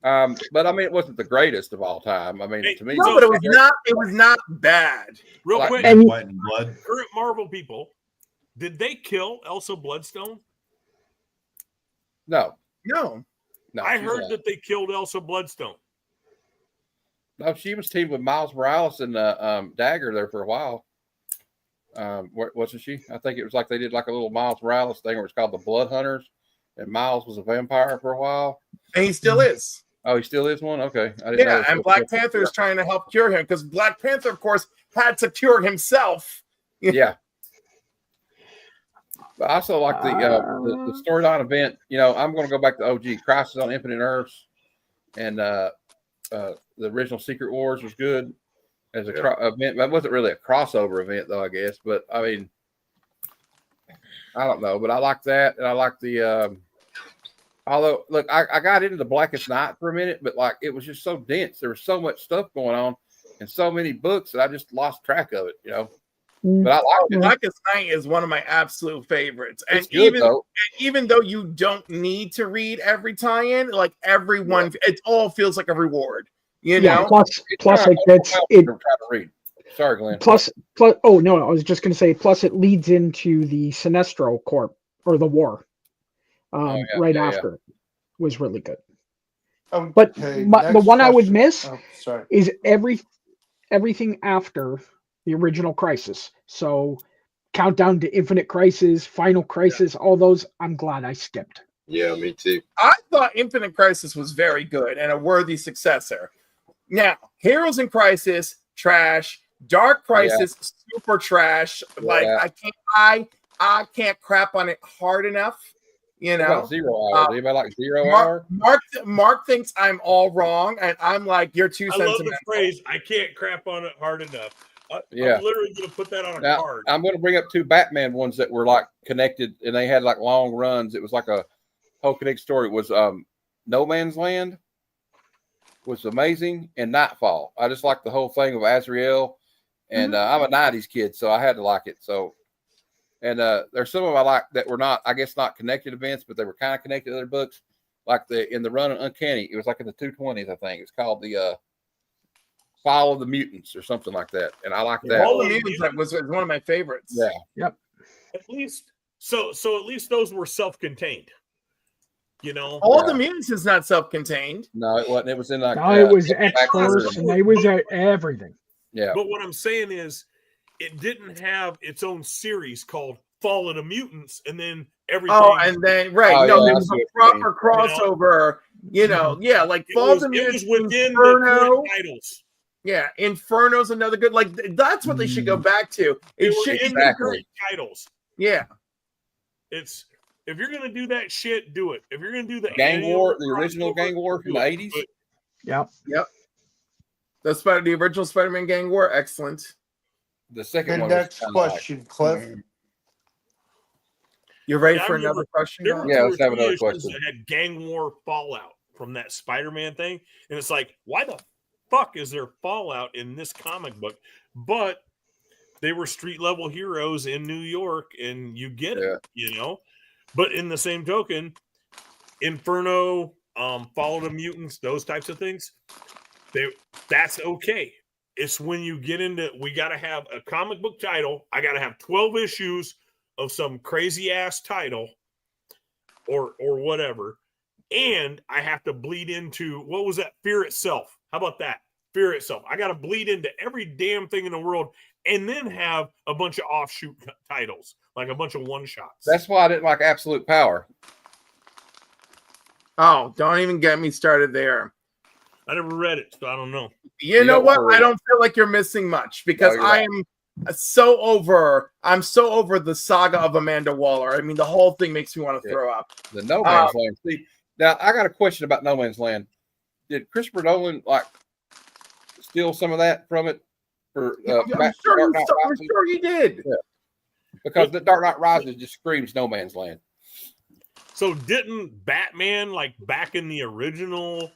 But I mean, it wasn't the greatest of all time. I mean, to me, no, but it was not. It was not bad. Real Like- quick, And- White and blood. current Marvel people, did they kill Elsa Bloodstone? No. I she's heard not. that they killed Elsa Bloodstone. No, she was teamed with Miles Morales and Dagger there for a while. Wasn't she? I think it was like they did like a little Miles Morales thing where it's called the Blood Hunters, and Miles was a vampire for a while. And he still is. Oh, he still is one? Okay. I didn't know. And Black Panther is trying to help cure him because Black Panther, of course, had to cure himself. Yeah. But I also like the storyline event. You know, I'm going to go back to OG Crisis on Infinite Earths, and the original Secret Wars was good as a event. That wasn't really a crossover event, though, I guess. But I mean, I don't know. But I like that, and I like the. Although, look, I got into the Blackest Night for a minute, but like it was just so dense. There was so much stuff going on, and so many books that I just lost track of it. You know. But I like it. Blackest Night is one of my absolute favorites. And It's good, even though you don't need to read every tie-in, like everyone, it all feels like a reward. You know? Plus it gets it. I'm trying to read. Sorry, Glenn. Plus. Oh no, I was just going to say. Plus, it leads into the Sinestro Corp or the war. Right after was really good. But the one I would miss is everything after the original Crisis. So Countdown to Infinite Crisis, Final Crisis, all those, I'm glad I skipped. Yeah, me too. I thought Infinite Crisis was very good and a worthy successor. Now, Heroes in Crisis, trash. Dark Crisis, super trash. Like I can't crap on it hard enough. You know, about 0 Hour. Anybody like 0 Hour? Mark thinks I'm all wrong, and I'm like, you're too sentimental. I love the phrase, I can't crap on it hard enough. I'm literally going to put that on a card. I'm going to bring up 2 Batman ones that were like connected, and they had like long runs. It was like a whole connected story. It was No Man's Land was amazing, and Nightfall. I just like the whole thing of Azrael, and I'm a 90s kid, so I had to like it. So. And there's some of them I like that were not, I guess, not connected events, but they were kind of connected to other books. like in the run of Uncanny. It was like in the 220s, I think. It's called the Fall of the Mutants or something like that, and I like that. All the Mutants was one of my favorites. Yeah. Yep. At least so at least those were self-contained. You know, All the Mutants is not self-contained. No, it wasn't. It was in like No, it was X-Force, and it was everything. Yeah. But what I'm saying is, it didn't have its own series called Fall of the Mutants, and then everything. Oh, and then there was a proper crossover. You know, like Fall of the Mutants. It was within Inferno. the current titles. Yeah, Inferno's another good. Like that's what they should go back to. It should in the current titles. Yeah, it's if you're gonna do that shit, do it. If you're gonna do the Gang War, the original Gang War from the 80s. Yep. The original Spider-Man Gang War, excellent. The second one. Next question, Cliff. You're ready for another question? There were let's have another issues question. that had Gang War Fallout from that Spider-Man thing, and it's like, why the fuck is there Fallout in this comic book? But they were street level heroes in New York, and you get it, you know. But in the same token, Inferno, Fall of the Mutants, those types of things, that's okay. It's when you get into, we got to have a comic book title. I got to have 12 issues of some crazy ass title or whatever. And I have to bleed into, what was that? Fear Itself. How about that? Fear Itself. I got to bleed into every damn thing in the world and then have a bunch of offshoot titles, like a bunch of one shots. That's why I didn't like Absolute Power. Oh, don't even get me started there. I never read it, so I don't know. You know what? I don't feel like you're missing much because I'm so over the saga of Amanda Waller. I mean, the whole thing makes me want to throw up. The No Man's Land. See, now I got a question about No Man's Land. Did Christopher Nolan steal some of that from it? For I'm sure he did. Yeah. Because the Dark Knight Rises just screams No Man's Land. So didn't Batman, like back in the original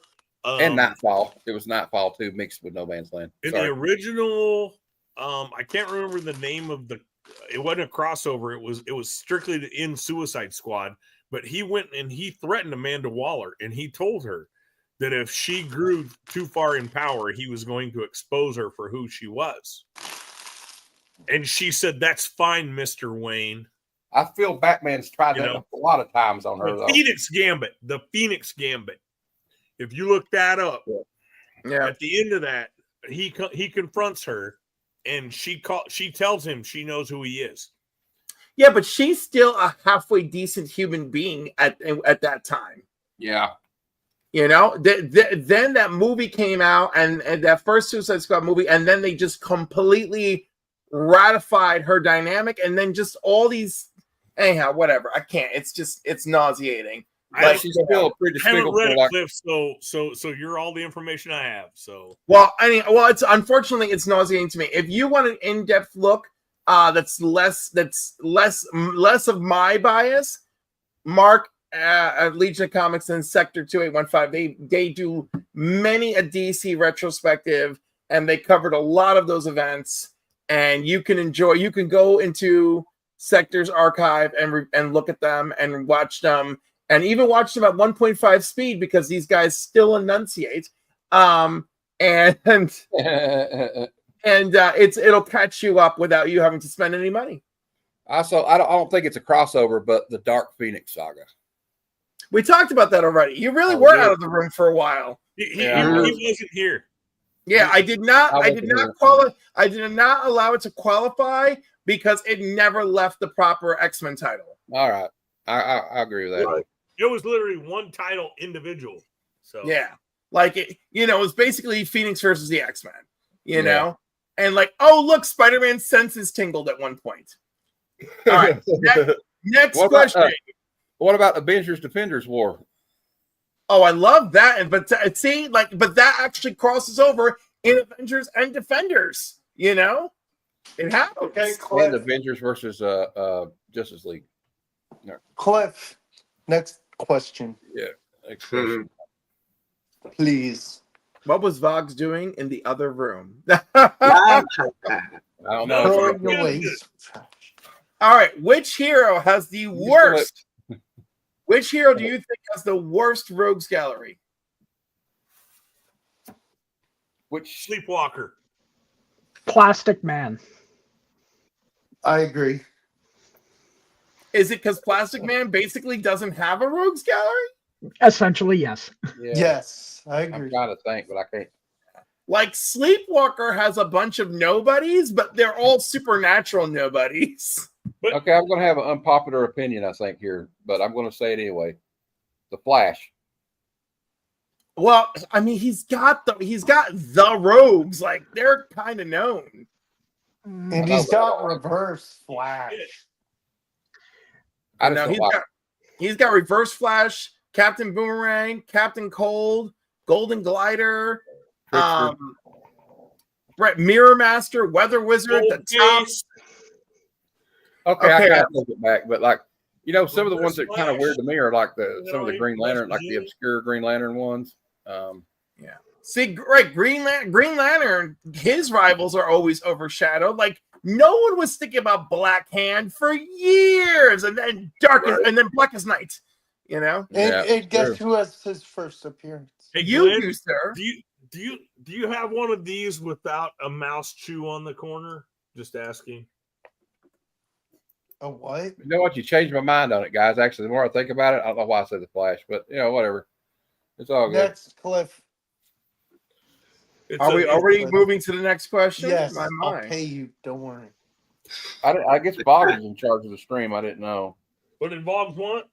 and Nightfall? It was Nightfall too, mixed with No Man's Land. In the original, I can't remember the name of the. It wasn't a crossover. It was strictly in Suicide Squad. But he went and he threatened Amanda Waller, and he told her that if she grew too far in power, he was going to expose her for who she was. And she said, "That's fine, Mr. Wayne." I feel Batman's tried that a lot of times on her. The Phoenix Gambit. The Phoenix Gambit. If you look that up, at the end of that, he confronts her, and she tells him she knows who he is. Yeah, but she's still a halfway decent human being at that time. Yeah. You know, then that movie came out, and that first Suicide Squad movie, and then they just completely ratified her dynamic, and then just all these. Anyhow, whatever. I can't. It's nauseating. She's still pretty despicable. I haven't read it, Cliff, so you're all the information I have. So it's unfortunately it's nauseating to me. If you want an in-depth look, that's less of my bias. Mark at Legion of Comics and Sector 2815. They do many a DC retrospective, and they covered a lot of those events. And you can go into Sector's archive and look at them and watch them, and even watch them at 1.5 speed because these guys still enunciate. And it'll catch you up without you having to spend any money. Also, I don't think it's a crossover, but the Dark Phoenix saga. We talked about that already. You really were out of the room for a while. He wasn't here. Yeah, I did not allow it to qualify because it never left the proper X-Men title. All right. I agree with that. Right. It was literally one title individual. So yeah. Like it was basically Phoenix versus the X-Men, you know? And oh look, Spider-Man's senses tingled at one point. All right. Next question. What about Avengers Defenders War? Oh, I love that. But that actually crosses over in Avengers and Defenders, you know? It happens. Okay, and Avengers versus Justice League. No. Cliff, next question. Yeah. Next question. Please. What was Vox doing in the other room? I don't know. Throwing away. All right. Which hero has the worst Which hero do you think has the worst rogues gallery? Which Sleepwalker? Plastic Man. I agree. Is it because Plastic Man basically doesn't have a rogues gallery? Essentially, yes. Yeah. Yes, I agree. I'm trying to think, but I can't. Like Sleepwalker has a bunch of nobodies, but they're all supernatural nobodies. Okay, I'm going to have an unpopular opinion, I think, here, but I'm going to say it anyway. The Flash. Well, I mean, he's got the rogues, like they're kind of known. And he's got Reverse Flash. I just don't like he's got Reverse Flash, Captain Boomerang, Captain Cold, Golden Glider, Mirror Master, Weather Wizard, the top. Okay, I got to look it back, but like, you know, some of the ones that kind of weird to me are like some of the Green Lantern, like the obscure Green Lantern ones. Yeah. See, right, Green Lantern, his rivals are always overshadowed. Like no one was thinking about Black Hand for years, and then and then Blackest Night. You know. And guess who has his first appearance? Hey, you Glenn, do, sir. Do you have one of these without a mouse chew on the corner? Just asking. A what? You know what? You changed my mind on it, guys. Actually, the more I think about it, I don't know why I said the Flash, but you know, whatever. It's all good. Next, Cliff. Are we already moving to the next question? Yes, My I'll mind. pay you. Don't worry. I guess Boggs is in charge of the stream. I didn't know. What did Boggs want?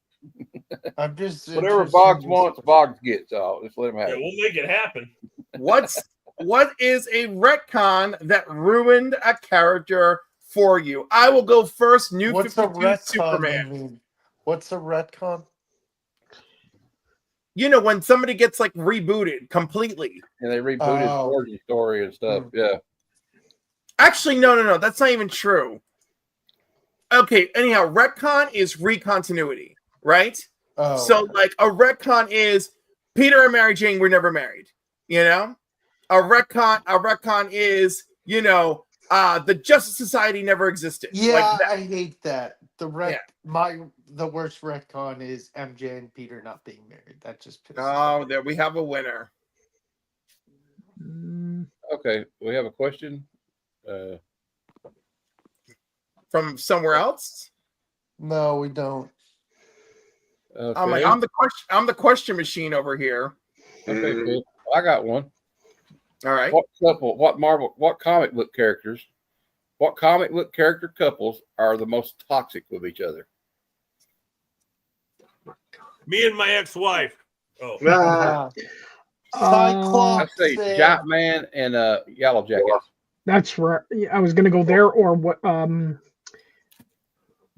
I'm just whatever Boggs wants, Boggs gets. So just let him have Yeah, it. we'll make it happen. What is a retcon that ruined a character for you? I will go first. New What's 52 a retcon? Superman. You mean? What's a retcon? You know, when somebody gets like rebooted completely. And they rebooted his origin story and stuff. Yeah. Actually, no. That's not even true. Okay, anyhow, retcon is recontinuity, right? Oh. So, like, a retcon is Peter and Mary Jane were never married, you know? A retcon is, you know, the Justice Society never existed. Yeah, like that. I hate that. The worst retcon is MJ and Peter not being married. That just pisses me off. There we have a winner. Okay, we have a question. From somewhere else? No, we don't. Okay. I'm the question machine over here. Okay, cool. I got one. All right. What comic book character couples are the most toxic with each other? Me and my ex-wife. Oh. Cyclops. I say Jackman and Yellow Jacket. That's right. I was gonna go there, or what?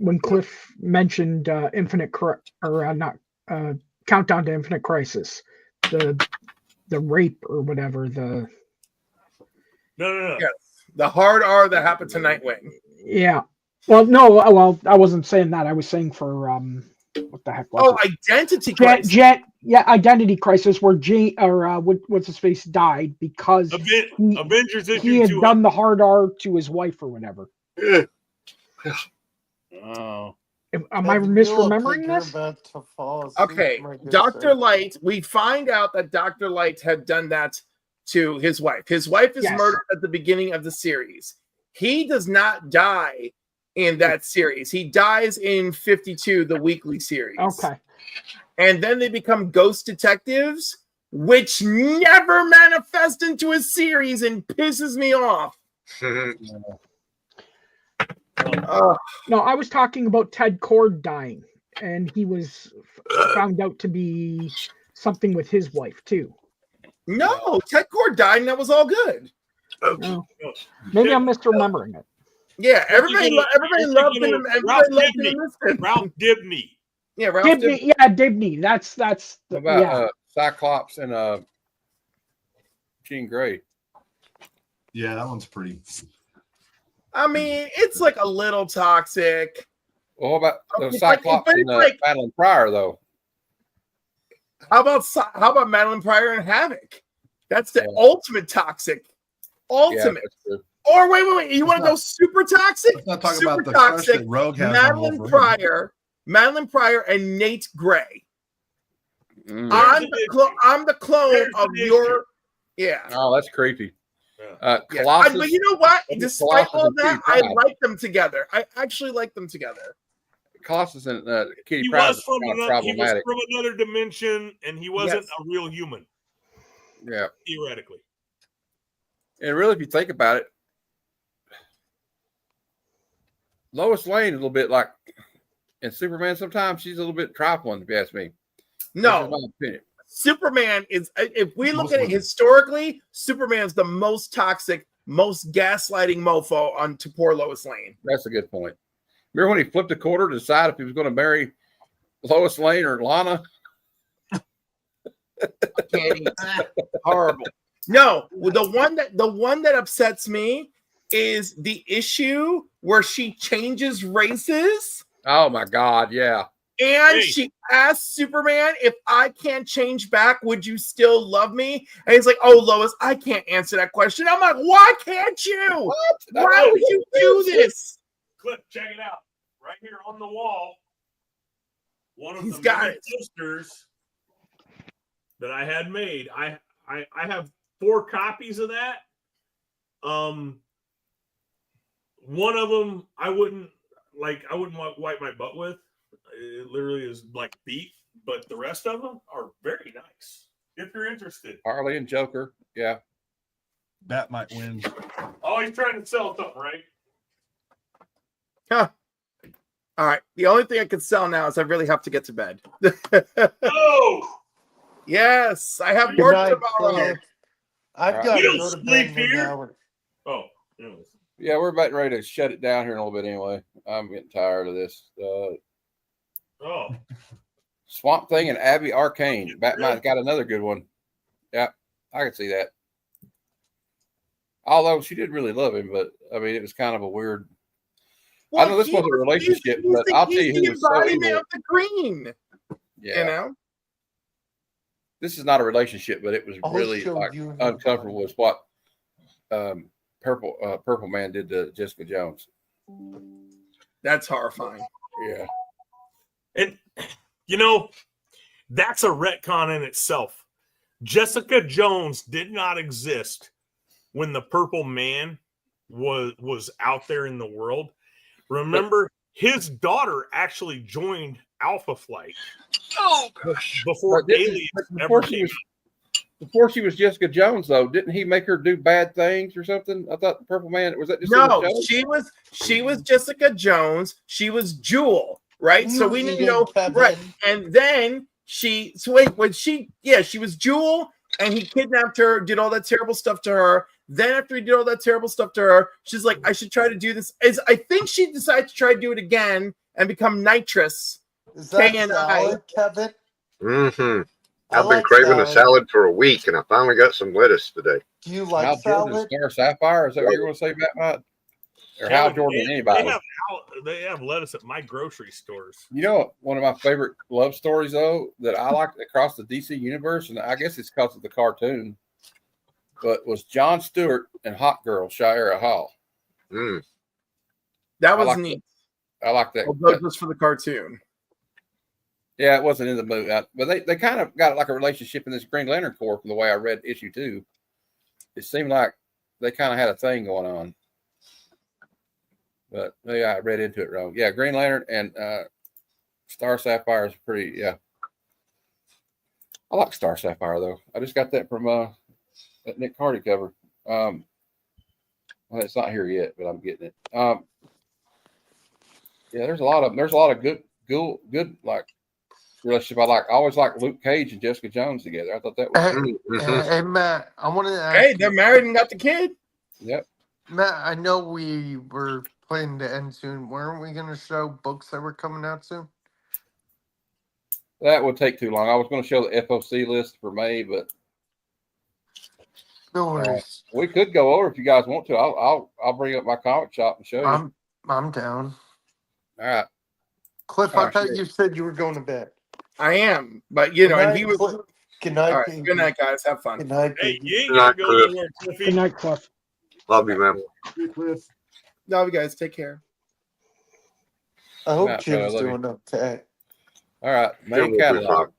When Cliff mentioned Countdown to Infinite Crisis, the rape or whatever. No. Yes. The hard R that happened to Nightwing. Yeah. Well, no. Well, I wasn't saying that. I was saying for what the heck was it? Identity Crisis. Identity Crisis, where what's his face died because Avengers he had done the hard R to his wife or whatever. Oh. Am I misremembering this? Okay, Dr. Light. We find out that Dr. Light had done that to his wife. His wife is murdered at the beginning of the series. He does not die in that series. He dies in 52, the weekly series. Okay. And then they become ghost detectives, which never manifest into a series and pisses me off. No, I was talking about Ted Kord dying, and he was found out to be something with his wife too. No, Ted Kord died, and that was all good. No. Maybe I'm misremembering it. Yeah, everybody loved him. Ralph Dibny. Yeah, Ralph Dibny. Yeah, Dibny. That's What about Cyclops and Jean Grey? Yeah, that one's pretty. I mean, it's like a little toxic. Well, what about Cyclops and Madeline Pryor, though? How about Madeline Pryor and Havoc? That's the ultimate toxic. Ultimate. Yeah, or wait. You want to go super toxic? Let's not talk super about the crush that Rogue has on Madeline Wolverine. Madeline Pryor and Nate Gray. Mm. I'm the clone of your. Yeah. Oh, that's creepy. Yeah. Colossus. But you know what? Despite Colossus all and that, Kitty I Pryde. like them together. I actually like them together. Colossus and Kitty He Pryde was from kind of another, he was problematic. from another dimension, and he wasn't Yes. a real human. Yeah. Theoretically. And really, if you think about it, Lois Lane is a little bit like in Superman. Sometimes she's a little bit trifling, if you ask me. No. That's just my opinion. Superman is, if we look at it historically, Superman's the most toxic, most gaslighting mofo on to poor Lois Lane. That's a good point. Remember when he flipped a quarter to decide if he was going to marry Lois Lane or Lana? Can't eat. Horrible. No, the one that upsets me is the issue where she changes races. Oh my God, yeah. And she asked Superman, if I can't change back, would you still love me? And he's like, oh, Lois, I can't answer that question. I'm like, why can't you? What? Why would you do this? Clip, check it out. Right here on the wall. One of He's the got many it. posters that I had made. I have 4 copies of that. One of them I wouldn't wipe my butt with. It literally is like beef, but the rest of them are very nice. If you're interested. Harley and Joker, yeah. That might win. Oh, he's trying to sell something, right? Huh. All right. The only thing I can sell now is I really have to get to bed. Oh! Yes, I have Good work night, tomorrow. Cliff. I've got You to don't go to bed sleep in an here? hour. Oh, anyways. Yeah, we're about ready to shut it down here in a little bit anyway. I'm getting tired of this. Oh. Swamp Thing and Abby Arcane. Batman's got another good one. Yeah, I can see that. Although she did really love him, but I mean, it was kind of a weird. I know this wasn't a relationship, but I'll tell you who was so embodiment evil. of the green. Yeah. You know? This is not a relationship, but it was I'll really show like you uncomfortable with what Purple Man did to Jessica Jones. That's horrifying. Yeah. And, you know, that's a retcon in itself. Jessica Jones did not exist when the Purple Man was out there in the world. Remember, his daughter actually joined Alpha Flight. Oh, before Aliens ever came out. Before she was Jessica Jones, though, didn't he make her do bad things or something? I thought the Purple Man was that just in the No, show? she was Jessica Jones. She was Jewel, right? So we didn't know, Kevin. right? And then she was Jewel, and he kidnapped her, did all that terrible stuff to her. Then after he did all that terrible stuff to her, she's like, I should try to do this. I think she decided to try to do it again and become Nitrous. Is that salad, Kevin? Mm-hmm. I I've been like craving a salad. salad for a week, and I finally got some lettuce today. Do you like Hal Jordan and salad? Star Sapphire? Is that what you're going to say, Batman? Or Hal Jordan and anybody? They have lettuce at my grocery stores. You know, one of my favorite love stories, though, that I like across the DC universe, and I guess it's because of the cartoon, but was Jon Stewart and Hot Girl, Shira Hall. Mm. That was neat. I like that. Although just for the cartoon. Yeah, it wasn't in the movie, but they kind of got like a relationship in this Green Lantern Corps from the way I read issue 2. It seemed like they kind of had a thing going on. But maybe I read into it wrong. Yeah, Green Lantern and Star Sapphire is pretty, yeah. I like Star Sapphire, though. I just got that from that Nick Hardy cover. Well, it's not here yet, but I'm getting it. Yeah, there's a lot of good like relationship. I always like Luke Cage and Jessica Jones together. I thought that was Hey, Matt, I want to ask. Hey, they're married and got the kid. Yep. Matt, I know we were planning to end soon. Weren't we going to show books that were coming out soon? That would take too long. I was going to show the FOC list for May, but no worries. We could go over if you guys want to. I'll bring up my comic shop and show you. I'm down. All right. Cliff, I thought you said you were going to bed. I am, but you know, Good and night, he was. Cliff. Good night, All right, baby. good night, guys. Have fun. Good night, Hey, baby. you ain't Good got night, to go Cliff. anywhere, Cliffy. Good night, Cliff. Love you, man. Love you guys. Take care. I hope Not, Jim's love you. doing okay. All right, Jim main will be catalog. fine.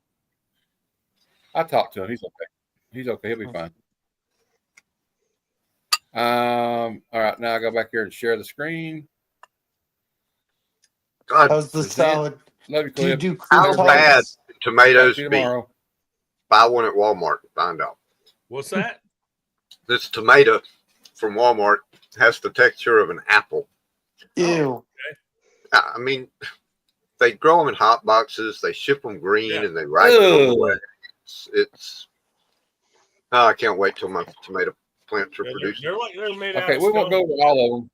I talked to him. He's okay. He's okay. He'll be fine. All right, now I go back here and share the screen. God, How's the salad? Love you, Do you Clip. do how cream bad tarts? tomatoes See you be? tomorrow. Buy one at Walmart and find out. What's that? This tomato from Walmart has the texture of an apple. Ew. I mean, they grow them in hot boxes. They ship them green Yeah. and they ripen them away. It's I can't wait till my tomato plants are Yeah, producing. they're made out Okay, of we won't go stone. over all of them.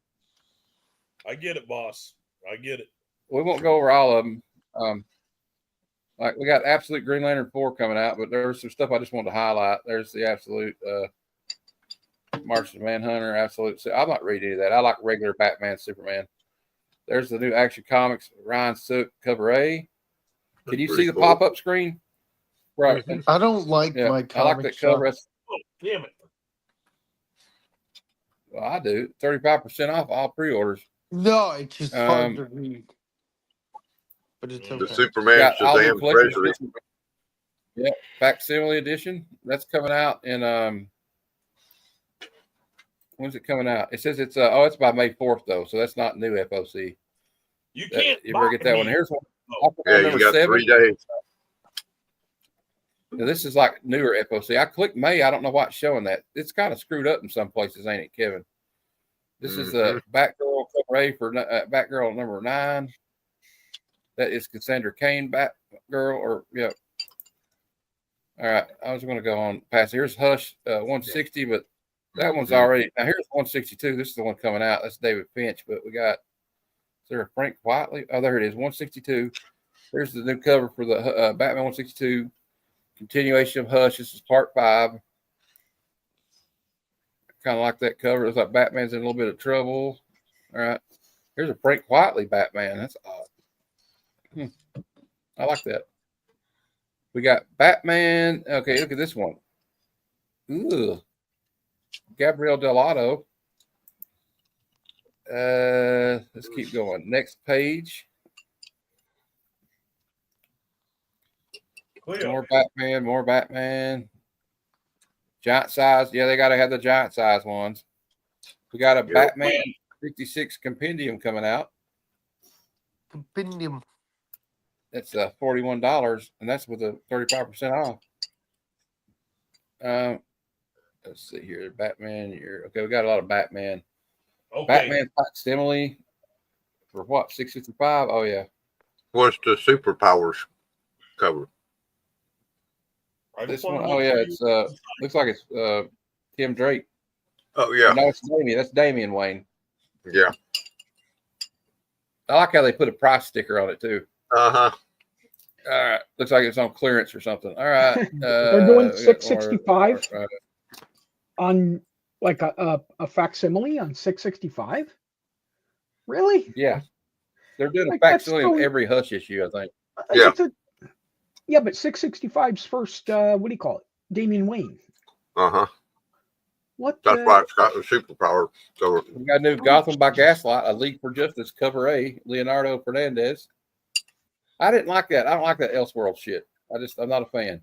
I get it, boss. I get it. We won't go over all of them. Like we got Absolute Green Lantern 4 coming out, but there's some stuff I just wanted to highlight. There's the Absolute Martian Manhunter, Absolute. I'm not reading any of that. I like regular Batman, Superman. There's the new Action Comics Ryan Sook cover A. Can you see the pop-up screen? Right. I don't like Yeah, my I like comic that shop. cover. Oh, damn it. Well, I do. 35% off all pre-orders. No, it's just hard to read. But it's okay. The Superman Got all the Shazam collector's Treasury. edition. Yeah, facsimile edition. That's coming out in when's it coming out? It says it's it's by May 4th though, so that's not new FOC. You can't. You better get that one. Here's one. Yeah, you number got 7. 3 days. Now, this is like newer FOC. I clicked May. I don't know why it's showing that. It's kind of screwed up in some places, ain't it, Kevin? This is the Batgirl cover A for Batgirl number 9. That is Cassandra Cain Batgirl, or yeah. All right, I was going to go on past. Here's Hush 160, but that one's already. Now here's 162. This is the one coming out. That's David Finch, but we got. Is there a Frank Whiteley? Oh, there it is. 162. Here's the new cover for the Batman 162. Continuation of Hush. This is part 5. Kind of like that cover. It looks like Batman's in a little bit of trouble. All right. Here's a Frank Whiteley Batman. That's odd. I like that. We got Batman. Okay, look at this one. Ooh. Gabriel Dell'Otto. Let's keep going. Next page. More Batman. Giant size. Yeah, they got to have the giant size ones. We got a Batman 56 compendium coming out. Compendium. That's $41, and that's with a 35% off. Let's see here. Batman. Okay, we got a lot of Batman. Okay. Batman facsimile for what? $6.55? Oh yeah. What's the superpowers cover? This one, oh yeah, it's looks like it's Tim Drake. Oh yeah. No, it's Damian. That's Damian Wayne. Yeah. I like how they put a price sticker on it too. Uh-huh. All right. Looks like it's on clearance or something. All right. They're doing $6.65 on like a facsimile on $6.65. Really? Yeah. They're doing Like, a that's facsimile so- of every Hush issue, I think. Yeah. Yeah, but 665's first. What do you call it? Damian Wayne. Uh-huh. What? That's why it's got the superpower cover. We got a new Gotham by Gaslight, A League for Justice cover A, Leonardo Fernandez. I didn't like that. I don't like that Elseworld shit. I'm not a fan.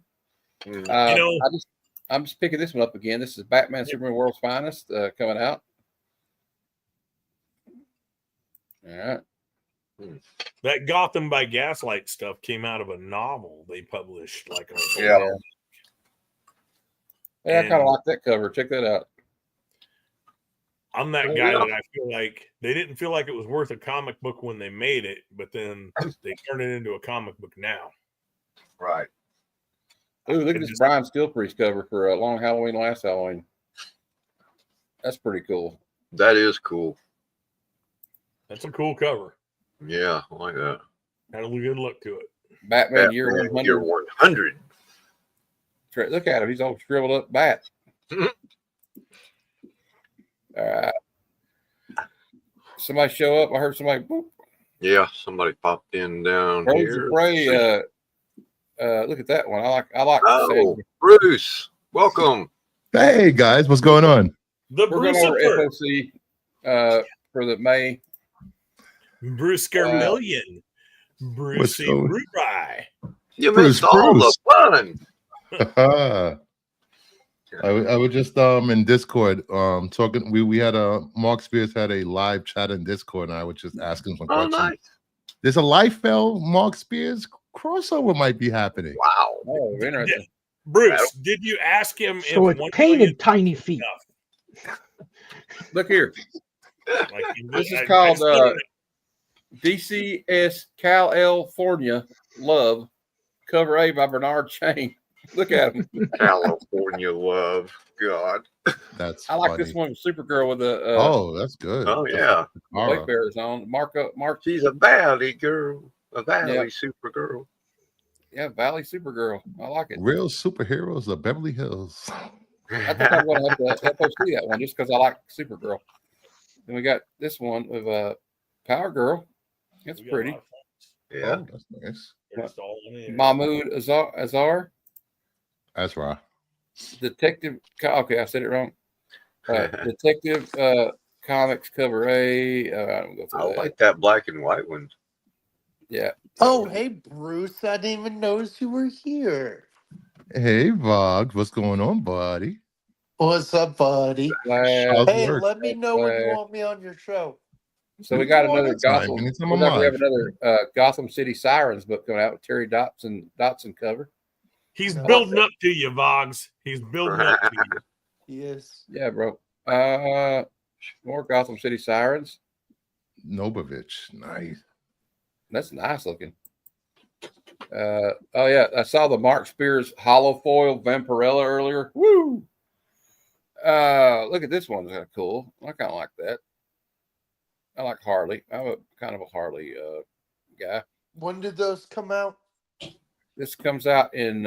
I'm just picking this one up again. This is Batman Superman World's Finest coming out. All right. That Gotham by Gaslight stuff came out of a novel they published like a Yeah, I kind of like that cover. Check that out. I'm that Oh, guy yeah. that I feel like they didn't feel like it was worth a comic book when they made it, but then they turned it into a comic book now. Right. Ooh, look at this Brian Stilpriest cover for Long Halloween, Last Halloween. That's pretty cool. That is cool. That's a cool cover. Yeah, I like that. Had a good look to it. Batman Year 100. Year 100. Look at him. He's all shriveled up bat. All right. Somebody show up. I heard somebody. Boop. Yeah, somebody popped in down Birds here. of Prey. Look at that one. I like. Oh, Bruce, welcome. Hey guys, what's going on? The We're going over FOC for the May. Bruce Scarmillion. Brucey going- Rubai. You Bruce, missed all Bruce. the fun. I was just in Discord talking. We had Mark Spears had a live chat in Discord, and I was just asking some Oh, questions. nice. There's a Liefeld Mark Spears crossover might be happening. Wow. Oh, interesting. Bruce, did you ask him So if it's 1 painted million tiny feet. Look here. Like, This is I called still don't know. DCS California Love, cover A by Bernard Chain. Look at him. California Love. God. That's I like funny. this one with Supergirl with the Oh, that's good. Oh, That's yeah. like Wayfarers on. Mark. She's a valley girl. A valley Yeah. Supergirl. Yeah, Valley Supergirl. I like it. Real superheroes of Beverly Hills. I think I'm going to have to FOC that one just because I like Supergirl. Then we got this one with Power Girl. It's pretty. Yeah. Oh, that's nice. Mahmoud Azar. That's right. Detective. Okay, I said it wrong. Detective Comics cover A. I like that black and white one. Yeah. Oh, hey, Bruce. I didn't even notice you were here. Hey, Vog, what's going on, buddy? What's up, buddy? How's Hey, work? let me know when you want me on your show. So we got Oh, another anytime, Gotham. anytime We I'm have live. another Gotham City Sirens book coming out with Terry Dotson cover. He's building up to you, Vogs. He's building up to you. Yes. Yeah, bro. More Gotham City Sirens. Novovich, nice. That's nice looking. Oh yeah, I saw the Mark Spears hollow foil Vampirella earlier. Woo! Look at this one. Kind of cool. I kind of like that. I like Harley. I'm a kind of a Harley guy. When did those come out? This comes out in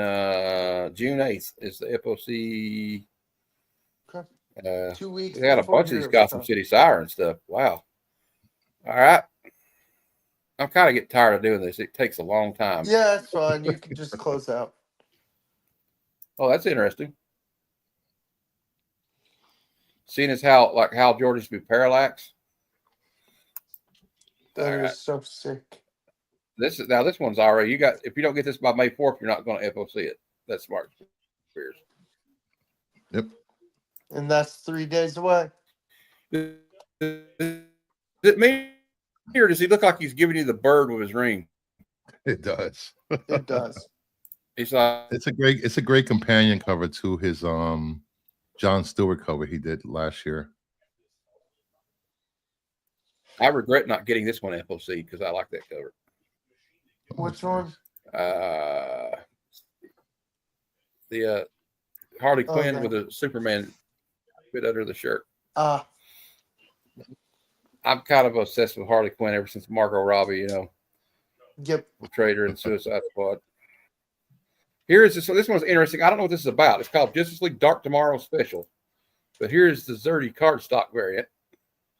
June 8th. Is the FOC. Okay. 2 weeks. They got a before bunch of these Heroes Gotham Con. City Siren stuff. Wow. All right. I'm kind of getting tired of doing this. It takes a long time. Yeah, that's fine. You can just close out. Oh, that's interesting. Seeing as how Hal Jordan's be Parallax. That is so sick. This one's already. You got, if you don't get this by May 4th, you're not going to FOC it. That's Mark Spears. Yep. And that's 3 days away. Is it me, or does he look like he's giving you the bird with his ring? It does. It does. He's like, It's a great companion cover to his John Stewart cover he did last year. I regret not getting this one FOC because I like that cover. Which one? The Harley Quinn Okay. with a Superman bit under the shirt. I'm kind of obsessed with Harley Quinn ever since Margot Robbie, Yep. portrayed her in Suicide Squad. Here's this. This one's interesting. I don't know what this is about. It's called Justice League Dark Tomorrow Special. But here's the Zerdy cardstock variant,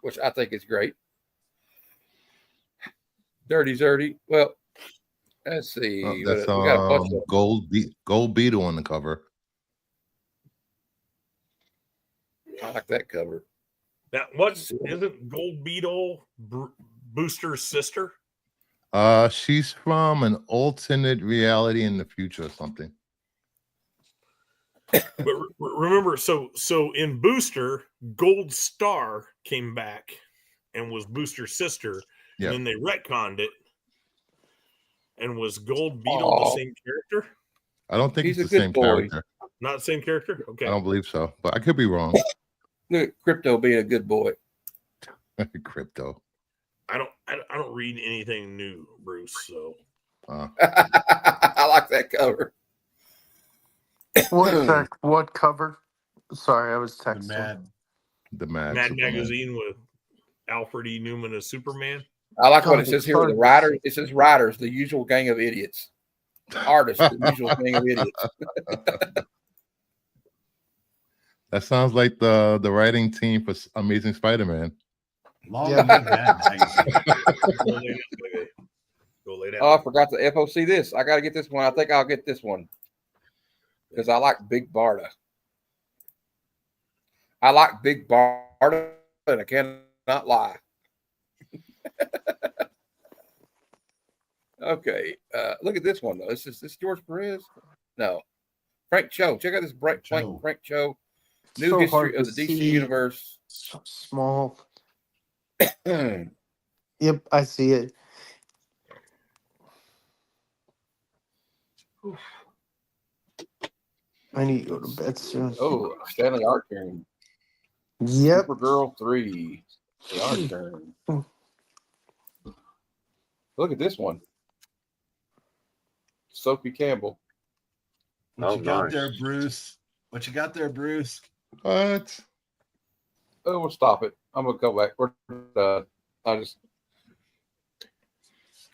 which I think is great. Dirty Zerdy. Well, let's see. That's we got a bunch of Gold Beetle on the cover. I like that cover. Now, isn't Gold Beetle Booster's sister? She's from an alternate reality in the future or something. But remember, so in Booster, Gold Star came back and was Booster's sister. Yeah. And then they retconned it. And was Gold Beetle the same character? I don't think He's it's a the good same boy. character. Not the same character? Okay. I don't believe so, but I could be wrong. Look at Crypto being a good boy. Crypto. I don't read anything new, Bruce. So I like that cover. What cover? Sorry, I was texting. The Mad Mad Magazine with Alfred E. Newman as Superman. I like what it says here. The writers. It says writers, the usual gang of idiots. Artists, the usual gang of idiots. That sounds like the writing team for Amazing Spider-Man. Long Yeah. live Mad Magazine. Go lay down. Oh, I forgot to FOC this. I got to get this one. I think I'll get this one because I like Big Barda. I like Big Barda, and I cannot lie. Okay. Look at this one though. This George Perez? No. Frank Cho. Check out this Frank Cho. New So history hard of to the DC see. universe. So small. Yep, I see it. I need to go to bed soon. Oh, Stanley Art turn. Yep. Supergirl 3. The art turn. Look at this one. Sophie Campbell. What you got there, Bruce? What you got there, Bruce? What? Oh, we'll stop it. I'm gonna go back. We're done. I just.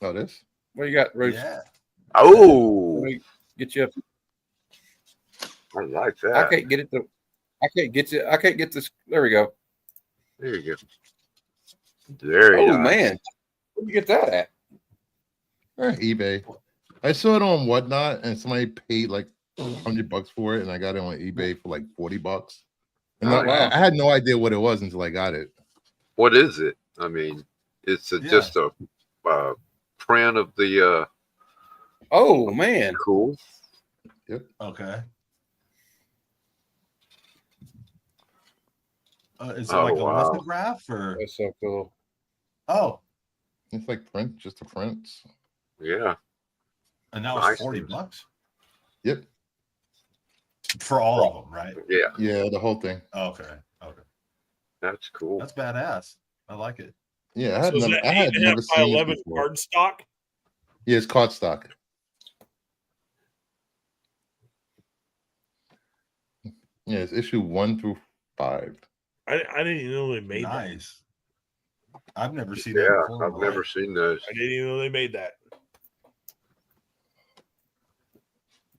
Oh, this. What you got, Bruce? Yeah. Oh. Let me get you up. I like that. I can't get it to. I can't get you. I can't get this. There we go. There you go. Very Oh nice. man, where'd you get that at? eBay. I saw it on Whatnot, and somebody paid like $100 for it, and I got it on eBay for like $40. And I had no idea what it was until I got it. What is it? I mean, it's just a print of the. Oh man, cool. Yep. Okay. Is it like a lithograph or? That's so cool. Oh, it's like print, just a print. Yeah. And that was $40. Yep. For all of them, right? Yeah. Yeah, the whole thing. Okay. That's cool. That's badass. I like it. Yeah, I had never seen it before. Cardstock. Yeah, it's cardstock. Yeah, it's issue 1 through 5. I didn't even know they made that. I've never seen that before. I've never seen those. I didn't even know they made that.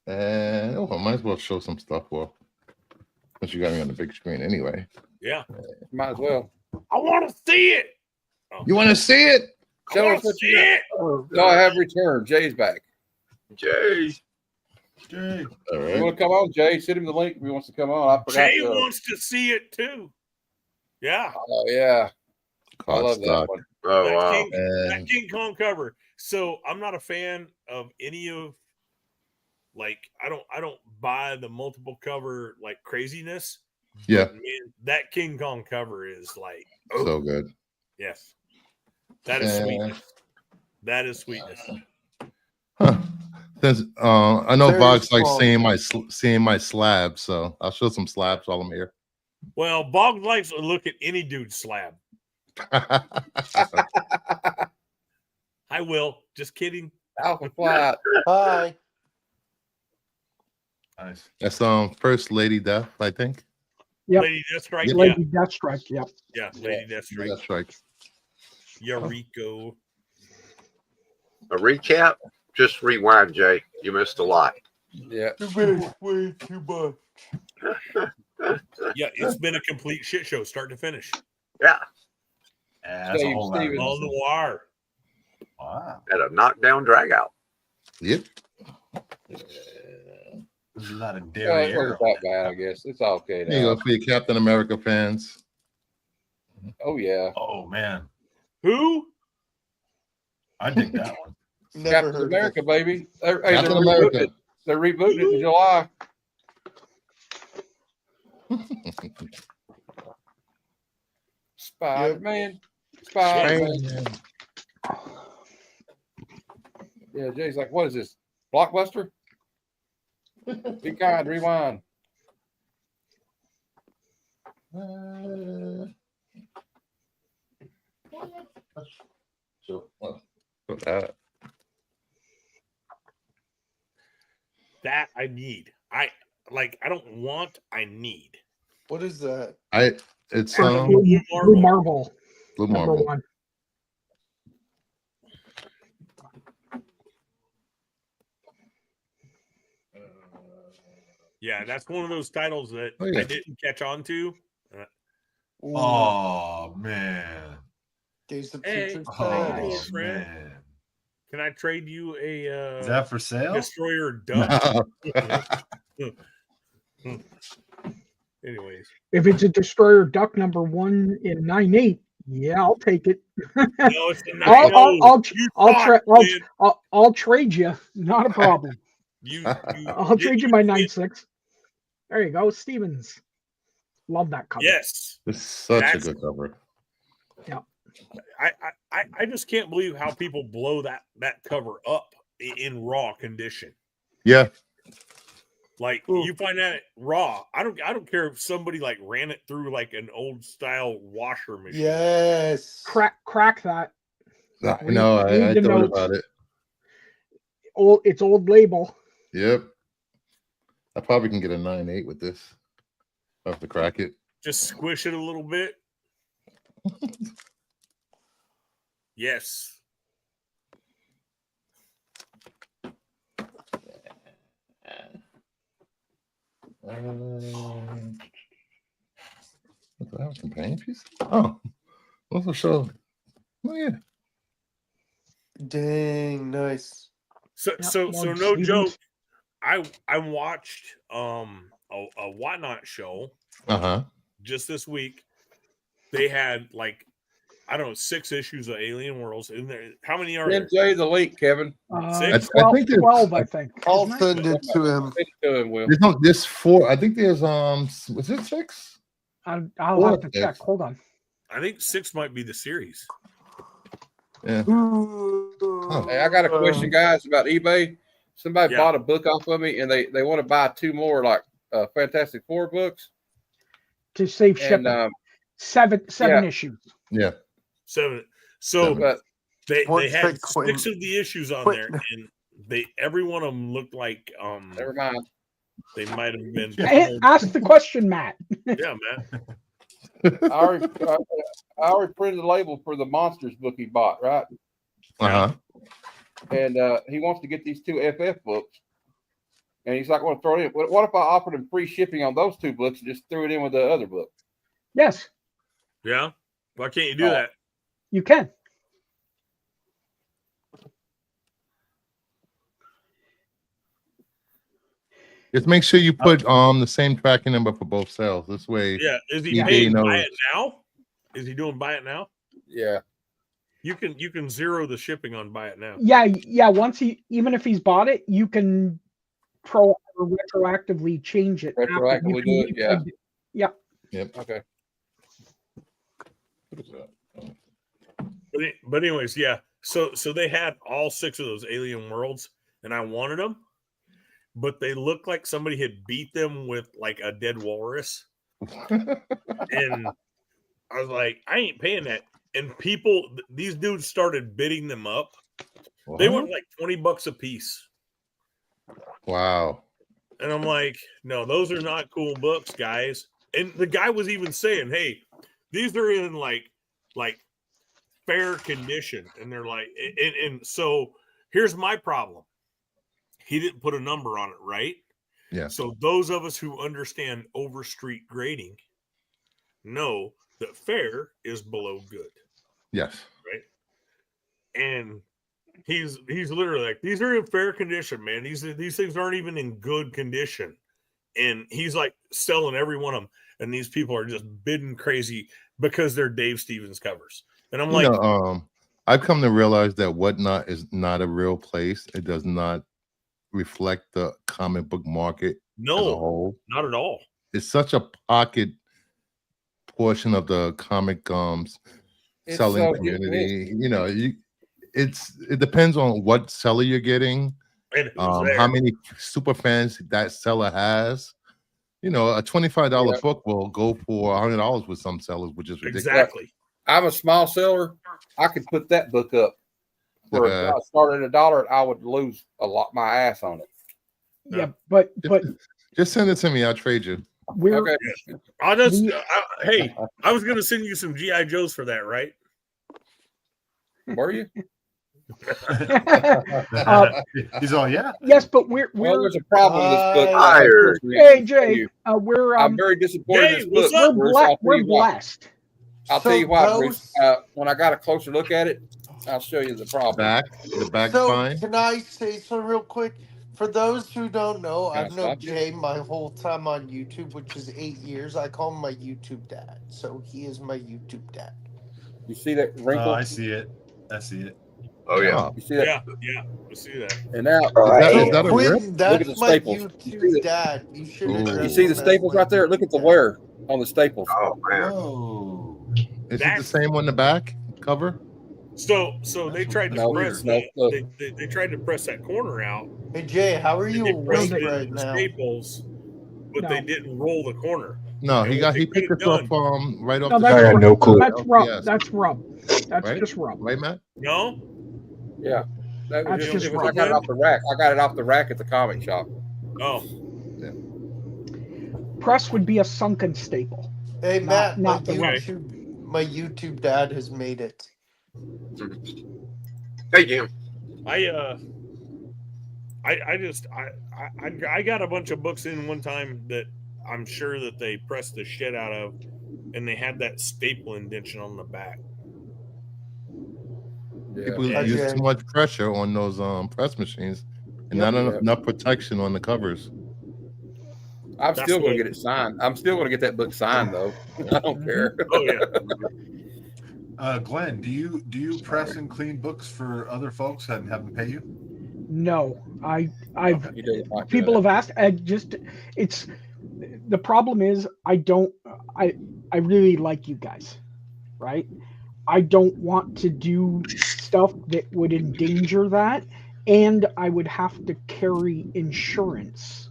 And I might as well show some stuff. Well, since you got me on the big screen anyway. Yeah, might as well. I want to see it. You want to see it? Show us what you got. So I have returned. Jay's back. Jay. All You right. want to come on, Jay? Send him the link if he wants to come on. I forgot. Jay wants to see it too. Yeah. Oh yeah. I love that one. Oh that wow. That King Kong cover. So I'm not a fan of any of I don't buy the multiple cover like craziness. Yeah. But, man, that King Kong cover is like So good. Yes. That is sweetness. That is sweetness. Since I know Very Bog's like small. seeing my slab, so I'll show some slabs while I'm here. Well, Bog likes to look at any dude's slab. I will. Just kidding. Alpha Flat. Hi. Nice. That's First Lady Death, I think. Yep. Lady Deathstrike. Lady Deathstrike. Yep. Yeah, Lady Deathstrike. Deathstrike. Eureka. A recap? Just rewind, Jay. You missed a lot. Yeah. You missed way too much. Yeah, it's been a complete shit show, start to finish. Yeah. That's a whole lot. All noir. Wow. At a knockdown drag out. Yep. There's a lot of It derriere. wasn't that bad, I guess. It's okay There you now. go for your Captain America fans. Oh yeah. Oh man. Who? I dig that one. Never Captain heard America, of baby. They're Captain rebooting America. it. They're rebooting it in July. Spider-Man. Spider-Man. Yeah, Jay's like, what is this? Blockbuster? Be kind, rewind. So, That I need. I don't want, I need. What is that? It's Blue Marvel. Blue Number Marvel. 1. Yeah, that's one of those titles that Oh, yeah. I didn't catch on to. Oh man. Days of Hey, Future how you doing, Past. friend? Man. Can I trade you a Is that for sale? Destroyer Duck? No. Anyways, If it's a Destroyer Duck number 1 in 9/8, Yeah, I'll take it. No, it's the 9-0. I'll trade you. Not a problem. I'll trade you my 9.6. There you go, Stevens. Love that cover. Yes, it's such a good cover. Yeah, I just can't believe how people blow that cover up in raw condition. Yeah. Like you find that raw. I don't care if somebody like ran it through like an old style washer machine. Yes. Crack that. I know. I thought notes. about it. It's old label. Yep. I probably can get a 9.8 with this. I have to crack it. Just squish it a little bit. Yes. Do I have a companion piece? Oh, also show. Oh yeah. Dang, nice. So no joke. I watched a Whatnot show. Just this week. They had like I don't know 6 issues of Alien Worlds in there. How many are there? Jay the link, Kevin. 6? 12, I think. I'll send it to him. Will. There's 4. I think there's was it 6? I'll have to check. Hold on. I think 6 might be the series. Yeah. Hey, I got a question, guys, about eBay. Somebody bought a book off of me, and they want to buy 2 more like Fantastic Four books to save shipping. 7 issues. Yeah. 7. So they had 6 of the issues on there, and every one of them looked like never mind. They might have been. Ask the question, Matt. Yeah, Matt. I already printed the label for the Monsters book he bought, right? And he wants to get these 2 FF books, and he's not going to throw it in. What if I offered him free shipping on those 2 books and just threw it in with the other book? Yes. Yeah. Why can't you do that? You can. Just make sure you put the same tracking number for both sales. This way, yeah. Is he paying buy it now? Is he doing buy it now? Yeah. You can zero the shipping on buy it now. Yeah. Once even if he's bought it, you can retroactively change it. Retroactively do it. Yeah. Yeah. Yep. Okay. What is that? But anyways, yeah. So they had all 6 of those Alien Worlds, and I wanted them, but they looked like somebody had beat them with like a dead walrus, and I was like, I ain't paying that. And these dudes started bidding them up. What? They went like $20 a piece. Wow. And I'm like, no, those are not cool books, guys. And the guy was even saying, hey, these are in like fair condition. And they're like, and so here's my problem. He didn't put a number on it, right? Yeah. So those of us who understand overstreet grading know that fair is below good. Yes. Right. And he's literally like, these are in fair condition, man. These things aren't even in good condition. And he's like selling every one of them. And these people are just bidding crazy because they're Dave Stevens covers. And I'm like, I've come to realize that Whatnot is not a real place. It does not reflect the comic book market as a whole. Not at all. It's such a pocket portion of the comic selling community. It depends on what seller you're getting, how many super fans that seller has. A $25 book will go for $100 with some sellers, which is ridiculous. Exactly. I'm a small seller. I could put that book up for I started at $1. I would lose my ass on it. Yeah, but just send it to me. I'll trade you. Okay. I'll just hey, I was gonna send you some GI Joes for that, right? Were you? He's all Yes, but we're there's a problem with this book. Tired. Hey Jay, I'm very disappointed in this book. We're blessed. I'll tell you why, Bruce. When I got a closer look at it, I'll show you the problem. The back So fine. can I say something real quick? For those who don't know, I've known Jay my whole time on YouTube, which is 8 years. I call him my YouTube dad. So he is my YouTube dad. You see that wrinkle? I see it. I see it. Oh yeah. You see that? Yeah. We see that. And now Is that a rip? Quinn, look at that's the my staples. YouTube dad. You should Ooh. address You see the him as staples my right there? Look at the dad. wear on the staples. Oh man. Whoa. Is it the same on the back cover? So they tried to No, press no, that. look. They tried to press that corner out. Hey Jay, how are you They pressed awake it right into now? staples, but they didn't roll the corner. No, And he what they picked could've this up done- right off No, the that's shelf. rub. That's rub. LPS, That's rub. That's right? just rub. Right, Matt? No. Yeah. That was That's just, just it was, I rub. got it off the rack. I got it off the rack at the comic shop. Oh. Yeah. Press would be a sunken staple. Hey Matt, not the rub. my YouTube dad has made it. Hey Jim. I got a bunch of books in one time that I'm sure that they pressed the shit out of, and they had that staple indention on the back. People use too much pressure on those press machines, and not enough protection on the covers. I'm still going to get it signed. I'm still going to get that book signed, though. I don't care. Oh yeah. Glenn, do you press and clean books for other folks and have them pay you? No, I've He doesn't like people doing have asked. It's the problem is I really like you guys, right? I don't want to do stuff that would endanger that, and I would have to carry insurance.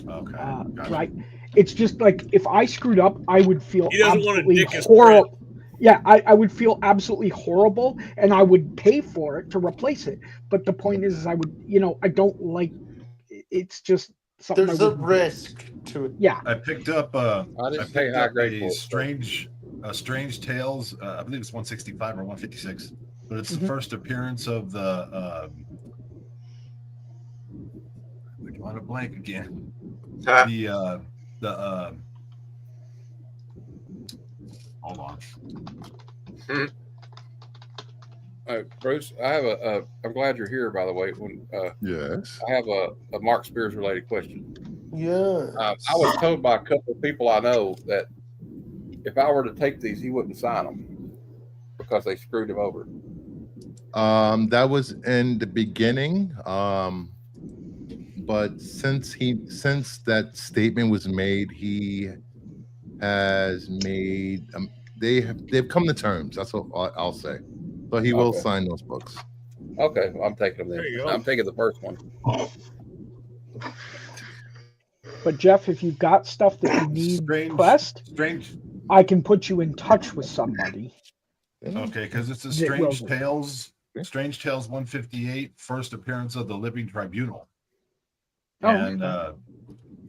Okay. Gotcha. Right. It's just like if I screwed up, I would feel He doesn't want to absolutely dick his horrible. Yeah, I would feel absolutely horrible, and I would pay for it to replace it. But the point is I would, I don't like. It's just something. There's I a wouldn't do. risk to it. Yeah. I picked up pay high grade a for it, strange Tales. I believe it's 165 or 156, but it's Mm-hmm. the first appearance of the. We want to blank again. Hold on. Bruce, I have I'm glad you're here, by the way. Yes. I have a Mark Spears related question. Yeah. I was told by a couple of people I know that if I were to take these, he wouldn't sign them because they screwed him over. That was in the beginning. But since that statement was made, he has made they've come to terms. That's what I'll say. So he will sign those books. Okay, well, I'm taking them then. I'm taking the first one. But Jeff, if you've got stuff that you need pressed, I can put you in touch with somebody. Okay, because it's a That will Strange Tales 158, first appearance of the Living Tribunal. Oh,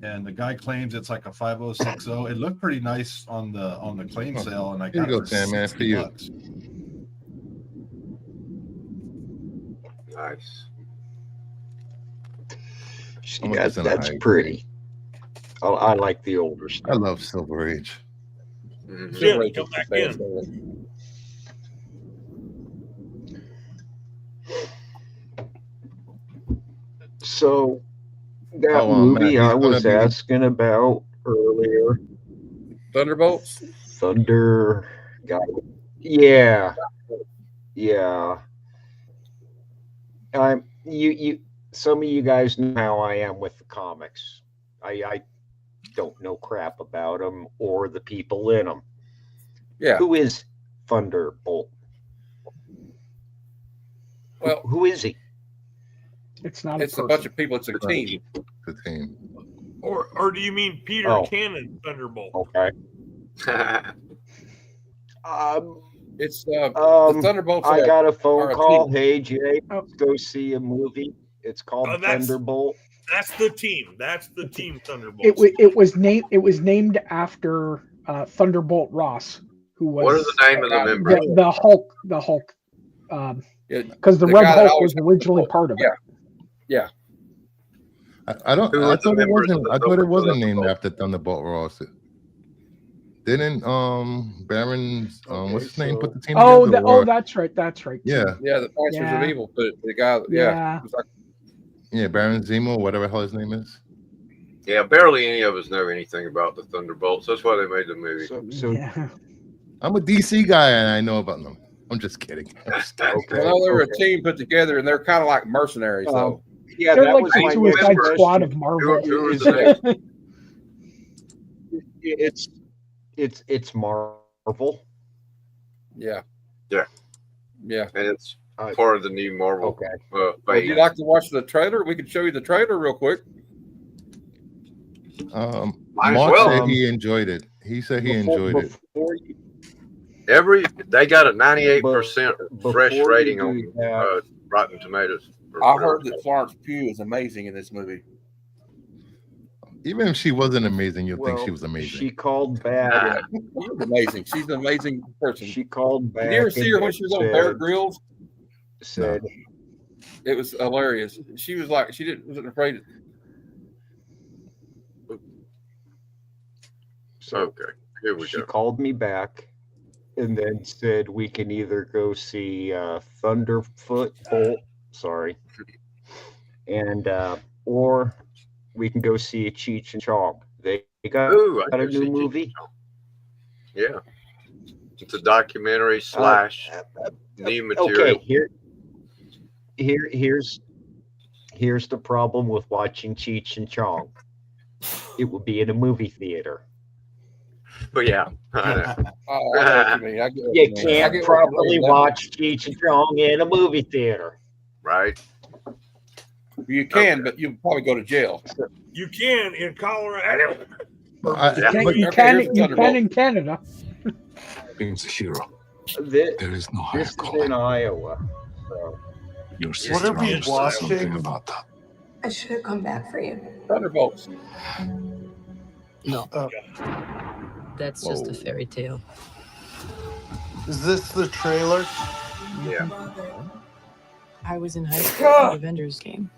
and the guy claims it's like a 5060. It looked pretty nice on the claim sale, and I Here got you it go, for Sam, man, for you. $60. Nice. See, that's pretty. I like the older stuff. I love Silver Age. Silver Age come back in. So that movie Matt, I was asking about earlier, Thunderbolts. Yeah. You. Some of you guys know how I am with the comics. I don't know crap about them or the people in them. Yeah. Who is Thunderbolt? Well, who is he? It's not. It's a bunch of people. It's a team. The team. Or do you mean Peter Cannon Thunderbolt? Okay. It's the Thunderbolts. I got a phone call. team. Hey Jay, let's go see a movie. It's called Thunderbolt. That's the team. That's the team Thunderbolt. It was named after Thunderbolt Ross, who was What is the name of the member? The Hulk. The Hulk. Because the Red Hulk was originally part of it. Yeah. I thought it wasn't named after Thunderbolt Ross. Didn't Baron what's his name put the team together? That's right. That's right. Yeah. Yeah, the Masters of Evil, but the guy, Yeah. Baron Zemo, whatever the hell his name is. Yeah, barely any of us know anything about the Thunderbolts. That's why they made the movie. I'm a DC guy and I know about them. I'm just kidding. Okay. Well, they were a team put together, and they're kind of like mercenaries, though. Yeah, They're that like was the my Suicide next Squad question. of Marvel. It's Marvel. Yeah. Yeah. Yeah. And it's part of the new Marvel. Okay. Would you like to watch the trailer? We could show you the trailer real quick. Mark said he enjoyed it. He said he enjoyed it. They got a 98% fresh rating on Rotten Tomatoes. I heard that Florence Pugh is amazing in this movie. Even if she wasn't amazing, you'll think she was amazing. She called back. She's amazing. She's an amazing person. She called back. Did you ever see her when she was on Bear Grylls? Said it was hilarious. She was like, wasn't afraid. Okay, here we go. She called me back and then said we can either go see Thunderfoot Bolt, and or we can go see Cheech and Chong. They got a new movie. Yeah, it's a documentary slash new material. Okay, here's the problem with watching Cheech and Chong. It will be in a movie theater. But yeah, you can't properly watch Cheech and Chong in a movie theater. Right. You can, but you'll probably go to jail. You can in Colorado. You can in Canada. Being's a hero. There is no this is in Iowa. Your What are we watching? About that. I should have come back for you. Thunderbolts. No. That's just a fairy tale. Is this the trailer? Yeah. I was in high school for the Avengers game.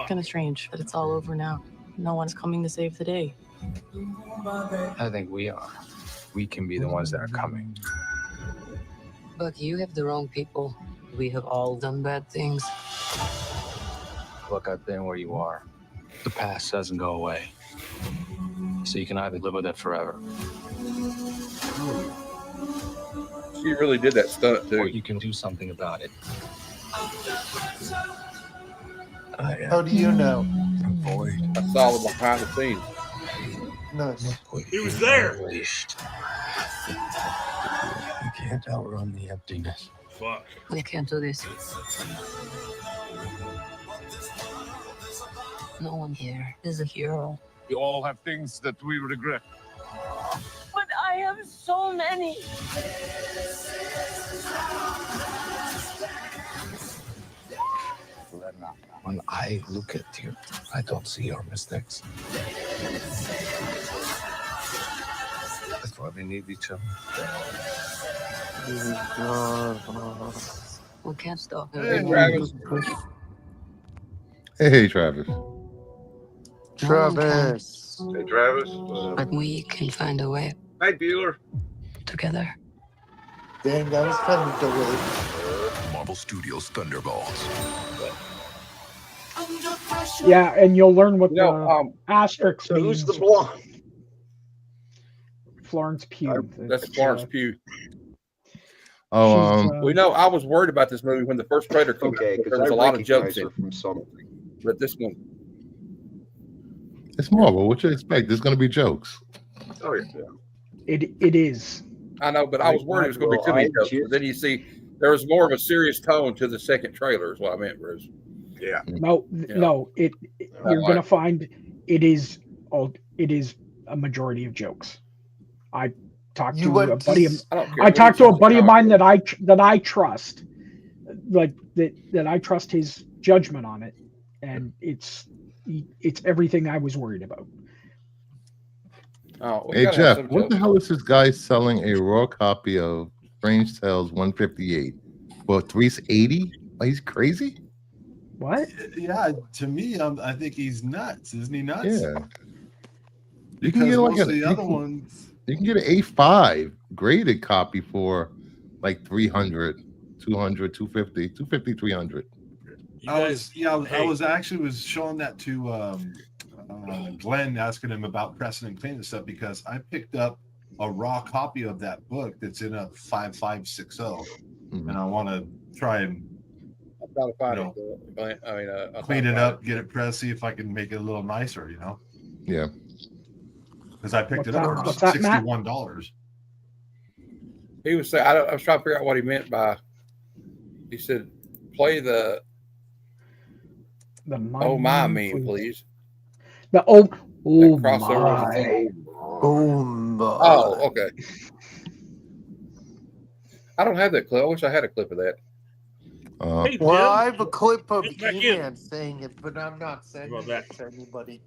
Kind of strange that it's all over now. No one's coming to save the day. I think we are. We can be the ones that are coming. But you have the wrong people. We have all done bad things. Look, I've been where you are. The past doesn't go away. So you can either live with it forever. She really did that stunt too. Or you can do something about it. How do you know? I saw them behind the scenes. Nice. He was there. You can't outrun the emptiness. Fuck. We can't do this. No one here is a hero. We all have things that we regret. But I have so many. When I look at you, I don't see your mistakes. That's why we need each other. We can't stop. Hey, Travis. Hey, Travis. Travis. Hey, Travis. But we can find a way. Hey, Bueller. Together. Dang, that was kind of delayed. Marvel Studios Thunderbolts. Yeah, and you'll learn what the asterisk So means. who's the blonde? Florence Pugh. That's Florence Pugh. Oh, we know. I was worried about this movie when the first trailer came out. There was a lot of jokes in it. From something. But this one, it's Marvel. What you expect? There's going to be jokes. Oh yeah. It is. I know, but I was worried it was going to be too many jokes. But then you see, there was more of a serious tone to the second trailer. Is what I meant, Bruce. Yeah. No, you're going to find it is a majority of jokes. I talked to a buddy of mine that I trust, like that I trust his judgment on it, and it's everything I was worried about. Oh, hey Jeff, what the hell is this guy selling a raw copy of Strange Tales 158 for $380? He's crazy. What? Yeah, to me, I think he's nuts. Isn't he nuts? Yeah. You can get like the other ones. You can get an A5 graded copy for like 300, 200, 250, 250, 300. I was actually showing that to Glenn, asking him about precedent clean and stuff, because I picked up a raw copy of that book that's in a 5560, and I want to try and I'm trying to find it. I mean, clean it up, get it pressed, see if I can make it a little nicer. Yeah. Because I picked What's it up that- for what's that, Matt? $61. He was saying, I was trying to figure out what he meant by. He said, "Play the oh my meme, please." The oh crossover my. thing. Oh my. Oh, okay. I don't have that clip. I wish I had a clip of that. Well, I have a clip of E-Man saying it, but I'm not sending it to anybody.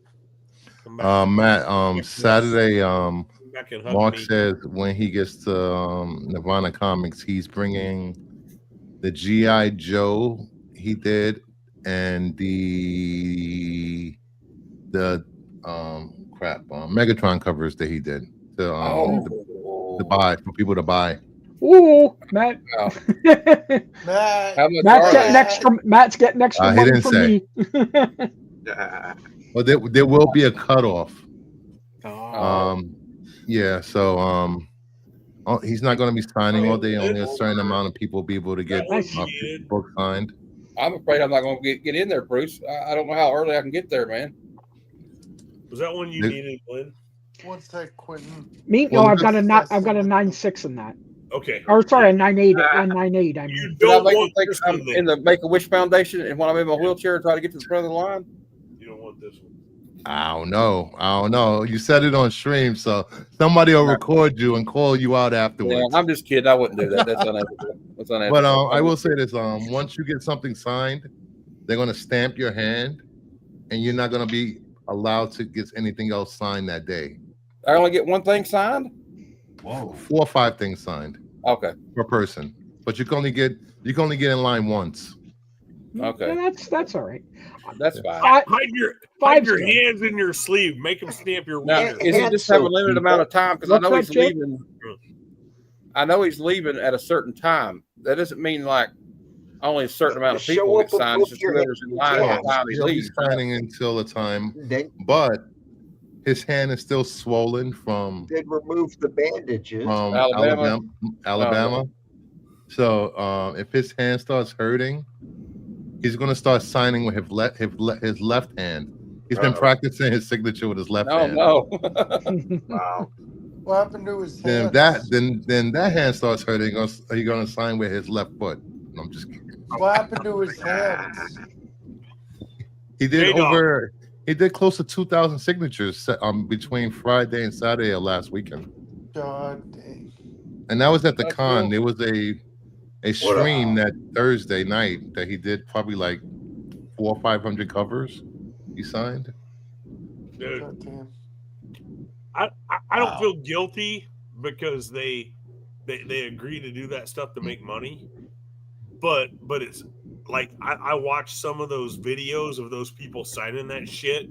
Matt, Saturday, back and hug Mark me. says when he gets to Nirvana Comics, he's bringing the G.I. Joe he did and the Megatron covers that he did to buy for people to buy. Ooh, Matt. Matt's getting extra He money didn't from say. me. Well, there will be a cutoff. Yeah, so he's not going to be signing all day. Only a certain amount of people will be able to get book signed. I'm afraid I'm not going to get in there, Bruce. I don't know how early I can get there, man. Was that one you needed, Glenn? What's that, Quentin? I've got a 9.6 in that. Okay. Or sorry, a 9.8. A 9.8. I mean, Did I make him think I'm in the Make-A-Wish Foundation, and when I'm in my wheelchair, try to get to the front of the line? You don't want this one. I don't know. You said it on stream, so somebody will record you and call you out afterwards. Yeah, I'm just kidding. I wouldn't do that. That's unethical. That's unethical. But I will say this: once you get something signed, they're going to stamp your hand, and you're not going to be allowed to get anything else signed that day. I only get one thing signed? Whoa. 4 or 5 things signed. Okay. Per person. But you can only get in line once. Okay. Yeah, that's all right. That's fine. Hide your hands in your sleeve. Make them stamp your Now, wiener. is he just have a limited amount of time? Because I know he's Jake? leaving. I know he's leaving at a certain time. That doesn't mean like only a certain amount of people get signed. It's just whoever's in line at the time he He'll be leaves. signing until the time, but his hand is still swollen from. They'd remove the bandages. From Alabama. Alabama. So if his hand starts hurting, he's going to start signing with his left hand. He's been practicing his signature with his left hand. No. Wow. What happened to his Then hands? that hand starts hurting. He's going to sign with his left foot. I'm just kidding. What happened to his hands? He did close to 2,000 signatures between Friday and Saturday of last weekend. God dang. And that was at the con. There was a stream that Thursday night that he did probably like 400 or 500 covers he signed. Dude, I don't feel guilty because they agree to do that stuff to make money, but it's like I watch some of those videos of those people signing that shit,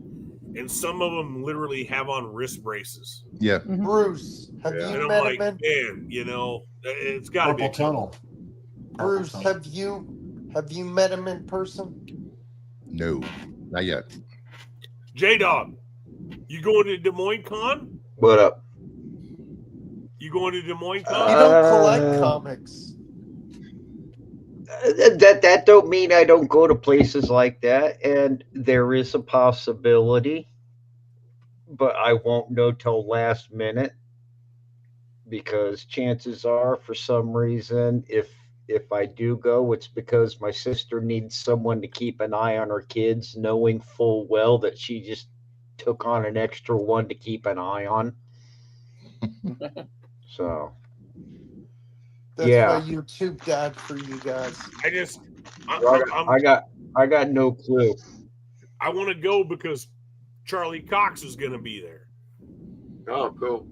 and some of them literally have on wrist braces. Yeah. Bruce, have you And I'm met like, him? man, it's got to be Purple tunnel. Bruce, have you met him in person? No, not yet. J-Dog, you going to Des Moines Con? What up? You going to Des Moines Con? You don't collect comics. That don't mean I don't go to places like that, and there is a possibility, but I won't know till last minute, because chances are, for some reason, if I do go, it's because my sister needs someone to keep an eye on her kids, knowing full well that she just took on an extra one to keep an eye on. So That's yeah, why YouTube died for you guys. I got no clue. I want to go because Charlie Cox is going to be there. Oh, cool.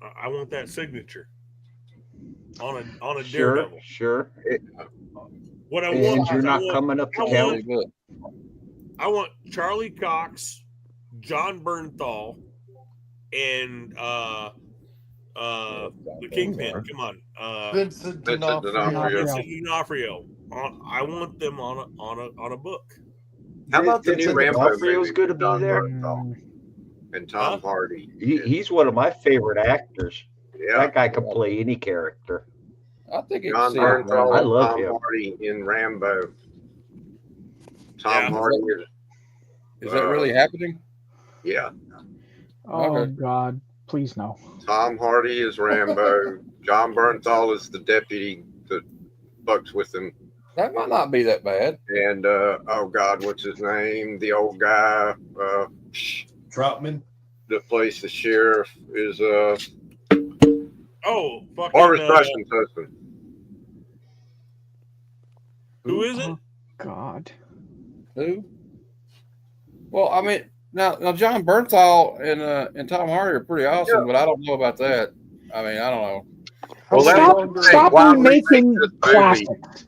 I want that signature on a Sure, Daredevil. sure. What I And want, you're not I want- coming up to I town? want- I want Charlie Cox, John Bernthal, and the Kingpin. Come on, Vincent D'Onofrio. Vincent D'Onofrio. I want them on a book. How about the new Vincent Rambo D'Onofrio's movie gonna with be John there? Bernthal and Tom Hardy? He's one of my favorite actors. Yeah. That guy could play any character. I think John it's Bernthal I and love Tom him. Hardy in Rambo. Yeah. Tom Hardy Is that really happening? Yeah. Oh Okay. God, please no. Tom Hardy is Rambo. John Bernthal is the deputy that fucks with him. That might not be that bad. And oh God, what's his name? The old guy Troutman that plays the sheriff is Oh, fucking. Barbara Streisand's husband. Who is it? God. Who? Well, I mean, now John Bernthal and Tom Hardy are pretty awesome, but I don't know about that. I mean, I don't know. Well, Stop remaking classics.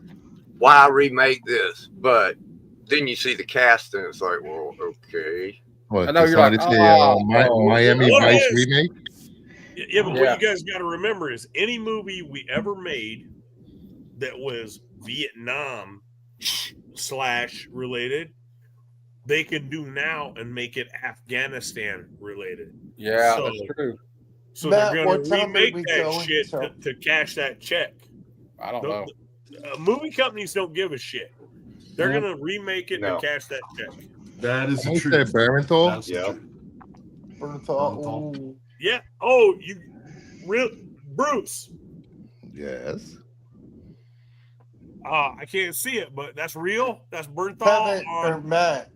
Why remake this? But then you see the cast and it's like, well, okay. What? I know you're like, Miami What Vice is- remake? Yeah, but Yeah. what you guys got to remember is any movie we ever made that was Vietnam / related, they can do now and make it Afghanistan related. Yeah, So- that's true. So Matt, they're what going to time did remake we that go shit until? to cash that check. I don't know. Movie companies don't give a shit. They're Yep. going to remake it No. and cash that check. That is the Who truth. said Barenthal? That's the Yeah. truth. Bernthal. Ooh. Yeah. Oh, you real Bruce. Yes. I can't see it, but that's real. That's Bernthal. Kevin or Matt.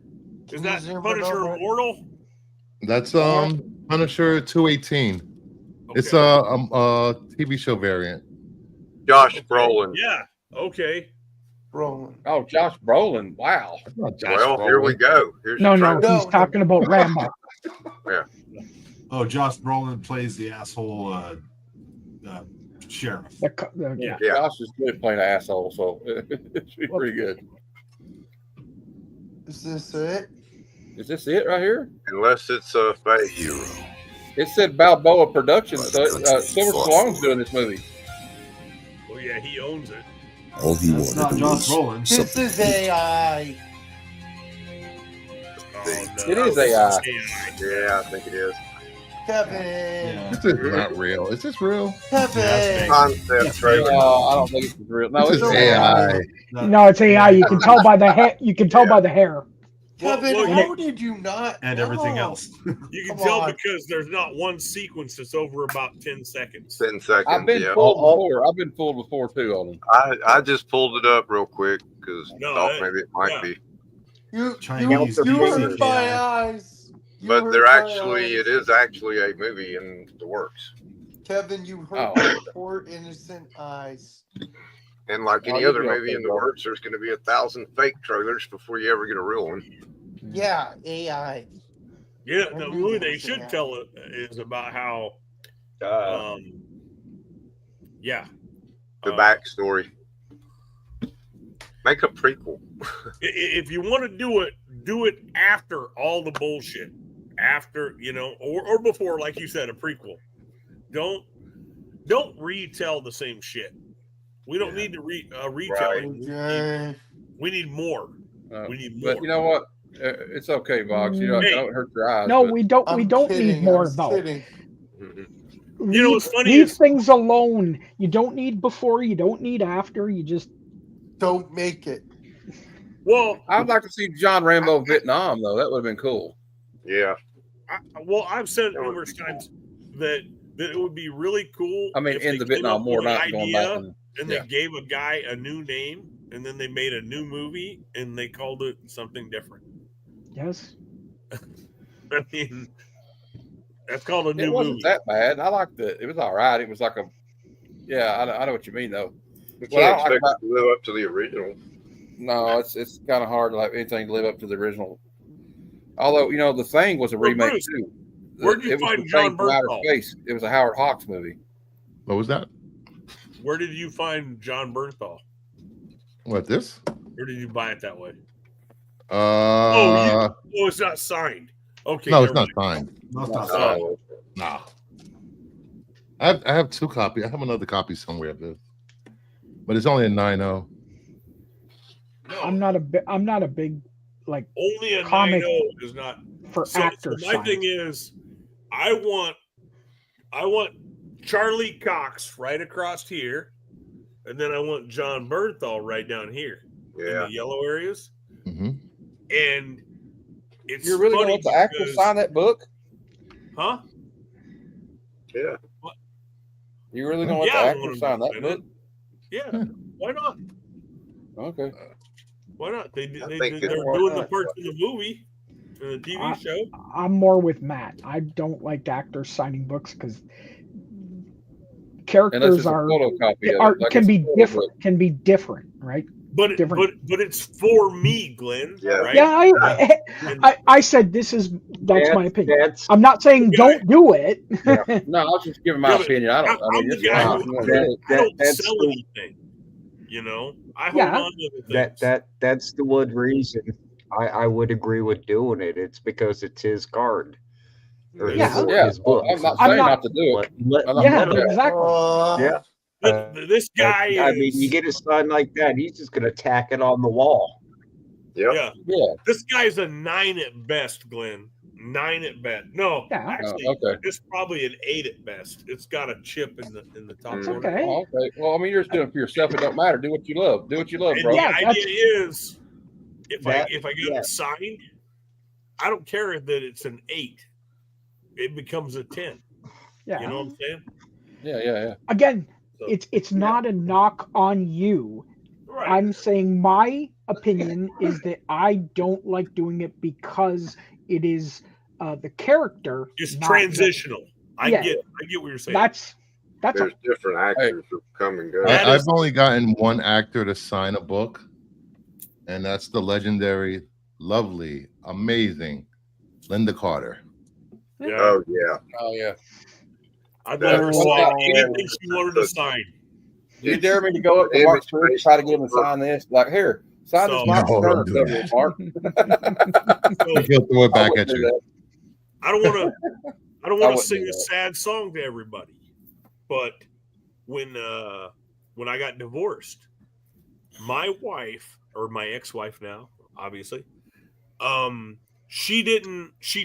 Is can that you zoom it Punisher over? Immortal? That's Punisher 218. It's Okay. a TV show variant. Josh Brolin. Yeah. Okay. Brolin. Oh, Josh Brolin. Wow. That's not Josh Well, here we Brolin. go. Here's No, the no, trailer. he's talking about Rambo. Yeah. Oh, Josh Brolin plays the asshole sheriff. Yeah. Yeah. Josh is good playing an asshole, so it should be pretty good. Is this it? Is this it right here? Unless it's a fake. Hero. It said Balboa Productions. So Silver Stallone's doing this movie. Oh yeah, he owns it. All he That's not wanted Josh was Brolin. This is AI. Oh, no. It is AI. Yeah, I think it is. Kevin. Yeah. This is not real. Is this real? Kevin. Concept trailer. No, I don't think it's real. No, This it's is AI. AI. No, it's AI. You can tell by the hair. You can tell by the hair. Kevin, Well, how did you not? And know? everything else. You can Come tell on. because there's not one sequence that's over about 10 seconds. 10 seconds. I've been Yeah. fooled before. I've been fooled before too on them. I just pulled it up real quick because No, thought maybe it might yeah. be. You Chinese hurt music, my yeah. eyes. You But hurt they're my actually, eyes. it is actually a movie in the works. Kevin, you hurt Oh. my poor innocent eyes. And like any you'll other be movie okay, in the bro. works, there's going to be 1,000 fake trailers before you ever get a real one. Yeah, AI. Yeah, I the knew movie that they was should AI. tell it is about how, yeah. The backstory. Make a prequel. If you want to do it after all the bullshit, after, you know, or before, like you said, a prequel. Don't retell the same shit. We don't need to retelling. Okay. We need more. We need more. But you know what? It's okay, Box. You know, Hey. don't hurt your eyes. No, but we don't. We I'm don't kidding, need more I'm though. kidding. You know what's funny leave is- things alone. You don't need before. You don't need after. You just Don't make it. Well, I'd like to see John Rambo Vietnam though. That would have been cool. Yeah. I've said numerous times that it would be really cool. I mean, if in they the came Vietnam up War, with an not going back. idea, and they gave a guy a new name, and then they made a new movie, and they called it something different. yes. I mean, that's called a new It wasn't movie. that bad. I liked it. It was all right. It was like I know what you mean though. You What I can't don't like expect about it to live up to the original. no, it's kind of hard to like anything to live up to the original. Although you know, The Thing was a Well, remake Bruce, too. where'd you It was find The John Thing from Outer Bernthal? Space. It was a Howard Hawks movie. What was that? Where did you find John Bernthal? What this? Or did you buy it that way? Uh, It's not signed. Okay. no, it's never not mind. signed. No, it's not Oh. Nah. I have two copies. I have another copy somewhere of this, but it's only a 9.0. I'm not a big like Only a comic 9.0 is not for so actor my side. thing is I want Charlie Cox right across here, and then I want John Bernthal right down here in the yellow areas. Mm-hmm. And it's You're really going to let the actors sign that book? Huh? Yeah. What? You're really going to let the actors sign that book? Yeah. Why not? Okay. Why not? They're think doing the parts in the movie, in the TV show. I'm more with Matt. I don't like actors signing books because characters can be different, right? But it's for me, Glenn. Yeah. Right? Yeah, I said that's my opinion. That's, I'm not saying don't do it. No, I was just giving my opinion. I don't. I'm the guy who I don't sell anything. You know, I hold on to the things. that's the one reason I would agree with doing it. It's because it's his card. Or his book. I'm not saying not to do it. Exactly. This guy I mean, you get a sign like that, he's just going to tack it on the wall. Yeah. This guy's a 9 at best, Glenn. 9 at best. No, actually, it's probably an 8 at best. It's got a chip in the top corner. Okay. Oh, okay. Well, I mean, you're just doing it for yourself. It don't matter. Do what you love. Do what you love, And bro. the idea is, if I get it signed, I don't care that it's an 8. It becomes a 10. Yeah. You know what I'm saying? Yeah. Again, it's not a knock on you. Right. I'm saying my opinion is that I don't like doing it because it is the character. It's transitional. I get what you're saying. There's different actors who come and go. I've only gotten one actor to sign a book, and that's the legendary, lovely, amazing Linda Carter. Yeah. Oh yeah. I'd love to sign anything she wanted to sign. You dare me to go up to Mark Stewart and try to get him to sign this? Like, here, sign this Mark Stewart cover, Mark. He'll throw it back at you. I don't want to sing a sad song to everybody, but when I got divorced, my wife, or my ex-wife now, obviously, she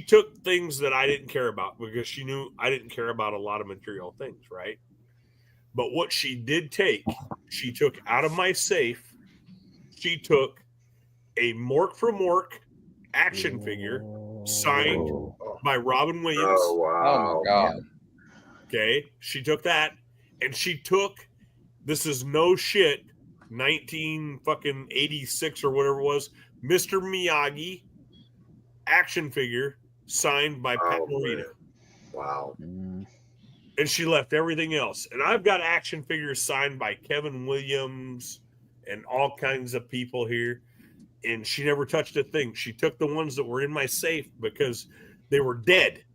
took things that I didn't care about because she knew I didn't care about a lot of material things, right? But what she did take, she took out of my safe, she took a Mork from Mork action figure signed by Robin Williams. Oh, wow. Oh, my God. Okay. She took that, and she took, this is no shit, 1986 or whatever it was, Mr. Miyagi action figure signed by Pat Morita. Wow. And she left everything else. And I've got action figures signed by Kevin Williams and all kinds of people here. And she never touched a thing. She took the ones that were in my safe because they were dead.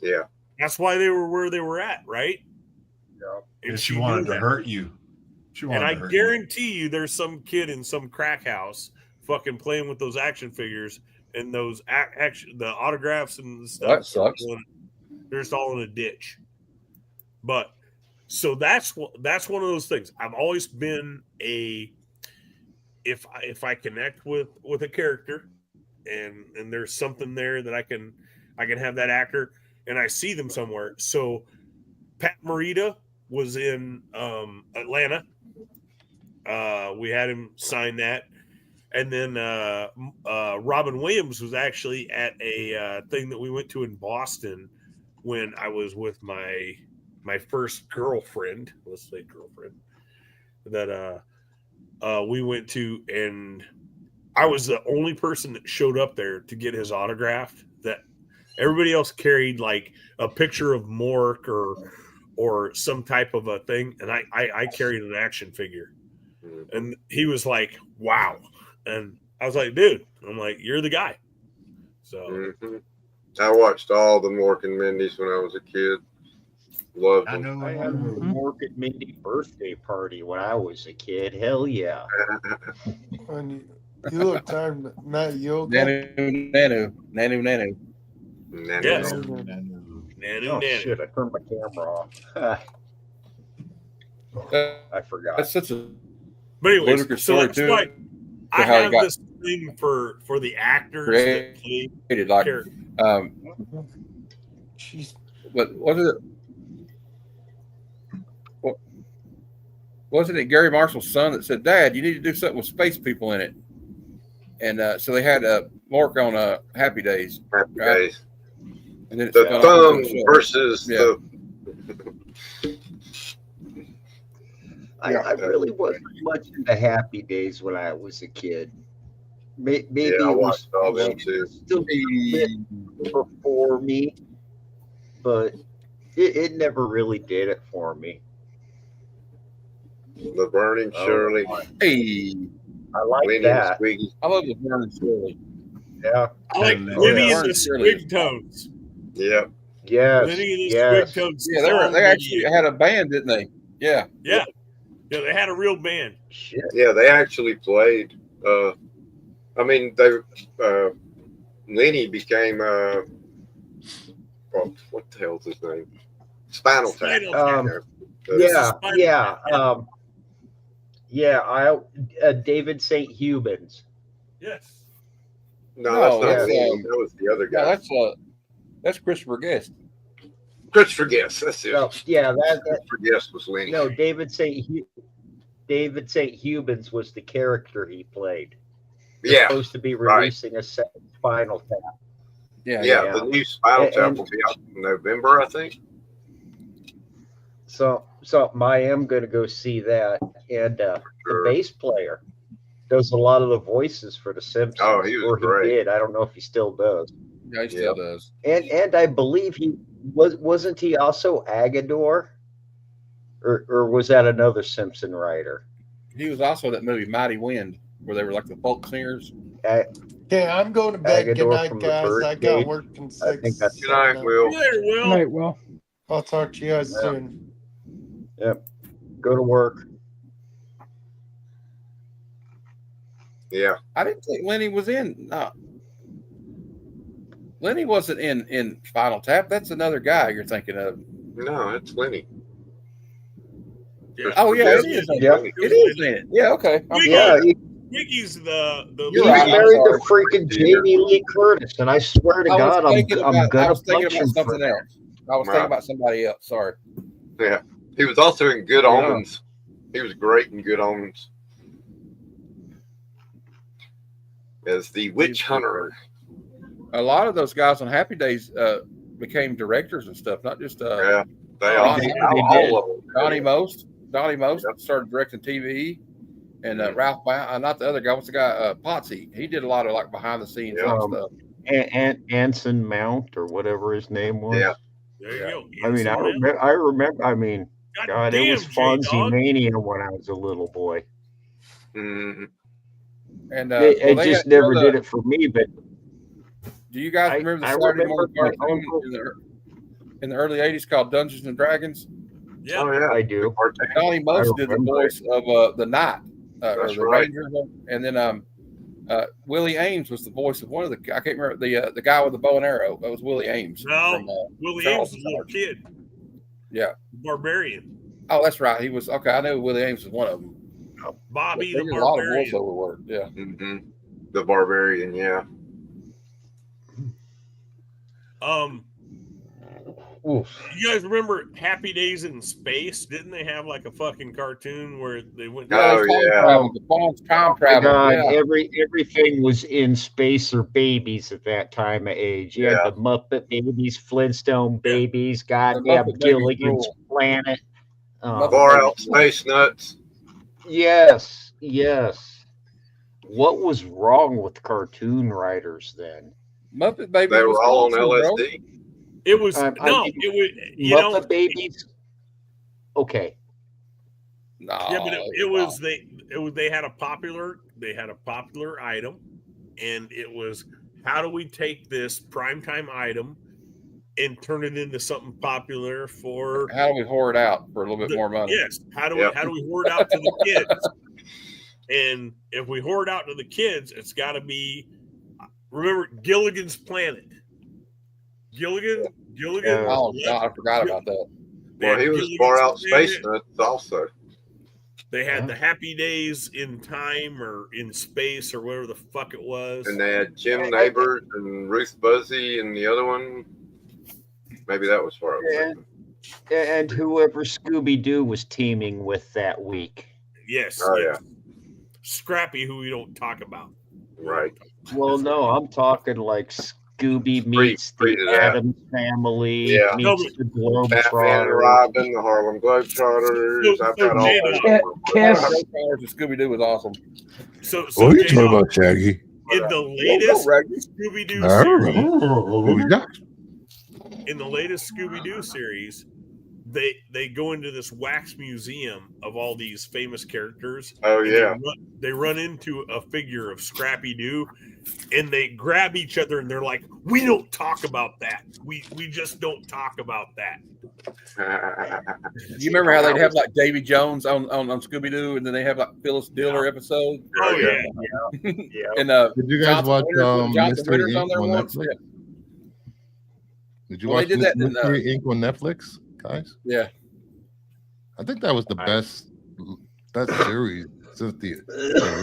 Yeah. That's why they were where they were at, right? Yeah. And she wanted to hurt you. And I guarantee you there's some kid in some crack house fucking playing with those action figures and those the autographs and stuff. That sucks. They're just all in a ditch. But so that's one of those things. I've always been if I connect with a character and there's something there that I can have that actor and I see them somewhere. So Pat Morita was in Atlanta. We had him sign that. And then Robin Williams was actually at a thing that we went to in Boston when I was with my first girlfriend, let's say girlfriend, that we went to, and I was the only person that showed up there to get his autograph. That everybody else carried like a picture of Mork or some type of a thing, and I carried an action figure. And he was like, wow. And I was like, dude, I'm like, you're the guy. So I watched all the Mork and Mindy's when I was a kid. Loved them. I had a Mork and Mindy birthday party when I was a kid. Hell yeah. You look tired, Matt. You okay? Nanu. Yes. Oh, shit, I turned my camera off. I forgot. That's such a but anyways, so that's too, why I have this thing for the actors that created like characters. but what is it? wasn't it Gary Marshall's son that said, "Dad, you need to do something with space people in it," and so they had Mark on Happy Days. Happy Days. And then it The spun off into thumb the show. versus the. I really wasn't much into Happy Days when I was a kid. Maybe Yeah, I it was watched all them too. still a bit before me, but it never really did it for me. Laverne and Shirley. Hey, I like Lenny that. and Squiggy. I love Laverne and Shirley. Yeah. I like Lenny and the Squigtones. Yeah. Yes. Lenny and the Yes. Squigtones. Yeah, they actually had a band, didn't they? Yeah. Yeah. Yeah, they had a real band. Shit. Yeah, they actually played. I mean, they. Lenny became. What the hell's his name? Spinal Tap. David St. Hubans. Yes. No, that's not that's, Lenny. That was the other guy. No, that's Christopher Guest. Christopher Guest. That's it. No, yeah, Christopher Guest was Lenny. No, David St. Hubans was the character he played. They're supposed to be releasing a second Spinal Tap. Yeah, the new Spinal Tap will be out in November, I think. So I am going to go see that. And the bass player does a lot of the voices for The Simpsons. Oh, he was great. He did. I don't know if he still does. Yeah, he still does. And I believe he wasn't he also Agador? Or was that another Simpson writer? He was also in that movie Mighty Wind, where they were like the folk singers. Okay, I'm going to bed. Good Agador night, from the guys. I got Birdcage. work in I think 6. that's Good night, Will. Good night, Will. Good night, Will. I'll talk to you guys soon. Yep. Go to work. Yeah. I didn't think Lenny was in. No. Lenny wasn't in Spinal Tap. That's another guy you're thinking of. No, it's Lenny. Yeah. Oh, yeah, it is. Yeah. It is in it. Yeah, okay. Wiggy's the He married the freaking Jamie Lee Curtis, and I swear to God, I'm gonna punch him for something else. I was thinking about somebody else. Sorry. Yeah. He was also in Good Omens. He was great in Good Omens. As the witch hunter. A lot of those guys on Happy Days became directors and stuff, not just they all Donnie Most started directing TV, and Ralph not the other guy, what's the guy, Potsy, he did a lot of like behind the scenes stuff. And Anson Mount or whatever his name was. Yeah. There you go. I mean, I remember. I mean, God, it was Fonzie Mania when I was a little boy. Mm-hmm. And it just never did it for me. But do you guys remember the Saturday morning cartoon in the early '80s called Dungeons and Dragons? Yeah, oh, yeah. I do. Donnie Most did the voice of the Knight, or the Ranger, and then Willie Ames was the voice of one of the. I can't remember the guy with the bow and arrow. That was Willie Ames. No, Willie Ames was a little kid. Yeah, Barbarian. Oh, that's right. He was okay. I knew Willie Ames was one of them. Bobby the Barbarian. A lot of voiceover work. Yeah. Mm-hmm. The Barbarian. Yeah. You guys remember Happy Days in Space? Didn't they have like a fucking cartoon where they went? The time travel. God, everything was in space or babies at that time of age. You had the Muppet Babies, Flintstone Babies, goddamn Gilligan's Planet, Far Out Space Nuts. Yes. What was wrong with cartoon writers then? Muppet Babies. They were all on LSD. It was it was Muppet Babies. Okay. No. Yeah, but it was they had a popular item, and it was, how do we take this primetime item and turn it into something popular for? How do we whore it out for a little bit more money? Yes. How do we whore it out to the kids? And if we whore it out to the kids, it's got to be. Remember Gilligan's Planet. Gilligan. Oh God, I forgot about that. Well, he was Far Out Space Nuts also. They had the Happy Days in Time or in Space or whatever the fuck it was. And they had Jim Neighbors and Ruth Buzzy and the other one. Maybe that was Far Out Space Nuts. And whoever Scooby-Doo was teaming with that week. Yes. Oh, yes. Scrappy, who we don't talk about. Right. Well, no, I'm talking like Scooby meets the Addams Family, Yeah. meets the Batman and Globetrotters. Robin, the Harlem Globetrotters. I've got all those. Kiss. Scooby Doo was awesome. So What are you talking about, Shaggy? in the latest Scooby-Doo series, they go into this wax museum of all these famous characters. Oh, and yeah. they run into a figure of Scrappy Doo, and they grab each other, and they're like, "We don't talk about that. We just don't talk about that." You remember how they'd have like Davy Jones on Scooby Doo, and then they have like Phyllis Diller episode? Oh yeah. And Did you guys watch Mystery Inc. on Netflix? Did you watch Mystery Inc. on Netflix, guys? Yeah. I think that was the best series since the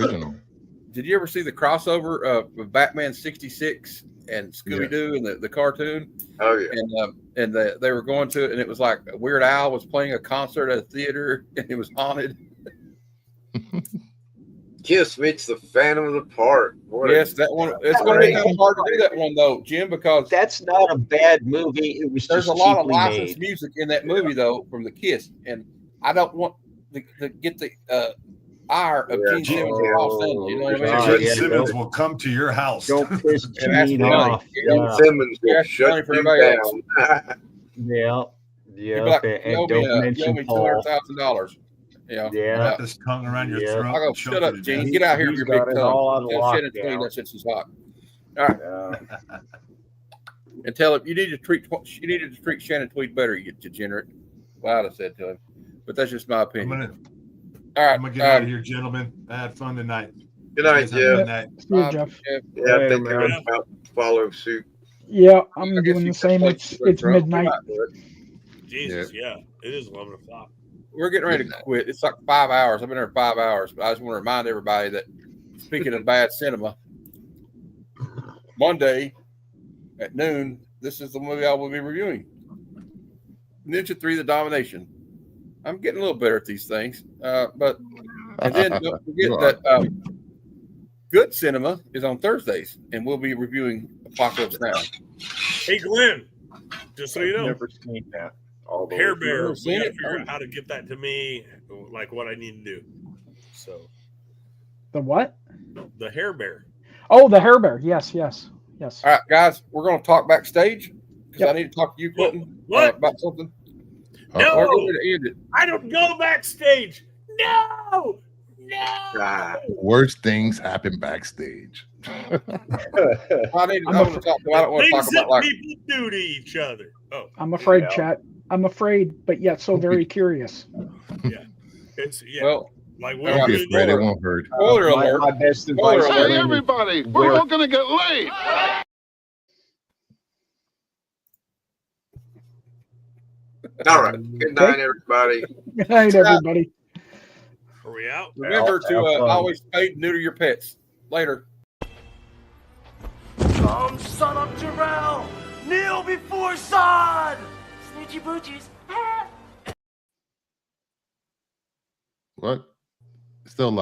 original. Did you ever see the crossover of Batman 66 and Scooby Doo and the cartoon? Oh yeah. And they were going to it, and it was like Weird Al was playing a concert at a theater, and it was haunted. Kiss meets the Phantom of the Park. Yes, that one. It's going to be kind of hard to do that one though, Jim, because that's not a bad movie. It was there's just a lot of cheaply licensed made. music in that movie though from the Kiss, and I don't want to get the ire of Gene Simmons and Paul Stanley. You know what I mean? Gene Simmons will come to your house. Don't piss And ask Gene money. off. Gene Simmons will Ask money shut for you everybody else. down. Yeah. You'd be like, And "You don't owe mention me Paul. $200,000." Yeah. Wrap his tongue around your throat. I go, and choke shut up, you to Gene. death. Get out here with He's your big got it all on tongue. Tell Shannon lockdown. Tweed that since he's hot. All right. And tell him you need to treat Shannon Tweed better, you degenerate. Well, I said to him, but that's just my opinion. All right. I'm gonna get out of here, gentlemen. I had fun tonight. Good night, Guys have a good Jeff. night. See you, Jeff. Yeah, I think I'm about to follow suit. Yeah, I'm doing the same. It's midnight. Jesus, yeah. It is 11 o'clock. We're getting ready to quit. It's like 5 hours. I've been there 5 hours, but I just want to remind everybody that speaking of bad cinema, Monday at noon, this is the movie I will be reviewing. Ninja 3: The Domination. I'm getting a little better at these things. But and then don't forget that Good Cinema is on Thursdays, and we'll be reviewing Apocalypse Now. Hey, Glenn, just so you know, Never seen that. Hair Bear, Never we seen got to it? figure out how to get that to me, like what I need to do. So, The what? the Hair Bear. Oh, the hair bear. Yes. All right, guys, we're going to talk backstage because Yep. I need to talk to you, Quentin, What? about something. No! We're going to end it. I don't go backstage. No! Worst things happen backstage. I want to talk. I don't want to talk Things that about like. people do to each other. Oh, I'm afraid, chat. I'm afraid, but yet so very curious. yeah. It's Well, like what Don't are be you afraid, it doing? won't hurt. Spoiler alert. My best Spoiler advice. alert. Hey, everybody, we're all gonna get laid. All right. Good night, everybody. Good night, everybody. Are we out? Remember to always spay and neuter your pets. Later. Come, son of Jarrell! Kneel before Zod! Snitchy boochies. What? Still live.